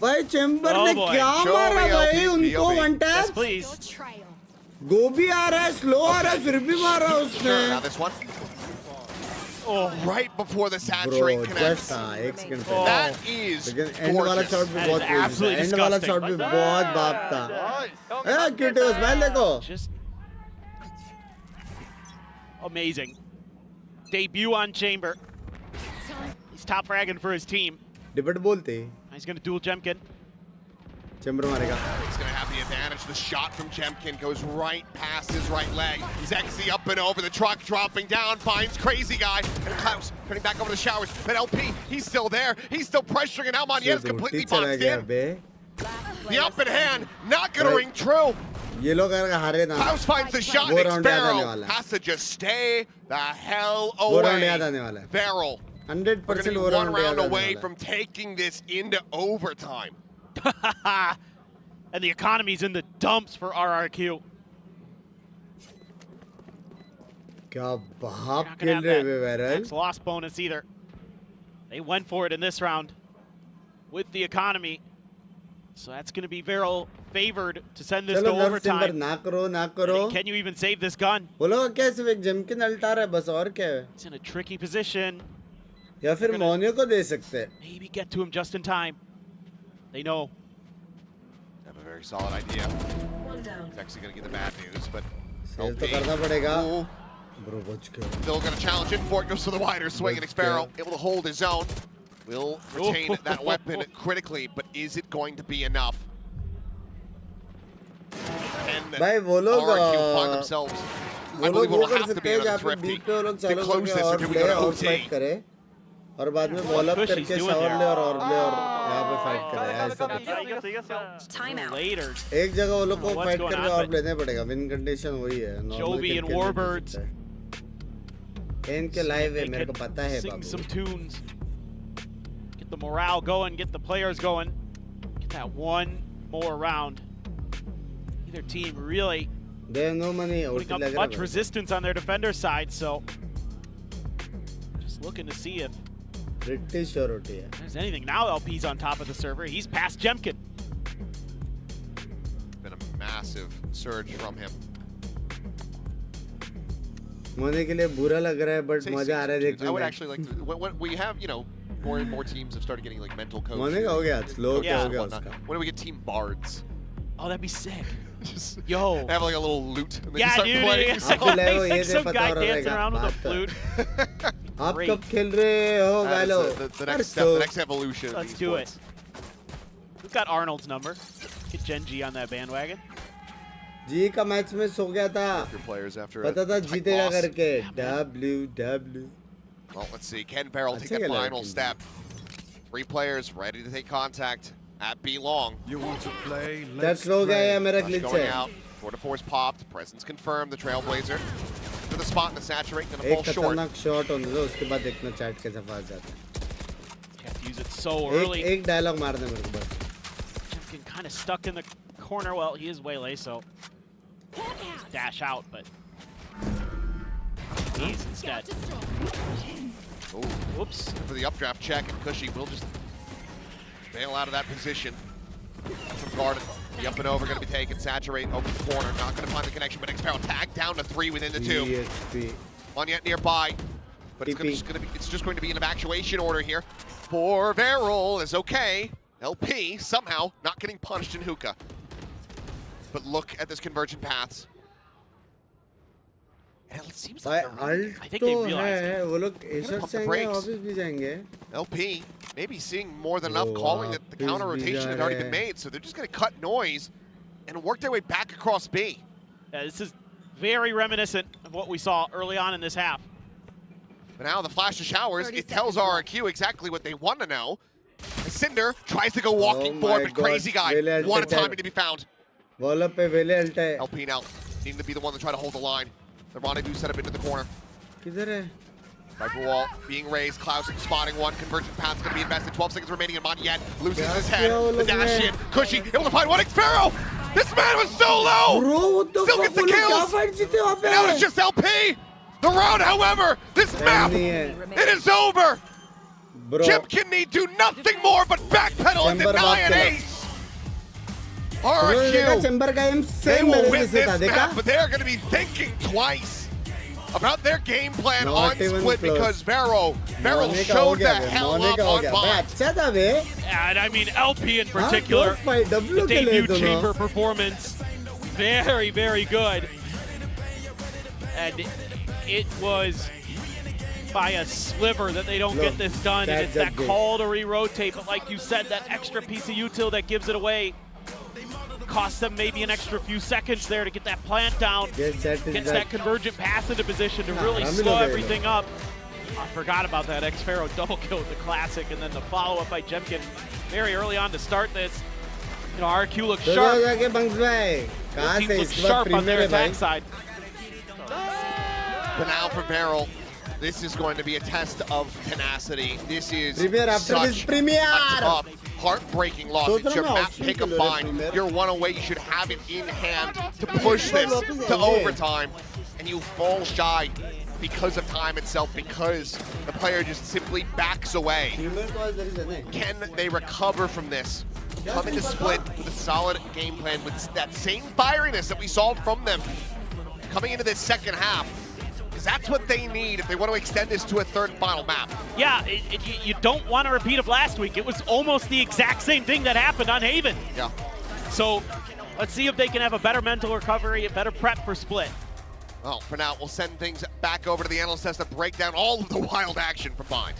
Speaker 2: भाई chamber ने क्या मारा भाई उनको one tap. गोभी आ रहा है, slow आ रहा है, फिर भी मारा उसने.
Speaker 6: Oh, right before the saturate connects. That is
Speaker 2: and वाला शॉट भी बहुत क्रेजी था. एंड वाला शॉट भी बहुत बाप था. ए क्यूटी उस भाई देखो.
Speaker 7: Amazing. Debut on Chamber. He's top fragging for his team.
Speaker 2: Debate बोलते.
Speaker 7: He's going to duel Jemkin.
Speaker 2: Chamber मारेगा.
Speaker 6: He's going to have the advantage. The shot from Jemkin goes right past his right leg. Zexy up and over, the truck dropping down, finds Crazy Guy. And Klaus turning back over the showers. But LP, he's still there. He's still pressuring, and now Monyet is completely boxed in. The up in hand, not going to ring true.
Speaker 2: ये लोग अगर हारे ना.
Speaker 6: Klaus finds the shot, and Xpero has to just stay the hell away. Barrel.
Speaker 2: 100%
Speaker 6: one round away from taking this into overtime.
Speaker 7: And the economy's in the dumps for RRQ.
Speaker 2: क्या बाप खेल रहे हैं viral.
Speaker 7: Next loss bonus either. They went for it in this round with the economy. So that's going to be Viral favored to send this to overtime.
Speaker 2: ना करो.
Speaker 7: Can you even save this gun?
Speaker 2: बोलो क्या सिर्फ एक जेमकिन अल्टा रहा है बस और क्या है.
Speaker 7: He's in a tricky position.
Speaker 2: या फिर मोनियो को दे सकते हैं.
Speaker 7: Maybe get to him just in time. They know.
Speaker 6: Have a very solid idea. He's actually going to get the bad news, but
Speaker 2: save तो करना पड़ेगा. Bro, बच गया.
Speaker 6: Still going to challenge in for it. Goes to the wider swing, and Xpero able to hold his own. Will retain that weapon critically, but is it going to be enough? And RRQ find themselves. I believe will have to be another thrifty to close this until we go to OT.
Speaker 2: और बाद में ball up करके shower ले और ले और यहाँ पे फाइट करे ऐसा. एक जगह वो लोग को फाइट करके और लेने पड़ेगा. विन कंडीशन वही है.
Speaker 7: Jovi and Warbirds.
Speaker 2: इनके लाइव है मेरे को पता है
Speaker 7: बाबू. Sing some tunes. Get the morale going. Get the players going. Get that one more round. Either team really
Speaker 2: they have no money.
Speaker 7: Putting up much resistance on their defender side, so just looking to see if
Speaker 2: pretty sure
Speaker 7: there's anything. Now LP's on top of the server. He's past Jemkin.
Speaker 6: Been a massive surge from him.
Speaker 2: मोने के लिए बुरा लग रहा है but मजा आ रहा है देखने में.
Speaker 6: I would actually like to, when we have, you know, more and more teams have started getting like mental coaches.
Speaker 2: मोने का हो गया. Slow हो गया उसका.
Speaker 6: When do we get team bards?
Speaker 7: Oh, that'd be sick. Yo.
Speaker 6: Have like a little lute and then
Speaker 7: yeah,
Speaker 6: start
Speaker 7: dude,
Speaker 6: playing.
Speaker 7: Like some guy dancing around with a flute.
Speaker 2: आप कब खेल रहे हो गालो?
Speaker 6: The next step, the next evolution.
Speaker 7: Let's do it. I've got Arnold's number. Get Gen G on that bandwagon.
Speaker 2: जी का match में सो गया था पता था जीतेगा करके W.
Speaker 6: Well, let's see. Can Beryl take that final step? 3 players ready to take contact at B long.
Speaker 14: You want to play?
Speaker 2: That's low gaya mera glitch
Speaker 6: Going
Speaker 2: hai.
Speaker 6: out. 4-4's popped. Presence confirmed. The Trailblazer to the spot in the saturate. Gonna fall short.
Speaker 2: एक खतरनाक shot होने दो उसके बाद देखना chat कैसे फंस जाता है.
Speaker 7: You have to use it so early.
Speaker 2: एक डायलॉग मार दे मेरे को बस.
Speaker 7: Jimkin kind of stuck in the corner. Well, he is waylay, so dash out, but he's instead.
Speaker 6: Ooh.
Speaker 7: Whoops.
Speaker 6: For the updraft check, and Cushy will just bail out of that position. From Garden, the up and over going to be taken. Saturate, open corner, not going to find the connection, but Xparrow tagged down to 3 within the 2.
Speaker 2: EXP.
Speaker 6: One yet nearby, but it's just going to be an evacuation order here. For Veril is okay. LP somehow not getting punched in hookah. But look at this convergent paths. And it seems like
Speaker 7: I think they realized it.
Speaker 2: वो लोग एशर्ट से आएंगे office भी जाएंगे.
Speaker 6: LP maybe seeing more than enough, calling that the counter rotation had already been made, so they're just going to cut noise and work their way back across B.
Speaker 7: Yeah, this is very reminiscent of what we saw early on in this half.
Speaker 6: But now the flash of showers, it tells RRQ exactly what they want to know. Cinder tries to go walking forward, but Crazy Guy, one timing to be found. LP now needing to be the one to try to hold the line. The rendezvous set up into the corner. Viper wall being raised, Klaus spotting one, convergent path's gonna be invested, 12 seconds remaining, and Mon yet loses his head. The dash in, Cushy able to find one, Xparrow! This man was so low! Still gets the kills! And now it's just LP! The round, however, this map, it is over! Jimkin need do nothing more but backpedal and deny an ace! RRQ, they will win this map, but they're gonna be thinking twice about their game plan on split because Vero showed the hell up on bot.
Speaker 7: And I mean, LP in particular, the debut chamber performance, very, very good. And it was by a sliver that they don't get this done, and it's that call to re-rotate, but like you said, that extra piece of util that gives it away costs them maybe an extra few seconds there to get that plant down, gets that convergent pass into position to really slow everything up. I forgot about that Xparrow double kill with the classic, and then the follow-up by Jemkin very early on to start this. You know, RRQ looks sharp. Both teams look sharp on their attack side.
Speaker 6: But now for Beryl, this is going to be a test of tenacity. This is such a tough, heartbreaking loss. It's your map pick a bind. You're one away. You should have it in hand to push this to overtime. And you fall shy because of time itself, because the player just simply backs away. Can they recover from this? Come into split with a solid game plan with that same fieriness that we saw from them coming into this second half. That's what they need if they want to extend this to a third and final map.
Speaker 7: Yeah, you don't want a repeat of last week. It was almost the exact same thing that happened on Haven.
Speaker 6: Yeah.
Speaker 7: So let's see if they can have a better mental recovery, a better prep for split.
Speaker 6: Well, for now, we'll send things back over to the analyst desk to break down all of the wild action from Bind.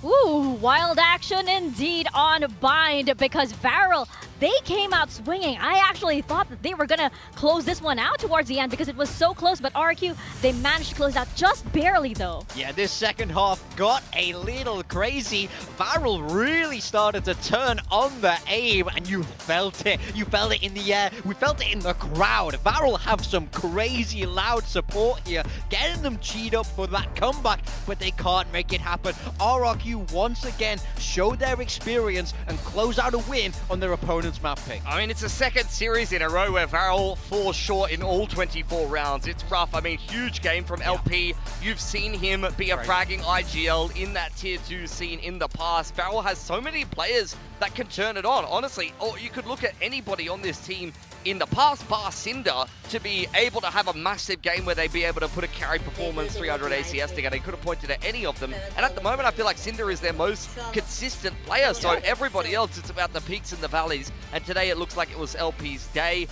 Speaker 4: Ooh, wild action indeed on Bind, because Varel, they came out swinging. I actually thought that they were gonna close this one out towards the end because it was so close, but RRQ, they managed to close out just barely though.
Speaker 5: Yeah, this second half got a little crazy. Varel really started to turn on the aim, and you felt it. You felt it in the air. We felt it in the crowd. Varel have some crazy loud support here, getting them cheated up for that comeback, but they can't make it happen. RRQ once again showed their experience and close out a win on their opponent's map pick.
Speaker 3: I mean, it's the second series in a row where Varel falls short in all 24 rounds. It's rough. I mean, huge game from LP. You've seen him be a fragging IGL in that tier 2 scene in the past. Varel has so many players that can turn it on. Honestly, or you could look at anybody on this team in the past, bar Cinder, to be able to have a massive game where they'd be able to put a carry performance, 300 ACS together. He could have pointed at any of them. And at the moment, I feel like Cinder is their most consistent player. So everybody else, it's about the peaks and the valleys. And today it looks like it was LP's day.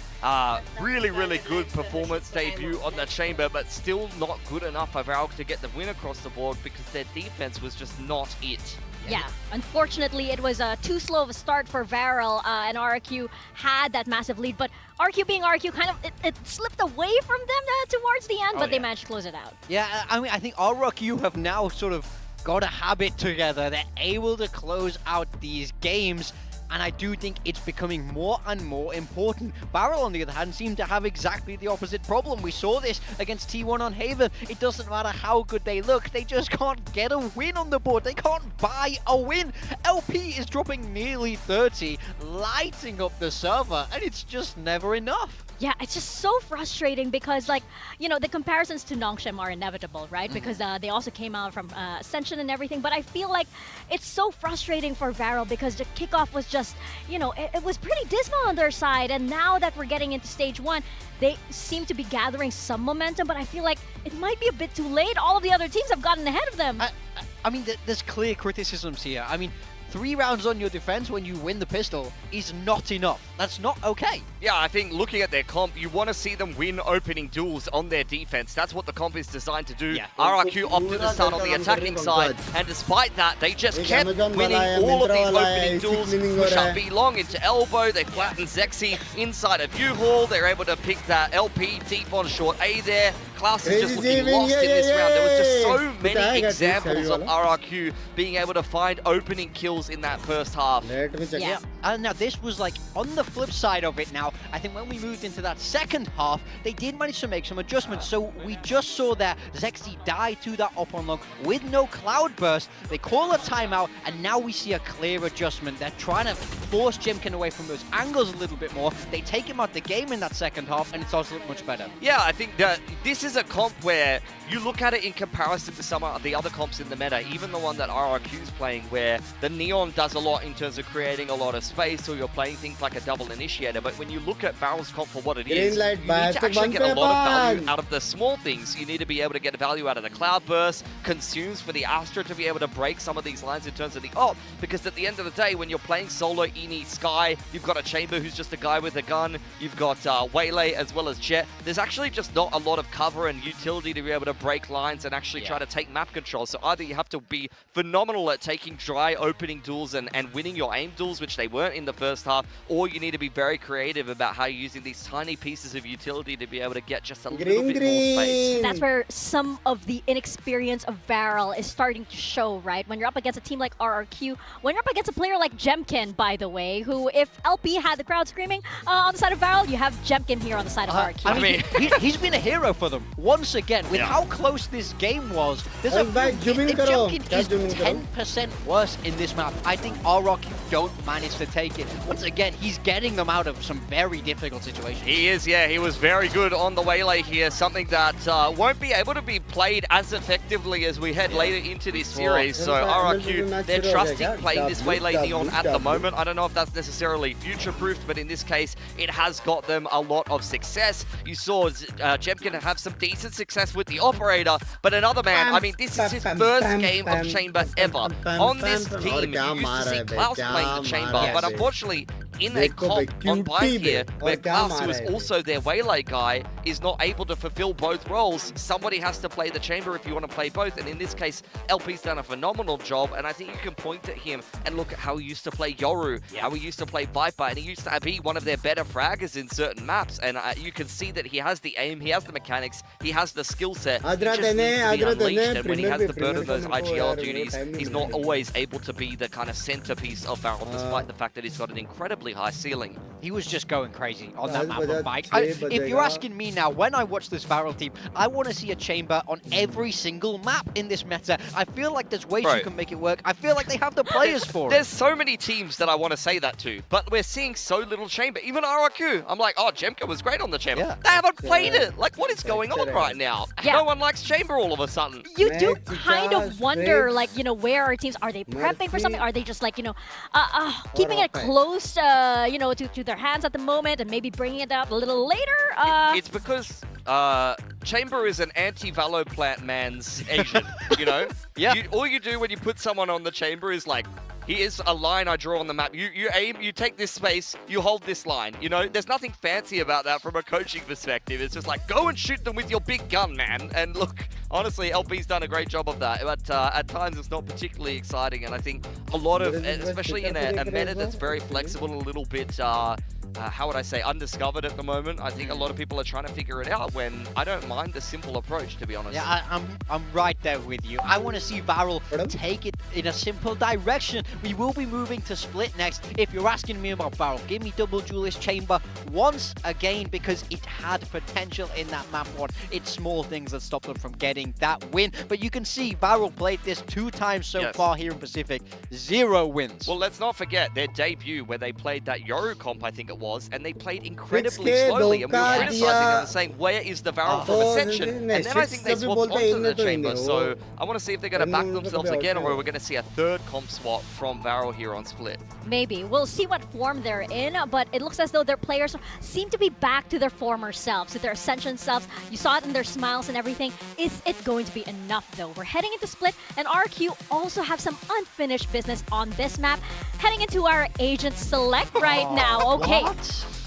Speaker 3: Really, really good performance debut on the Chamber, but still not good enough for Valk to get the win across the board because their defense was just not it.
Speaker 4: Yeah, unfortunately, it was too slow of a start for Varel, and RRQ had that massive lead. But RQ being RQ, kind of it slipped away from them towards the end, but they managed to close it out.
Speaker 5: Yeah, I mean, I think RRQ have now sort of got a habit together. They're able to close out these games. And I do think it's becoming more and more important. Barrel, on the other hand, seemed to have exactly the opposite problem. We saw this against T1 on Haven. It doesn't matter how good they look, they just can't get a win on the board. They can't buy a win. LP is dropping nearly 30, lighting up the server, and it's just never enough.
Speaker 4: Yeah, it's just so frustrating because, like, you know, the comparisons to Nongshim are inevitable, right? Because they also came out from Ascension and everything. But I feel like it's so frustrating for Varel because the kickoff was just, you know, it was pretty dismal on their side. And now that we're getting into stage 1, they seem to be gathering some momentum. But I feel like it might be a bit too late. All of the other teams have gotten ahead of them.
Speaker 5: I mean, there's clear criticisms here. I mean, 3 rounds on your defense when you win the pistol is not enough. That's not okay.
Speaker 3: Yeah, I think looking at their comp, you want to see them win opening duels on their defense. That's what the comp is designed to do. Yeah. RRQ opted to start on the attacking side, and despite that, they just kept winning all of these opening duels. Push up B long into elbow, they flattened Zexy inside of U-Haul. They're able to pick that LP deep on short A there. Klaus is just looking lost in this round. There was just so many examples of RRQ being able to find opening kills in that first half.
Speaker 5: Yeah, and now this was like on the flip side of it now. I think when we moved into that second half, they did manage to make some adjustments. So we just saw that Zexy die to that up on long with no cloud burst. They call a timeout, and now we see a clear adjustment. They're trying to force Jimkin away from those angles a little bit more. They take him out the game in that second half, and it's also much better.
Speaker 3: Yeah, I think that this is a comp where you look at it in comparison to some of the other comps in the meta, even the one that RRQ is playing, where the Neon does a lot in terms of creating a lot of space, or you're playing things like a double initiator. But when you look at Barrel's comp for what it is, you need to actually get a lot of value out of the small things. You need to be able to get value out of the cloud burst, consumes for the Astra to be able to break some of these lines in terms of the op, because at the end of the day, when you're playing solo Eni Sky, you've got a Chamber who's just a guy with a gun, you've got Waylay as well as Jet. There's actually just not a lot of cover and utility to be able to break lines and actually try to take map control. So either you have to be phenomenal at taking dry opening duels and winning your aim duels, which they weren't in the first half, or you need to be very creative about how you're using these tiny pieces of utility to be able to get just a little bit more space.
Speaker 4: That's where some of the inexperience of Varel is starting to show, right? When you're up against a team like RRQ, when you're up against a player like Jemkin, by the way, who, if LP had the crowd screaming on the side of Varel, you have Jemkin here on the side of RRQ.
Speaker 5: I mean, he's been a hero for them once again. With how close this game was, there's if Jemkin is 10% worse in this map, I think RRQ don't manage to take it. Once again, he's getting them out of some very difficult situations.
Speaker 3: He is, yeah. He was very good on the Waylay here, something that won't be able to be played as effectively as we head later into this series. So RRQ, they're trusting playing this Waylay Neon at the moment. I don't know if that's necessarily future-proofed, but in this case, it has got them a lot of success. You saw Jemkin have some decent success with the Operator, but another man, I mean, this is his first game of Chamber ever. On this team, you used to see Klaus playing the Chamber, but unfortunately, in a comp on Bike here, where Klaus, who is also their Waylay guy, is not able to fulfill both roles, somebody has to play the Chamber if you want to play both. And in this case, LP's done a phenomenal job, and I think you can point at him and look at how he used to play Yoru, how he used to play Viper, and he used to be one of their better fraggers in certain maps. And you can see that he has the aim, he has the mechanics, he has the skill set. He just needs to be unleashed, and when he has the burden of those IGL duties, he's not always able to be the kind of centerpiece of Valorant, despite the fact that he's got an incredibly high ceiling.
Speaker 5: He was just going crazy on that map on Bike. If you're asking me now, when I watch this Varel team, I want to see a Chamber on every single map in this meta. I feel like there's ways you can make it work. I feel like they have the players for it.
Speaker 3: There's so many teams that I want to say that to, but we're seeing so little Chamber. Even RRQ, I'm like, oh, Jemka was great on the Chamber. Yeah. They haven't played it. Like, what is going on right now? No one likes Chamber all of a sudden.
Speaker 4: You do kind of wonder, like, you know, where are teams? Are they prepping for something? Are they just like, you know, keeping it close, you know, to their their hands at the moment and maybe bringing it up a little later.
Speaker 3: It's because Chamber is an anti-Valo plant man's Asian, you know?
Speaker 5: Yeah.
Speaker 3: All you do when you put someone on the Chamber is like, here's a line I draw on the map. You aim, you take this space, you hold this line. You know, there's nothing fancy about that from a coaching perspective. It's just like, go and shoot them with your big gun, man. And look, honestly, LP's done a great job of that. But at times, it's not particularly exciting. And I think a lot of, especially in a meta that's very flexible, a little bit, how would I say, undiscovered at the moment. I think a lot of people are trying to figure it out when I don't mind the simple approach, to be honest.
Speaker 5: Yeah, I'm right there with you. I want to see Varel take it in a simple direction. We will be moving to split next. If you're asking me about Varel, give me double Duelist Chamber once again because it had potential in that map one. It's small things that stop them from getting that win. But you can see Varel played this 2 times so far here in Pacific. 0 wins.
Speaker 3: Well, let's not forget their debut where they played that Yoru comp, I think it was, and they played incredibly slowly, and we were criticizing them and saying, where is the Varel from Ascension? And then I think they swapped onto the Chamber, so I want to see if they're going to back themselves again, or we're going to see a third comp swap from Varel here on Split.
Speaker 4: Maybe. We'll see what form they're in, but it looks as though their players seem to be back to their former selves, to their Ascension selves. You saw it in their smiles and everything. Is it going to be enough, though? We're heading into Split, and RRQ also have some unfinished business on this map. Heading into our Agent Select right now. Okay.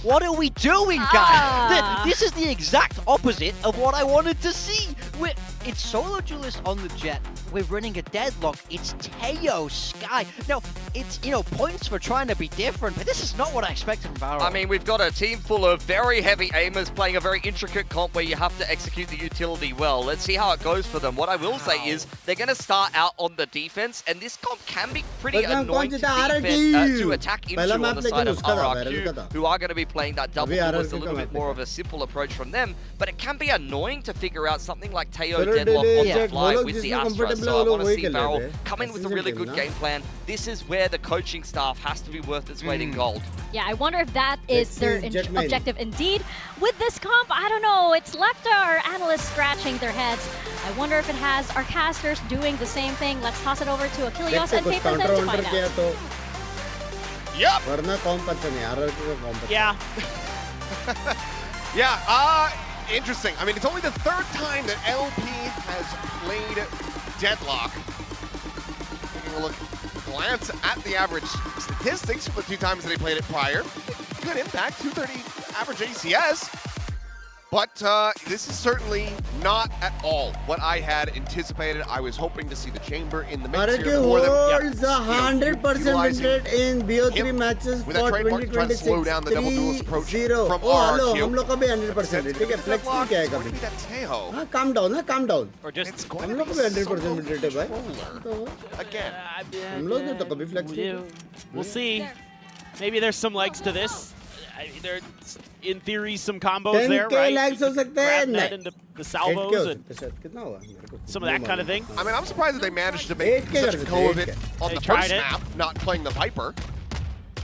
Speaker 5: What are we doing, guys? This is the exact opposite of what I wanted to see. It's solo duelist on the Jet. We're running a deadlock. It's Teo, Sky. Now, it's, you know, points for trying to be different, but this is not what I expected from Varel.
Speaker 3: I mean, we've got a team full of very heavy aimers playing a very intricate comp where you have to execute the utility well. Let's see how it goes for them. What I will say is they're going to start out on the defense, and this comp can be pretty annoying to attack into on the side of RRQ, who are going to be playing that double duelist, a little bit more of a simple approach from them, but it can be annoying to figure out something like Teo deadlock on the fly with the Astra. So I want to see Varel come in with a really good game plan. This is where the coaching staff has to be worth its weight in gold.
Speaker 4: Yeah, I wonder if that is their objective indeed. With this comp, I don't know, it's left our analysts scratching their heads. I wonder if it has our casters doing the same thing. Let's toss it over to Achilles and pay for them to find out.
Speaker 6: Yep.
Speaker 7: Yeah.
Speaker 6: Yeah, interesting. I mean, it's only the 3rd time that LP has played Deadlock. Taking a look, glance at the average statistics for the 2 times that he played it prior. Good impact, 230 average ACS. But this is certainly not at all what I had anticipated. I was hoping to see the Chamber in the mix here for them.
Speaker 2: Holds 100% win rate in BO3 matches for 2026.
Speaker 6: Slow down the double duelist approach from
Speaker 2: hello,
Speaker 6: RRQ.
Speaker 2: हम लोग का भी 100% है, ठीक है? Flex नहीं क्या है कभी? हाँ, calm down, calm down.
Speaker 7: Or just
Speaker 2: हम लोग का भी 100% win rate है भाई.
Speaker 6: Again.
Speaker 2: हम लोग ने तो कभी flex नहीं.
Speaker 7: We'll see. Maybe there's some legs to this. There's, in theory, some combos there, right?
Speaker 2: Lags हो सकते
Speaker 7: Grab
Speaker 2: हैं.
Speaker 7: that into the salvos and some of that kind of thing.
Speaker 6: I mean, I'm surprised that they managed to make such a go of it on the first map, not playing the Viper.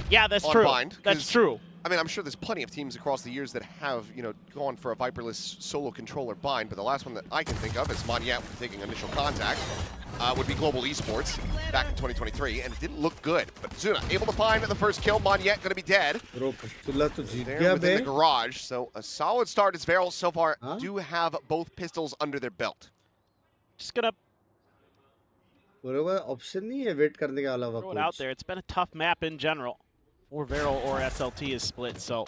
Speaker 7: Yeah, that's true. That's true.
Speaker 6: I mean, I'm sure there's plenty of teams across the years that have, you know, gone for a Viperless solo controller bind, but the last one that I can think of is Monyet taking initial contact. Would be Global Esports back in 2023, and it didn't look good. But Zuna able to find the first kill. Monyet going to be dead. There within the garage. So a solid start as Varel so far do have both pistols under their belt.
Speaker 7: Just gonna
Speaker 2: option नहीं है wait करने के अलावा
Speaker 7: throw it out there. It's been a tough map in general for Varel or SLT is split. So,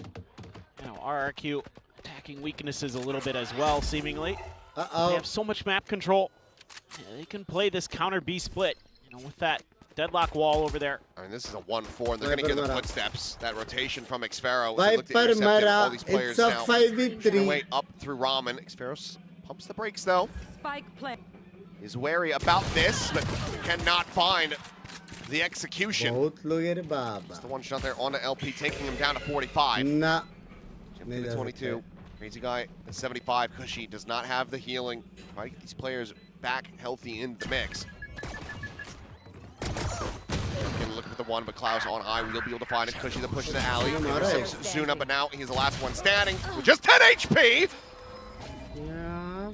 Speaker 7: you know, RRQ attacking weaknesses a little bit as well, seemingly. They have so much map control. Yeah, they can play this counter B split, you know, with that deadlock wall over there.
Speaker 6: I mean, this is a 1-4, and they're going to get the footsteps. That rotation from Xfero.
Speaker 2: Viper Mara, it's a 5v3.
Speaker 6: Way up through Ramen. Xfero pumps the brakes, though.
Speaker 13: Spike play.
Speaker 6: Is wary about this, but cannot find the execution.
Speaker 2: बहुत लोग ये रे बाबा.
Speaker 6: It's the one shot there on the LP, taking him down to 45.
Speaker 2: Nah.
Speaker 6: Jumping to 22. Crazy guy at 75. Cushy does not have the healing. Try to get these players back healthy in the mix. Can look at the one, but Klaus on high. We'll be able to find it. Cushy the push to the alley. Zuna, but now he's the last one standing with just 10 HP.
Speaker 2: Yeah.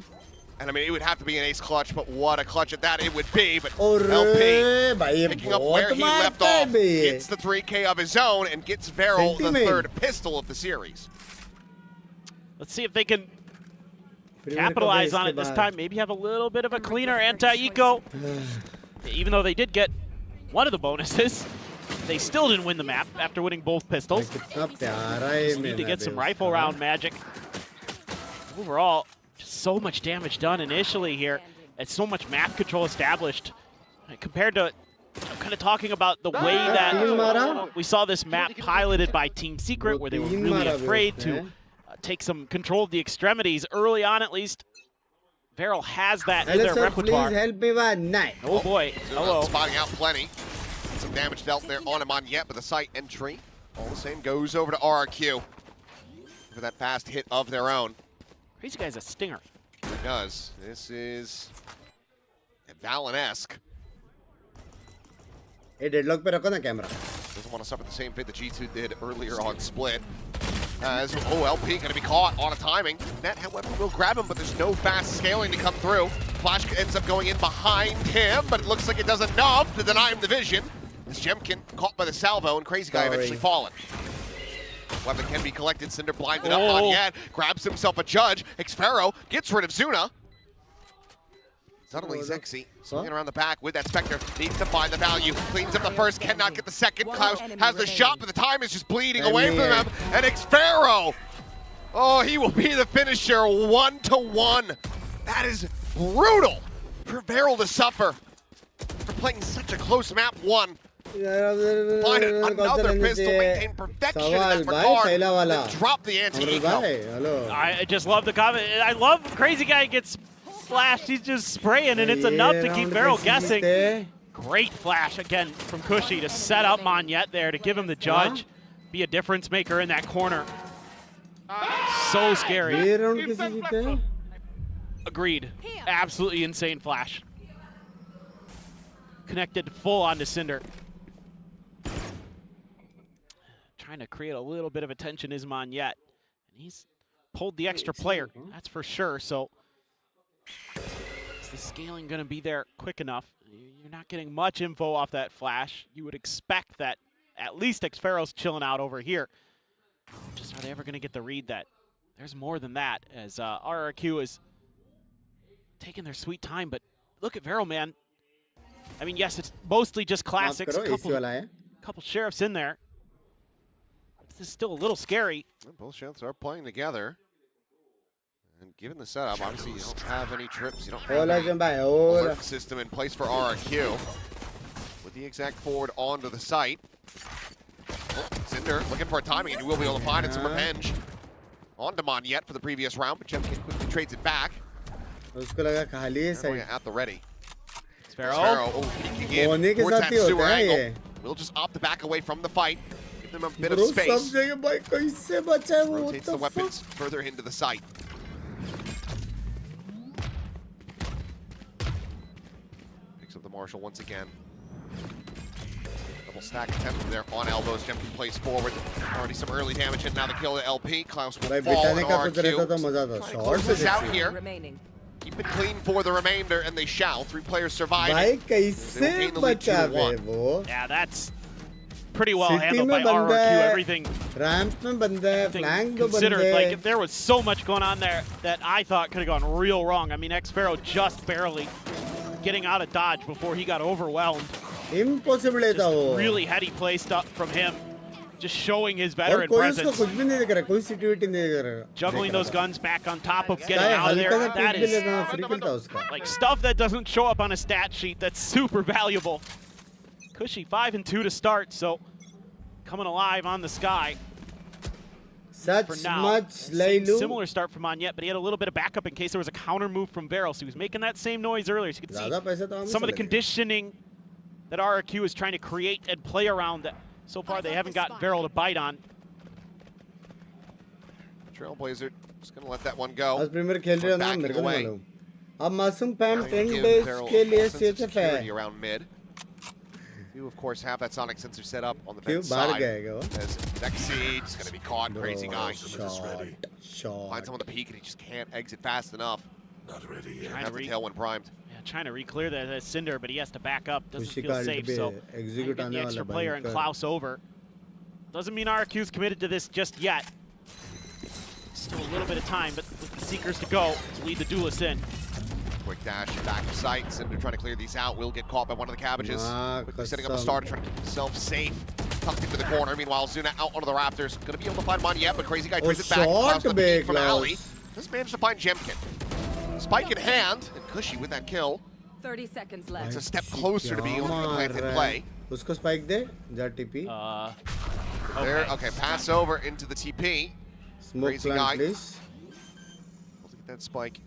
Speaker 6: And I mean, it would have to be an ace clutch, but what a clutch at that it would be. But LP picking up where he left off, gets the 3K of his own and gets Varel the third pistol of the series.
Speaker 7: Let's see if they can capitalize on it this time. Maybe have a little bit of a cleaner anti-eco. Even though they did get one of the bonuses, they still didn't win the map after winning both pistols. Just need to get some rifle round magic. Overall, just so much damage done initially here, and so much map control established. Compared to kind of talking about the way that we saw this map piloted by Team Secret, where they were really afraid to take some control of the extremities early on, at least. Varel has that in their repertoire. Oh boy, hello.
Speaker 6: Spotting out plenty. Some damage dealt there on him on yet, but the site entry, all the same, goes over to RRQ for that fast hit of their own.
Speaker 7: Crazy guy's a stinger.
Speaker 6: He does. This is Valen-esque.
Speaker 2: Hey, deadlock pe rakho na camera.
Speaker 6: Doesn't want to suffer the same fate that G2 did earlier on Split. As LP going to be caught on a timing. Net, however, will grab him, but there's no fast scaling to come through. Flash ends up going in behind him, but it looks like it does enough to deny him the vision. As Jemkin caught by the salvo, and Crazy Guy eventually fallen. Weapon can be collected. Cinder blinded up on yet. Grabs himself a judge. Xpharaoh gets rid of Zuna. Suddenly Zexy swinging around the back with that Spectre. Needs to find the value. Cleans up the first, cannot get the second. Klaus has the shot, but the time is just bleeding away from him. And Xpharaoh, oh, he will be the finisher 1-1. That is brutal for Varel to suffer for playing such a close map one. Find another pistol, maintain perfection in that regard, and drop the anti-eco.
Speaker 7: I just love the comment. I love Crazy Guy gets flashed. He's just spraying, and it's enough to keep Varel guessing. Great flash again from Cushy to set up Monyet there to give him the judge. Be a difference maker in that corner. So scary. Agreed. Absolutely insane flash. Connected full onto Cinder. Trying to create a little bit of attention is Monyet. And he's pulled the extra player, that's for sure. So is the scaling going to be there quick enough? You're not getting much info off that flash. You would expect that at least Xpharaoh's chilling out over here. Just are they ever going to get the read that there's more than that, as RRQ is taking their sweet time, but look at Varel, man. I mean, yes, it's mostly just classics, a couple sheriffs in there. This is still a little scary.
Speaker 6: Both sheriffs are playing together. And given the setup, obviously you don't have any trips, you don't have any alert system in place for RRQ. With the exact forward onto the site. Oh, Cinder looking for a timing, and he will be able to find it. Some revenge onto Monyet for the previous round, but Jemkin quickly trades it back. Everyone at the ready. Xpharaoh, peeking in towards that sewer angle. We'll just opt to back away from the fight. Give them a bit of space. Rotates the weapons further into the site. Picks up the Marshal once again. Double stack attempt there on elbows. Jemkin plays forward. Already some early damage, and now the kill to LP. Klaus will fall on RRQ. Close this out here. Keep it clean for the remainder, and they shall. 3 players surviving.
Speaker 7: Yeah, that's pretty well handled by RRQ. Everything considered. Like, if there was so much going on there that I thought could have gone real wrong. I mean, Xpharaoh just barely getting out of dodge before he got overwhelmed. Just really heady play stuff from him. Just showing his veteran presence. Juggling those guns back on top of getting out of there. That is like stuff that doesn't show up on a stat sheet. That's super valuable. Cushy 5 and 2 to start, so coming alive on the sky. For now, similar start from Monyet, but he had a little bit of backup in case there was a counter move from Varel. So he was making that same noise earlier. So you can see some of the conditioning that RRQ is trying to create and play around that. So far, they haven't gotten Varel to bite on.
Speaker 6: Trailblazer just going to let that one go.
Speaker 2: Backing
Speaker 6: away. Security around mid. You, of course, have that sonic sensor set up on the vent side. As Zexy just going to be caught. Crazy Guy. Finds someone to peek, and he just can't exit fast enough. Have the tail when primed.
Speaker 7: Yeah, trying to re-clear that Cinder, but he has to back up. Doesn't
Speaker 2: खुशी
Speaker 7: feel
Speaker 2: का
Speaker 7: safe,
Speaker 2: ult
Speaker 7: so
Speaker 2: पे execute
Speaker 7: get the
Speaker 2: आने
Speaker 7: extra
Speaker 2: वाला
Speaker 7: player and
Speaker 2: भयंकर.
Speaker 7: Klaus over. Doesn't mean RRQ's committed to this just yet. Still a little bit of time, but with the Seekers to go to lead the duelists in.
Speaker 6: Quick dash back to sight. Cinder trying to clear these out. Will get caught by one of the cabbages. Quickly setting up a starter, trying to keep himself safe. Tucked into the corner. Meanwhile, Zuna out onto the rafters. Gonna be able to find money yet, but Crazy Guy trades it back. Klaus with the peek from Alley. Just managed to find Jemkin. Spike in hand, and Cushy with that kill.
Speaker 13: 30 seconds left.
Speaker 6: It's a step closer to being able to plant in play.
Speaker 2: उसको spike दे, जा TP.
Speaker 6: There, okay, pass over into the TP.
Speaker 2: Smoke
Speaker 6: Crazy
Speaker 2: plant,
Speaker 6: Guy.
Speaker 2: please.
Speaker 6: Let's get that spike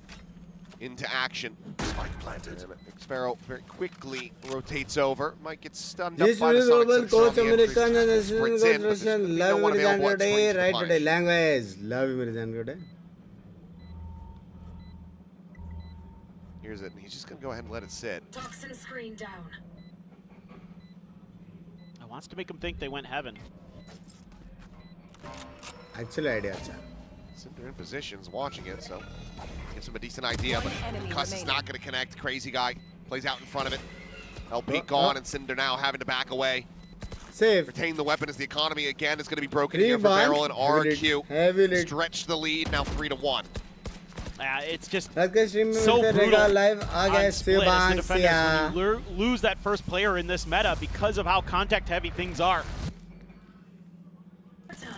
Speaker 6: into action. Spike planted. Sparrow very quickly rotates over. Might get stunned up
Speaker 2: This
Speaker 6: by the
Speaker 2: is
Speaker 6: Sonic
Speaker 2: global
Speaker 6: Sensor on
Speaker 2: coach
Speaker 6: the entry.
Speaker 2: American and
Speaker 6: Sprints
Speaker 2: assistant
Speaker 6: in,
Speaker 2: coach
Speaker 6: but there's
Speaker 2: Russian.
Speaker 6: no
Speaker 2: Love
Speaker 6: one
Speaker 2: American
Speaker 6: available at
Speaker 2: today,
Speaker 6: swings to
Speaker 2: right
Speaker 6: punish.
Speaker 2: today. Language. Love American today.
Speaker 6: Here's it, and he's just gonna go ahead and let it sit.
Speaker 8: Toxin screen down.
Speaker 7: I wants to make them think they went heaven.
Speaker 2: Actually, idea अच्छा.
Speaker 6: Cinder in positions, watching it, so gives him a decent idea, but
Speaker 13: enemy
Speaker 6: Cuss is
Speaker 13: remaining.
Speaker 6: not gonna connect. Crazy Guy plays out in front of it. LP gone, and Cinder now having to back away.
Speaker 2: Safe.
Speaker 6: Retain the weapon as the economy again is gonna be broken
Speaker 2: 3-1.
Speaker 6: here for Barrel and
Speaker 2: Heavy
Speaker 6: RRQ.
Speaker 2: lead. Heavy lead.
Speaker 6: Stretch the lead, now 3-1.
Speaker 7: It's just
Speaker 2: Rakesh stream में
Speaker 7: so
Speaker 2: मिलते
Speaker 7: brutal
Speaker 2: रहेगा live आ गए
Speaker 7: on split as the
Speaker 2: Shivansh
Speaker 7: defenders
Speaker 2: या.
Speaker 7: when you lose that first player in this meta because of how contact heavy things are.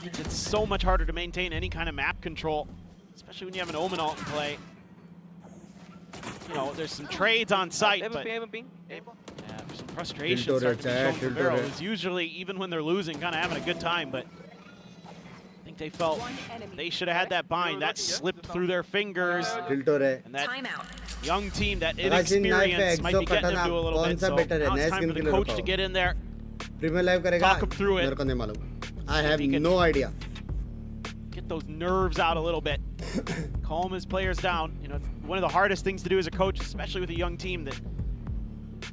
Speaker 7: It's so much harder to maintain any kind of map control, especially when you have an Omen ult in play. You know, there's some trades on site, but yeah, there's some frustration
Speaker 2: Tilto
Speaker 7: starting to be
Speaker 2: red,
Speaker 7: shown from
Speaker 2: tilto
Speaker 7: Barrel,
Speaker 2: red.
Speaker 7: who's usually, even when they're losing, kind of having a good time, but I think they felt they should have had that bind. That slipped through their fingers.
Speaker 2: Tilto रे.
Speaker 7: And that
Speaker 8: Timeout.
Speaker 7: young team, that
Speaker 2: Rajin knife
Speaker 7: inexperience
Speaker 2: है,
Speaker 7: might be getting them to a little
Speaker 2: कौन
Speaker 7: bit.
Speaker 2: सा
Speaker 7: So
Speaker 2: better है?
Speaker 7: now it's
Speaker 2: Nice
Speaker 7: time
Speaker 2: skin
Speaker 7: for the
Speaker 2: killer
Speaker 7: coach
Speaker 2: बताओ.
Speaker 7: to get in there.
Speaker 2: Premier live करेगा.
Speaker 7: Talk him through it.
Speaker 2: मेरे को नहीं मालूम. I
Speaker 7: See if
Speaker 2: have
Speaker 7: he can-
Speaker 2: no idea.
Speaker 7: Get those nerves out a little bit. Calm his players down. You know, one of the hardest things to do as a coach, especially with a young team, that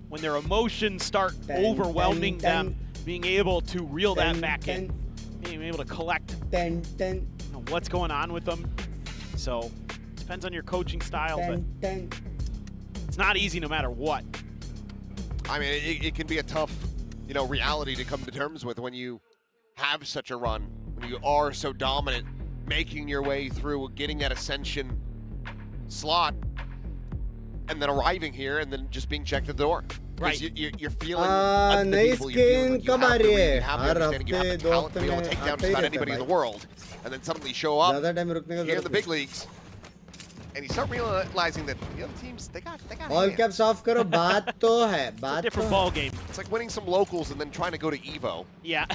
Speaker 7: when their emotions start overwhelming them, being able to reel that back in, being able to collect you know, what's going on with them. So, depends on your coaching style, but it's not easy no matter what.
Speaker 6: I mean, it can be a tough, you know, reality to come to terms with when you have such a run, when you are so dominant, making your way through, getting that ascension slot, and then arriving here and then just being checked at the door.
Speaker 7: Right.
Speaker 6: You're feeling
Speaker 2: नई
Speaker 6: unbelievable. You're feeling like you
Speaker 2: skin कब
Speaker 6: have
Speaker 2: uh
Speaker 6: the
Speaker 2: रही
Speaker 6: read,
Speaker 2: है?
Speaker 6: you have the
Speaker 2: her
Speaker 6: understanding, you have the
Speaker 2: हफ्ते, दो
Speaker 6: talent to be able to
Speaker 2: हफ्ते
Speaker 6: take
Speaker 2: में
Speaker 6: down
Speaker 2: आते
Speaker 6: just
Speaker 2: he
Speaker 6: about
Speaker 2: रहता है
Speaker 6: anybody in the
Speaker 2: भाई.
Speaker 6: world, and then suddenly show up
Speaker 2: ज़्यादा time रुकने का
Speaker 6: here in
Speaker 2: जरूरत
Speaker 6: the big
Speaker 2: नहीं.
Speaker 6: leagues, and you start realizing that the other teams, they got
Speaker 2: All
Speaker 6: hands.
Speaker 2: caps off करो. बात तो है.
Speaker 7: It's a
Speaker 2: बात
Speaker 7: different
Speaker 2: तो
Speaker 7: ball game.
Speaker 6: It's like winning some locals and then trying to go to Evo
Speaker 7: Yeah.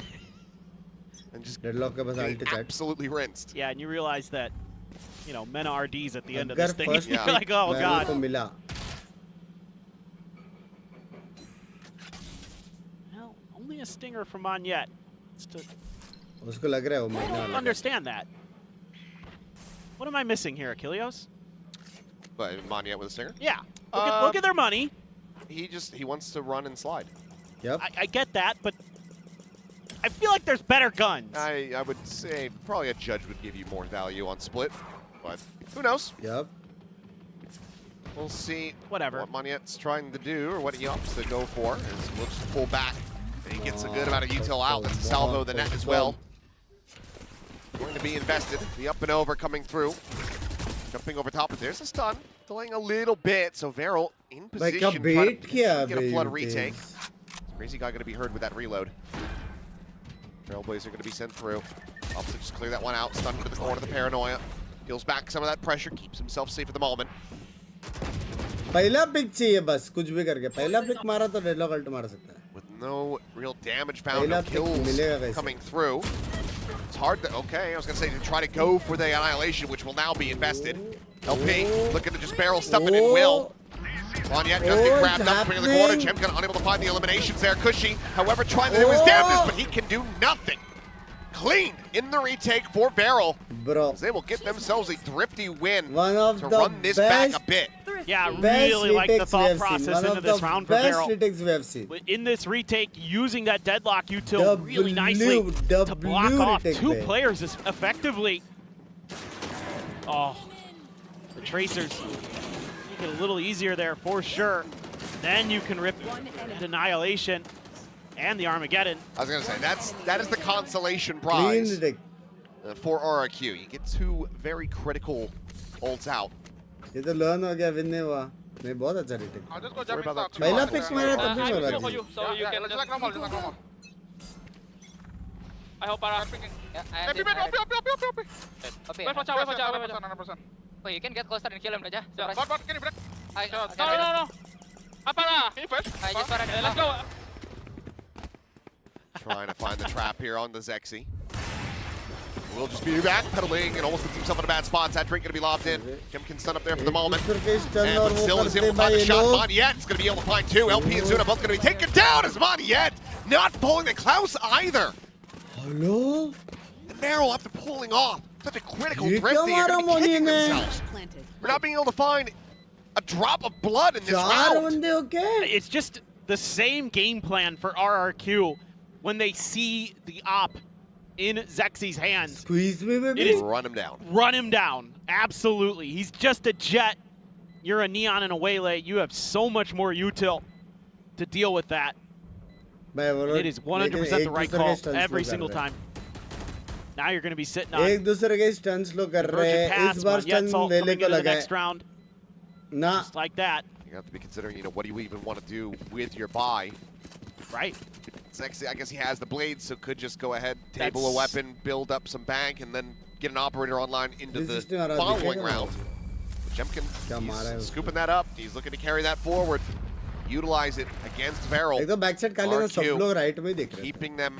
Speaker 6: and just
Speaker 2: Deadlock के पास
Speaker 6: getting
Speaker 2: ulti chat.
Speaker 6: absolutely rinsed.
Speaker 7: Yeah, and you realize that, you know, men are RDs at the end of
Speaker 2: अगर
Speaker 7: this thing.
Speaker 2: first
Speaker 7: You're
Speaker 2: pick
Speaker 7: like, oh
Speaker 2: Valorant को
Speaker 7: god.
Speaker 2: मिला.
Speaker 7: Well, only a stinger from Monyet. It's to
Speaker 2: उसको लग रहा है वो मरने वाला है.
Speaker 7: understand that. What am I missing here, Achilleos?
Speaker 6: But Monyet with a stinger.
Speaker 7: Yeah. Look at their money.
Speaker 6: He wants to run and slide.
Speaker 2: Yep.
Speaker 7: I get that, but I feel like there's better guns.
Speaker 6: I would say probably a judge would give you more value on split, but who knows?
Speaker 2: Yep.
Speaker 6: We'll see
Speaker 7: Whatever.
Speaker 6: what Monyet's trying to do or what he opts to go for. As we'll just pull back. And he gets a good amount of util out. That's a salvo the net as well. Going to be invested. The up and over coming through. Jumping over top of there's a stun. Delaying a little bit. So Varel in
Speaker 2: भाई
Speaker 6: position.
Speaker 2: क्या
Speaker 6: trying
Speaker 2: bat
Speaker 6: to
Speaker 2: किया
Speaker 6: get a flood
Speaker 2: अबे
Speaker 6: retake.
Speaker 2: ये.
Speaker 6: Crazy Guy going to be heard with that reload. Trailblazer going to be sent through. Opts to just clear that one out. Stun into the corner of the paranoia. Peels back some of that pressure. Keeps himself safe at the moment.
Speaker 2: पहला pick चाहिए बस कुछ भी करके. पहला pick मारा तो deadlock alt मार सकता है.
Speaker 6: With no real damage found, no
Speaker 2: पहला पिक
Speaker 6: kills
Speaker 2: मिलेगा कैसे?
Speaker 6: coming through. It's hard to, okay, I was going to say to try to go for the annihilation, which will now be invested. LP looking to just barrel stuff it in Will. Monyet does get grabbed up between the corner. Jemkin unable to find the eliminations there. Cushy, however, trying to do his damnedest, but he can do nothing. Clean in the retake for Barrel.
Speaker 2: Bro.
Speaker 6: They will get themselves a thrifty win
Speaker 2: One of
Speaker 6: to
Speaker 2: the
Speaker 6: run this back a
Speaker 2: best-
Speaker 6: bit.
Speaker 7: Yeah, I
Speaker 2: Best
Speaker 7: really like the
Speaker 2: retakes we
Speaker 7: thought
Speaker 2: have seen.
Speaker 7: process
Speaker 2: One
Speaker 7: into
Speaker 2: of
Speaker 7: this
Speaker 2: the
Speaker 7: round for
Speaker 2: best
Speaker 7: Barrel.
Speaker 2: retakes we have seen.
Speaker 7: In this retake, using that deadlock util really nicely
Speaker 2: W
Speaker 7: to block off
Speaker 2: retake
Speaker 7: two
Speaker 2: पे.
Speaker 7: players effectively. Oh, The tracers make it a little easier there for sure. Then you can rip that Annihilation and the Armageddon.
Speaker 6: I was gonna say that is the consolation prize for RRQ. You get two very critical ults out.
Speaker 2: ये तो learn हो गया, win नहीं हुआ. नहीं बहुत अच्छा retake.
Speaker 10: I'll just go jump in.
Speaker 2: पहला pick मारा तब भी
Speaker 15: I
Speaker 2: मारा.
Speaker 15: will for you, so you can
Speaker 10: Just
Speaker 15: just...
Speaker 10: like normal, just like normal.
Speaker 15: I hope para.
Speaker 10: Hey, Pippin, OP.
Speaker 15: Wait for Chow, wait for Chow, wait for Chow.
Speaker 10: 100%.
Speaker 15: Oh, you can get closer and kill him, Raja.
Speaker 10: Bot, can you break?
Speaker 15: No. Apa
Speaker 10: Can you flash?
Speaker 15: I just para. Let's go.
Speaker 6: Trying to find the trap here on the Zexy. Will just be backpedaling and almost puts himself in a bad spot. That drink going to be lobbed in. Jim can stun up there for the moment. And still is able to find the shot. Moniette is going to be able to find two. LP and Zuna both going to be taken down as Moniette not pulling the Klaus either.
Speaker 2: Hello?
Speaker 6: And Meryl, after pulling off such a critical drift there, going to be kicking themselves. We're not being able to find a drop of blood in this round.
Speaker 7: It's just the same game plan for RRQ when they see the op in Zexy's hands.
Speaker 2: Squeeze me, baby.
Speaker 7: It is
Speaker 6: run him down.
Speaker 7: Run him down. Absolutely. He's just a jet. You're a Neon and a Waylay. You have so much more util to deal with that. It is 100% the right call every single time. Now you're going to be sitting on
Speaker 2: एक दूसरे के stunts लो कर रहे हैं. इस बार stun वेले को लगा है.
Speaker 7: next round.
Speaker 2: Nah.
Speaker 7: Just like that.
Speaker 6: You have to be considering, you know, what do you even want to do with your buy?
Speaker 7: Right.
Speaker 6: Sexy, I guess he has the blades, so could just go ahead, table a weapon, build up some bank, and then get an operator online into the following round. Jemkin, he's scooping that up. He's looking to carry that forward, utilize it against Varel.
Speaker 2: एकदम backside खाली ना सब लोग right में देख रहे हैं.
Speaker 6: Keeping them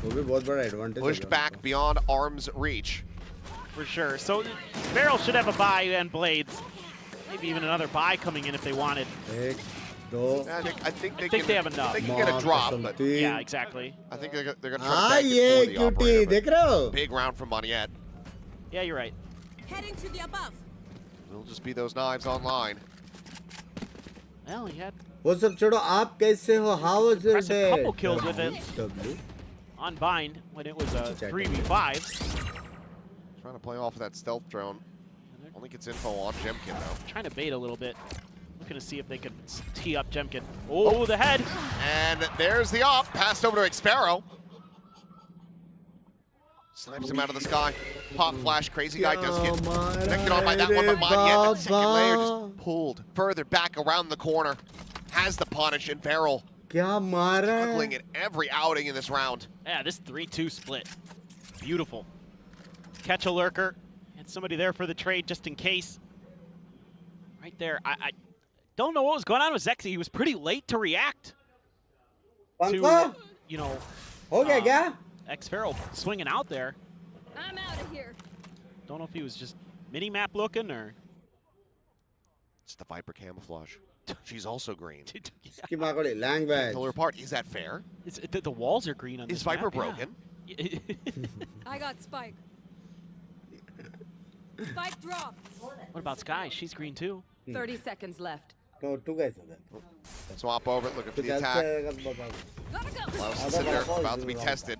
Speaker 2: वो भी बहुत बड़ा advantage
Speaker 6: pushed back beyond arm's reach.
Speaker 7: For sure. So Varel should have a buy and blades. Maybe even another buy coming in if they wanted.
Speaker 6: I think
Speaker 7: they have enough.
Speaker 6: They can get a drop, but
Speaker 7: yeah, exactly.
Speaker 6: I think they're going to try to bank it for the operator,
Speaker 2: देख रहे हो?
Speaker 6: Big round from Moniette.
Speaker 7: Yeah, you're right.
Speaker 13: Heading to the above.
Speaker 6: It'll just be those knives online.
Speaker 7: Well, he had.
Speaker 2: वो सब छोड़ो. आप कैसे हो? How was your day?
Speaker 7: A couple kills with it. On bind when it was a 3v5.
Speaker 6: Trying to play off of that stealth drone. Only gets info on Jemkin though.
Speaker 7: Trying to bait a little bit. Looking to see if they can tee up Jemkin. Oh, the head.
Speaker 6: And there's the op. Passed over to Xpero. Snipes him out of the sky. Pop flash. Crazy guy does get connected on by that one, but Moniette, the second layer just pulled further back around the corner. Has the punish, and Varel struggling at every outing in this round.
Speaker 7: Yeah, this 3-2 split. Beautiful. Catch a lurker. And somebody there for the trade just in case. Right there. I don't know what was going on with Zexy. He was pretty late to react to, you know, Xferal swinging out there.
Speaker 4: I'm out of here.
Speaker 7: Don't know if he was just mini-map looking or...
Speaker 6: It's the Viper camouflage. She's also green.
Speaker 2: Language.
Speaker 6: Pull her apart. Is that fair?
Speaker 7: The walls are green on this
Speaker 6: Is Viper
Speaker 7: map,
Speaker 6: broken?
Speaker 7: Yeah.
Speaker 13: I got Spike. Spike drop.
Speaker 7: What about Sky? She's green too.
Speaker 13: 30 seconds left.
Speaker 2: No, two guys are there.
Speaker 6: Swap over, looking for the attack. Klaus and Cinder about to be tested.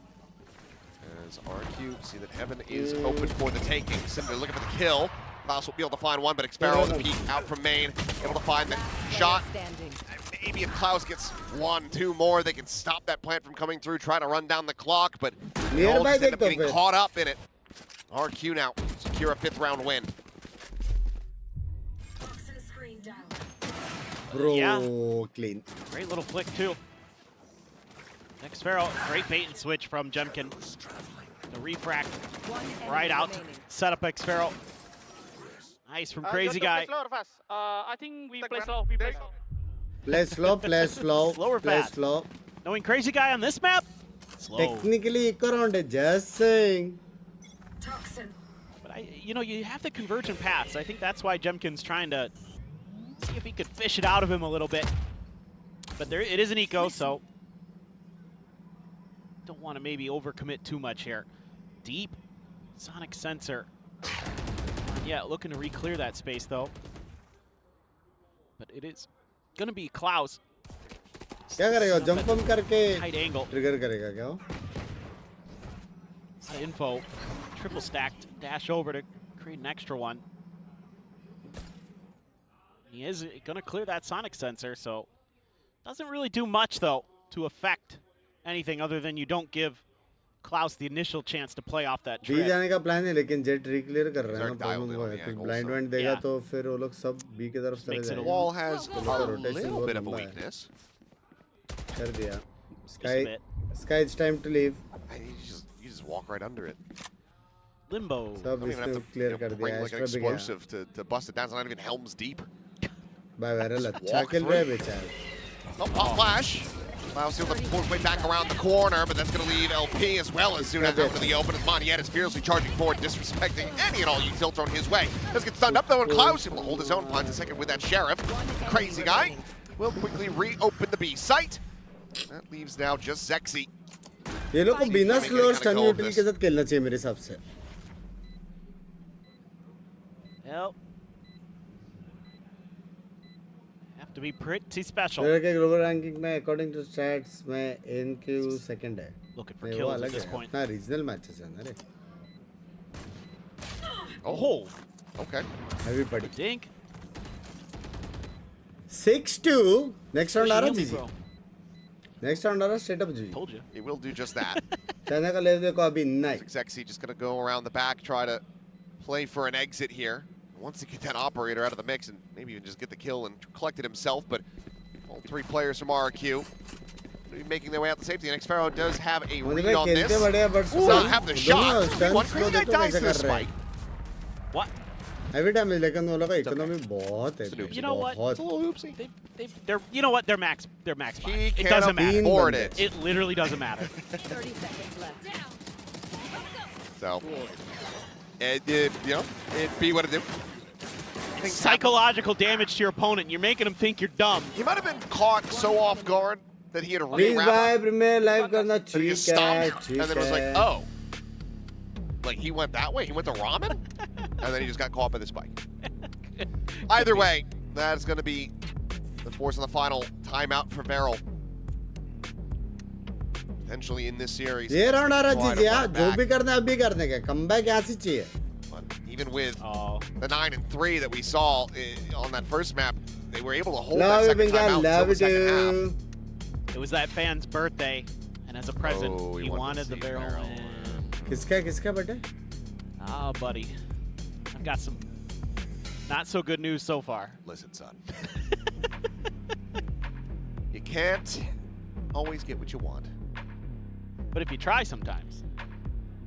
Speaker 6: As RQ see that Heaven is open for the taking. Cinder looking for the kill. Klaus will be able to find one, but Xpero the peek out from main, able to find the shot. Maybe if Klaus gets 1-2 more, they can stop that plant from coming through, try to run down the clock, but they all just end up getting caught up in it. RQ now secure a 5th round win.
Speaker 2: Bro,
Speaker 7: yeah.
Speaker 2: Clean.
Speaker 7: Great little flick too. Next Pharaoh, great bait and switch from Jemkin. The refract right out. Set up Xpharaoh. Nice from Crazy Guy.
Speaker 15: Play slow or fast? I think we play slow. We play slow.
Speaker 2: Play slow, play slow.
Speaker 7: Slow or
Speaker 2: play
Speaker 7: fast?
Speaker 2: slow.
Speaker 7: Knowing Crazy Guy on this map? Slow.
Speaker 2: Technically, around it, just saying.
Speaker 7: But you know, you have the convergent paths. I think that's why Jemkin's trying to see if he could fish it out of him a little bit. But there, it is an eco, so don't want to maybe overcommit too much here. Deep sonic sensor. Yeah, looking to re-clear that space though. But it is gonna be Klaus.
Speaker 2: क्या करेगा? Jump pump करके
Speaker 7: tight angle.
Speaker 2: Trigger करेगा क्या?
Speaker 7: Info. Triple stacked. Dash over to create an extra one. He is going to clear that sonic sensor, so doesn't really do much though to affect anything other than you don't give Klaus the initial chance to play off that
Speaker 2: be
Speaker 7: trip.
Speaker 2: जाने का plan है लेकिन jet रिक्लियर कर रहा है ना problem वो है कुछ ब्लाइंड वाइंड देगा
Speaker 7: Yeah.
Speaker 2: तो फिर वो लोग सब बी की तरफ चले
Speaker 7: Makes it a
Speaker 2: जाएंगे
Speaker 6: Wall has a
Speaker 2: rotation
Speaker 6: little
Speaker 2: बहुत
Speaker 6: bit of a
Speaker 2: लंबा है।
Speaker 6: weakness.
Speaker 2: कर दिया
Speaker 7: Just a
Speaker 2: sky
Speaker 7: bit.
Speaker 2: Sky it's time to leave
Speaker 6: You just walk right under it.
Speaker 7: Limbo.
Speaker 2: सब
Speaker 6: Don't even
Speaker 2: इसने
Speaker 6: have to
Speaker 2: क्लियर कर
Speaker 6: bring
Speaker 2: दिया
Speaker 6: like an
Speaker 2: extra भी गया
Speaker 6: explosive to bust it down. It's not even helms deep.
Speaker 2: By viral अच्छा
Speaker 6: walk
Speaker 2: खेल रहा है
Speaker 6: through.
Speaker 2: बेचारा
Speaker 6: Oh, pop flash. Klaus able to force way back around the corner, but that's going to leave LP as well as soon as out to the open. As Moniette is fiercely charging forward, disrespecting any and all you tilt thrown his way. Does get stunned up though, and Klaus able to hold his own, finds a second with that Sheriff. Crazy guy will quickly reopen the B site. That leaves now just Zexy.
Speaker 2: ये लोग को बिना slow और stun यूटिल के साथ खेलना चाहिए मेरे हिसाब से
Speaker 7: Yep. Have to be pretty special.
Speaker 2: मेरे के ग्लोबल रैंकिंग में अकॉर्डिंग टू स्टैट्स में एनक्यू सेकंड है
Speaker 7: Looking for
Speaker 2: नहीं, वो
Speaker 7: kills at
Speaker 2: अलग
Speaker 7: this
Speaker 2: है
Speaker 7: point.
Speaker 2: अपना रीजनल मैचेस है ना रे
Speaker 6: Oh, okay.
Speaker 2: हैवी पड़ी
Speaker 7: Dink.
Speaker 2: 6-2 नेक्स्ट राउंड आ रहा
Speaker 7: Shield,
Speaker 2: जी
Speaker 7: bro.
Speaker 2: नेक्स्ट राउंड आ रहा स्ट्रेट अप जी
Speaker 7: Told you.
Speaker 6: He will do just that.
Speaker 2: China का लेव देखो अभी नहीं
Speaker 6: Zexy just going to go around the back, try to play for an exit here. Wants to get that operator out of the mix and maybe even just get the kill and collect it himself, but all three players from RRQ making their way out to safety, and Xfaro does have a read on this. Does not have the shot. 3-1. Crazy guy dies to the spike.
Speaker 7: What?
Speaker 2: Every time लेकिन वो लोग का economy बहुत है
Speaker 7: You know what?
Speaker 6: It's a little oopsie.
Speaker 7: They're you know what? They're max. They're max.
Speaker 6: He
Speaker 7: It
Speaker 6: can't
Speaker 7: doesn't matter.
Speaker 6: afford it.
Speaker 7: It literally doesn't matter.
Speaker 13: 30 seconds left.
Speaker 6: So, you know, it'd be what it do.
Speaker 7: Psychological damage to your opponent. You're making them think you're dumb.
Speaker 6: He might have been caught so off guard that he had a
Speaker 2: please
Speaker 6: re-wrap
Speaker 2: भाई premiere live करना
Speaker 6: that he
Speaker 2: ठीक
Speaker 6: just
Speaker 2: है
Speaker 6: stopped,
Speaker 2: ठीक
Speaker 6: and then was like,
Speaker 2: है
Speaker 6: oh. Like, he went that way? He went to ramen? And then he just got caught by the spike. Either way, that is going to be the force on the final timeout for Varel. Potentially in this series.
Speaker 2: ये round आ रहा
Speaker 6: Try
Speaker 2: ji
Speaker 6: to
Speaker 2: यार
Speaker 6: run
Speaker 2: जो
Speaker 6: back.
Speaker 2: भी करना है अभी करने का कमबैक यहाँ से चाहिए
Speaker 6: But even with
Speaker 7: Oh.
Speaker 6: the 9 and 3 that we saw on that first map, they were able to hold
Speaker 2: love
Speaker 6: that
Speaker 2: you
Speaker 6: second
Speaker 2: Binks
Speaker 6: timeout
Speaker 2: love
Speaker 6: until the second half.
Speaker 2: you
Speaker 7: It was that fan's birthday, and as a present,
Speaker 6: Oh,
Speaker 7: he
Speaker 6: he wanted
Speaker 7: wanted
Speaker 6: to
Speaker 7: the
Speaker 6: see
Speaker 7: barrel.
Speaker 6: Varel.
Speaker 2: किसका birthday
Speaker 7: Oh, buddy, I've got some not so good news so far.
Speaker 6: Listen, son. You can't always get what you want.
Speaker 7: But if you try sometimes,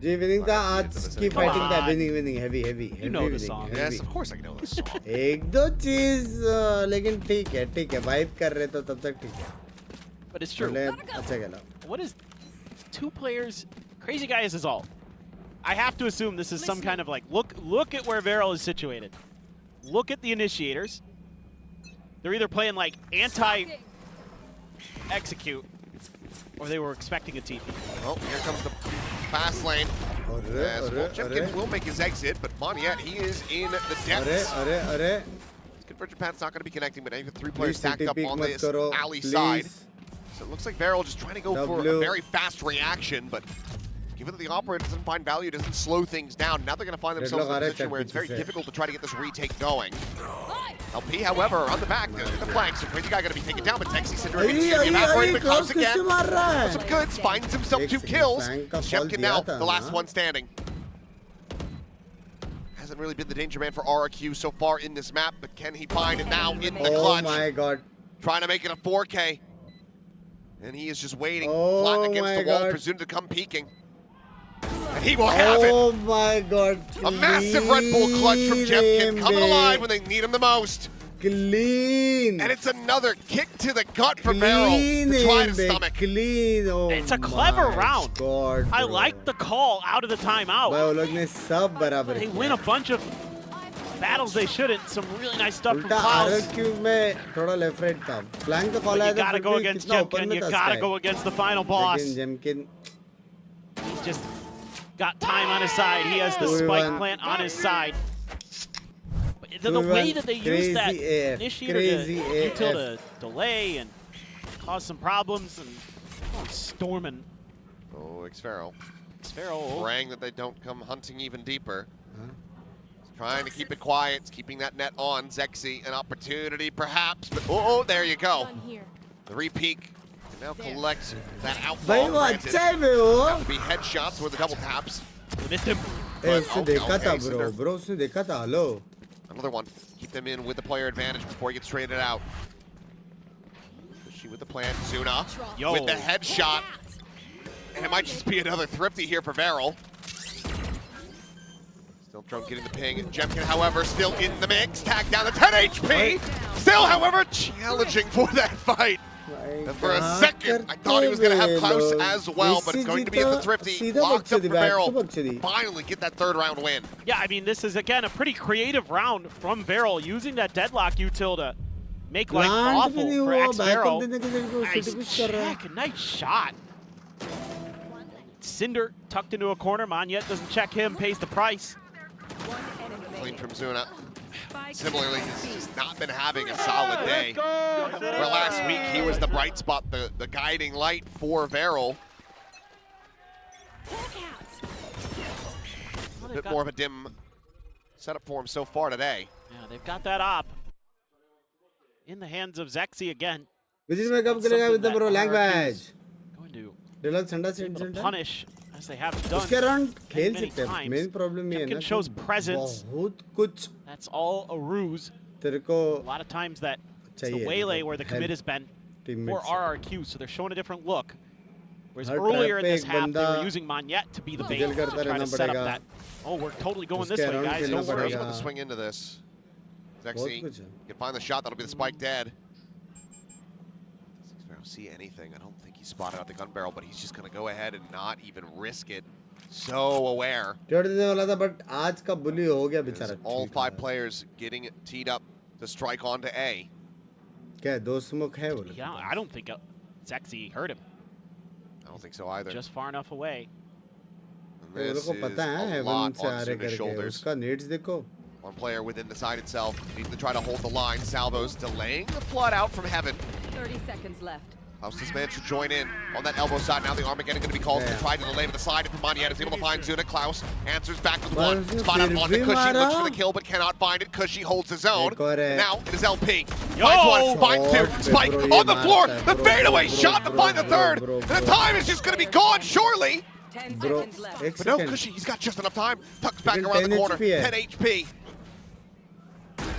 Speaker 2: जी winning था आज की
Speaker 7: Come
Speaker 2: fighting था
Speaker 7: on.
Speaker 2: Winning heavy
Speaker 7: You know the song.
Speaker 6: Yes, of course I know this song.
Speaker 2: एक दो चीज लेकिन ठीक है वाइब कर रहे तो तब तक ठीक है
Speaker 7: but it's true.
Speaker 2: बोले अच्छा खेला
Speaker 7: What is 2 players? Crazy guy is his ult. I have to assume this is some kind of like look at where Varel is situated. Look at the initiators. They're either playing like anti-execute, or they were expecting a TP.
Speaker 6: Well, here comes the fast lane. Yes, well, Chipkin will make his exit, but Moniette, he is in the depths.
Speaker 2: अरे
Speaker 6: His conversion path's not going to be connecting, but even 3
Speaker 2: Please
Speaker 6: players stacked
Speaker 2: CT
Speaker 6: up
Speaker 2: peek
Speaker 6: on
Speaker 2: मत
Speaker 6: this
Speaker 2: करो,
Speaker 6: alley
Speaker 2: please.
Speaker 6: side. So it looks like Varel just trying to go for a
Speaker 2: W.
Speaker 6: very fast reaction, but given that the operator doesn't find value, doesn't slow things down, now they're going to find themselves in a position where it's very difficult to try to get this retake going. LP, however, on the back, the flank, so Crazy Guy going to be taken down, but Texi Syndrome is going to be evaporated, but Klaus again.
Speaker 2: मार रहा है
Speaker 6: Some goods, finds himself 2 kills. Shepkin now, the last one standing. Hasn't really been the danger man for RRQ so far in this map, but can he find it now in the clutch?
Speaker 2: Oh my god
Speaker 6: Trying to make it a 4K. And he is just waiting
Speaker 2: Oh
Speaker 6: flat against
Speaker 2: my
Speaker 6: the wall,
Speaker 2: God.
Speaker 6: presumed to come peeking. And he will have it.
Speaker 2: oh my god
Speaker 6: A massive Red Bull clutch from Jepkin, coming alive when they need him the most.
Speaker 2: clean
Speaker 6: And it's another kick to the gut for Varel to try to stomach.
Speaker 2: clean oh
Speaker 7: It's a clever
Speaker 2: my
Speaker 7: round.
Speaker 2: god
Speaker 7: I
Speaker 2: bro.
Speaker 7: like the call out of the timeout.
Speaker 2: भाई वो लोग ने सब बराबर
Speaker 7: They
Speaker 2: किया।
Speaker 7: win a bunch of battles they shouldn't. Some really nice stuff from
Speaker 2: उल्टा
Speaker 7: Klaus.
Speaker 2: RRQ में थोड़ा लेफ्ट राइट था फ्लैंक का कॉल
Speaker 7: But
Speaker 2: आया
Speaker 7: you
Speaker 2: था
Speaker 7: gotta
Speaker 2: फिर
Speaker 7: go
Speaker 2: भी
Speaker 7: against
Speaker 2: कितना ओपन
Speaker 7: Jemkin.
Speaker 2: में
Speaker 7: You
Speaker 2: था
Speaker 7: gotta
Speaker 2: Sky।
Speaker 7: go against the final boss.
Speaker 2: लेकिन जेमकिन
Speaker 7: He's just got time on his side. He has the spike plant on his side. But the way that they use that initiator to delay and cause some problems and storming.
Speaker 6: Oh, Xfaro.
Speaker 7: Xfaro.
Speaker 6: Praying that they don't come hunting even deeper. Trying to keep it quiet, keeping that net on. Zexy, an opportunity perhaps, but oh, there you go. The re-peek now collects that outfall. That would be headshots or the double taps.
Speaker 7: Missed him.
Speaker 2: Bro, उसने देखा था, hello.
Speaker 6: Another one. Keep them in with the player advantage before he gets traded out. She with the plan. Zuna with the headshot. And it might just be another thrifty here for Varel. Still drunk getting the ping. Jemkin, however, still in the mix. Tagged down to 10 HP. Still, however, challenging for that fight. And for a second, I thought he was going to have Klaus as well, but it's going to be at the thrifty. Locked up for Varel. Finally get that third round win.
Speaker 7: Yeah, I mean, this is, again, a pretty creative round from Varel, using that deadlock util to make life awful for X-Varel. Nice check, nice shot. Cinder tucked into a corner. Monyet doesn't check him, pays the price.
Speaker 6: Clean from Zuna. Similarly, he's just not been having a solid day. Where last week he was the bright spot, the guiding light for Varel. A bit more of a dim setup for him so far today.
Speaker 7: Yeah, they've got that op in the hands of Zexy again.
Speaker 2: Which is my cup with the bro language.
Speaker 7: Going to
Speaker 2: punish
Speaker 7: as they have done many times.
Speaker 2: Main problem है
Speaker 7: Jemkin shows presence. That's all a ruse. A lot of times that it's the waylay where the commit has been for RRQ, so they're showing a different look. Whereas earlier in this half, they were using Monyet to be the bait to try to set up that. Oh, we're totally going this way, guys. Don't worry.
Speaker 6: To swing into this. Zexy can find the shot. That'll be the spike dead. See anything. I don't think he spotted out the gun barrel, but he's just going to go ahead and not even risk it. So aware. All 5 players getting teed up to strike onto A.
Speaker 7: Yeah, I don't think Zexy hurt him.
Speaker 6: I don't think so either.
Speaker 7: Just far enough away.
Speaker 6: And this is a lot on Zuna's shoulders. One player within the side itself needs to try to hold the line. Salvo's delaying the flood out from heaven.
Speaker 13: 30 seconds left.
Speaker 6: Klaus' man should join in on that elbow side. Now the Armageddon going to be called to try to delay to the side. If Monyet is able to find Zuna, Klaus answers back with one. Spot up on the Cushy, looks for the kill but cannot find it. Cushy holds his own. Now it is LP. Finds one, finds two. Spike on the floor. The fadeaway shot to find the third. And the time is just going to be gone, surely.
Speaker 13: 10 seconds left.
Speaker 6: But no, Cushy, he's got just enough time. Tucks back around the corner. 10 HP.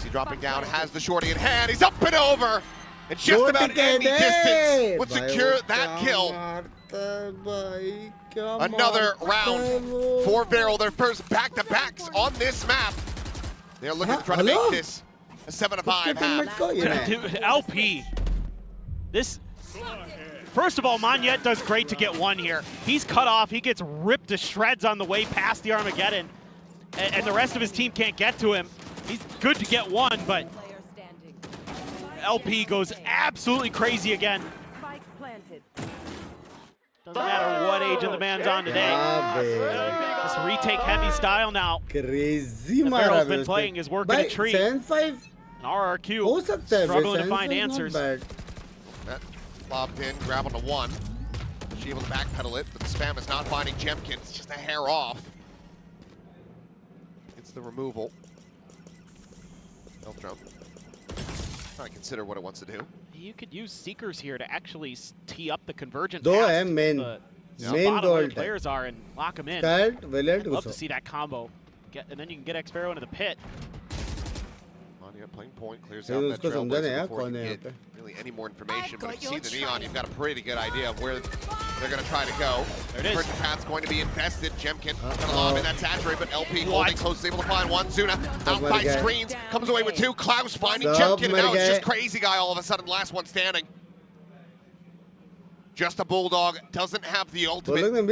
Speaker 6: He's dropping down, has the shorty in hand. He's up and over. And just about any distance would secure that kill. Another round for Varel. Their first back-to-backs on this map. They're looking to try to make this a 7-5 half.
Speaker 7: Dude, LP. This. First of all, Monyet does great to get one here. He's cut off. He gets ripped to shreds on the way past the Armageddon. And the rest of his team can't get to him. He's good to get one, but LP goes absolutely crazy again. Doesn't matter what age the man's on today. This retake heavy style now.
Speaker 2: Crazy.
Speaker 7: Varel's been playing is working a treat.
Speaker 2: 7-5.
Speaker 7: RRQ struggling to find answers.
Speaker 6: That lobbed in, grab onto one. She able to backpedal it, but the spam is not finding Jemkin. It's just a hair off. It's the removal. Drone. Trying to consider what it wants to do.
Speaker 7: You could use Seekers here to actually tee up the convergent.
Speaker 2: Main goal
Speaker 7: players are and lock them in.
Speaker 2: I'd
Speaker 7: love to see that combo. And then you can get X-Varel into the pit.
Speaker 6: Monyet playing point, clears out that trailblazer before you get really any more information. But if you see the neon, you've got a pretty good idea of where they're going to try to go.
Speaker 7: There it is.
Speaker 6: First path's going to be infested. Jemkin gonna lob in that saturate, but LP holding close, is able to find one. Zuna out by screens, comes away with two. Klaus finding Jemkin, and now it's just crazy guy all of a sudden, last one standing. Just a bulldog, doesn't have the ultimate. Trying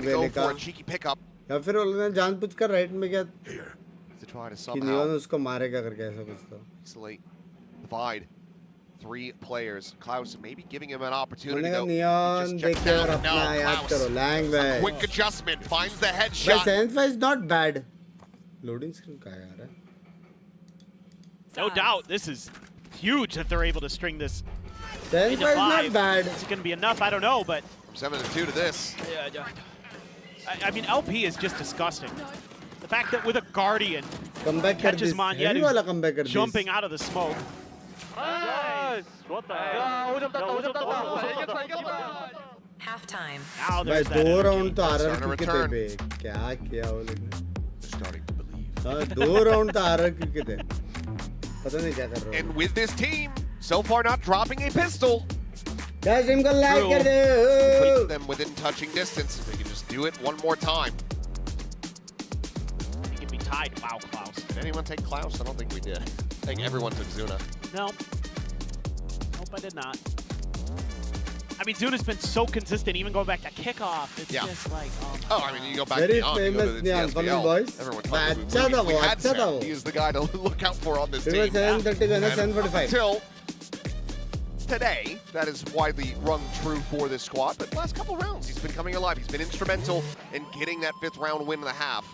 Speaker 6: to go for a cheeky pickup.
Speaker 2: या फिर उन्होंने जानबूझकर right में क्या
Speaker 6: to try to
Speaker 2: कि
Speaker 6: somehow
Speaker 2: neon उसको मारेगा करके ऐसा कुछ तो
Speaker 6: isolate, divide 3 players. Klaus maybe giving him an opportunity
Speaker 2: मैंने
Speaker 6: though.
Speaker 2: नियॉन देख के और अपना याद करो language
Speaker 6: Quick adjustment, finds the headshot.
Speaker 2: Sense is not bad. Loading screen का यार
Speaker 7: No doubt, this is huge that they're able to string this.
Speaker 2: Sense is not bad.
Speaker 7: It's going to be enough, I don't know, but.
Speaker 6: From 7-2 to this.
Speaker 7: I mean, LP is just disgusting. the fact that with a Guardian,
Speaker 2: comeback कर
Speaker 7: catches
Speaker 2: this
Speaker 7: Monyet,
Speaker 2: heavy वाला comeback कर
Speaker 7: who's
Speaker 2: this
Speaker 7: jumping out of the smoke.
Speaker 15: What the hell?
Speaker 8: Halftime.
Speaker 7: Now
Speaker 2: भाई
Speaker 7: there's that
Speaker 2: 2
Speaker 7: energy.
Speaker 2: Round तो
Speaker 6: Starting to
Speaker 2: RRQ के थे
Speaker 6: return.
Speaker 2: बे क्या किया वो लोग ने
Speaker 6: Starting to believe.
Speaker 2: हाँ 2 राउंड तो RRQ के थे पता नहीं क्या कर रहे
Speaker 6: And with this team, so far not dropping a pistol,
Speaker 2: क्या टीम को लाइक कर दे
Speaker 6: keep them within touching distance. They can just do it one more time.
Speaker 7: He can be tied. Wow, Klaus.
Speaker 6: Did anyone take Klaus? I don't think we did. I think everyone took Zuna.
Speaker 7: No. Nope, I did not. I mean, Zuna's been so consistent, even going back to kickoff. It's
Speaker 6: Yeah.
Speaker 7: just like,
Speaker 6: Oh, I mean, you go back
Speaker 2: Very
Speaker 6: beyond, you go
Speaker 2: famous
Speaker 6: to the
Speaker 2: Nyan, funny
Speaker 6: TSBL.
Speaker 2: boys.
Speaker 6: Everyone
Speaker 2: But
Speaker 6: thought
Speaker 2: अच्छा था
Speaker 6: we
Speaker 2: वो,
Speaker 6: had
Speaker 2: अच्छा था
Speaker 6: Sam.
Speaker 2: वो.
Speaker 6: He is the guy to look out for on this
Speaker 2: It was
Speaker 6: team.
Speaker 2: 7:30 and
Speaker 6: And
Speaker 2: 7:45.
Speaker 6: until today, that is widely rung true for this squad. But last couple rounds, he's been coming alive. He's been instrumental in getting that 5th round win and a half.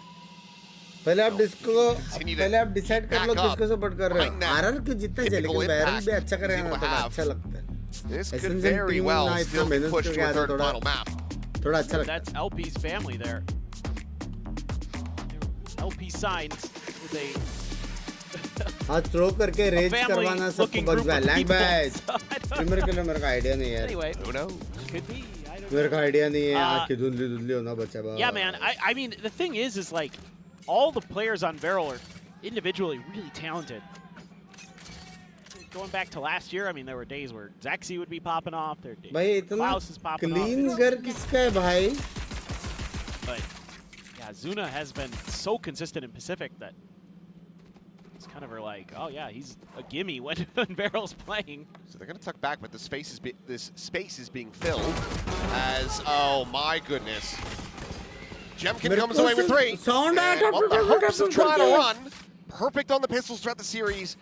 Speaker 2: पहले आप disco
Speaker 6: Continue to
Speaker 2: पहले आप decide कर लो
Speaker 6: back up
Speaker 2: किसको support कर रहे हो
Speaker 6: behind that
Speaker 2: RRQ जितना चले
Speaker 6: typical
Speaker 2: लेकिन बैरल
Speaker 6: impact
Speaker 2: भी अच्छा करेगा
Speaker 6: he's
Speaker 2: ना
Speaker 6: able
Speaker 2: तो
Speaker 6: to have.
Speaker 2: अच्छा लगता है
Speaker 6: This could
Speaker 2: SNZ
Speaker 6: very
Speaker 2: team
Speaker 6: well
Speaker 2: ना इतना
Speaker 6: still
Speaker 2: मेहनत
Speaker 6: push
Speaker 2: करके
Speaker 6: to a
Speaker 2: आया
Speaker 6: third
Speaker 2: थोड़ा
Speaker 6: final map.
Speaker 2: थोड़ा अच्छा लगता है
Speaker 7: that's LP's family there. LP signs with a
Speaker 2: आज थ्रो करके रेज
Speaker 7: family
Speaker 2: करवाना सबको
Speaker 7: looking
Speaker 2: बच
Speaker 7: group
Speaker 2: गया
Speaker 7: of
Speaker 2: लैंग
Speaker 7: people.
Speaker 2: Batch
Speaker 7: So I don't
Speaker 2: premier के लिए मेरे को आइडिया नहीं है यार
Speaker 7: Anyway,
Speaker 6: Who knows?
Speaker 7: could be. I don't
Speaker 2: मेरे को आइडिया नहीं है
Speaker 7: Uh,
Speaker 2: आंखें धुंधली धुंधली होना बच्चा बा
Speaker 7: Yeah, man. I mean, the thing is like, all the players on Barrel are individually really talented. Going back to last year, I mean, there were days where Zexy would be popping off. There were days
Speaker 2: भाई
Speaker 7: where
Speaker 2: इतना
Speaker 7: Klaus is popping
Speaker 2: clean
Speaker 7: off.
Speaker 2: घर किसका है भाई
Speaker 7: But yeah, Zuna has been so consistent in Pacific that it's kind of like, oh yeah, he's a gimme when, when Barrel's playing.
Speaker 6: So they're going to tuck back, but this space is being filled as, oh my goodness. Jemkin comes away with 3.
Speaker 2: Sound
Speaker 6: And what the hopes of trying to run. Perfect on the pistols throughout the series.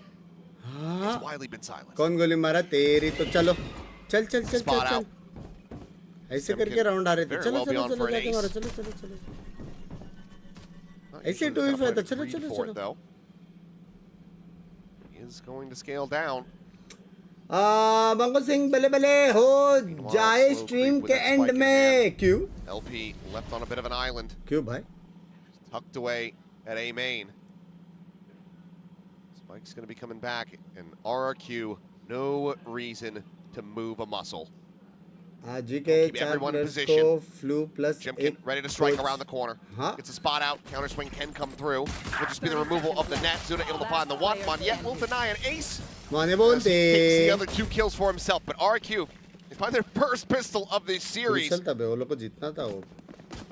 Speaker 6: It's widely been silent.
Speaker 2: कौन गोली मारा तेरी तो चलो चल चल चल
Speaker 6: Spot
Speaker 2: चल
Speaker 6: out.
Speaker 2: ऐसे करके राउंड आ रहे थे
Speaker 6: Very
Speaker 2: चलो
Speaker 6: well
Speaker 2: चलो
Speaker 6: beyond
Speaker 2: चलो
Speaker 6: for an
Speaker 2: जाके
Speaker 6: ace.
Speaker 2: मारो चलो चलो चलो
Speaker 6: Not
Speaker 2: ऐसे
Speaker 6: usually
Speaker 2: 2v5
Speaker 6: gonna
Speaker 2: था
Speaker 6: play
Speaker 2: चलो
Speaker 6: greed
Speaker 2: चलो
Speaker 6: for it,
Speaker 2: चलो
Speaker 6: though. He is going to scale down.
Speaker 2: बंगो Singh बले बले हो जाए
Speaker 6: slow
Speaker 2: स्ट्रीम
Speaker 6: creep
Speaker 2: के
Speaker 6: with that
Speaker 2: and
Speaker 6: spike in
Speaker 2: में क्यों
Speaker 6: LP left on a bit of an island,
Speaker 2: क्यों भाई
Speaker 6: tucked away at A main. Spike's going to be coming back, and RRQ, no reason to move a muscle.
Speaker 2: आज के
Speaker 6: Keep
Speaker 2: चार
Speaker 6: everyone in
Speaker 2: players को
Speaker 6: position.
Speaker 2: Flu plus
Speaker 6: Jimkin
Speaker 2: एक
Speaker 6: ready to strike
Speaker 2: coach.
Speaker 6: around the corner.
Speaker 2: Huh?
Speaker 6: Gets a spot out. Counter swing can come through. Will just be the removal of the net. Zuna able to find the one. Monyet will deny an ace.
Speaker 2: माने
Speaker 6: As he takes the
Speaker 2: बोलते
Speaker 6: other 2 kills for himself. But RRQ, they find their first pistol of this series.
Speaker 2: Crucial था बे वो लोग को जीतना था वो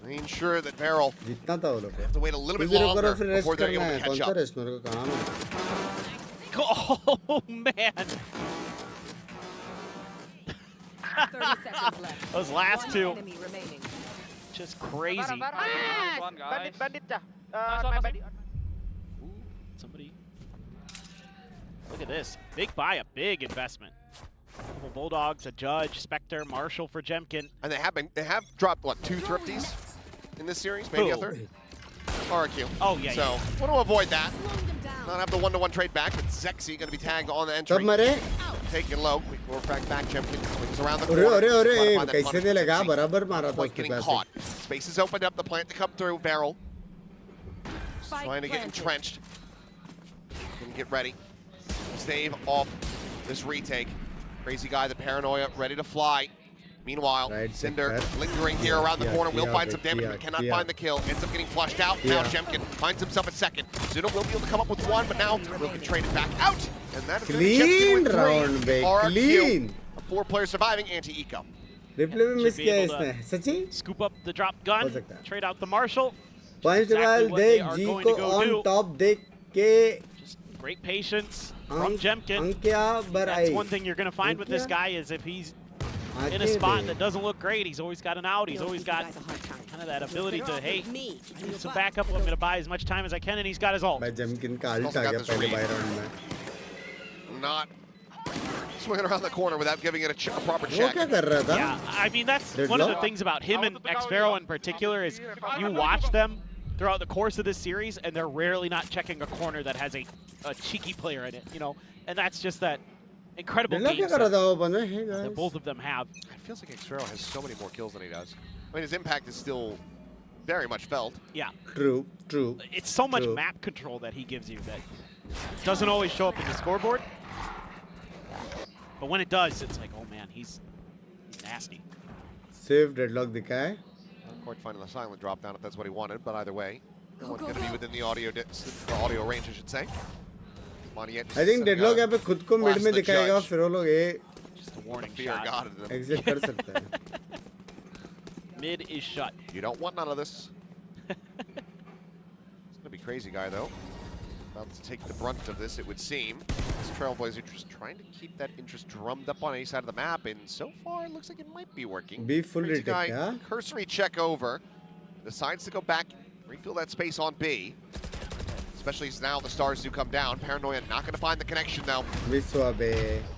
Speaker 6: Making sure that Barrel
Speaker 2: जीतना था वो लोग को
Speaker 6: have to wait a little bit
Speaker 2: 2-0
Speaker 6: longer
Speaker 2: करो फिर रेस्ट
Speaker 6: before they're
Speaker 2: करना
Speaker 6: able
Speaker 2: है
Speaker 6: to
Speaker 2: कौन
Speaker 6: catch
Speaker 2: सा
Speaker 6: up.
Speaker 2: रेस्ट मेरे को काम है
Speaker 7: Oh man,
Speaker 13: 30 seconds left.
Speaker 7: those last
Speaker 13: One
Speaker 7: two,
Speaker 13: enemy remaining.
Speaker 7: just crazy.
Speaker 15: One guy.
Speaker 7: Ooh, somebody. Look at this. Big buy, a big investment. Couple Bulldogs, a Judge, Spectre, Marshall for Jemkin.
Speaker 6: And they have dropped, what, 2 thrifties in this series? Maybe a
Speaker 7: Who?
Speaker 6: third? RRQ.
Speaker 7: Oh, yeah,
Speaker 6: So,
Speaker 7: yeah.
Speaker 6: want to avoid that. Not have the 1-to-1 trade back, but Zexy going to be tagged on the
Speaker 2: कब
Speaker 6: entry.
Speaker 2: मरे
Speaker 6: Taking low. Quick roll back, Jemkin swings around the
Speaker 2: अरे
Speaker 6: corner.
Speaker 2: अरे अरे
Speaker 6: Trying to find that
Speaker 2: कैसे
Speaker 6: punish
Speaker 2: नहीं
Speaker 6: for
Speaker 2: लगा
Speaker 6: Zexy.
Speaker 2: बराबर मारा था
Speaker 6: Point
Speaker 2: उसके
Speaker 6: getting
Speaker 2: pass
Speaker 6: caught. Space is opened up. The plant to come through. Barrel
Speaker 13: Spike
Speaker 6: trying to get
Speaker 13: planted.
Speaker 6: entrenched. Can get ready. Save off this retake. Crazy guy, the paranoia, ready to fly. Meanwhile,
Speaker 2: Right,
Speaker 6: Cinder
Speaker 2: set.
Speaker 6: lingering here around the corner, will
Speaker 2: Kia,
Speaker 6: find some damage,
Speaker 2: Kia,
Speaker 6: but cannot
Speaker 2: Kia.
Speaker 6: find the kill. Ends up getting flushed out. Now
Speaker 2: Kia.
Speaker 6: Jemkin finds himself a second. Zuna will be able to come up with 1, but now will can trade it back out. And that is
Speaker 2: Clean
Speaker 6: Jemkin with 3.
Speaker 2: round, babe,
Speaker 6: RRQ,
Speaker 2: clean.
Speaker 6: a 4-player surviving anti-eco.
Speaker 2: Replay में miss
Speaker 7: Should be
Speaker 2: किया
Speaker 7: able
Speaker 2: इसने सच्ची
Speaker 7: Scoop up the drop gun,
Speaker 2: सकता है।
Speaker 7: trade out the Marshall.
Speaker 2: Point
Speaker 7: Exactly
Speaker 2: वाल
Speaker 7: what they
Speaker 2: देख
Speaker 7: are
Speaker 2: ji
Speaker 7: going
Speaker 2: को
Speaker 7: to go
Speaker 2: on
Speaker 7: do.
Speaker 2: Top देख के
Speaker 7: Just great patience from
Speaker 2: अंक
Speaker 7: Jemkin.
Speaker 2: अंकिया
Speaker 7: That's
Speaker 2: बराई
Speaker 7: one thing you're going to find with this
Speaker 2: Ankia?
Speaker 7: guy is if he's in a spot that doesn't look great, he's always got an out. He's always got kind of that ability to, hey, I need some backup. I'm going to buy as much time as I can, and he's got his ult.
Speaker 2: भाई जमकिन का alt
Speaker 6: Also
Speaker 2: आ
Speaker 6: got
Speaker 2: गया
Speaker 6: this
Speaker 2: पहले
Speaker 6: read.
Speaker 2: Bye round में
Speaker 6: Not swinging around the corner without giving it a proper
Speaker 2: वो
Speaker 6: check.
Speaker 2: क्या कर रहा था
Speaker 7: Yeah, I mean, that's one of the
Speaker 2: Deadlock?
Speaker 7: things about him and Xvero in particular is you watch them throughout the course of this series, and they're rarely not checking a corner that has a cheeky player in it, you know? And that's just that incredible
Speaker 2: deadlock
Speaker 7: game
Speaker 2: क्या कर रहा
Speaker 7: set
Speaker 2: था वो बंदा हे
Speaker 7: that
Speaker 2: guys
Speaker 7: both of them have.
Speaker 6: It feels like Xero has so many more kills than he does. I mean, his impact is still very much felt.
Speaker 7: Yeah.
Speaker 2: True.
Speaker 7: It's so much map control that he gives you that doesn't always show up in the scoreboard. But when it does, it's like, oh man, he's nasty.
Speaker 2: Save deadlock दिखा है.
Speaker 6: Court finding the silent drop down if that's what he wanted, but either way, no one's going to be within the audio range, I should say.
Speaker 2: I think deadlock यहाँ पे खुद को mid में दिखाएगा, फिर वो लोग ये
Speaker 7: just a warning shot.
Speaker 2: Exit कर सकते हैं.
Speaker 7: Mid is shut.
Speaker 6: You don't want none of this. It's going to be crazy guy though. About to take the brunt of this, it would seem. This Trailblazer just trying to keep that interest drummed up on any side of the map, and so far it looks like it might be working.
Speaker 2: Be full retake, yeah?
Speaker 6: Cursory check over, decides to go back, refill that space on B. Especially as now the stars do come down. Paranoia not going to find the connection though.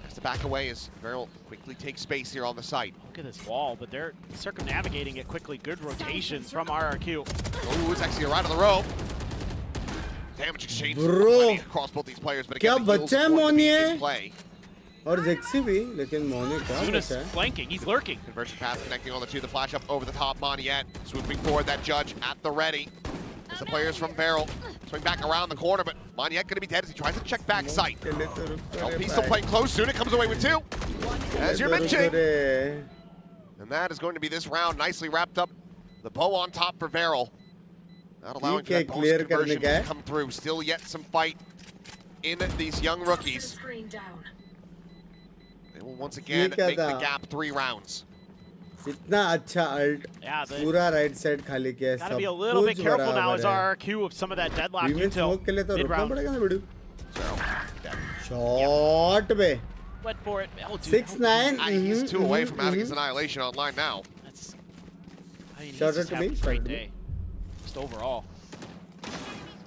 Speaker 6: Has to back away as Beryl quickly takes space here on the site.
Speaker 7: Look at this wall, but they're circumnavigating it quickly. Good rotations from RRQ.
Speaker 6: Oh, it's actually right on the rope. Damage exchange across both these players, but again, the heals going to be in play.
Speaker 2: और Zexi भी, लेकिन Moni क्या
Speaker 7: बचा है? Flanking, he's lurking.
Speaker 6: Conversion path connecting on the two. The flash up over the top. Moniette swooping forward. That judge at the ready. As the players from Beryl swing back around the corner, but Moniette going to be dead as he tries to check back sight. LP still playing close. Suna comes away with 2. As you're mentioning. And that is going to be this round. Nicely wrapped up. The bow on top for Beryl. Not allowing for that bonus conversion to come through. Still yet some fight in these young rookies. They will once again make the gap 3 rounds.
Speaker 2: इतना अच्छा ult, पूरा right side खाली किया है.
Speaker 7: Gotta be a little bit careful now as RRQ of some of that deadlock until mid-round.
Speaker 2: Shot पे.
Speaker 7: Went for it.
Speaker 2: 6-9.
Speaker 6: He's 2 away from having his annihilation online now.
Speaker 7: That's, I mean,
Speaker 2: Shout out to me.
Speaker 7: Great day. Just overall.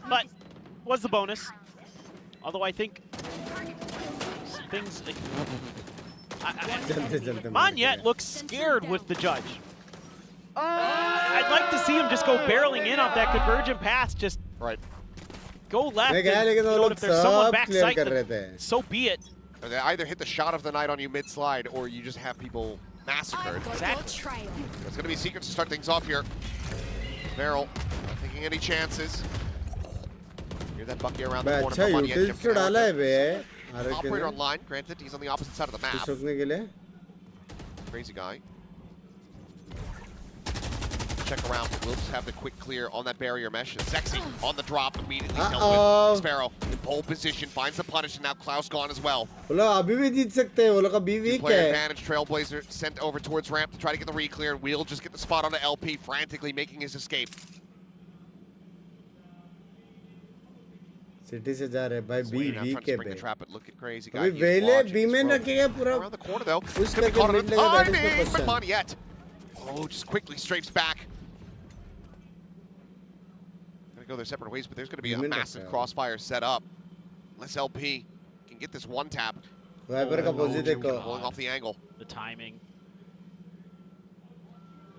Speaker 7: But was the bonus. Although I think some things like Moniette looks scared with the judge. I'd like to see him just go barreling in off that convergent pass, just go left. And, if there's someone backside, so be it.
Speaker 6: They either hit the shot of the night on you mid-slide, or you just have people massacred.
Speaker 7: Exactly.
Speaker 6: There's going to be secrets to start things off here. Beryl not taking any chances. Hear that Bucky around the corner from Moniette. Operator online, granted, he's on the opposite side of the map. Crazy guy. Check around, but we'll just have the quick clear on that barrier mesh. Sexy on the drop, immediately dealt with. Sparrow in pole position, finds the punish, and now Klaus gone as well. Two-player advantage, Trailblazer sent over towards ramp to try to get the re-clear. We'll just get the spot onto LP, frantically making his escape.
Speaker 2: City से जा रहे भाई B के पे
Speaker 6: अभी वेले B में रखेगा पूरा पुश करके मिड लगा that is Moniette. Oh, just quickly strafes back. Gonna go their separate ways, but there's gonna be a massive crossfire set up. Unless LP can get this one tap. Pulling off the angle.
Speaker 7: The timing.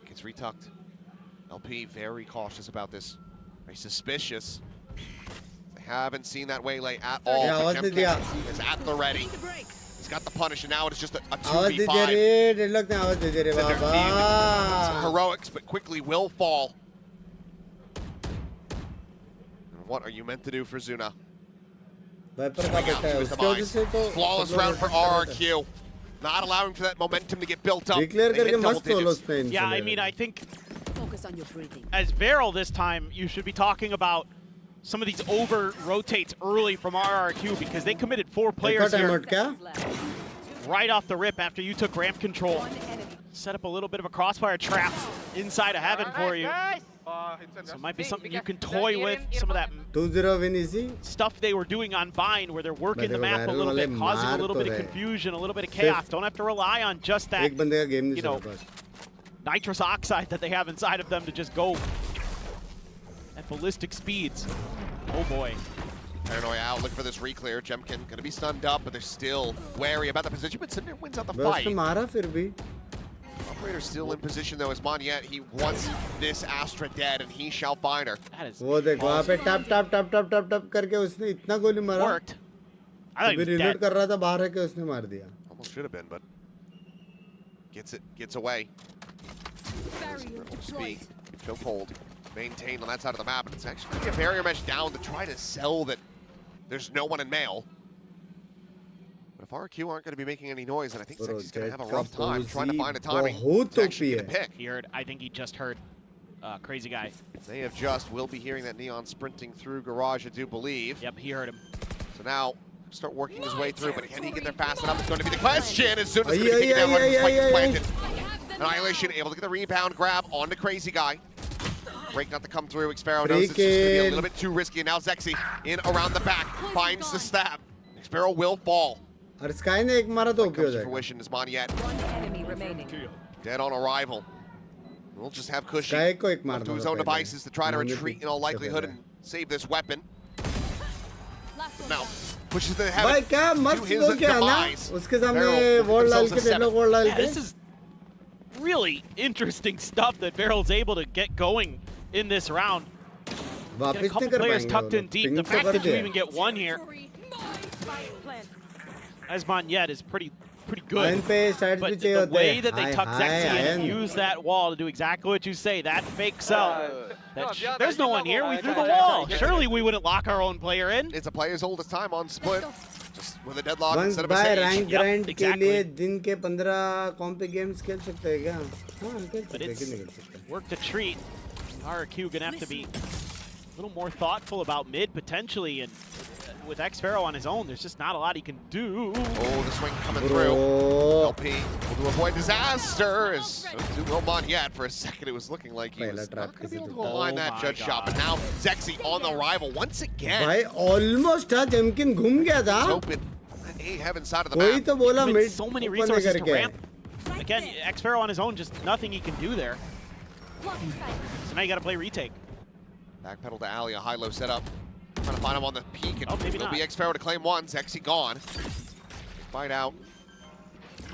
Speaker 6: Gets retucked. LP very cautious about this. Very suspicious. Haven't seen that waylay at all. Is at the ready. He's got the punish, and now it's just a 2v5. Some heroics, but quickly will fall. And what are you meant to do for Zuna? Flawless round for RRQ. Not allowing for that momentum to get built up.
Speaker 7: Yeah, I mean, I think as Beryl this time, you should be talking about some of these over rotates early from RRQ because they committed 4 players here right off the rip after you took ramp control. Set up a little bit of a crossfire trap inside of heaven for you. So it might be something you can toy with, some of that
Speaker 2: 2-0 win easy
Speaker 7: stuff they were doing on Vine where they're working the map a little bit, causing a little bit of confusion, a little bit of chaos. Don't have to rely on just that, you know, nitrous oxide that they have inside of them to just go at ballistic speeds. Oh boy.
Speaker 6: Paranoia out, looking for this re-clear. Jemkin gonna be stunned up, but they're still wary about the position, but Cinder wins out the fight. Operator still in position though as Moniette. He wants this Astra dead and he shall find her.
Speaker 7: That is
Speaker 2: वो देख वहाँ पे tap tap tap tap tap tap करके उसने इतना गोली मारा.
Speaker 7: Worked. I thought he was
Speaker 2: reload कर रहा था बाहर है कि उसने मार दिया.
Speaker 6: Almost should have been, but gets away. Speed, choke hold. maintained on that side of the map, and it's actually gonna be a barrier mesh down to try to sell that there's no one in male. But if RRQ aren't gonna be making any noise, then I think Sexy's gonna have a rough time trying to find a timing to actually get a pick.
Speaker 7: He heard, I think he just heard Crazy Guy.
Speaker 6: They have just, will be hearing that Neon sprinting through Garage, I do believe.
Speaker 7: Yep, he heard him.
Speaker 6: So now, start working his way through, but can he get there fast enough? It's going to be the question. As soon as he's taken down, running spike is planted. Annihilation able to get the rebound grab on the Crazy Guy. Break not to come through. Xpero knows it's just going to be a little bit too risky. And now Zexy in around the back finds the stab. Xpero will fall.
Speaker 2: और sky ने एक मारा तो okay हो जाएगा.
Speaker 6: Fruition is Monyet.
Speaker 13: One enemy remaining.
Speaker 6: Dead on arrival. We'll just have Cushy
Speaker 2: sky को एक मार
Speaker 6: up to his own devices to try to retreat in all likelihood and save this weapon. Now, pushes the heaven
Speaker 2: भाई क्या मस्त हो गया ना उसके सामने वॉल डाल के डेडलॉक वॉल डाल के.
Speaker 7: This is really interesting stuff that Barrel's able to get going in this round. Get a couple players tucked in deep. The fact that you even get one here as Monyet is pretty good. But the way that they tuck Zexy and use that wall to do exactly what you say, that fake sell. There's no one here. We threw the wall. Surely we wouldn't lock our own player in.
Speaker 6: It's a player's oldest time on split. Just with a deadlock
Speaker 2: Once
Speaker 6: instead of a
Speaker 2: by
Speaker 6: sage.
Speaker 2: rank grind के लिए दिन के 15 कॉम्पी games खेल सकते हैं क्या? हाँ खेल सकते हैं, क्यों नहीं खेल सकते?
Speaker 7: Work to treat. RRQ gonna have to be a little more thoughtful about mid potentially, and with Xpero on his own, there's just not a lot he can do.
Speaker 6: Oh, the swing coming through. LP will to avoid disaster. As do well Monyet for a second. It was looking like he was not going to be able to align that judge shot. But now Zexy on the rival once again.
Speaker 2: भाई almost था जमकिन घूम गया था.
Speaker 6: Open A heaven side of the
Speaker 2: कोई
Speaker 6: map.
Speaker 2: तो बोला mid
Speaker 7: So many resources to ramp. Again, Xpero on his own, just nothing he can do there. So now you got to play retake.
Speaker 6: Backpedal to Alley, a high-low setup. Trying to find him on the peak, and
Speaker 7: maybe
Speaker 6: it'll
Speaker 7: not.
Speaker 6: be Xpero to claim one. Zexy gone. Fight out.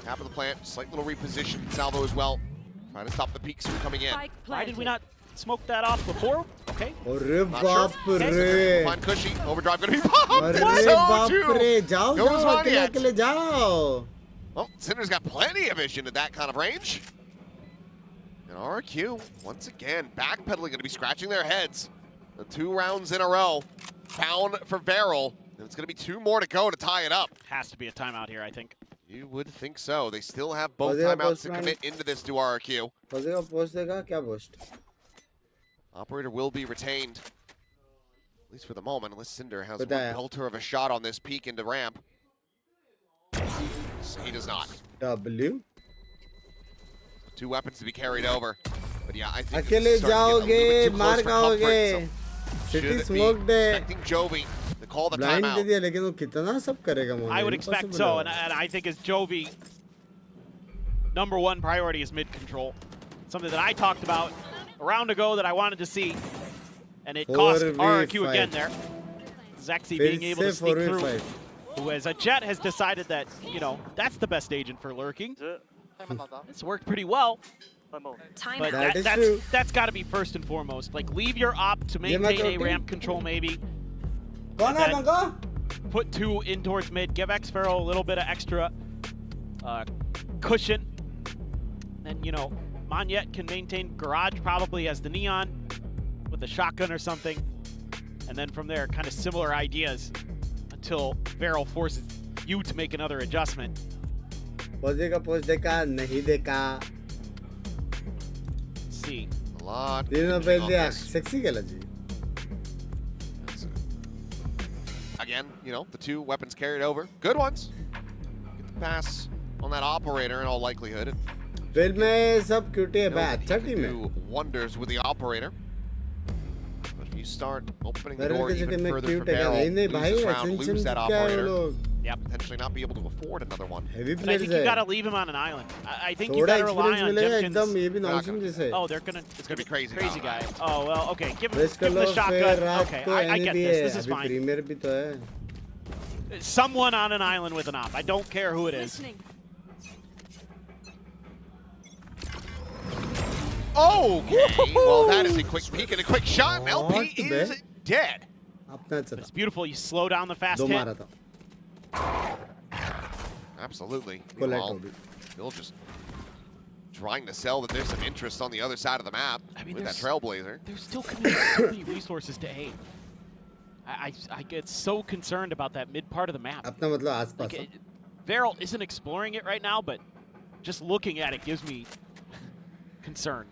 Speaker 6: Tap of the plant, slight little reposition. Salvo as well. Trying to stop the peaks from coming in.
Speaker 7: Why did we not smoke that off before? Okay.
Speaker 2: अरे
Speaker 6: Not
Speaker 2: बाप
Speaker 6: sure.
Speaker 2: रे.
Speaker 6: Find Cushy. Overdrive gonna be popped.
Speaker 2: अरे
Speaker 6: And so
Speaker 2: बाप
Speaker 6: too
Speaker 2: रे. जाओ
Speaker 6: goes
Speaker 2: जाओ अकेले
Speaker 6: Monyet.
Speaker 2: अकेले जाओ.
Speaker 6: Well, Cinder's got plenty of vision at that kind of range. And RRQ, once again, backpedaling, gonna be scratching their heads. The 2 rounds in a row. Found for Barrel. And it's gonna be 2 more to go to tie it up.
Speaker 7: Has to be a timeout here, I think.
Speaker 6: You would think so. They still have both
Speaker 2: Posega
Speaker 6: timeouts to
Speaker 2: postman.
Speaker 6: commit into this to RRQ.
Speaker 2: फंसेगा post देगा क्या post?
Speaker 6: Operator will be retained. At least for the moment, unless Cinder has one
Speaker 2: बताया.
Speaker 6: belter of a shot on this peak into ramp. So he does not.
Speaker 2: W.
Speaker 6: 2 weapons to be carried over. But yeah, I think
Speaker 2: अकेले
Speaker 6: this is starting to get a
Speaker 2: जाओगे
Speaker 6: little bit too
Speaker 2: मार
Speaker 6: close for comfort,
Speaker 2: खाओगे.
Speaker 6: so
Speaker 2: City
Speaker 6: should
Speaker 2: smoked
Speaker 6: be
Speaker 2: है.
Speaker 6: expecting Jovi to call the
Speaker 2: Blind they
Speaker 6: timeout.
Speaker 2: दिया लेकिन वो कितना सब करेगा मोने?
Speaker 7: I would expect so, and I think as Jovi, #1 priority is mid control. Something that I talked about a round ago that I wanted to see, and it cost RRQ again there. Zexy being able to sneak through, who as a Jet has decided that, you know, that's the best agent for lurking. It's worked pretty well. But that's got to be first and foremost. Like, leave your op to maintain a ramp control maybe.
Speaker 2: कौन है मंगो?
Speaker 7: Put 2 in towards mid. Give Xpero a little bit of extra cushion. And, you know, Monyet can maintain Garage probably as the Neon with a shotgun or something. And then from there, kind of similar ideas until Barrel forces you to make another adjustment.
Speaker 2: Post देखा नहीं देखा.
Speaker 7: Let's see.
Speaker 6: A lot.
Speaker 2: तीनों पहले दिया. Sexy खेला जी.
Speaker 6: Again, you know, the 2 weapons carried over. Good ones. Get the pass on that operator in all likelihood.
Speaker 2: Film में सब cutie है भाई.
Speaker 6: Know that
Speaker 2: अच्छा
Speaker 6: he
Speaker 2: टीम
Speaker 6: can
Speaker 2: है.
Speaker 6: do wonders with the operator. But if you start opening the
Speaker 2: Barrel
Speaker 6: door
Speaker 2: के
Speaker 6: even
Speaker 2: city में
Speaker 6: further for
Speaker 2: cute है क्या?
Speaker 6: Barrel,
Speaker 2: नहीं
Speaker 6: lose
Speaker 2: भाई
Speaker 6: this round,
Speaker 2: Ascension
Speaker 6: lose that
Speaker 2: क्या है वो
Speaker 6: operator,
Speaker 2: लोग?
Speaker 7: Yep.
Speaker 6: potentially not be able to afford another one.
Speaker 2: Heavy
Speaker 7: But I
Speaker 2: players
Speaker 7: think you
Speaker 2: है.
Speaker 7: got to leave him on an island. I think you
Speaker 2: थोड़ा
Speaker 7: got to rely
Speaker 2: experience
Speaker 7: on
Speaker 2: मिलेगा
Speaker 7: Jimkins.
Speaker 2: एकदम ये भी nonsense जैसे.
Speaker 7: Oh, they're gonna.
Speaker 6: It's gonna be crazy.
Speaker 7: Crazy guy. Oh well, okay. Give him
Speaker 2: Risk
Speaker 7: the
Speaker 2: लो फिर
Speaker 7: shotgun.
Speaker 2: रात
Speaker 7: Okay,
Speaker 2: को
Speaker 7: I get
Speaker 2: NB
Speaker 7: this.
Speaker 2: है.
Speaker 7: This is
Speaker 2: अभी
Speaker 7: fine.
Speaker 2: प्रीमियर भी तो है.
Speaker 7: Someone on an island with an op. I don't care who it is.
Speaker 6: Okay, well that is a quick peek and a quick shot. And LP is dead.
Speaker 2: अपना चला.
Speaker 7: It's beautiful. You slow down the fast
Speaker 2: दो
Speaker 7: hit.
Speaker 2: मारा था.
Speaker 6: Absolutely.
Speaker 2: Collect
Speaker 6: Meanwhile,
Speaker 2: होगी.
Speaker 6: Bill just trying to sell that there's some interest on the other side of the map with that Trailblazer.
Speaker 7: They're still committing so many resources to A. I get so concerned about that mid part of the map. Like Varel isn't exploring it right now, but just looking at it gives me concern.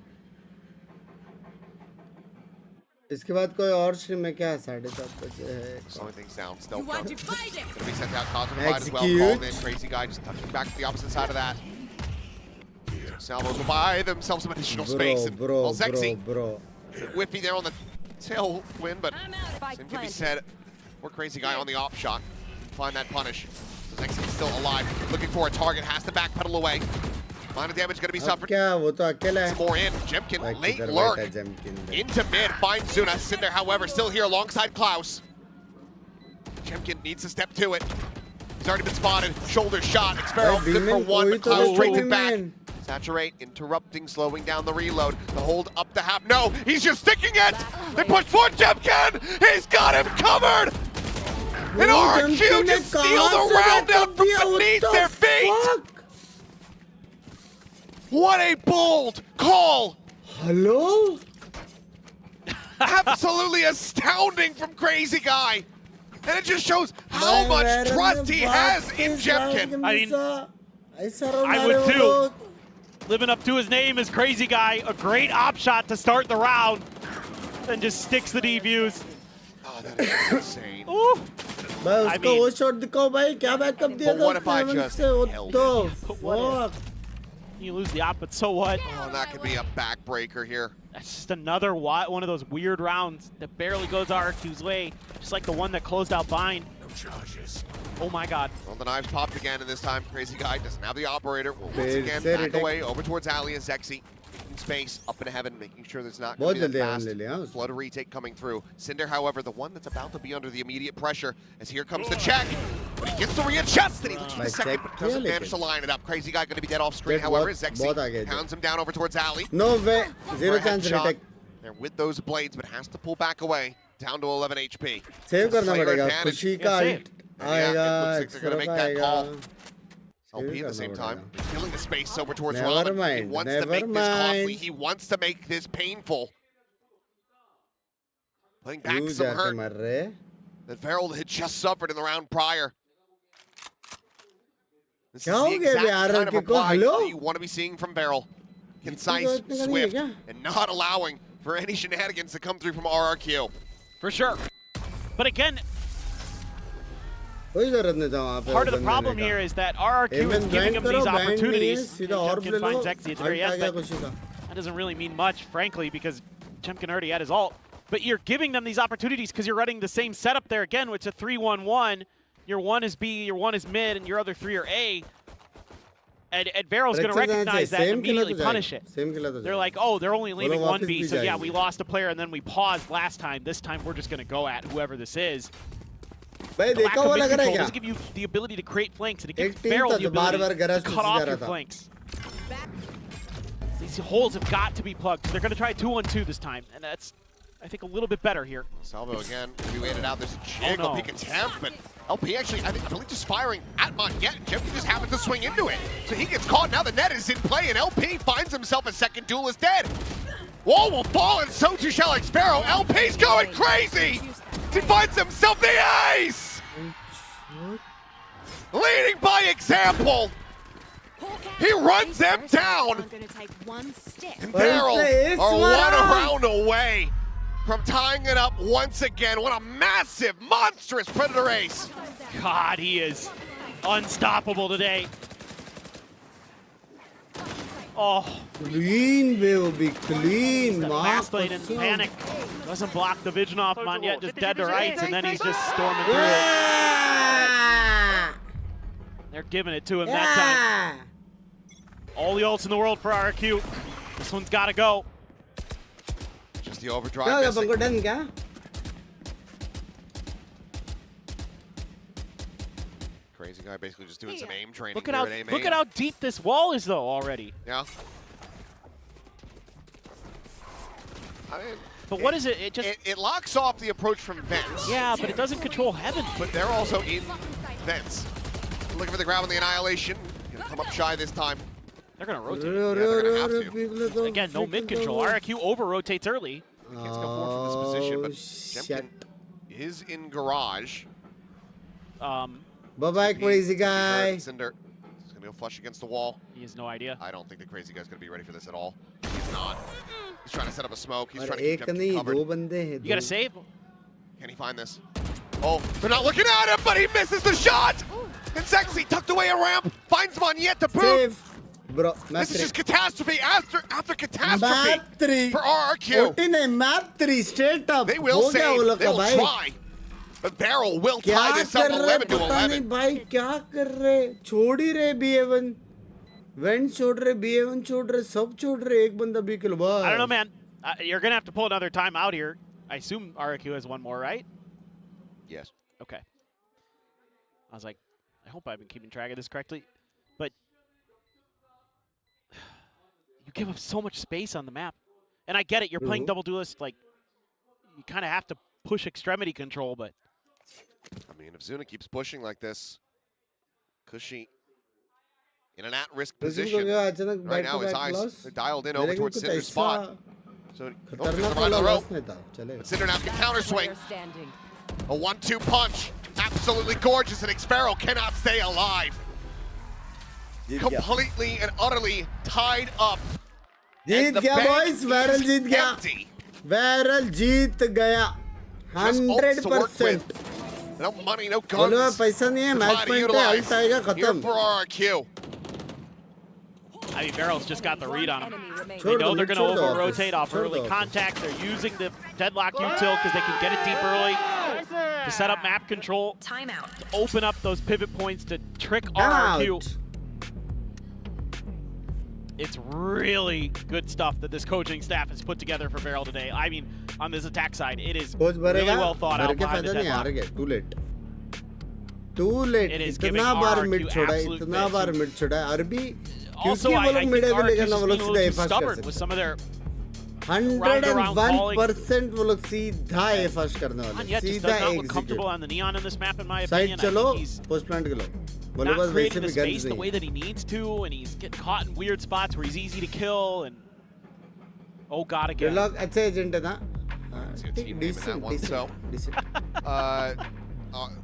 Speaker 2: इसके बाद कोई और stream में क्या 7:30 बजे है
Speaker 6: slowing things down. Still gonna be sent out Cosmified as well. Called in. Crazy Guy just touching back to the opposite side of that. Salvos will buy themselves some additional space. And Sexy whiffy there on the tailwind, but same can be said for Crazy Guy on the op shot. Find that punish. So Sexy is still alive. Looking for a target. Has to backpedal away. Minor damage going to be suffered. Some more in. Jemkin, late lurk. Into mid, finds Zuna. Cinder, however, still here alongside Klaus. Jemkin needs to step to it. He's already been spotted. Shoulder shot. Xpero good for one, but Klaus straights it back. Saturate, interrupting, slowing down the reload. The hold up the half. No, he's just sticking it. They push for Jemkin. He's got him covered. And RRQ just steal the round out from beneath their feet. What a bold call!
Speaker 2: Hello?
Speaker 6: Absolutely astounding from Crazy Guy. And it just shows how much trust he has in Jemkin.
Speaker 7: I mean, I would too. Living up to his name is Crazy Guy. A great op shot to start the round. Then just sticks the defuse.
Speaker 6: Oh, that is insane.
Speaker 2: I mean, what if
Speaker 6: I just held it?
Speaker 2: Fuck.
Speaker 7: You lose the op, but so what?
Speaker 6: Oh, that could be a backbreaker here.
Speaker 7: That's just another one of those weird rounds that barely goes RRQ's way, just like the one that closed out Bind.
Speaker 6: No charges.
Speaker 7: Oh my God.
Speaker 6: Well, the knives popped again, and this time Crazy Guy doesn't have the operator. Will once again back away over towards Ali and Zexy. In space, up in heaven, making sure there's not going to be that fast flood of retake coming through. Cinder, however, the one that's about to be under the immediate pressure, as here comes the check. But he gets to readjust, and he looks for the second, but doesn't manage to line it up. Crazy Guy going to be dead off screen, however, Zexy pounds him down over towards Ali.
Speaker 2: No way. Zero chance retake.
Speaker 6: They're with those blades, but has to pull back away. Down to 11 HP.
Speaker 2: Save करना पड़ेगा. खुशी का
Speaker 6: it looks like they're going to make that call. LP at the same time, filling the space over towards Ramen. He wants to make this costly. He wants to make this painful. Putting back some hurt that Varel had just suffered in the round prior. This is the exact kind of reply that you want to be seeing from Varel. Concise, swift, and not allowing for any shenanigans to come through from RRQ.
Speaker 7: For sure. But again, part of the problem here is that RRQ is giving him these opportunities. Jemkin finds Zexy at the very end, but that doesn't really mean much, frankly, because Jemkin already had his ult. But you're giving them these opportunities because you're running the same setup there again, which is a 3-1-1. Your one is B, your one is mid, and your other three are A. And Varel's going to recognize that and immediately punish it. They're like, oh, they're only leaving one B, so yeah, we lost a player and then we paused last time. This time we're just going to go at whoever this is. The lack of mid control doesn't give you the ability to create flanks, and it gives Varel the ability to cut off your flanks. These holes have got to be plugged. They're going to try 2-on-2 this time, and that's, I think, a little bit better here.
Speaker 6: Salvo again, we waited out. There's a jiggle peek attempt, but LP actually, I think, really just firing at Monget. Jemkin just happened to swing into it. So he gets caught. Now the net is in play, and LP finds himself a second duelist dead. Wall will fall, and so too shall Xpero. LP's going crazy. He finds himself the ace! Leading by example! He runs them down! And Varel are one round away from tying it up once again. What a massive, monstrous Predator ace!
Speaker 7: God, he is unstoppable today. Oh.
Speaker 2: Clean, baby, clean.
Speaker 7: Fast lane in panic. Doesn't block the vision off Monget, just dead to rights, and then he's just storming through it. They're giving it to him that time. All the ults in the world for RRQ. This one's got to go.
Speaker 6: Just the overdrive missing. Crazy Guy basically just doing some aim training.
Speaker 7: Look at how deep this wall is, though, already.
Speaker 6: Yeah. I mean,
Speaker 7: but what is it?
Speaker 6: It locks off the approach from vents.
Speaker 7: Yeah, but it doesn't control heaven.
Speaker 6: But they're also in vents. Looking for the grab on the Annihilation. Gonna come up shy this time.
Speaker 7: They're going to rotate.
Speaker 6: Yeah, they're gonna have to.
Speaker 7: Again, no mid control. RRQ over-rotates early.
Speaker 6: Can't go forward from this position, but Jemkin is in garage.
Speaker 2: Bye-bye, crazy guy.
Speaker 6: Cinder is going to go flush against the wall.
Speaker 7: He has no idea.
Speaker 6: I don't think the crazy guy's going to be ready for this at all. He's not. He's trying to set up a smoke. He's
Speaker 2: और
Speaker 6: trying to keep
Speaker 2: एक
Speaker 6: Jemkin
Speaker 2: नहीं
Speaker 6: covered.
Speaker 2: दो बंदे हैं
Speaker 7: You got to save.
Speaker 6: Can he find this? Oh, they're not looking at him, but he misses the shot! And Sexy tucked away a ramp, finds Monyet to boot.
Speaker 2: Save. Bro,
Speaker 6: This is just catastrophe after catastrophe
Speaker 2: map 3
Speaker 6: for RRQ.
Speaker 2: OT नहीं map 3 straight up
Speaker 6: They will
Speaker 2: हो गया वो
Speaker 6: save,
Speaker 2: लोग
Speaker 6: they
Speaker 2: का
Speaker 6: will
Speaker 2: भाई
Speaker 6: try. But Barrel will
Speaker 2: क्या
Speaker 6: tie this up
Speaker 2: कर रहे
Speaker 6: 11 to
Speaker 2: पता नहीं
Speaker 6: 11.
Speaker 2: भाई क्या कर रहे छोड़ ही रहे BA1 वेंट छोड़ रहे BA1 छोड़ रहे सब छोड़ रहे एक बंदा B किलो बस
Speaker 7: I don't know, man. You're going to have to pull another time out here. I assume RRQ has one more, right?
Speaker 6: Yes.
Speaker 7: Okay. I was like, I hope I've been keeping track of this correctly. But you give up so much space on the map. And I get it. You're playing double duelist. Like, you kind of have to push extremity control, but...
Speaker 6: I mean, if Zuna keeps pushing like this, Cushy in an at-risk position. Right now, his eyes are dialed in over towards Cinder's spot. So, there's the right of the rope. But Cinder now can counter swing. A 1-2 punch. Absolutely gorgeous, and Xferro cannot stay alive. Completely and utterly tied up.
Speaker 2: जीत गया boys, Varel जीत गया. Varel जीत गया. 100%.
Speaker 6: No money, no
Speaker 2: बोलो
Speaker 6: guns.
Speaker 2: पैसा नहीं है, match point है, ult आएगा
Speaker 6: Here
Speaker 2: खत्म.
Speaker 6: for RRQ.
Speaker 7: I mean, Barrel's just got the read on him. They
Speaker 2: छोड़
Speaker 7: know
Speaker 2: दो,
Speaker 7: they're going to
Speaker 2: छोड़ दो
Speaker 7: over-rotate off
Speaker 2: छोड़
Speaker 7: early
Speaker 2: दो.
Speaker 7: contact. They're using the deadlock util because they can get it deep early to set up map control.
Speaker 8: Timeout.
Speaker 7: To open up those pivot points to trick RRQ.
Speaker 2: Out.
Speaker 7: It's really good stuff that this coaching staff has put together for Barrel today. I mean, on this attack side, it is
Speaker 2: coach
Speaker 7: really
Speaker 2: भरेगा,
Speaker 7: well thought
Speaker 2: भर
Speaker 7: out
Speaker 2: के
Speaker 7: behind the
Speaker 2: फायदा नहीं
Speaker 7: deadlock.
Speaker 2: हार गए. Too late. Too late.
Speaker 7: It is giving
Speaker 2: इतना बार
Speaker 7: RRQ
Speaker 2: mid छोड़ा,
Speaker 7: absolute
Speaker 2: इतना
Speaker 7: fits.
Speaker 2: बार मिड छोड़ा है. और भी
Speaker 7: Also,
Speaker 2: क्योंकि
Speaker 7: I
Speaker 2: वो लोग
Speaker 7: think
Speaker 2: मिड
Speaker 7: RRQ
Speaker 2: लेकिन
Speaker 7: is
Speaker 2: वो लोग
Speaker 7: being a
Speaker 2: सीधा
Speaker 7: little too
Speaker 2: A
Speaker 7: stubborn
Speaker 2: first
Speaker 7: with
Speaker 2: कर
Speaker 7: some of their
Speaker 2: 101% वो लोग सीधा A फर्स्ट करने वाले.
Speaker 7: Monyet just
Speaker 2: सीधा
Speaker 7: does not look
Speaker 2: execute.
Speaker 7: comfortable on the neon in this map, in my
Speaker 2: Side
Speaker 7: opinion.
Speaker 2: चलो,
Speaker 7: I think he's
Speaker 2: post plant के लो. बोले
Speaker 7: not
Speaker 2: बस वैसे
Speaker 7: creating the
Speaker 2: भी
Speaker 7: space
Speaker 2: guns
Speaker 7: the
Speaker 2: नहीं.
Speaker 7: way that he needs to, and he's getting caught in weird spots where he's easy to kill. And oh god, again.
Speaker 2: Relog अच्छा agent है ना.
Speaker 6: Let's see a
Speaker 2: ठीक,
Speaker 6: team name in that one. So,
Speaker 2: decent.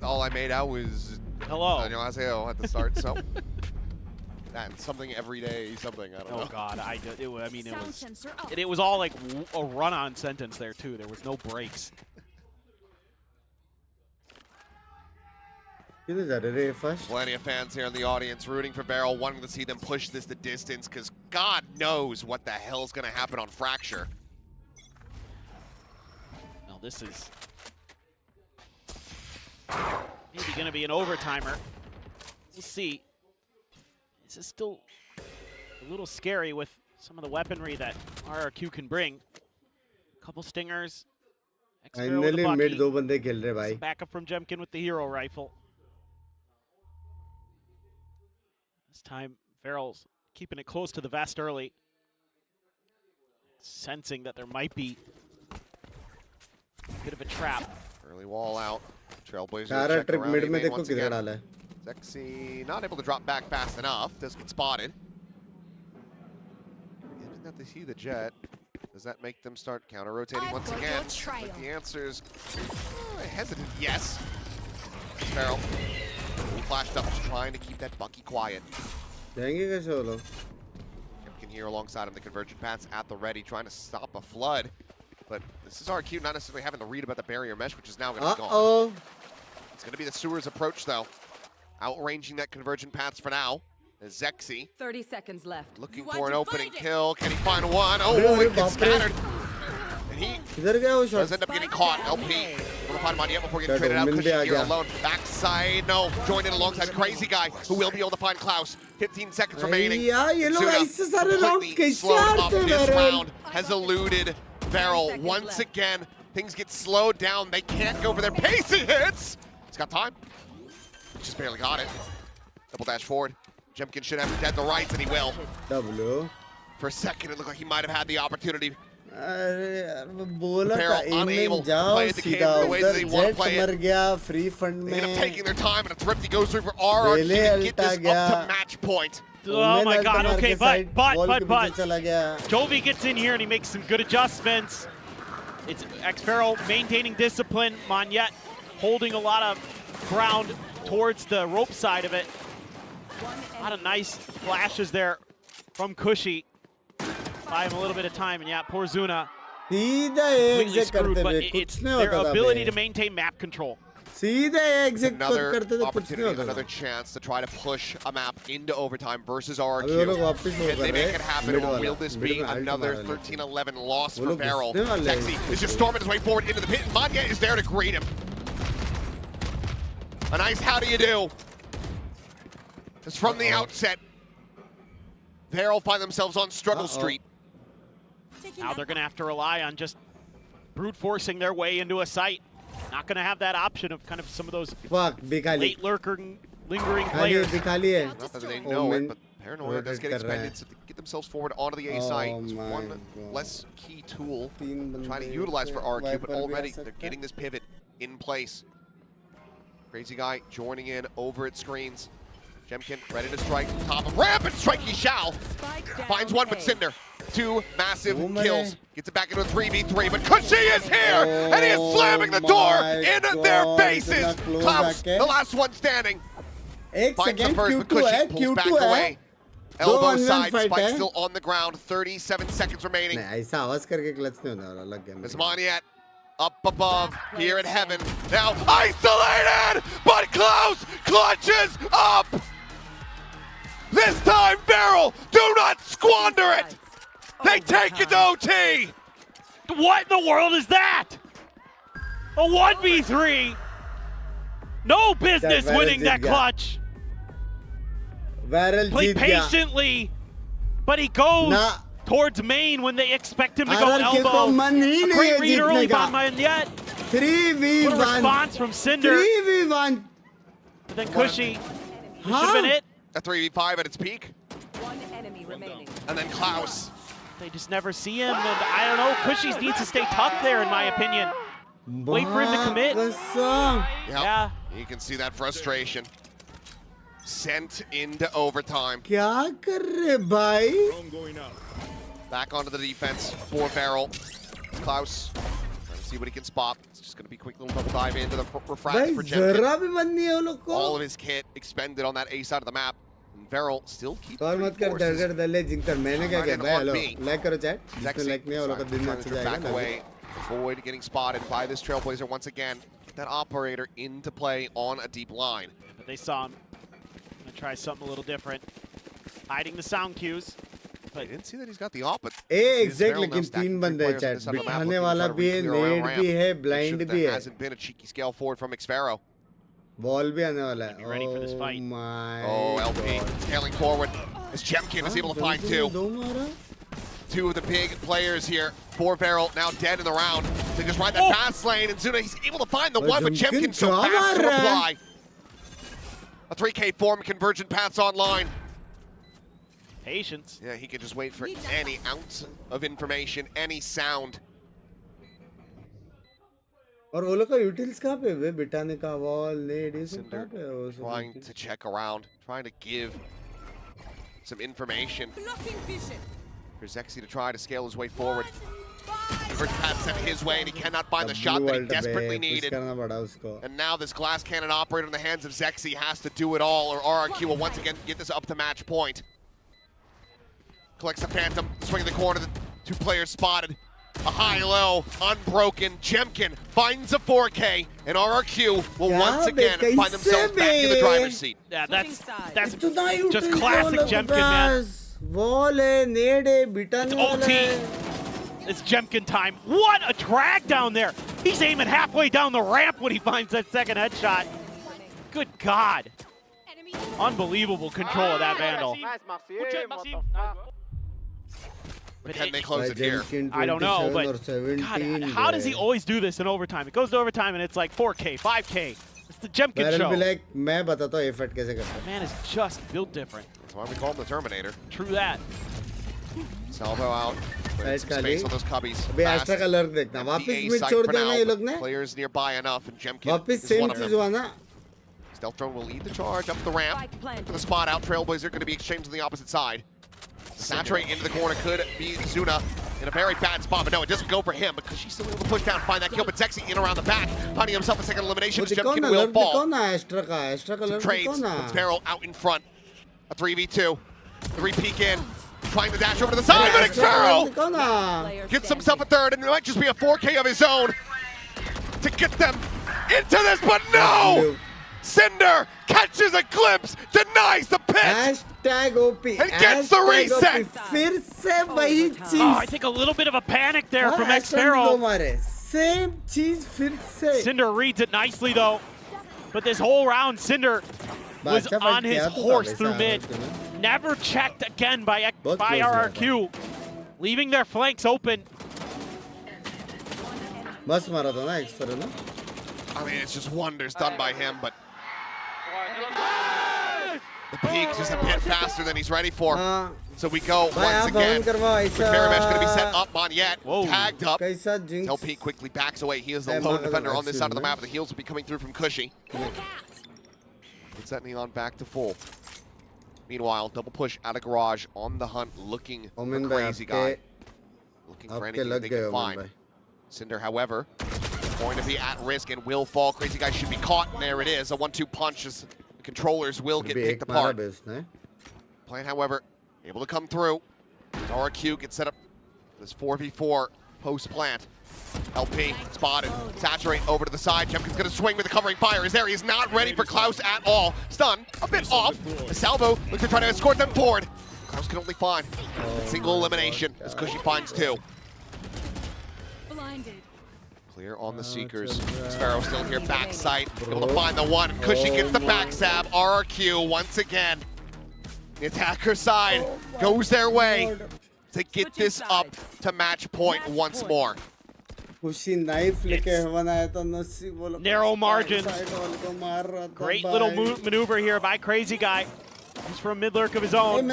Speaker 6: all I made out was
Speaker 7: hello.
Speaker 6: 안녕하세요 at the start. So, and something every day, something I don't know.
Speaker 7: Oh god, I mean it was all like a run-on sentence there too. There was no breaks.
Speaker 2: किधर जा रहे हैं first?
Speaker 6: Plenty of fans here in the audience rooting for Barrel, wanting to see them push this the distance, because God knows what the hell's going to happen on Fracture.
Speaker 7: Now this is maybe going to be an overtimer. We'll see. This is still a little scary with some of the weaponry that RRQ can bring. Couple stingers.
Speaker 2: Finally mid दो बंदे खेल रहे भाई.
Speaker 7: Backup from Jemkin with the hero rifle. This time, Farrell's keeping it close to the vest early. Sensing that there might be a bit of a trap.
Speaker 6: Early wall out. Trailblazer
Speaker 2: सारा
Speaker 6: check
Speaker 2: trick
Speaker 6: around
Speaker 2: mid
Speaker 6: A
Speaker 2: में
Speaker 6: main
Speaker 2: देखो
Speaker 6: once
Speaker 2: किधर
Speaker 6: again.
Speaker 2: डाला है.
Speaker 6: Zexy not able to drop back fast enough. Does get spotted. Didn't have to see the jet. Does that make them start counter-rotating once again? But the answer's hesitant, yes. Farrell, flashed up, just trying to keep that Bucky quiet.
Speaker 2: जाएंगे कैसे वो लोग?
Speaker 6: Can hear alongside him the convergent paths at the ready, trying to stop a flood. But this is RQ not necessarily having to read about the barrier mesh, which is now going to be gone. It's going to be the Sewers approach, though. Outranging that convergent paths for now. Zexy.
Speaker 13: 30 seconds left.
Speaker 6: Looking for an opening kill. Can he find one? Oh, it gets scattered. And he does end up getting caught. LP. We'll find him on yet before getting traded out. Cushy here alone. Backside. No. Joined in alongside Crazy Guy, who will be able to find Klaus. 15 seconds remaining. Completely slowed up this round. Has eluded Barrel once again. Things get slowed down. They can't go for their pacey hits. He's got time. Just barely got it. Double dash forward. Jemkin should have dead the rights, and he will.
Speaker 2: W.
Speaker 6: For a second, it looked like he might have had the opportunity.
Speaker 2: अरे यार मैं बोला था
Speaker 6: Barrel unable
Speaker 2: M
Speaker 6: to
Speaker 2: जाओ
Speaker 6: play the game
Speaker 2: सीधा
Speaker 6: the way that they
Speaker 2: उधर
Speaker 6: want to
Speaker 2: jet
Speaker 6: play
Speaker 2: मर
Speaker 6: it.
Speaker 2: गया free fund
Speaker 6: They end up
Speaker 2: में
Speaker 6: taking their time, and a Thrifty goes through for RRQ to get this up to match point.
Speaker 7: Oh my God, okay, but
Speaker 2: चला गया.
Speaker 7: Jovi gets in here and he makes some good adjustments. It's Xpharaoh maintaining discipline. Monyet holding a lot of ground towards the rope side of it. A lot of nice flashes there from Cushy. Buy him a little bit of time, and yeah, poor Zuna. Completely screwed, but it's their ability to maintain map control.
Speaker 6: Another opportunity, another chance to try to push a map into overtime versus RRQ. Can they make it happen, or will this be another 13-11 loss for Beryl? Sexy is just storming his way forward into the pit. Monyet is there to greet him. A nice how do you do. It's from the outset. Beryl find themselves on struggle street.
Speaker 7: Now they're going to have to rely on just brute forcing their way into a site. Not going to have that option of kind of some of those late lingering players.
Speaker 6: Not that they know it, but Paranoia does get expended to get themselves forward onto the A site. It's one less key tool trying to utilize for RRQ, but already they're getting this pivot in place. Crazy Guy joining in over at screens. Jemkin ready to strike top of ramp, and strike he shall. Finds one with Cinder. 2 massive kills. Gets it back into a 3v3, but Cushy is here! And he is slamming the door in their faces! Klaus, the last one standing. Finds the first, but Cushy pulls back away. Elbow side, Spike still on the ground. 37 seconds remaining. As Monyet up above, here in heaven. Now isolated, but Klaus clutches up! This time, Beryl, do not squander it! They take it to OT!
Speaker 7: What in the world is that? A 1v3? No business winning that clutch. Play patiently, but he goes towards main when they expect him to go elbow. A great read early by Monyet.
Speaker 2: 3v1.
Speaker 7: What a response from Cinder.
Speaker 2: 3v1.
Speaker 7: But then Cushy. Should have been it.
Speaker 6: A 3v5 at its peak.
Speaker 13: One enemy remaining.
Speaker 6: And then Klaus.
Speaker 7: They just never see him, and I don't know. Cushy needs to stay tucked there, in my opinion. Wait for him to commit.
Speaker 6: Yeah, you can see that frustration. Sent into overtime.
Speaker 2: Kya kar rahe bhai?
Speaker 6: Back onto the defense for Beryl. Klaus trying to see what he can spot. It's just going to be a quick little double dive into the refract for Jemkin. All of his kit expended on that A side of the map. And Beryl still keeps back away. Avoid getting spotted by this Trailblazer once again. Get that operator into play on a deep line.
Speaker 7: But they saw him. Gonna try something a little different. Hiding the sound cues.
Speaker 6: I didn't see that he's got the op, but
Speaker 2: exactly. लेकिन 3 बंदे हैं chat. बिठाने वाला भी है, nade भी है, blind भी है.
Speaker 6: Hasn't been a cheeky scale forward from Xpharaoh.
Speaker 2: Ball भी आने वाला है.
Speaker 7: Ready for this fight.
Speaker 6: Oh, LP scaling forward as Jemkin is able to find 2. 2 of the big players here for Beryl, now dead in the round. They just ride that fast lane, and Zuna, he's able to find the one, but Jemkin so fast to reply. A 3K form, convergent paths online.
Speaker 7: Patience.
Speaker 6: Yeah, he can just wait for any ounce of information, any sound.
Speaker 2: और वो लोग का utils कहाँ पे है? बिठाने का wall, nade, ये सब कहाँ पे है?
Speaker 6: Trying to check around, trying to give some information. For Zexy to try to scale his way forward. First pass sent his way, and he cannot find the shot that he desperately needed. And now this glass cannon operator in the hands of Zexy has to do it all, or RRQ will once again get this up to match point. Collects the Phantom, swinging the corner, the 2 players spotted. A high-low, unbroken. Jemkin finds a 4K, and RRQ will once again find themselves back in the driver's seat.
Speaker 7: Yeah, that's just classic Jemkin, man.
Speaker 2: Wall है, nade है, बिठाने वाला है.
Speaker 7: It's Jemkin time. What a drag down there. He's aiming halfway down the ramp when he finds that second headshot. Good God. Unbelievable control of that Vandal.
Speaker 6: But can they close it here?
Speaker 7: I don't know, but God, how does he always do this in overtime? It goes to overtime and it's like 4K, 5K. It's the Jemkin show.
Speaker 2: Like, मैं बताता हूँ effort कैसे करता है.
Speaker 7: Man is just built different.
Speaker 6: That's why we call him the Terminator.
Speaker 7: True that.
Speaker 6: Salvo out. Some space on those cubbies.
Speaker 2: अबे Astra का lurk देखना. वापिस mid छोड़ देना ये लोग ने.
Speaker 6: Players nearby enough, and Jemkin
Speaker 2: वापिस
Speaker 6: is
Speaker 2: same
Speaker 6: one of
Speaker 2: चीज
Speaker 6: them.
Speaker 2: हुआ ना.
Speaker 6: Stealth Drone will lead the charge up the ramp for the spot out. Trailblazer going to be exchanged on the opposite side. Saturate into the corner could be Zuna in a very bad spot, but no, it doesn't go for him because she's still able to push down, find that kill, but Zexy in around the back, finding himself a second elimination. Jemkin will fall. Trades, puts Feral out in front. A 3v2. 3 peek in, trying to dash over to the side, but Feral gets himself a third, and it might just be a 4K of his own to get them into this, but no! Cinder catches a glimpse, denies the pit,
Speaker 2: OP,
Speaker 6: and gets the reset.
Speaker 7: Oh, I think a little bit of a panic there from X-Feral.
Speaker 2: Same cheese,
Speaker 7: Cinder reads it nicely though, but this whole round Cinder was on his horse through mid. Never checked again by RRQ, leaving their flanks open.
Speaker 2: I
Speaker 6: mean, it's just wonders done by him, but the peak just a bit faster than he's ready for. So we go once again. Faramesh going to be set up on yet, tagged up. LP quickly backs away. He is the lone defender on this side of the map. The heals will be coming through from Cushy. Puts that Neon back to full. Meanwhile, double push out of garage on the hunt, looking for Crazy Guy. Looking for anything they can find. Cinder, however, going to be at risk and will fall. Crazy Guy should be caught, and there it is. A 1-2 punch as the controllers will get picked apart. Plan, however, able to come through. RRQ gets set up this 4v4 post-plant. LP spotted, saturate over to the side. Jemkin's gonna swing with the covering fire. Is there? He's not ready for Klaus at all. Stun, a bit off. The salvo looks to try to escort them forward. Klaus can only find a single elimination as Cushy finds 2. Clear on the Seekers. Sparrow still here, backside, able to find the one. And Cushy gets the backstab. RRQ once again. The attacker side goes their way to get this up to match point once more.
Speaker 7: Narrow margins. Great little maneuver here by Crazy Guy. He's from mid lurk of his own.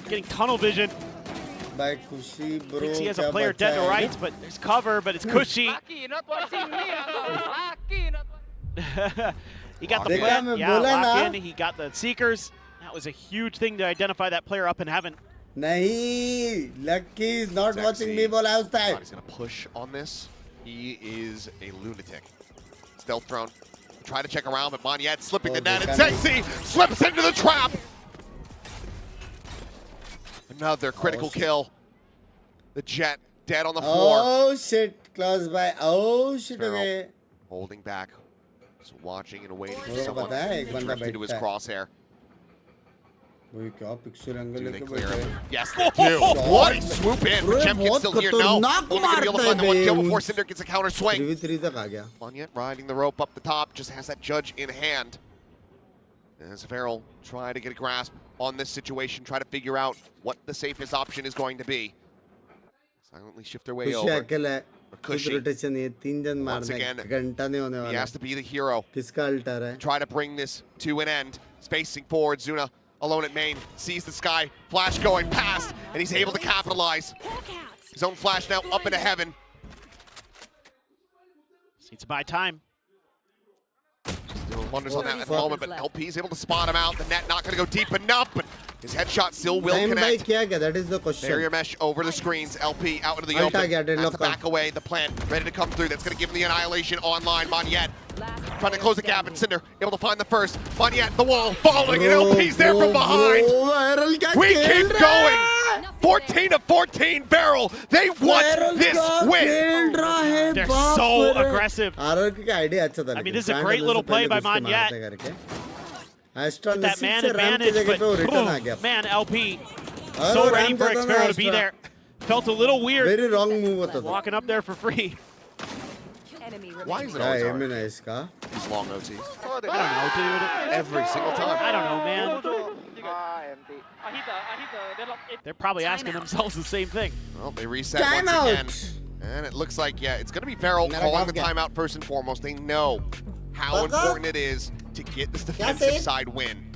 Speaker 7: Getting tunnel vision. Thinks he has a player dead to rights, but there's cover, but it's Cushy. He got the plant, lock in, he got the Seekers. That was a huge thing to identify that player up in heaven.
Speaker 2: Nahi, Lucky is not watching me ball outside.
Speaker 6: He's gonna push on this. He is a lunatic. Stealth drone. Try to check around, but Monyet slipping the net, and Zexy slips into the trap. Another critical kill. The Jet dead on the floor.
Speaker 2: Oh shit, close by. Oh shit, away.
Speaker 6: Holding back, just watching and waiting for someone to drift into his crosshair. Do they clear him? Yes, they do. What? He swoop in. Jemkin's still here. No. Only going to be able to find the one kill before Cinder gets a counter swing. Monyet riding the rope up the top, just has that judge in hand. As Feral try to get a grasp on this situation, try to figure out what the safest option is going to be. Silently shift their way over. Cushy. Once again, he has to be the hero. Try to bring this to an end. Spacing forward, Zuna alone at main, sees the sky, flash going past, and he's able to capitalize. His own flash now up into heaven.
Speaker 7: Needs to buy time.
Speaker 6: Doing wonders on that at the moment, but LP is able to spot him out. The net not going to go deep enough, but his headshot still will connect.
Speaker 2: That is the question.
Speaker 6: Barrier mesh over the screens. LP out into the open. Has to back away. The plant ready to come through. That's going to give him the annihilation online. Monyet trying to close the gap, and Cinder able to find the first. Monyet, the wall falling, and LP's there from behind. We keep going. 14 of 14 barrel. They want this win.
Speaker 7: They're so aggressive. I mean, this is a great little play by Monyet. That man advantage, but boom, man, LP so ready for Xpero to be there. Felt a little weird.
Speaker 2: Very wrong move.
Speaker 7: Walking up there for free.
Speaker 6: Why is it always hard? These long OTs.
Speaker 7: I don't know, dude.
Speaker 6: Every single time.
Speaker 7: I don't know, man. They're probably asking themselves the same thing.
Speaker 6: Well, they reset once again. And it looks like, yeah, it's going to be Feral calling the timeout first and foremost. They know how important it is to get this defensive side win.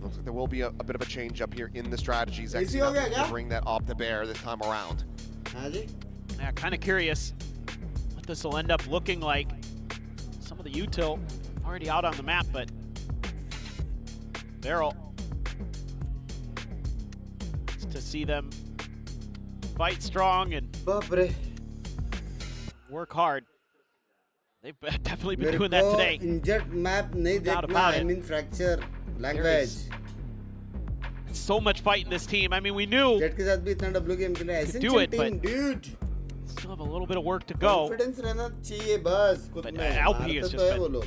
Speaker 6: Looks like there will be a bit of a change up here in the strategies. Actually, to bring that up to bear this time around.
Speaker 7: Yeah, kind of curious what this will end up looking like. Some of the util already out on the map, but Beryl, to see them fight strong and work hard. They've definitely been doing that today.
Speaker 2: Injured map nahi dekhna, I mean fracture language.
Speaker 7: So much fight in this team. I mean, we knew
Speaker 2: Jet ke sath bhi itna W game ke liye
Speaker 7: could do it, but
Speaker 2: dude.
Speaker 7: still have a little bit of work to go.
Speaker 2: Confidence rehna chahiye bas khud
Speaker 7: But
Speaker 2: mein.
Speaker 7: LP has just been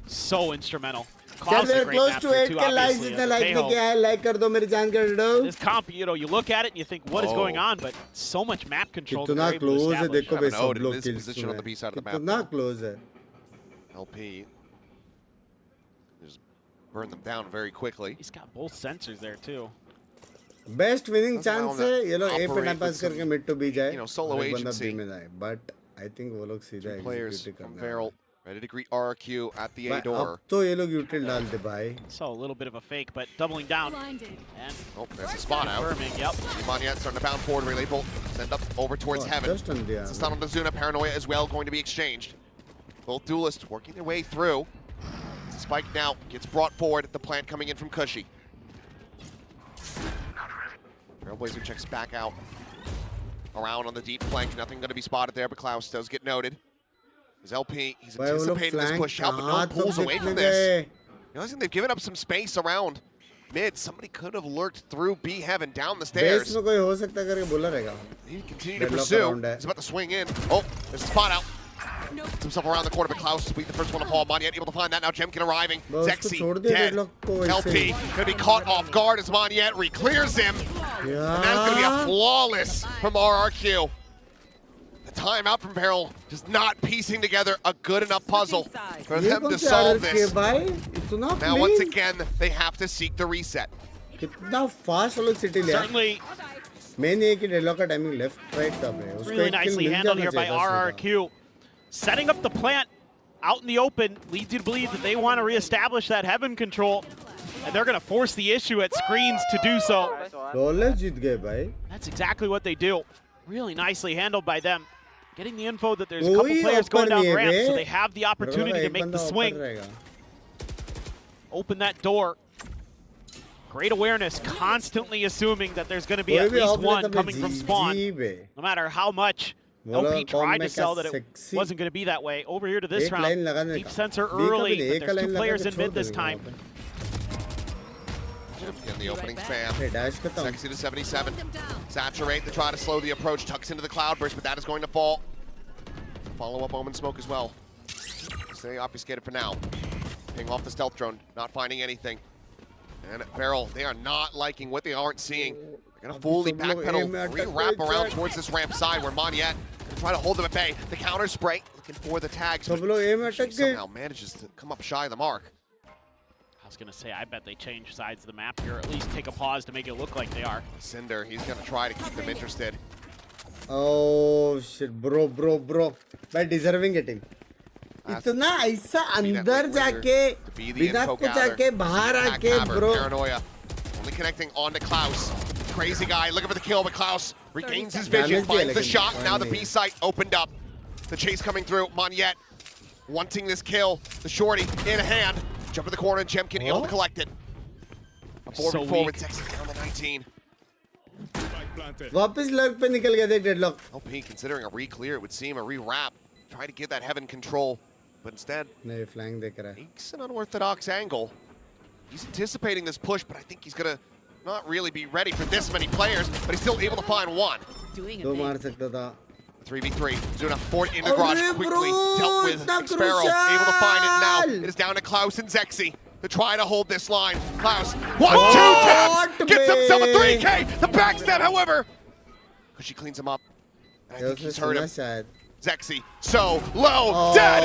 Speaker 7: so instrumental.
Speaker 2: Close to 8k likes, itna like nahi kiya hai, like kar do mere jaan ka do.
Speaker 7: This comp, you know, you look at it and you think, what is going on? But so much map control.
Speaker 2: Kitna close hai, dekho bhai sab log
Speaker 6: this position on the B side of the map.
Speaker 2: Kitna close hai.
Speaker 6: LP just burn them down very quickly.
Speaker 7: He's got both sensors there too.
Speaker 2: Best winning chance hai ye log A pe bypass
Speaker 6: some,
Speaker 2: karke mid to B jaye.
Speaker 6: You know, solo
Speaker 2: और एक बंदा
Speaker 6: agency.
Speaker 2: B में जाए. But I think वो लोग सीधा
Speaker 6: Players
Speaker 2: execute
Speaker 6: from
Speaker 2: करना है.
Speaker 6: Feral ready to greet RRQ at the A
Speaker 2: भाई,
Speaker 6: door.
Speaker 2: अब तो ये लोग util डालते भाई.
Speaker 7: So a little bit of a fake, but doubling down. And
Speaker 6: Oh, there's a spot out.
Speaker 7: confirming, yep.
Speaker 6: Monyet starting to bound forward, relay bolt, send up over towards Heaven.
Speaker 2: Just on the
Speaker 6: It's a stun on the Zuna, Paranoia as well, going to be exchanged. Both duelists working their way through. Spike now gets brought forward, the plant coming in from Cushy. Trailblazer checks back out. Around on the deep flank, nothing going to be spotted there, but Klaus does get noted. His LP, he's anticipating this push out, but no one pulls away from this. Realizing they've given up some space around mid. Somebody could have lurked through B Heaven down the stairs.
Speaker 2: Base में कोई हो सकता करके बोला रहेगा.
Speaker 6: He continue to pursue. He's about to swing in. Oh, there's a spot out. Gets himself around the corner, but Klaus will be the first one to fall. Monyet able to find that now. Jemkin arriving. Zexy dead. LP could be caught off guard as Monyet re-clears him. And that's going to be a flawless from RRQ. The timeout from Beryl just not piecing together a good enough puzzle for them to solve this. Now once again, they have to seek the reset.
Speaker 2: कितना fast वो लोग city ले.
Speaker 7: Certainly.
Speaker 2: Main ये कि deadlock का timing left right था अपने.
Speaker 7: Really nicely handled here by RRQ. Setting up the plant out in the open leads you to believe that they want to reestablish that Heaven control, and they're going to force the issue at screens to do so. That's exactly what they do. Really nicely handled by them. Getting the info that there's a couple players going down ramp, so they have the opportunity to make the swing. Open that door. Great awareness, constantly assuming that there's going to be at least one coming from spawn. No matter how much LP tried to sell that it wasn't going to be that way. Over here to this round, deep sensor early, but there's two players in mid this time.
Speaker 6: In the opening spam. Sexy to 77. Saturate to try to slow the approach. Tucks into the cloudburst, but that is going to fall. Follow-up Omen smoke as well. Stay obfuscated for now. Ping off the stealth drone, not finding anything. And Beryl, they are not liking what they aren't seeing. They're going to fully backpedal, re-wrap around towards this ramp side where Monyet can try to hold them at bay. The counter spray, looking for the tags, but she somehow manages to come up shy of the mark.
Speaker 7: I was going to say, I bet they change sides of the map here, or at least take a pause to make it look like they are.
Speaker 6: Cinder, he's going to try to keep them interested.
Speaker 2: Oh shit, bro. मैं deserving it him. इतना ऐसा अंदर जाके बिना कुछ आके बाहर आके bro.
Speaker 6: Paranoia only connecting on to Klaus. Crazy guy looking for the kill, but Klaus regains his vision, finds the shot. Now the B site opened up. The chase coming through. Monyet wanting this kill. The shorty in hand. Jump in the corner and Jemkin able to collect it. Moving forward, Sexy down to 19.
Speaker 2: वापस lurk पे निकल गया देख deadlock.
Speaker 6: LP considering a re-clear, it would seem, a re-wrap. Try to get that Heaven control, but instead,
Speaker 2: नहीं flank देख रहा है.
Speaker 6: takes an unorthodox angle. He's anticipating this push, but I think he's gonna not really be ready for this many players, but he's still able to find one.
Speaker 2: दो मार सकता था.
Speaker 6: 3v3. Zuna forced in the garage quickly. Dealt with Sparrow. Able to find it now. It is down to Klaus and Zexy to try to hold this line. Klaus, 1-2 taps. Gets himself a 3K. The backstab, however. Because she cleans him up. And I think he's hurt him. Zexy, so low, dead.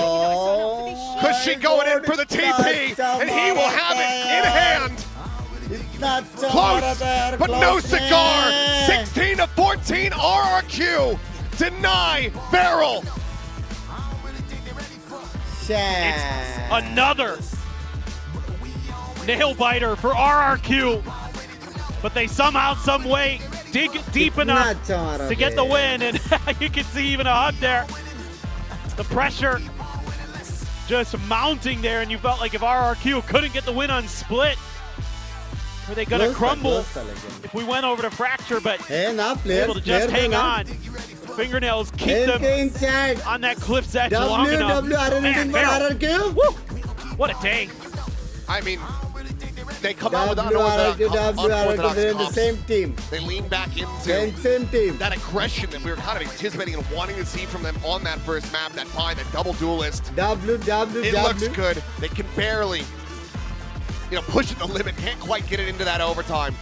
Speaker 6: Cushy going in for the TP. And he will have it in hand. Close, but no cigar. 16-14 RRQ. Deny Beryl.
Speaker 7: It's another nail biter for RRQ, but they somehow, some way, dig deep enough to get the win, and you can see even a hug there. The pressure just mounting there, and you felt like if RRQ couldn't get the win on Split, were they gonna crumble if we went over to Fracture, but able to just hang on. The fingernails keep them on that cliff's edge long enough. Man, RRQ. What a day.
Speaker 6: I mean, they come out with unorthodox
Speaker 2: they're in the same team.
Speaker 6: They lean back into
Speaker 2: same team.
Speaker 6: That aggression that we were kind of anticipating and wanting to see from them on that first map, that that double duelist. It looks good. They can barely, push it the limit, can't quite get it into that overtime.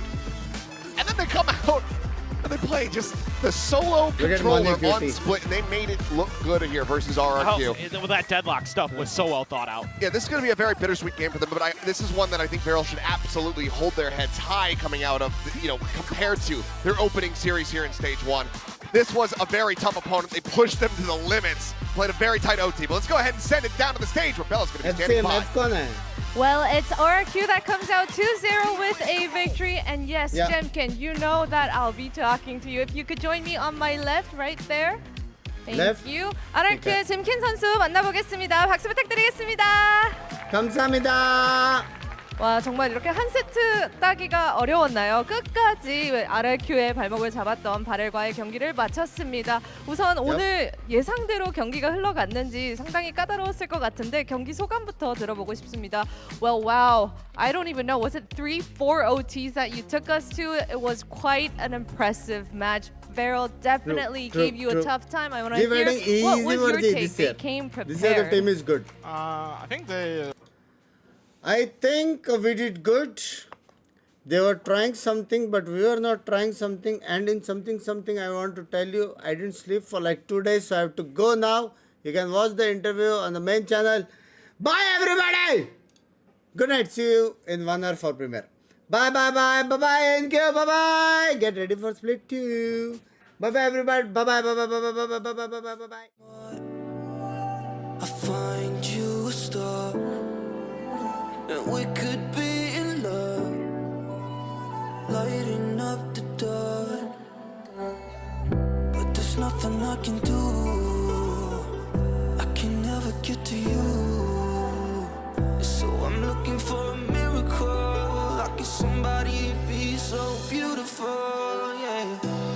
Speaker 6: And then they come out and they play just the solo controller on Split, and they made it look good here versus RRQ.
Speaker 7: Well, that deadlock stuff was so well thought out.
Speaker 6: Yeah, this is going to be a very bittersweet game for them, but this is one that I think Beryl should absolutely hold their heads high coming out of, compared to their opening series here in Stage 1. This was a very tough opponent. They pushed them to the limits, played a very tight OT, but let's go ahead and send it down to the stage where Bella's going to be standing by.
Speaker 11: Well, it's RRQ that comes out 2-0 with a victory. And yes, Jemkin, you know that I'll be talking to you. If you could join me on my left, right there. Thank you. RRQ의 잼킨 선수 만나보겠습니다. 박수 부탁드리겠습니다.
Speaker 2: 감사합니다.
Speaker 11: 와, 정말 이렇게 한 세트 따기가 어려웠나요? 끝까지 RRQ의 발목을 잡았던 바렐과의 경기를 마쳤습니다. 우선 오늘 예상대로 경기가 흘러갔는지 상당히 까다로웠을 것 같은데 경기 소감부터 들어보고 싶습니다. Well, wow. I don't even know. Was it 3-4 OTs that you took us to? It was quite an impressive match. Beryl definitely gave you a tough time. I want to hear what was your take. They came prepared.
Speaker 2: This year the team is good.
Speaker 10: I think
Speaker 2: we did good. They were trying something, but we were not trying something. And in something, I want to tell you, I didn't sleep for like 2 days, so I have to go now. You can watch the interview on the main channel. Bye, everybody! Good night. See you in 1 hour for premiere. Bye, bye, bye, bye, bye, NQ, bye, bye. Get ready for Split 2. Bye, bye, everybody. Bye, bye, bye, bye, bye, bye, bye, bye, bye, bye, bye, bye.
Speaker 1: I find you a star, and we could be in love, lighting up the dark. But there's nothing I can do. I can never get to you. So I'm looking for a miracle. Like it's somebody be so beautiful.